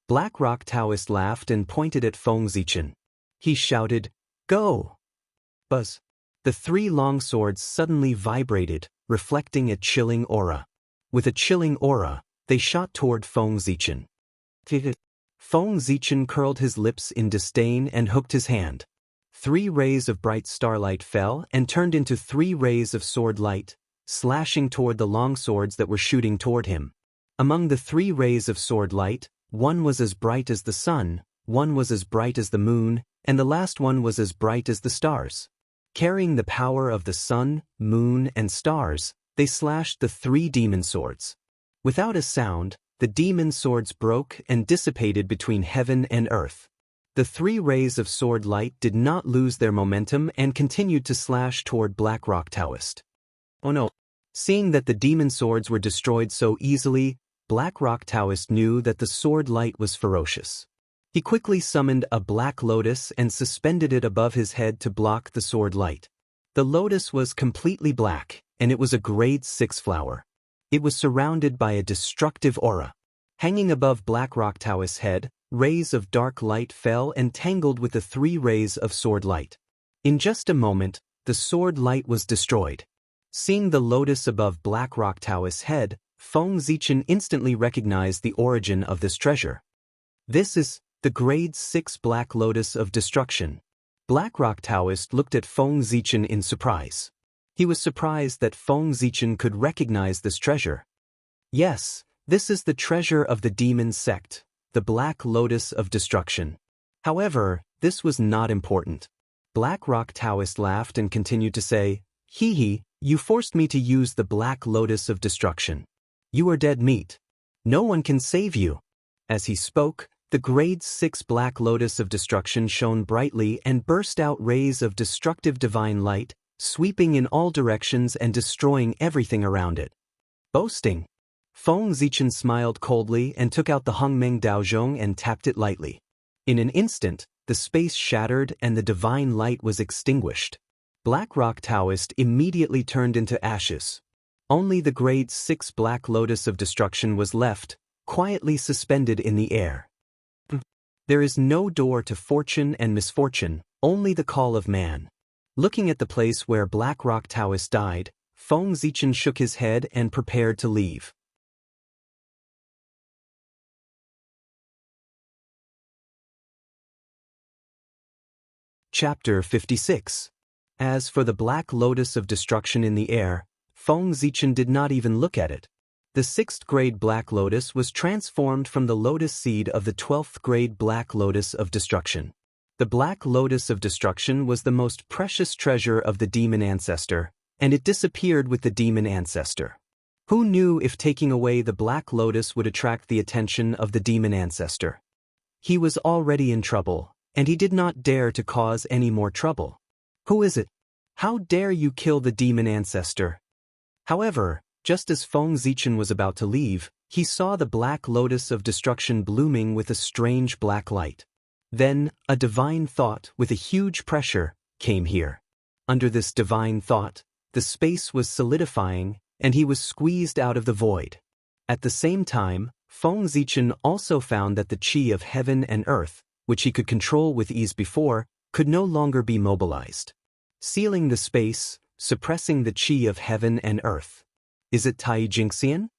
Black Rock Taoist laughed and pointed at Feng Zichen. He shouted, "Go!" Buzz. The 3 longswords suddenly vibrated, reflecting a chilling aura. With a chilling aura, they shot toward Feng Zichen. Feng Zichen curled his lips in disdain and hooked his hand. 3 rays of bright starlight fell and turned into 3 rays of sword light, slashing toward the longswords that were shooting toward him. Among the 3 rays of sword light, one was as bright as the sun, one was as bright as the moon, and the last one was as bright as the stars. Carrying the power of the sun, moon, and stars, they slashed the 3 demon swords. Without a sound, the demon swords broke and dissipated between heaven and earth. The 3 rays of sword light did not lose their momentum and continued to slash toward Black Rock Taoist. Oh no! Seeing that the demon swords were destroyed so easily, Black Rock Taoist knew that the sword light was ferocious. He quickly summoned a black lotus and suspended it above his head to block the sword light. The lotus was completely black, and it was a grade 6 flower. It was surrounded by a destructive aura. Hanging above Black Rock Taoist's head, rays of dark light fell and tangled with the 3 rays of sword light. In just a moment, the sword light was destroyed. Seeing the lotus above Black Rock Taoist's head, Feng Zichen instantly recognized the origin of this treasure. This is the grade 6 Black Lotus of Destruction. Black Rock Taoist looked at Feng Zichen in surprise. He was surprised that Feng Zichen could recognize this treasure. Yes, this is the treasure of the demon sect, the Black Lotus of Destruction. However, this was not important. Black Rock Taoist laughed and continued to say, "Hee hee, you forced me to use the Black Lotus of Destruction. You are dead meat. No one can save you." As he spoke, the grade 6 Black Lotus of Destruction shone brightly and burst out rays of destructive divine light, sweeping in all directions and destroying everything around it. Boasting. Feng Zichen smiled coldly and took out the Hongmeng Daozhong and tapped it lightly. In an instant, the space shattered and the divine light was extinguished. Black Rock Taoist immediately turned into ashes. Only the grade 6 Black Lotus of Destruction was left, quietly suspended in the air. There is no door to fortune and misfortune, only the call of man. Looking at the place where Black Rock Taoist died, Feng Zichen shook his head and prepared to leave. Chapter 56. As for the Black Lotus of Destruction in the air, Feng Zichen did not even look at it. The 6th grade Black Lotus was transformed from the lotus seed of the 12th grade Black Lotus of Destruction. The Black Lotus of Destruction was the most precious treasure of the demon ancestor, and it disappeared with the demon ancestor. Who knew if taking away the Black Lotus would attract the attention of the demon ancestor? He was already in trouble, and he did not dare to cause any more trouble. Who is it? How dare you kill the demon ancestor? However, just as Feng Zichen was about to leave, he saw the Black Lotus of Destruction blooming with a strange black light. Then, a divine thought with a huge pressure came here. Under this divine thought, the space was solidifying, and he was squeezed out of the void. At the same time, Feng Zichen also found that the qi of heaven and earth, which he could control with ease before, could no longer be mobilized. Sealing the space, suppressing the qi of heaven and earth. Is it Tai Jingxian?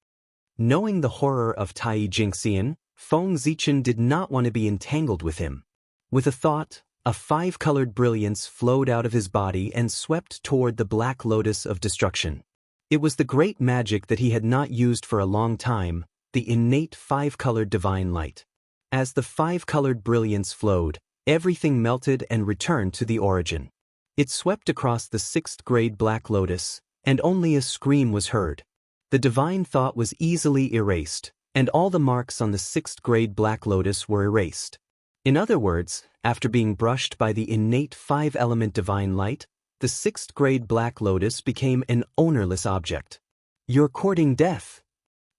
Knowing the horror of Tai Jingxian, Feng Zichen did not want to be entangled with him. With a thought, a 5-colored brilliance flowed out of his body and swept toward the Black Lotus of Destruction. It was the great magic that he had not used for a long time, the innate 5-colored divine light. As the 5-colored brilliance flowed, everything melted and returned to the origin. It swept across the 6th grade Black Lotus, and only a scream was heard. The divine thought was easily erased, and all the marks on the 6th grade Black Lotus were erased. In other words, after being brushed by the innate 5-element divine light, the 6th grade Black Lotus became an ownerless object. You're courting death.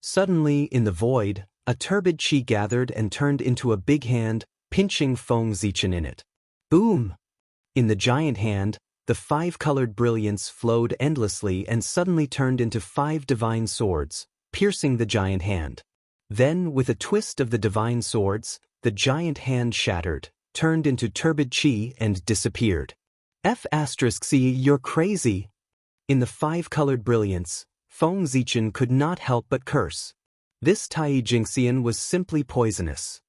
Suddenly, in the void, a turbid qi gathered and turned into a big hand, pinching Feng Zichen in it. Boom! In the giant hand, the 5-colored brilliance flowed endlessly and suddenly turned into 5 divine swords, piercing the giant hand. Then, with a twist of the divine swords, the giant hand shattered, turned into turbid qi and disappeared. F***C, you're crazy! In the 5-colored brilliance, Feng Zichen could not help but curse. This Tai Jingxian was simply poisonous.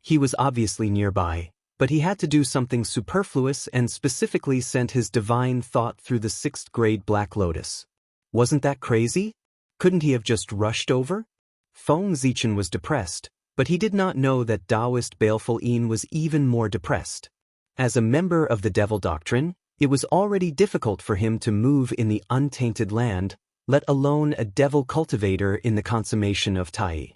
He was obviously nearby, but he had to do something superfluous and specifically sent his divine thought through the 6th grade Black Lotus. Wasn't that crazy? Couldn't he have just rushed over? Feng Zichen was depressed, but he did not know that Taoist Baleful Yin was even more depressed. As a member of the Devil Doctrine, it was already difficult for him to move in the untainted land, let alone a devil cultivator in the consummation of Tai.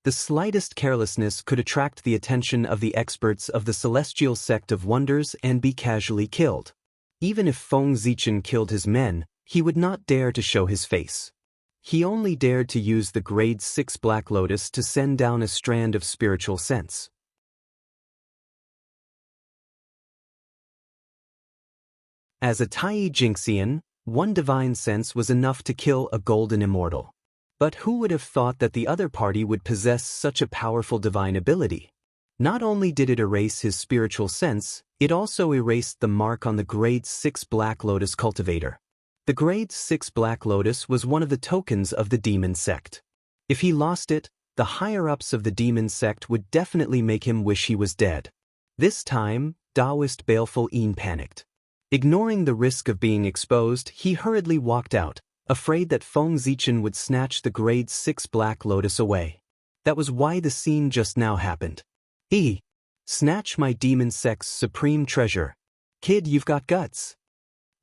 The slightest carelessness could attract the attention of the experts of the celestial sect of wonders and be casually killed. Even if Feng Zichen killed his men, he would not dare to show his face. He only dared to use the grade 6 Black Lotus to send down a strand of spiritual sense. As a Tai Jinxian, one divine sense was enough to kill a golden immortal. But who would have thought that the other party would possess such a powerful divine ability? Not only did it erase his spiritual sense, it also erased the mark on the grade 6 Black Lotus cultivator. The grade 6 Black Lotus was one of the tokens of the demon sect. If he lost it, the higher-ups of the demon sect would definitely make him wish he was dead. This time, Taoist Baleful Yin panicked. Ignoring the risk of being exposed, he hurriedly walked out, afraid that Feng Zichen would snatch the grade 6 Black Lotus away. That was why the scene just now happened. Snatch my demon sect's supreme treasure. Kid, you've got guts.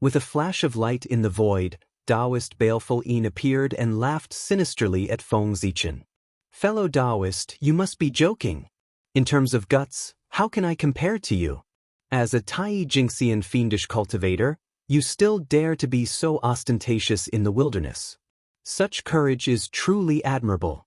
With a flash of light in the void, Taoist Baleful Yin appeared and laughed sinisterly at Feng Zichen. Fellow Taoist, you must be joking. In terms of guts, how can I compare to you? As a Tai Jinxian fiendish cultivator, you still dare to be so ostentatious in the wilderness. Such courage is truly admirable.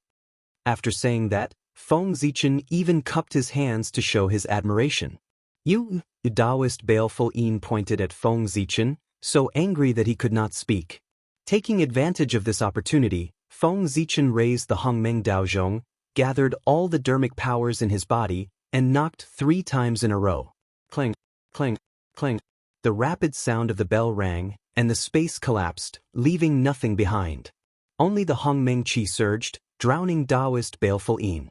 After saying that, Feng Zichen even cupped his hands to show his admiration. You, Taoist Baleful Yin pointed at Feng Zichen, so angry that he could not speak. Taking advantage of this opportunity, Feng Zichen raised the Hongmeng Daozhong, gathered all the dermic powers in his body, and knocked 3 times in a row. Clang, clang, clang. The rapid sound of the bell rang, and the space collapsed, leaving nothing behind. Only the Hongmeng Qi surged, drowning Taoist Baleful Yin.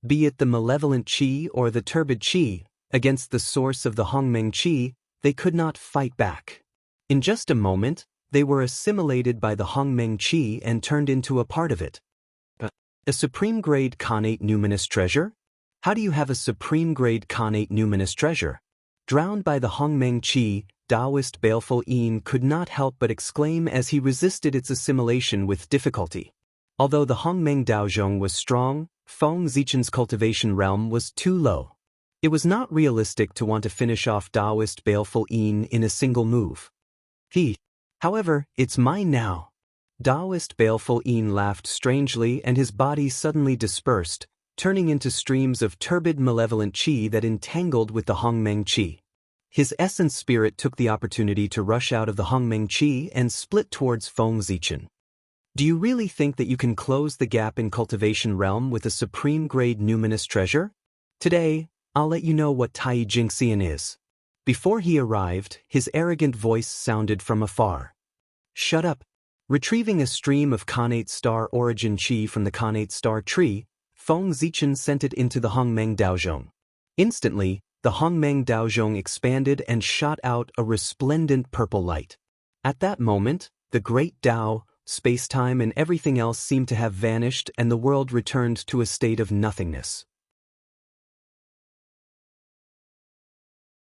Be it the malevolent Qi or the turbid Qi, against the source of the Hongmeng Qi, they could not fight back. In just a moment, they were assimilated by the Hongmeng Qi and turned into a part of it. A supreme-grade Khanate numinous treasure? How do you have a supreme-grade Khanate numinous treasure? Drowned by the Hongmeng Qi, Taoist Baleful Yin could not help but exclaim as he resisted its assimilation with difficulty. Although the Hongmeng Daozhong was strong, Feng Zichen's cultivation realm was too low. It was not realistic to want to finish off Taoist Baleful Yin in a single move. However, it's mine now. Taoist Baleful Yin laughed strangely and his body suddenly dispersed, turning into streams of turbid malevolent qi that entangled with the Hongmeng Qi. His essence spirit took the opportunity to rush out of the Hongmeng Qi and split towards Feng Zichen. Do you really think that you can close the gap in cultivation realm with a supreme-grade numinous treasure? Today, I'll let you know what Tai Jinxian is. Before he arrived, his arrogant voice sounded from afar. Shut up. Retrieving a stream of Khanate star origin qi from the Khanate star tree, Feng Zichen sent it into the Hongmeng Daozhong. Instantly, the Hongmeng Daozhong expanded and shot out a resplendent purple light. At that moment, the great Tao, space-time and everything else seemed to have vanished and the world returned to a state of nothingness.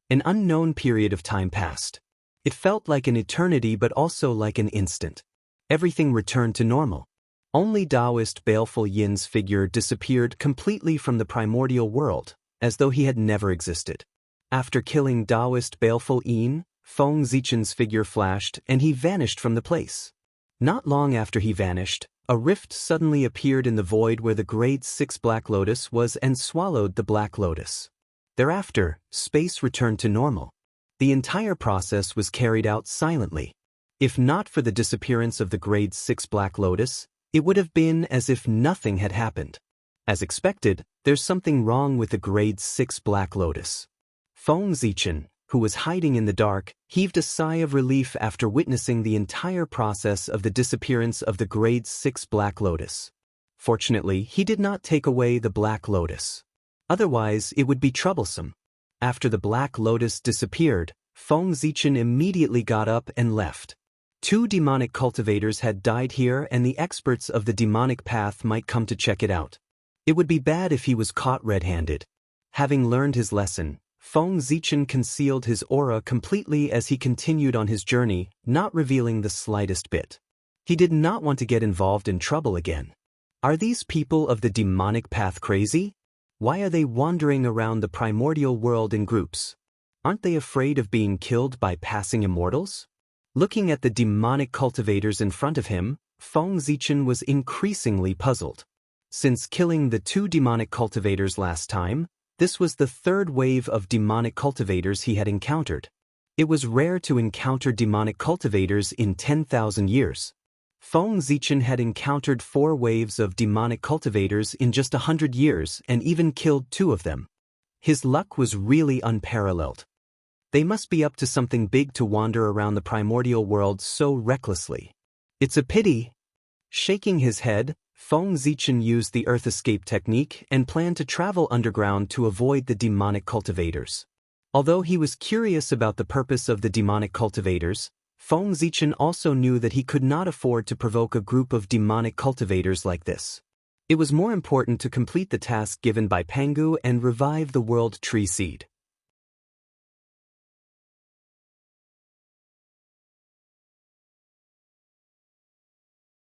An unknown period of time passed. It felt like an eternity but also like an instant. Everything returned to normal. Only Taoist Baleful Yin's figure disappeared completely from the primordial world, as though he had never existed. After killing Taoist Baleful Yin, Feng Zichen's figure flashed and he vanished from the place. Not long after he vanished, a rift suddenly appeared in the void where the grade 6 Black Lotus was and swallowed the Black Lotus. Thereafter, space returned to normal. The entire process was carried out silently. If not for the disappearance of the grade 6 Black Lotus, it would have been as if nothing had happened. As expected, there's something wrong with the grade 6 Black Lotus. Feng Zichen, who was hiding in the dark, heaved a sigh of relief after witnessing the entire process of the disappearance of the grade 6 Black Lotus. Fortunately, he did not take away the Black Lotus. Otherwise, it would be troublesome. After the Black Lotus disappeared, Feng Zichen immediately got up and left. 2 demonic cultivators had died here and the experts of the demonic path might come to check it out. It would be bad if he was caught red-handed. Having learned his lesson, Feng Zichen concealed his aura completely as he continued on his journey, not revealing the slightest bit. He did not want to get involved in trouble again. Are these people of the demonic path crazy? Why are they wandering around the primordial world in groups? Aren't they afraid of being killed by passing immortals? Looking at the demonic cultivators in front of him, Feng Zichen was increasingly puzzled. Since killing the 2 demonic cultivators last time, this was the 3rd wave of demonic cultivators he had encountered. It was rare to encounter demonic cultivators in 10,000 years. Feng Zichen had encountered 4 waves of demonic cultivators in just 100 years and even killed 2 of them. His luck was really unparalleled. They must be up to something big to wander around the primordial world so recklessly. It's a pity. Shaking his head, Feng Zichen used the Earth Escape technique and planned to travel underground to avoid the demonic cultivators. Although he was curious about the purpose of the demonic cultivators, Feng Zichen also knew that he could not afford to provoke a group of demonic cultivators like this. It was more important to complete the task given by Pangu and revive the World Tree Seed.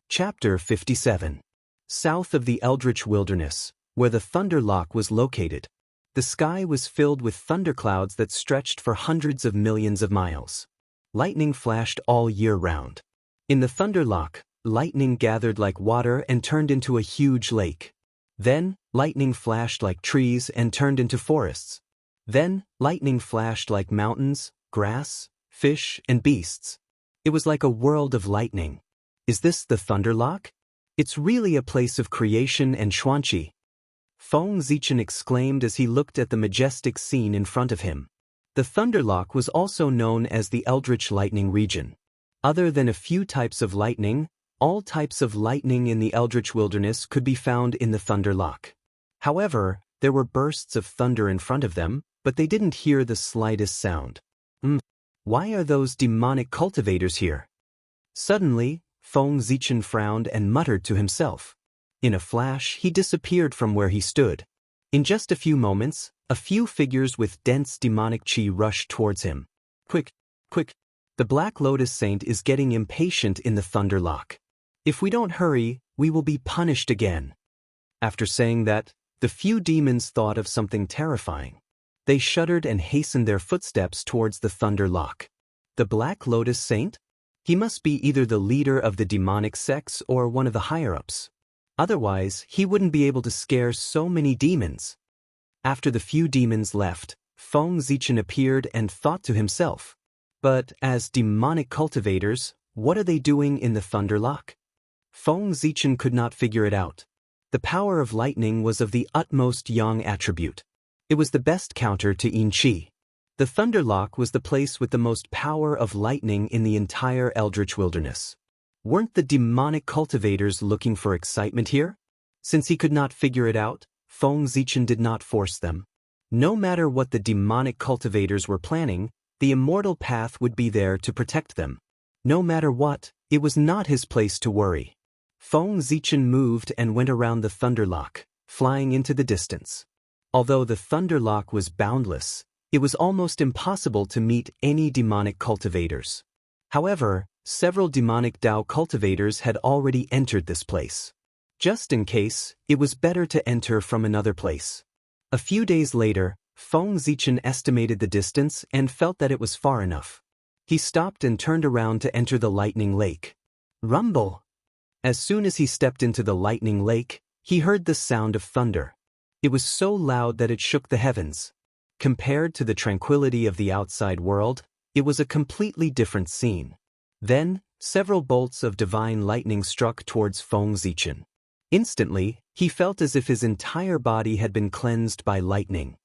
Chapter 57. South of the Eldritch Wilderness, where the Thunder Lock was located, the sky was filled with thunderclouds that stretched for hundreds of millions of miles. Lightning flashed all year round. In the Thunder Lock, lightning gathered like water and turned into a huge lake. Then, lightning flashed like trees and turned into forests. Then, lightning flashed like mountains, grass, fish, and beasts. It was like a world of lightning. Is this the Thunder Lock? It's really a place of creation and xuanqi. Feng Zichen exclaimed as he looked at the majestic scene in front of him. The Thunder Lock was also known as the Eldritch Lightning region. Other than a few types of lightning, all types of lightning in the Eldritch Wilderness could be found in the Thunder Lock. However, there were bursts of thunder in front of them, but they didn't hear the slightest sound. Why are those demonic cultivators here? Suddenly, Feng Zichen frowned and muttered to himself. In a flash, he disappeared from where he stood. In just a few moments, a few figures with dense demonic qi rushed towards him. Quick, quick! The Black Lotus Saint is getting impatient in the Thunder Lock. If we don't hurry, we will be punished again. After saying that, the few demons thought of something terrifying. They shuddered and hastened their footsteps towards the Thunder Lock. The Black Lotus Saint? He must be either the leader of the demonic sects or one of the higher-ups. Otherwise, he wouldn't be able to scare so many demons. After the few demons left, Feng Zichen appeared and thought to himself, but as demonic cultivators, what are they doing in the Thunder Lock? Feng Zichen could not figure it out. The power of lightning was of the utmost yang attribute. It was the best counter to yin qi. The Thunder Lock was the place with the most power of lightning in the entire Eldritch Wilderness. Weren't the demonic cultivators looking for excitement here? Since he could not figure it out, Feng Zichen did not force them. No matter what the demonic cultivators were planning, the immortal path would be there to protect them. No matter what, it was not his place to worry. Feng Zichen moved and went around the Thunder Lock, flying into the distance. Although the Thunder Lock was boundless, it was almost impossible to meet any demonic cultivators. However, several demonic Dao cultivators had already entered this place. Just in case, it was better to enter from another place. A few days later, Feng Zichen estimated the distance and felt that it was far enough. He stopped and turned around to enter the lightning lake. Rumble! As soon as he stepped into the lightning lake, he heard the sound of thunder. It was so loud that it shook the heavens. Compared to the tranquility of the outside world, it was a completely different scene. Then, several bolts of divine lightning struck towards Feng Zichen. Instantly, he felt as if his entire body had been cleansed by lightning.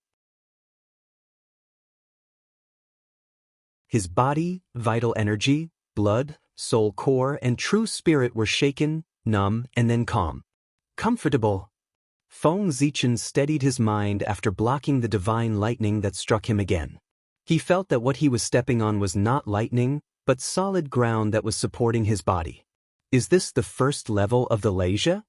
His body, vital energy, blood, soul core, and true spirit were shaken, numb, and then calm. Comfortable. Feng Zichen steadied his mind after blocking the divine lightning that struck him again. He felt that what he was stepping on was not lightning, but solid ground that was supporting his body. Is this the first level of the Leisha?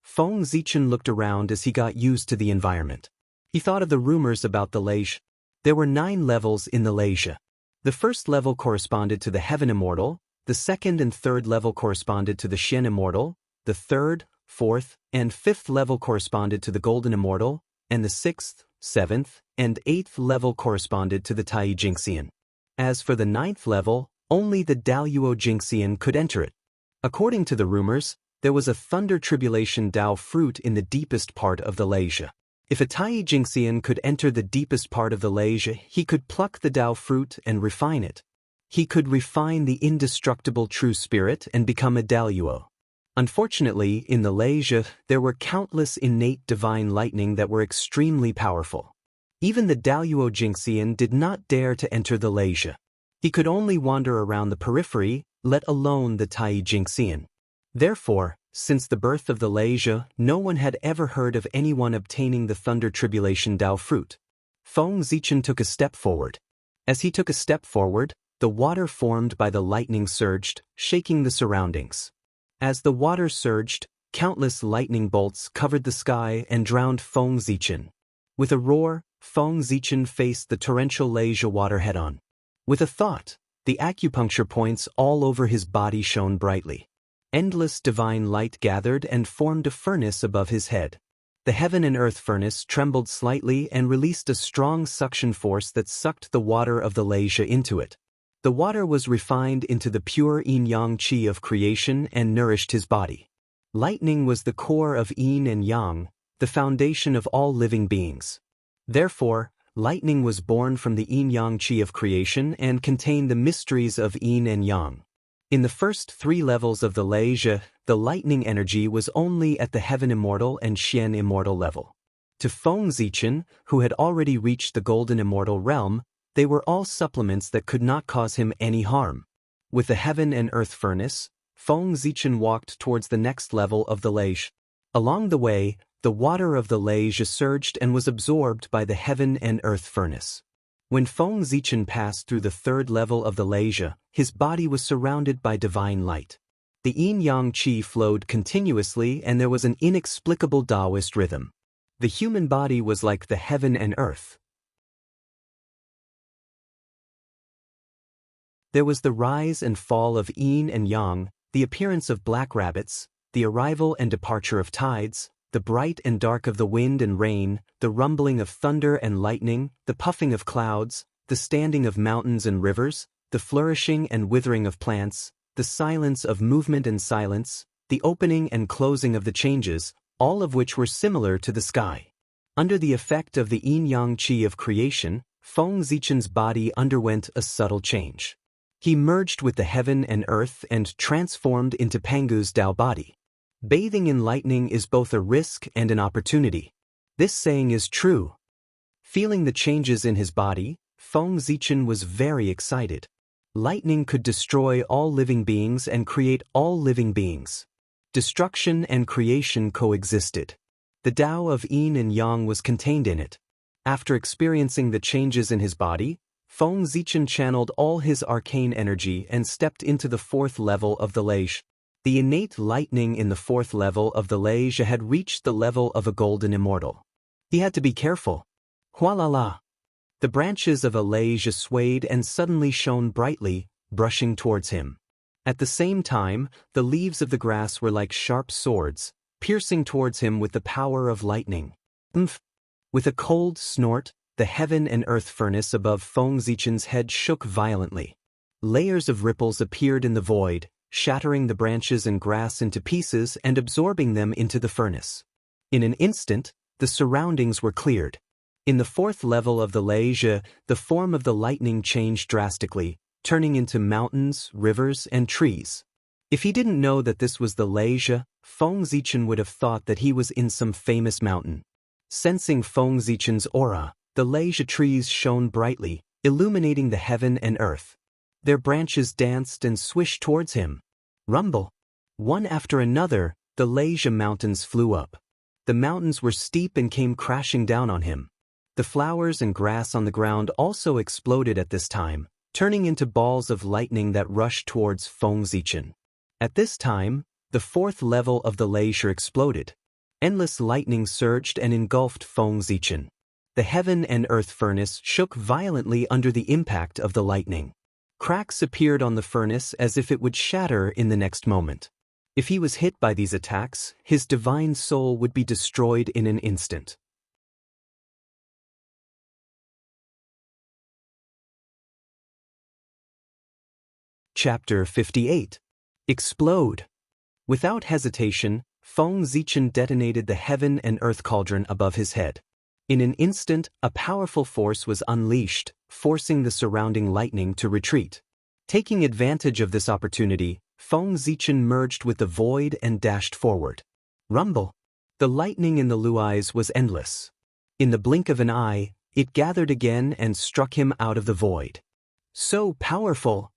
Feng Zichen looked around as he got used to the environment. He thought of the rumors about the Leisha. There were 9 levels in the Leisha. The first level corresponded to the Heaven Immortal, the second and third level corresponded to the Shen Immortal, the third, 4th, and 5th level corresponded to the Golden Immortal, and the 6th, 7th, and 8th level corresponded to the Tai Jingxian. As for the 9th level, only the Daluo Jingxian could enter it. According to the rumors, there was a Thunder Tribulation Dao fruit in the deepest part of the Leisha. If a Tai Jingxian could enter the deepest part of the Leisha, he could pluck the Dao fruit and refine it. He could refine the indestructible true spirit and become a Daluo. Unfortunately, in the Leisha, there were countless innate divine lightning that were extremely powerful. Even the Daluo Jingxian did not dare to enter the Leisha. He could only wander around the periphery, let alone the Tai Jingxian. Therefore, since the birth of the Leisha, no one had ever heard of anyone obtaining the Thunder Tribulation Dao fruit. Feng Zichen took a step forward. As he took a step forward, the water formed by the lightning surged, shaking the surroundings. As the water surged, countless lightning bolts covered the sky and drowned Feng Zichen. With a roar, Feng Zichen faced the torrential Leisha water head-on. With a thought, the acupuncture points all over his body shone brightly. Endless divine light gathered and formed a furnace above his head. The heaven and earth furnace trembled slightly and released a strong suction force that sucked the water of the Leisha into it. The water was refined into the pure yin-yang qi of creation and nourished his body. Lightning was the core of yin and yang, the foundation of all living beings. Therefore, lightning was born from the yin-yang qi of creation and contained the mysteries of yin and yang. In the first 3 levels of the Leisha, the lightning energy was only at the Heaven Immortal and Xian Immortal level. To Feng Zichen, who had already reached the Golden Immortal realm, they were all supplements that could not cause him any harm. With the Heaven and Earth furnace, Feng Zichen walked towards the next level of the Leisha. Along the way, the water of the Leisha surged and was absorbed by the Heaven and Earth furnace. When Feng Zichen passed through the 3rd level of the Leisha, his body was surrounded by divine light. The yin-yang qi flowed continuously and there was an inexplicable Taoist rhythm. The human body was like the heaven and earth. There was the rise and fall of yin and yang, the appearance of black rabbits, the arrival and departure of tides, the bright and dark of the wind and rain, the rumbling of thunder and lightning, the puffing of clouds, the standing of mountains and rivers, the flourishing and withering of plants, the silence of movement and silence, the opening and closing of the changes, all of which were similar to the sky. Under the effect of the yin-yang qi of creation, Feng Zichen's body underwent a subtle change. He merged with the heaven and earth and transformed into Pangu's Dao body. Bathing in lightning is both a risk and an opportunity. This saying is true. Feeling the changes in his body, Feng Zichen was very excited. Lightning could destroy all living beings and create all living beings. Destruction and creation coexisted. The Tao of yin and yang was contained in it. After experiencing the changes in his body, Feng Zichen channeled all his arcane energy and stepped into the 4th level of the Leisha. The innate lightning in the 4th level of the Leisha had reached the level of a Golden Immortal. He had to be careful. Hualala! The branches of a Leisha swayed and suddenly shone brightly, brushing towards him. At the same time, the leaves of the grass were like sharp swords, piercing towards him with the power of lightning. With a cold snort, the heaven and earth furnace above Feng Zichen's head shook violently. Layers of ripples appeared in the void, shattering the branches and grass into pieces and absorbing them into the furnace. In an instant, the surroundings were cleared. In the 4th level of the Leisha, the form of the lightning changed drastically, turning into mountains, rivers, and trees. If he didn't know that this was the Leisha, Feng Zichen would have thought that he was in some famous mountain. Sensing Feng Zichen's aura, the Leisha trees shone brightly, illuminating the heaven and earth. Their branches danced and swished towards him. Rumble! One after another, the Leisha mountains flew up. The mountains were steep and came crashing down on him. The flowers and grass on the ground also exploded at this time, turning into balls of lightning that rushed towards Feng Zichen. At this time, the 4th level of the Leisha exploded. Endless lightning surged and engulfed Feng Zichen. The heaven and earth furnace shook violently under the impact of the lightning. Cracks appeared on the furnace as if it would shatter in the next moment. If he was hit by these attacks, his divine soul would be destroyed in an instant. Chapter 58. Explode. Without hesitation, Feng Zichen detonated the heaven and earth cauldron above his head. In an instant, a powerful force was unleashed, forcing the surrounding lightning to retreat. Taking advantage of this opportunity, Feng Zichen merged with the void and dashed forward. Rumble! The lightning in the luais was endless. In the blink of an eye, it gathered again and struck him out of the void. So powerful!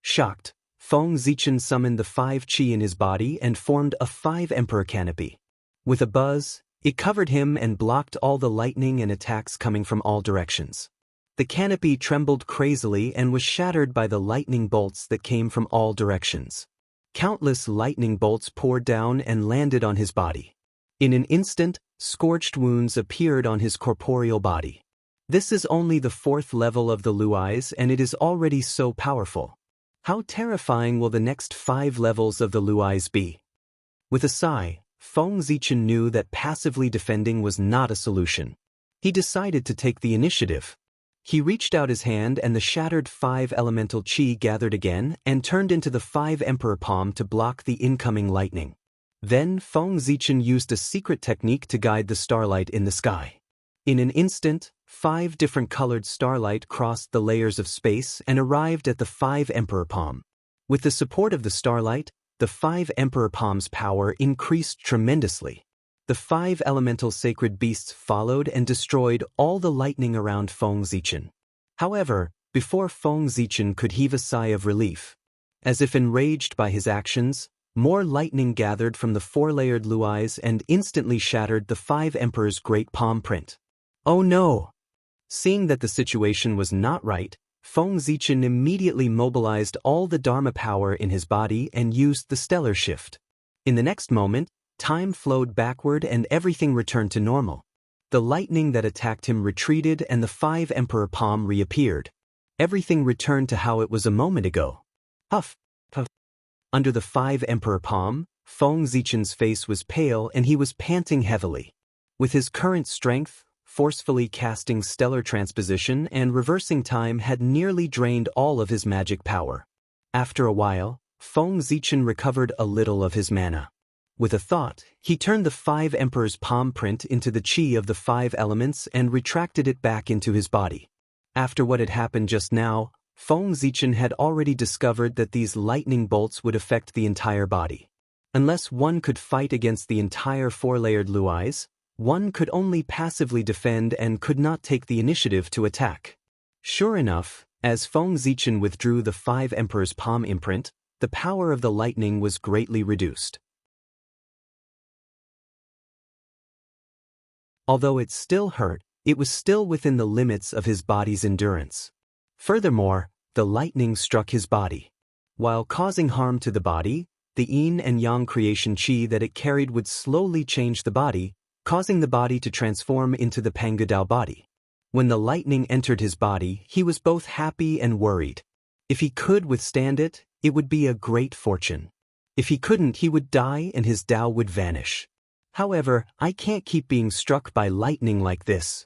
Shocked, Feng Zichen summoned the 5 qi in his body and formed a 5 emperor canopy. With a buzz, it covered him and blocked all the lightning and attacks coming from all directions. The canopy trembled crazily and was shattered by the lightning bolts that came from all directions. Countless lightning bolts poured down and landed on his body. In an instant, scorched wounds appeared on his corporeal body. This is only the 4th level of the luais and it is already so powerful. How terrifying will the next 5 levels of the luais be? With a sigh, Feng Zichen knew that passively defending was not a solution. He decided to take the initiative. He reached out his hand and the shattered 5 elemental qi gathered again and turned into the 5 emperor palm to block the incoming lightning. Then Feng Zichen used a secret technique to guide the starlight in the sky. In an instant, 5 different colored starlight crossed the layers of space and arrived at the 5 emperor palm. With the support of the starlight, the 5 emperor palm's power increased tremendously. The 5 elemental sacred beasts followed and destroyed all the lightning around Feng Zichen. However, before Feng Zichen could heave a sigh of relief, as if enraged by his actions, more lightning gathered from the 4-layered luais and instantly shattered the 5 emperor's great palm print. Oh no! Seeing that the situation was not right, Feng Zichen immediately mobilized all the Dharma power in his body and used the stellar shift. In the next moment, time flowed backward and everything returned to normal. The lightning that attacked him retreated and the 5 emperor palm reappeared. Everything returned to how it was a moment ago. Huff, puff. Under the 5 emperor palm, Feng Zichen's face was pale and he was panting heavily. With his current strength, forcefully casting stellar transposition and reversing time had nearly drained all of his magic power. After a while, Feng Zichen recovered a little of his mana. With a thought, he turned the 5 emperor's palm print into the qi of the 5 elements and retracted it back into his body. After what had happened just now, Feng Zichen had already discovered that these lightning bolts would affect the entire body. Unless one could fight against the entire 4-layered luais, one could only passively defend and could not take the initiative to attack. Sure enough, as Feng Zichen withdrew the 5 emperor's palm imprint, the power of the lightning was greatly reduced. Although it still hurt, it was still within the limits of his body's endurance. Furthermore, the lightning struck his body. While causing harm to the body, the yin and yang creation qi that it carried would slowly change the body, causing the body to transform into the Pangadao body. When the lightning entered his body, he was both happy and worried. If he could withstand it, it would be a great fortune. If he couldn't, he would die and his Tao would vanish. However, I can't keep being struck by lightning like this.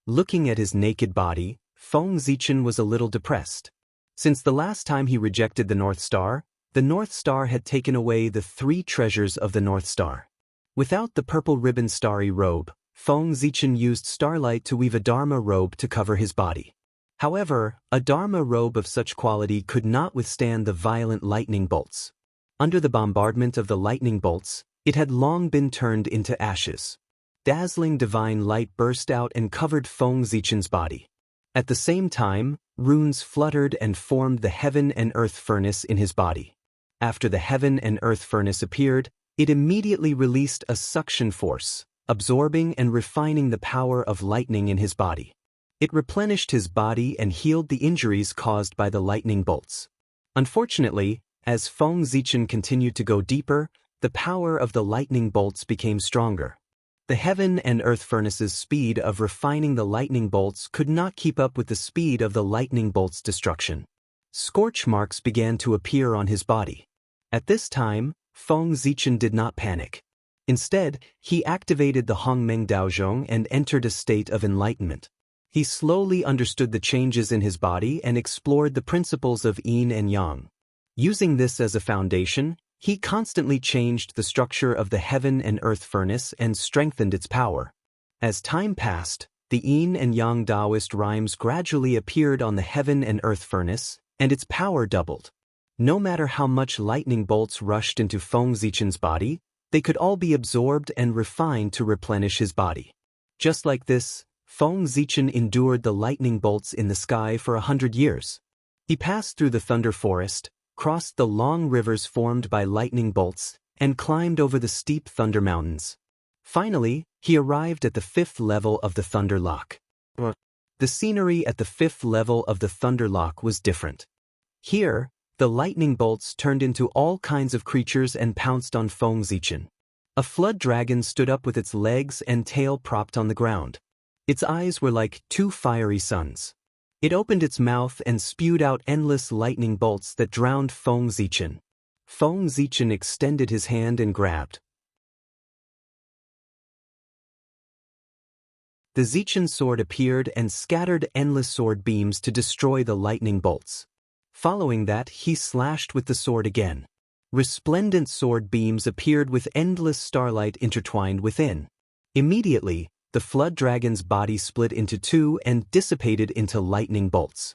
Looking at his naked body, Feng Zichen was a little depressed. Since the last time he rejected the North Star had taken away the 3 treasures of the North Star. Without the purple ribbon starry robe, Feng Zichen used starlight to weave a Dharma robe to cover his body. However, a Dharma robe of such quality could not withstand the violent lightning bolts. Under the bombardment of the lightning bolts, it had long been turned into ashes. Dazzling divine light burst out and covered Feng Zichen's body. At the same time, runes fluttered and formed the heaven and earth furnace in his body. After the heaven and earth furnace appeared, it immediately released a suction force, absorbing and refining the power of lightning in his body. It replenished his body and healed the injuries caused by the lightning bolts. Unfortunately, as Feng Zichen continued to go deeper, the power of the lightning bolts became stronger. The heaven and earth furnace's speed of refining the lightning bolts could not keep up with the speed of the lightning bolt's destruction. Scorch marks began to appear on his body. At this time, Feng Zichen did not panic. Instead, he activated the Hongmeng Daozhong and entered a state of enlightenment. He slowly understood the changes in his body and explored the principles of yin and yang. Using this as a foundation, he constantly changed the structure of the heaven and earth furnace and strengthened its power. As time passed, the yin and yang Taoist rhymes gradually appeared on the heaven and earth furnace, and its power doubled. No matter how much lightning bolts rushed into Feng Zichen's body, they could all be absorbed and refined to replenish his body. Just like this, Feng Zichen endured the lightning bolts in the sky for 100 years. He passed through the thunder forest, crossed the long rivers formed by lightning bolts, and climbed over the steep thunder mountains. Finally, he arrived at the 5th level of the Thunder Lock. The scenery at the 5th level of the Thunder Lock was different. Here, the lightning bolts turned into all kinds of creatures and pounced on Feng Zichen. A flood dragon stood up with its legs and tail propped on the ground. Its eyes were like 2 fiery suns. It opened its mouth and spewed out endless lightning bolts that drowned Feng Zichen. Feng Zichen extended his hand and grabbed. The Zichen sword appeared and scattered endless sword beams to destroy the lightning bolts. Following that, he slashed with the sword again. Resplendent sword beams appeared with endless starlight intertwined within. Immediately, the flood dragon's body split into 2 and dissipated into lightning bolts.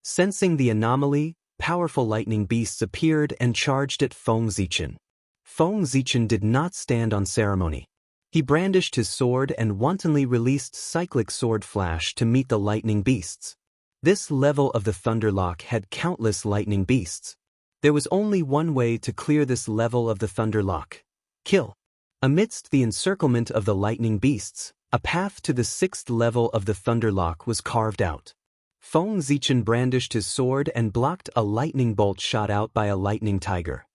Sensing the anomaly, powerful lightning beasts appeared and charged at Feng Zichen. Feng Zichen did not stand on ceremony. He brandished his sword and wantonly released cyclic sword flash to meet the lightning beasts. This level of the Thunder Lock had countless lightning beasts. There was only one way to clear this level of the Thunder Lock: kill. Amidst the encirclement of the lightning beasts, a path to the 6th level of the Thunder Lock was carved out. Feng Zichen brandished his sword and blocked a lightning bolt shot out by a lightning tiger.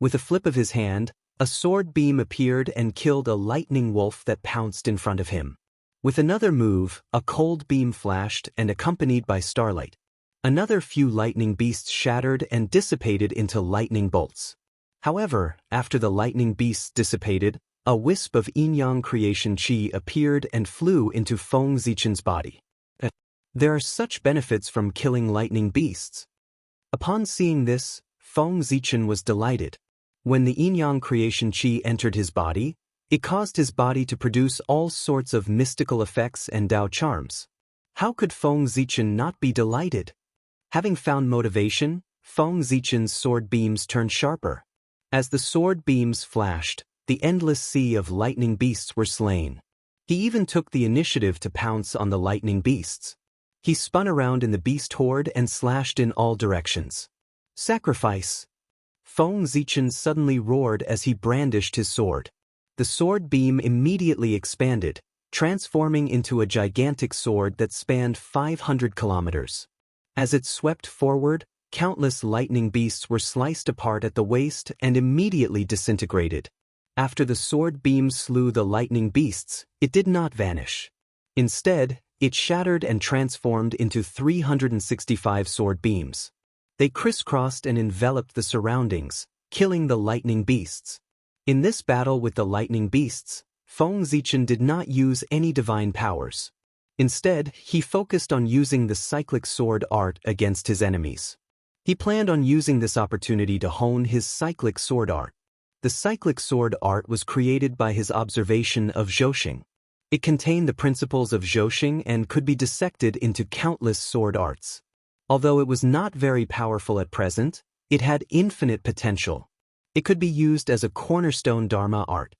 With a flip of his hand, a sword beam appeared and killed a lightning wolf that pounced in front of him. With another move, a cold beam flashed and accompanied by starlight. Another few lightning beasts shattered and dissipated into lightning bolts. However, after the lightning beasts dissipated, a wisp of yin-yang creation chi appeared and flew into Feng Zichen's body. There are such benefits from killing lightning beasts. Upon seeing this, Feng Zichen was delighted. When the yin-yang creation chi entered his body, it caused his body to produce all sorts of mystical effects and Dao charms. How could Feng Zichen not be delighted? Having found motivation, Feng Zichen's sword beams turned sharper. As the sword beams flashed, the endless sea of lightning beasts were slain. He even took the initiative to pounce on the lightning beasts. He spun around in the beast horde and slashed in all directions. Sacrifice! Feng Zichen suddenly roared as he brandished his sword. The sword beam immediately expanded, transforming into a gigantic sword that spanned 500 kilometers. As it swept forward, countless lightning beasts were sliced apart at the waist and immediately disintegrated. After the sword beam slew the lightning beasts, it did not vanish. Instead, it shattered and transformed into 365 sword beams. They crisscrossed and enveloped the surroundings, killing the lightning beasts. In this battle with the lightning beasts, Feng Zichen did not use any divine powers. Instead, he focused on using the cyclic sword art against his enemies. He planned on using this opportunity to hone his cyclic sword art. The cyclic sword art was created by his observation of Zhouxing. It contained the principles of Zhouxing and could be dissected into countless sword arts. Although it was not very powerful at present, it had infinite potential. It could be used as a cornerstone Dharma art.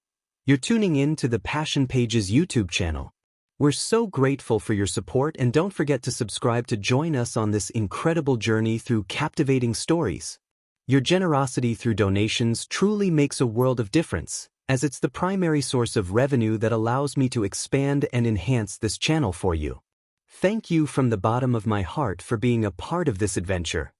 You're tuning in to the Passion Pages YouTube channel. We're so grateful for your support, and don't forget to subscribe to join us on this incredible journey through captivating stories. Your generosity through donations truly makes a world of difference, as it's the primary source of revenue that allows me to expand and enhance this channel for you. Thank you from the bottom of my heart for being a part of this adventure.